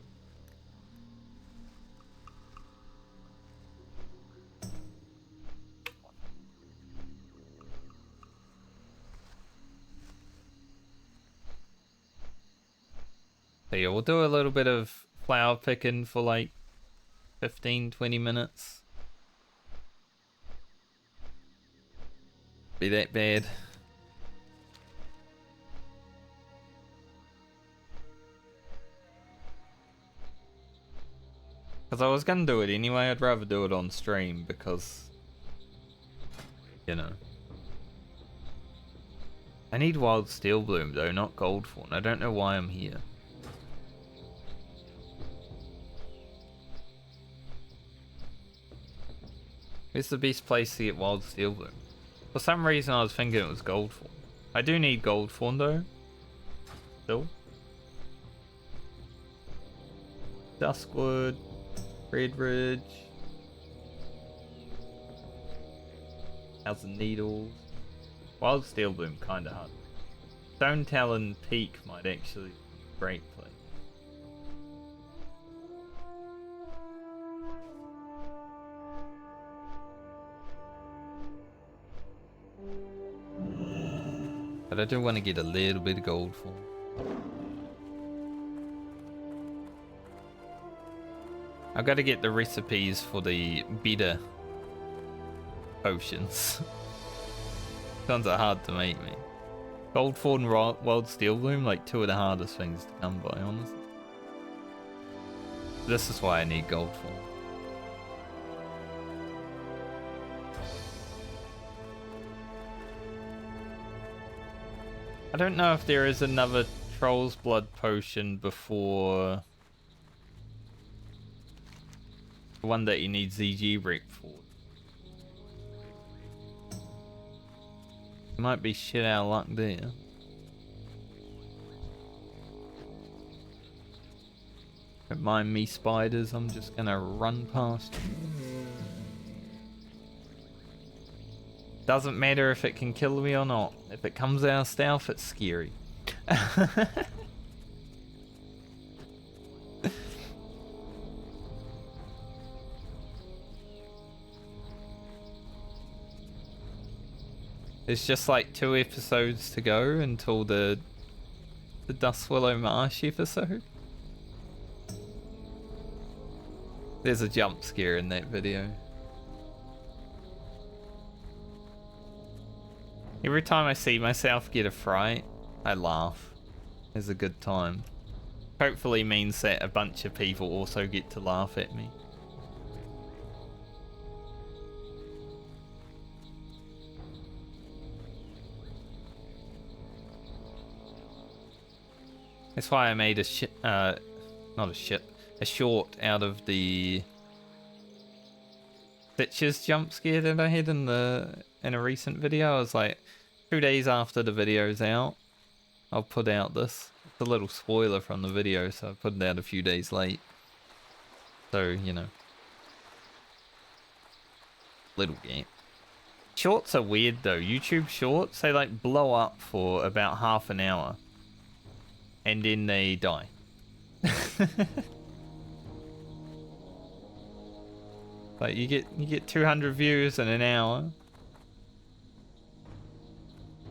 So yeah, we'll do a little bit of flower picking for like 15-20 minutes. Be that bad. Because I was gonna do it anyway, I'd rather do it on stream because, you know. I need Wild Steel Bloom though, not Goldthorn. I don't know why I'm here. Where's the best place to get wild steel bloom? For some reason I was thinking it was gold form. I do need gold form though. Still. Duskwood, Red Ridge, Thousand Needles. Wild Steel Bloom kinda hard. Stone Talon Peak might actually be a great place. But I do want to get a little bit of gold for him. I've got to get the recipes for the better potions. Sounds are hard to make, me. Gold Ford and Wild Steel Bloom, like 2 of the hardest things to come by, honestly. This is why I need Gold Ford. I don't know if there is another Troll's Blood potion before the one that you need ZG Wreck for. Might be shit out of luck there. Don't mind me, spiders, I'm just gonna run past you. Doesn't matter if it can kill me or not. If it comes out of stealth, it's scary. It's just like 2 episodes to go until the Dustwillow Marsh episode. There's a jump scare in that video. Every time I see myself get a fright, I laugh. It's a good time. Hopefully means that a bunch of people also get to laugh at me. That's why I made a short out of the Stitches jump scare that I had in a recent video. I was like, 2 days after the video's out, I'll put out this. It's a little spoiler from the video, so I put it out a few days late. So, you know. Little game. Shorts are weird though. YouTube shorts, they like blow up for about half an hour. And then they die. Like you get 200 views in an hour.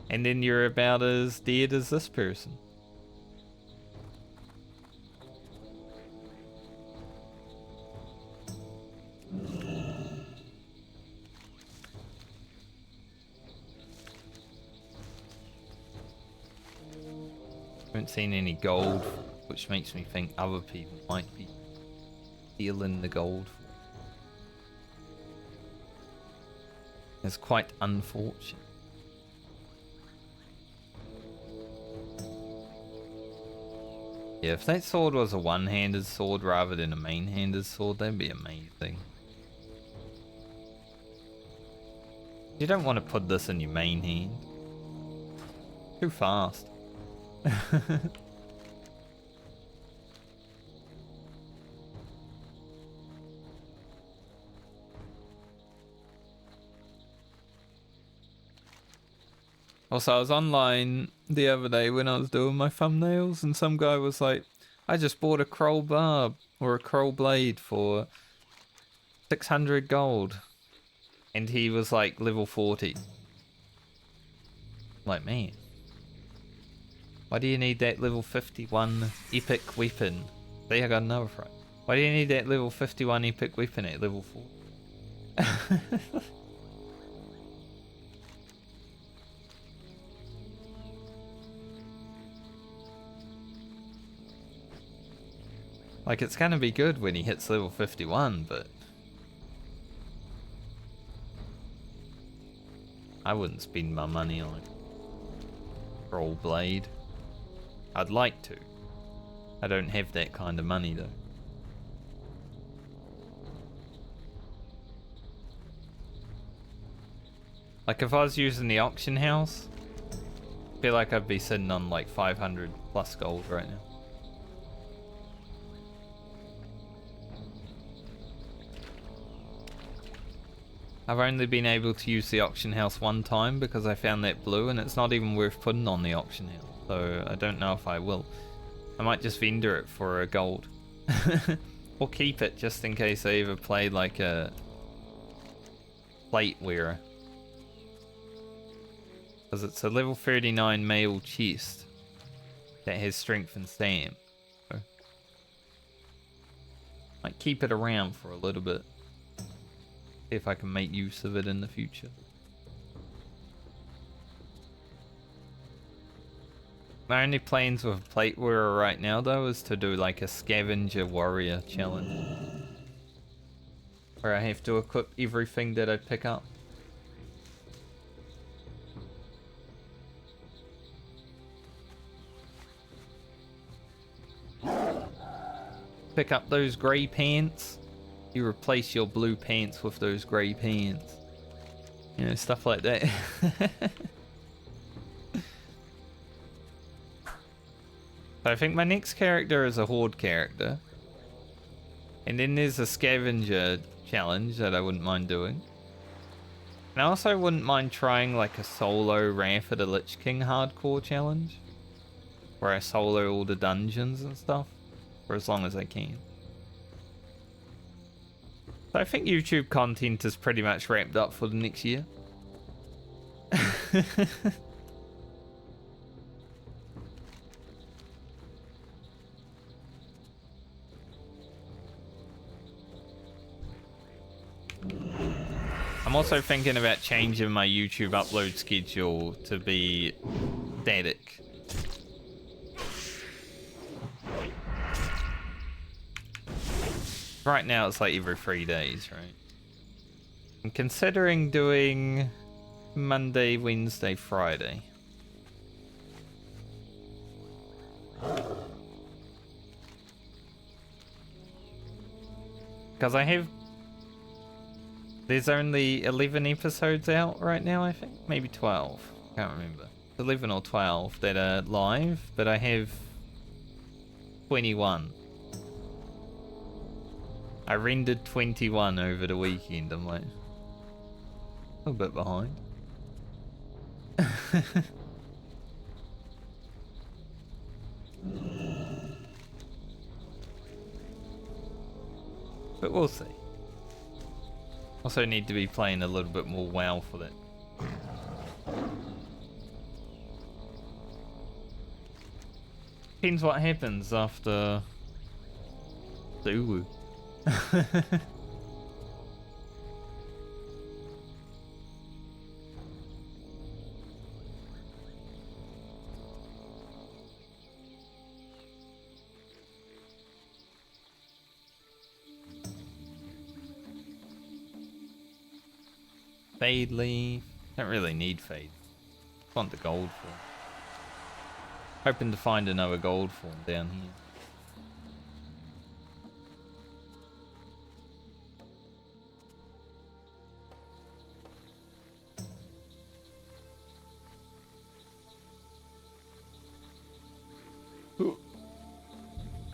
And then you're about as dead as this person. Haven't seen any gold, which makes me think other people might be stealing the gold. It's quite unfortunate. Yeah, if that sword was a one-handed sword rather than a main-handed sword, that'd be amazing. You don't want to put this in your main hand. Too fast. Also, I was online the other day when I was doing my thumbnails, and some guy was like, I just bought a Kroll barb or a Kroll blade for 600 gold. And he was like level 40. Like, man. Why do you need that level 51 epic weapon? See, I got another fright. Why do you need that level 51 epic weapon at level 4? Like, it's gonna be good when he hits level 51, but I wouldn't spend my money on a Kroll blade. I'd like to. I don't have that kind of money though. Like if I was using the auction house, I feel like I'd be sitting on like 500 plus gold right now. I've only been able to use the auction house one time because I found that blue and it's not even worth putting on the auction house. So I don't know if I will. I might just vendor it for a gold. Or keep it just in case I ever play like a plate wearer. Because it's a level 39 male chest that has strength and stamp. So might keep it around for a little bit. See if I can make use of it in the future. My only plans with plate wearer right now though is to do like a scavenger warrior challenge. Where I have to equip everything that I pick up. Pick up those grey pants. You replace your blue pants with those grey pants. You know, stuff like that. I think my next character is a horde character. And then there's a scavenger challenge that I wouldn't mind doing. And I also wouldn't mind trying like a solo Wrath of the Lich King hardcore challenge. Where I solo all the dungeons and stuff. For as long as I can. So I think YouTube content is pretty much wrapped up for the next year. I'm also thinking about changing my YouTube upload schedule to be static. Right now it's like every 3 days, right? I'm considering doing Monday, Wednesday, Friday. Because I have... There's only 11 episodes out right now, I think. Maybe 12. Can't remember. 11 or 12 that are live, but I have 21. I rendered 21 over the weekend. I'm like a little bit behind. But we'll see. Also need to be playing a little bit more WoW for that. Depends what happens after Zulu. Fade leaf. Don't really need fade. Want the gold form. Hoping to find another gold form down here.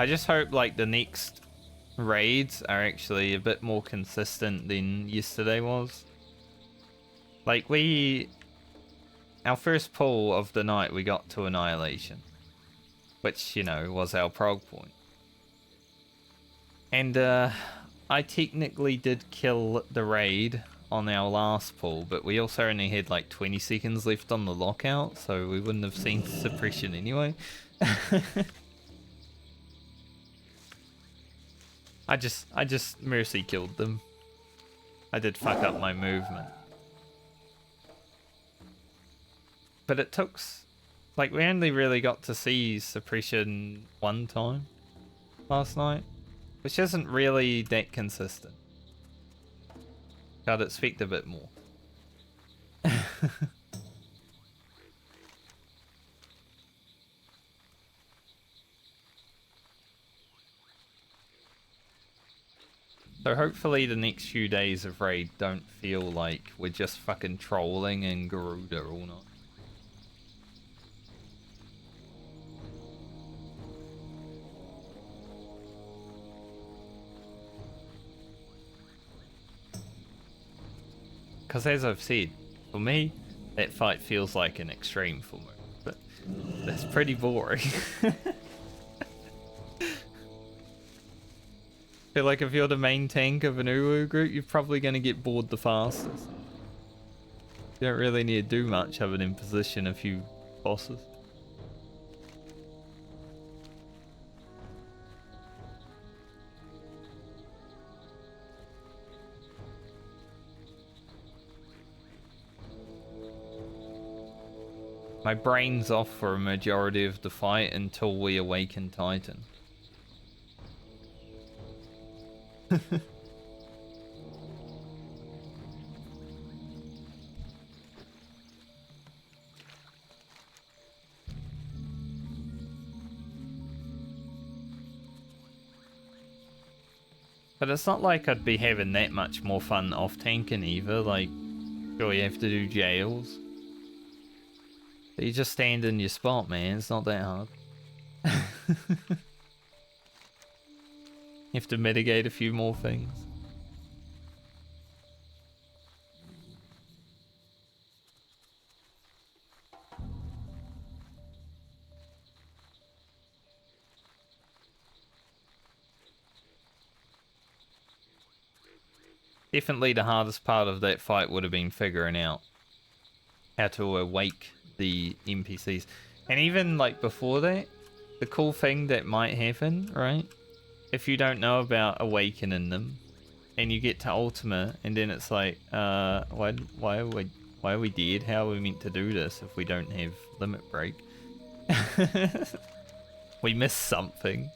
I just hope like the next raids are actually a bit more consistent than yesterday was. Like our first pull of the night we got to Annihilation. Which, you know, was our prog point. And I technically did kill the raid on our last pull, but we also only had like 20 seconds left on the lockout, so we wouldn't have seen suppression anyway. I just mercy killed them. I did fuck up my movement. But it took... Like, we only really got to see suppression one time last night. Which isn't really that consistent. I'd expect a bit more. So hopefully the next few days of raid don't feel like we're just fucking trolling in Garuda all night. Because as I've said, for me, that fight feels like an extreme for me. But that's pretty boring. Feel like if you're the main tank of an Uwu group, you're probably going to get bored the fastest. You don't really need to do much other than position a few bosses. My brain's off for a majority of the fight until we awaken Titan. But it's not like I'd be having that much more fun off tanking either, like, sure you have to do jails. But you just stand in your spot, man, it's not that hard. You have to mitigate a few more things. Definitely the hardest part of that fight would have been figuring out how to awake the NPCs. And even like before that, the cool thing that might happen, right? If you don't know about awakening them and you get to ultimate and then it's like, why are we dead? How are we meant to do this if we don't have limit break? We missed something.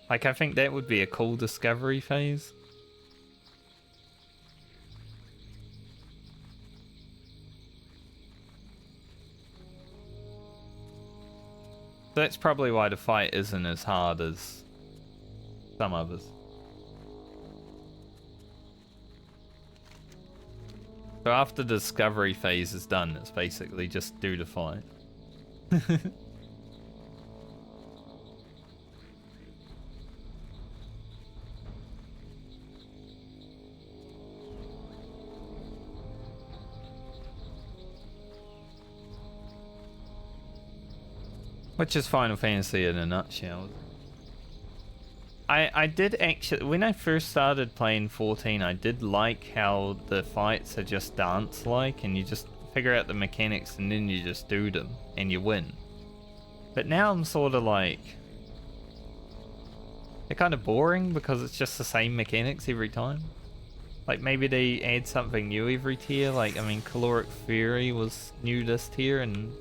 Like, I think that would be a cool discovery phase. That's probably why the fight isn't as hard as some others. So after the discovery phase is done, it's basically just do the fight. Which is Final Fantasy in a nutshell. I did actually, when I first started playing 14, I did like how the fights are just dance-like and you just figure out the mechanics and then you just do them and you win. But now I'm sort of like, they're kind of boring because it's just the same mechanics every time. Like maybe they add something new every tier. Like, I mean, Caloric Fury was new this tier, and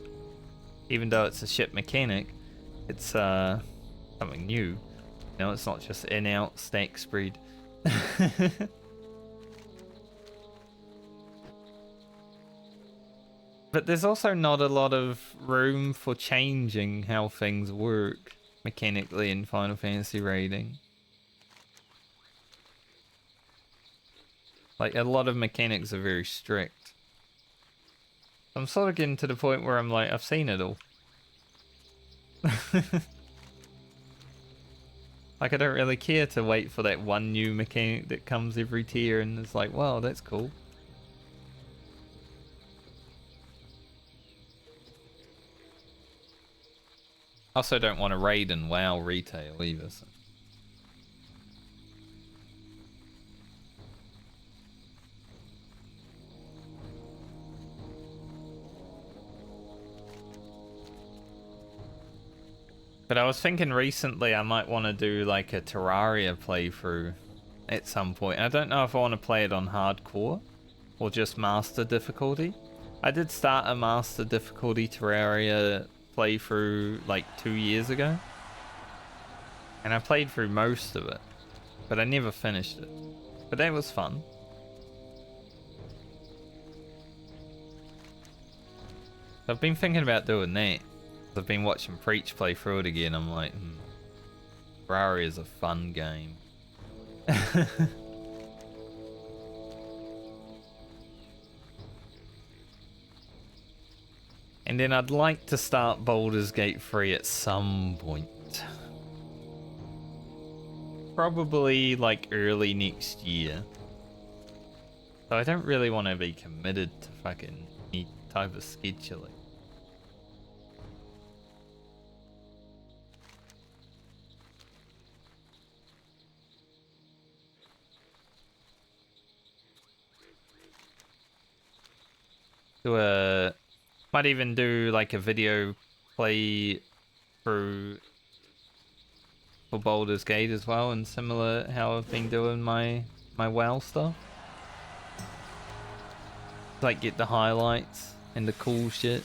even though it's a shit mechanic, it's something new. You know, it's not just in-out stack spread. But there's also not a lot of room for changing how things work mechanically in Final Fantasy raiding. Like, a lot of mechanics are very strict. I'm sort of getting to the point where I'm like, I've seen it all. Like, I don't really care to wait for that one new mechanic that comes every tier and it's like, wow, that's cool. Also don't want to raid in WoW retail either. So. But I was thinking recently I might want to do like a Terraria playthrough at some point. I don't know if I want to play it on hardcore or just master difficulty. I did start a master difficulty Terraria playthrough like 2 years ago. And I played through most of it, but I never finished it. But that was fun. I've been thinking about doing that. I've been watching Preach play through it again. I'm like, Terraria is a fun game. And then I'd like to start Baldur's Gate 3 at some point. Probably like early next year. So I don't really want to be committed to fucking any type of scheduling. Might even do like a video play through for Baldur's Gate as well, and similar how I've been doing my WoW stuff. Like get the highlights and the cool shit.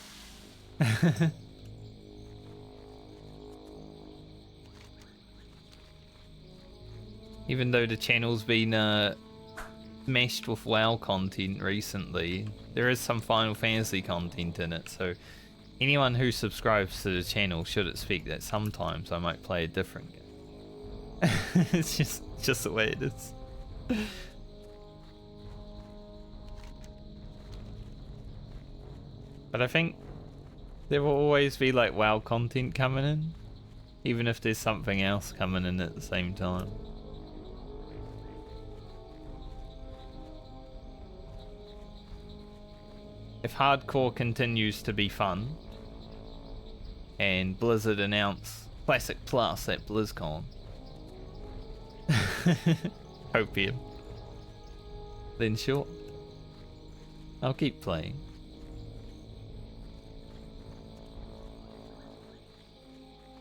Even though the channel's been meshed with WoW content recently, there is some Final Fantasy content in it, so anyone who subscribes to the channel should expect that sometimes I might play a different game. It's just the way it is. But I think there will always be like WoW content coming in, even if there's something else coming in at the same time. If hardcore continues to be fun, and Blizzard announce Classic Plus at BlizzCon, Hopium, then sure, I'll keep playing.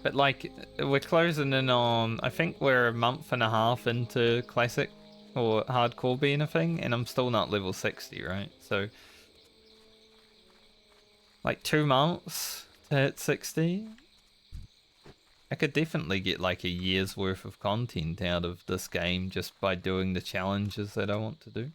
But like, we're closing in on, I think we're a month and a half into Classic or hardcore being a thing, and I'm still not level 60, right? So like 2 months to hit 60. I could definitely get like a year's worth of content out of this game just by doing the challenges that I want to do.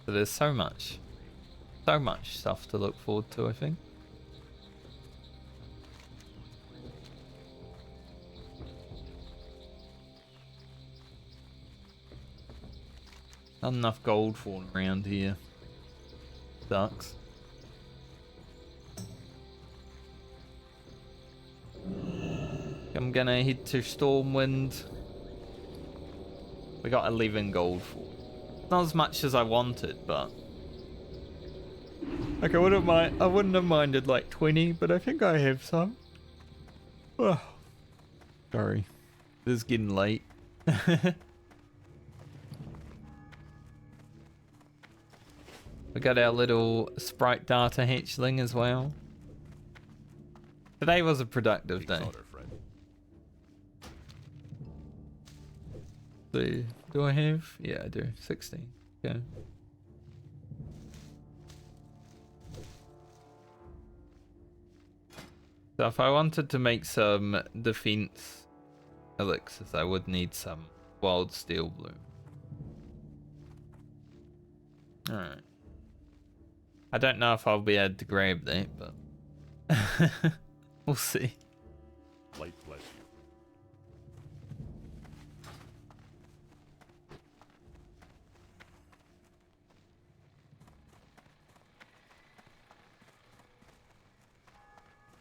So there's so much stuff to look forward to, I think. Not enough gold falling around here. Sucks. I'm gonna head to Stormwind. We got 11 gold for. Not as much as I wanted, but like I wouldn't have minded like 20, but I think I have some. Oh, sorry, it is getting late. We got our little Sprite data hatchling as well. Today was a productive day. So, do I have? Yeah, I do. 16. Okay. So if I wanted to make some defense elixirs, I would need some wild steel bloom. Alright. I don't know if I'll be able to grab that, but we'll see. Light bless you.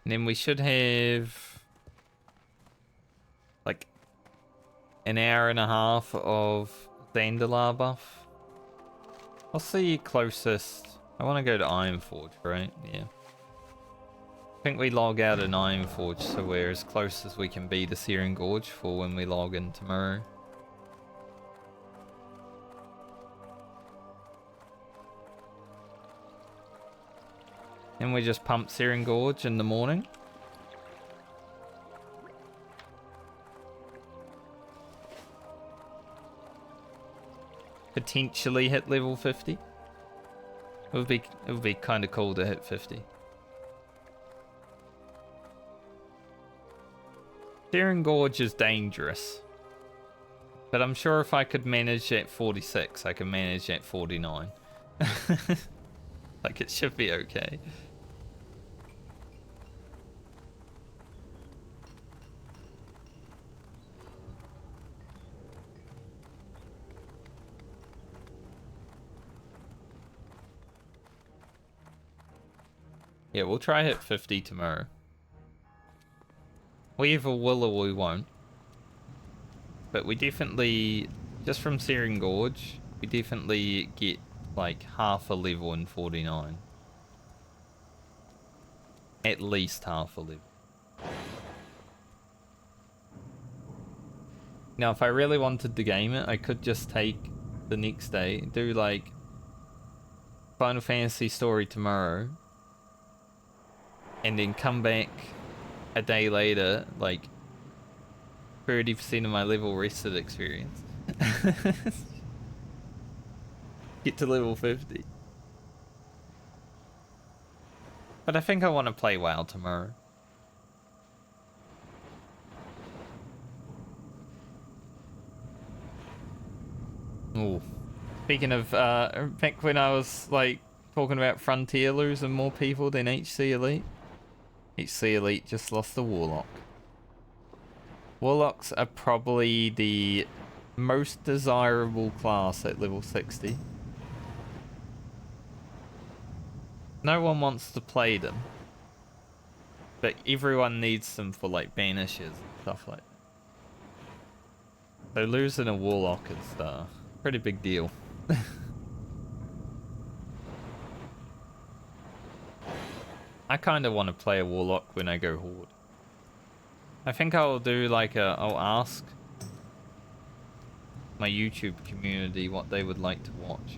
And then we should have like an hour and a half of Zandalar buff. I'll see closest. I want to go to Ironforge, right? Yeah. I think we log out in Ironforge, so we're as close as we can be to Searing Gorge for when we log in tomorrow. And we just pump Searing Gorge in the morning. Potentially hit level 50. It would be kind of cool to hit 50. Searing Gorge is dangerous, but I'm sure if I could manage at 46, I can manage at 49. Like it should be okay. Yeah, we'll try hit 50 tomorrow. We either will or we won't. But we definitely, just from Searing Gorge, we definitely get like half a level in 49. At least half a level. Now, if I really wanted to game it, I could just take the next day, do like Final Fantasy story tomorrow, and then come back a day later, like 30% of my level rested experience. Get to level 50. But I think I want to play WoW tomorrow. Ooh. Speaking of, back when I was like talking about Frontier losing more people than HC Elite. HC Elite just lost the Warlock. Warlocks are probably the most desirable class at level 60. No one wants to play them, but everyone needs them for like banishes and stuff like that. So losing a Warlock is a pretty big deal. I kind of want to play a Warlock when I go Horde. I think I'll do like I'll ask my YouTube community what they would like to watch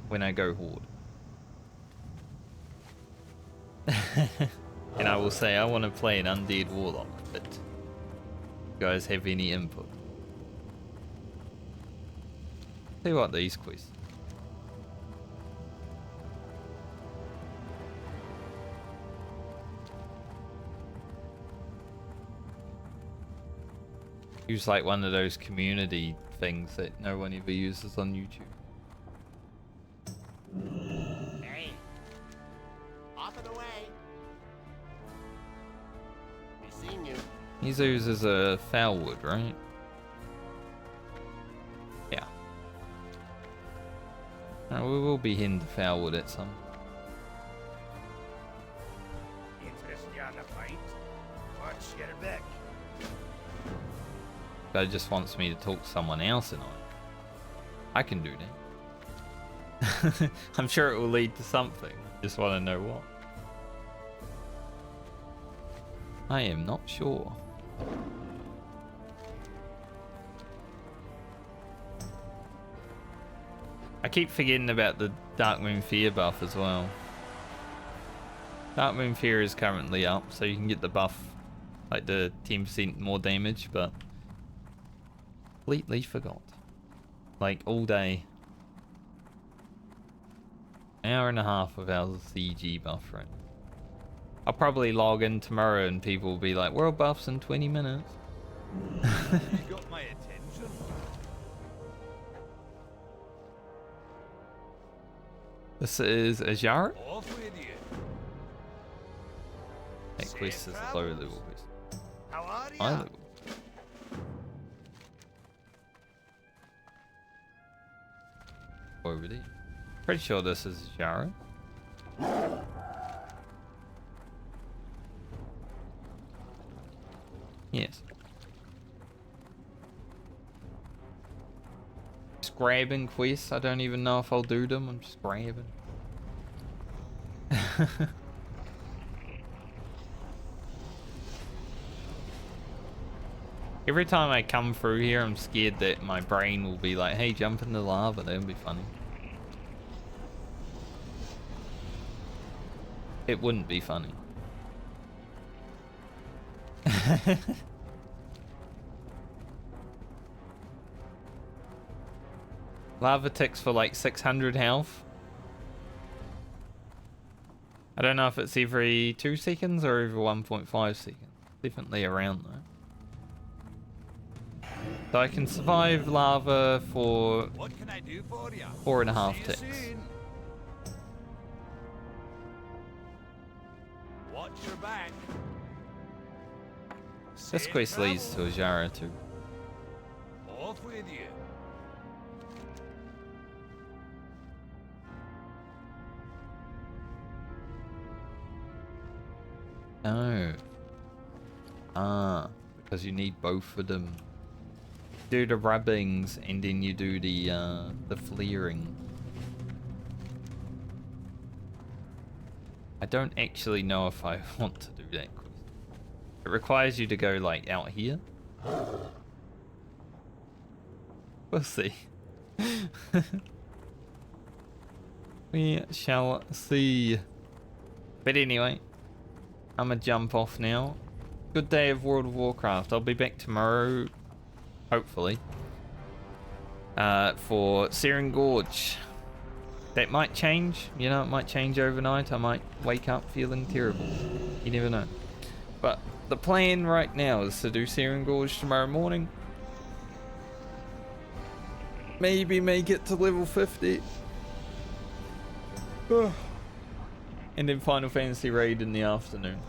when I go Horde. And I will say I want to play an Undead Warlock, but you guys have any input? See what these quests. Use like one of those community things that no one ever uses on YouTube. Hey. Off and away. Be seeing you. He uses a Foulwood, right? Yeah. We will be heading to Foulwood at some. Interested on the fight? Watch, get her back. But it just wants me to talk to someone else and I can do that. I'm sure it will lead to something. Just want to know what. I am not sure. I keep forgetting about the Darkmoon Fear buff as well. Darkmoon Fear is currently up, so you can get the buff, like the 10% more damage, but completely forgot. Like all day. Hour and a half without the CG buff, right? I'll probably log in tomorrow and people will be like, world buffs in 20 minutes. You got my attention? This is Azara. Off with you. That quest is a low level quest. How are you? High level. Over there. Pretty sure this is Azara. Yes. Just grabbing quests. I don't even know if I'll do them. I'm just grabbing. Every time I come through here, I'm scared that my brain will be like, hey, jump in the lava. That would be funny. It wouldn't be funny. Lava ticks for like 600 health. I don't know if it's every 2 seconds or every 1.5 seconds. Definitely around though. So I can survive lava for What can I do for you? 4.5 See you ticks. soon. Watch your back. This Safe quest leads to travels. Azara too. Off with you. Oh. Ah, because you need both of them. Do the rubbings and then you do the flaring. I don't actually know if I want to do that. It requires you to go like out here. We'll see. We shall see. But anyway, I'm gonna jump off now. Good day of World of Warcraft. I'll be back tomorrow, hopefully, for Searing Gorge. That might change, you know, it might change overnight. I might wake up feeling terrible. You never know. But the plan right now is to do Searing Gorge tomorrow morning. Maybe make it to level 50. And then Final Fantasy raid in the afternoon.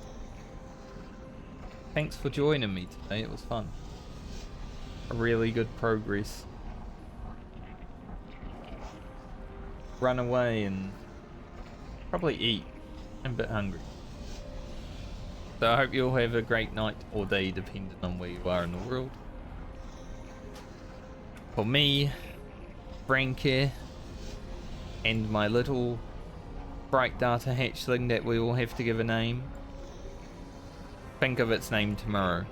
Thanks for joining me today, it was fun. A really good progress. Run away and probably eat. I'm a bit hungry. So I hope you all have a great night or day depending on where you are in the world. For me, Frankie, and my little Sprite data hatchling that we will have to give a name. Think of its name tomorrow.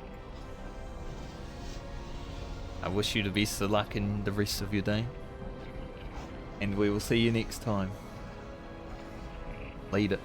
I wish you the best of luck in the rest of your day. And we will see you next time. Later.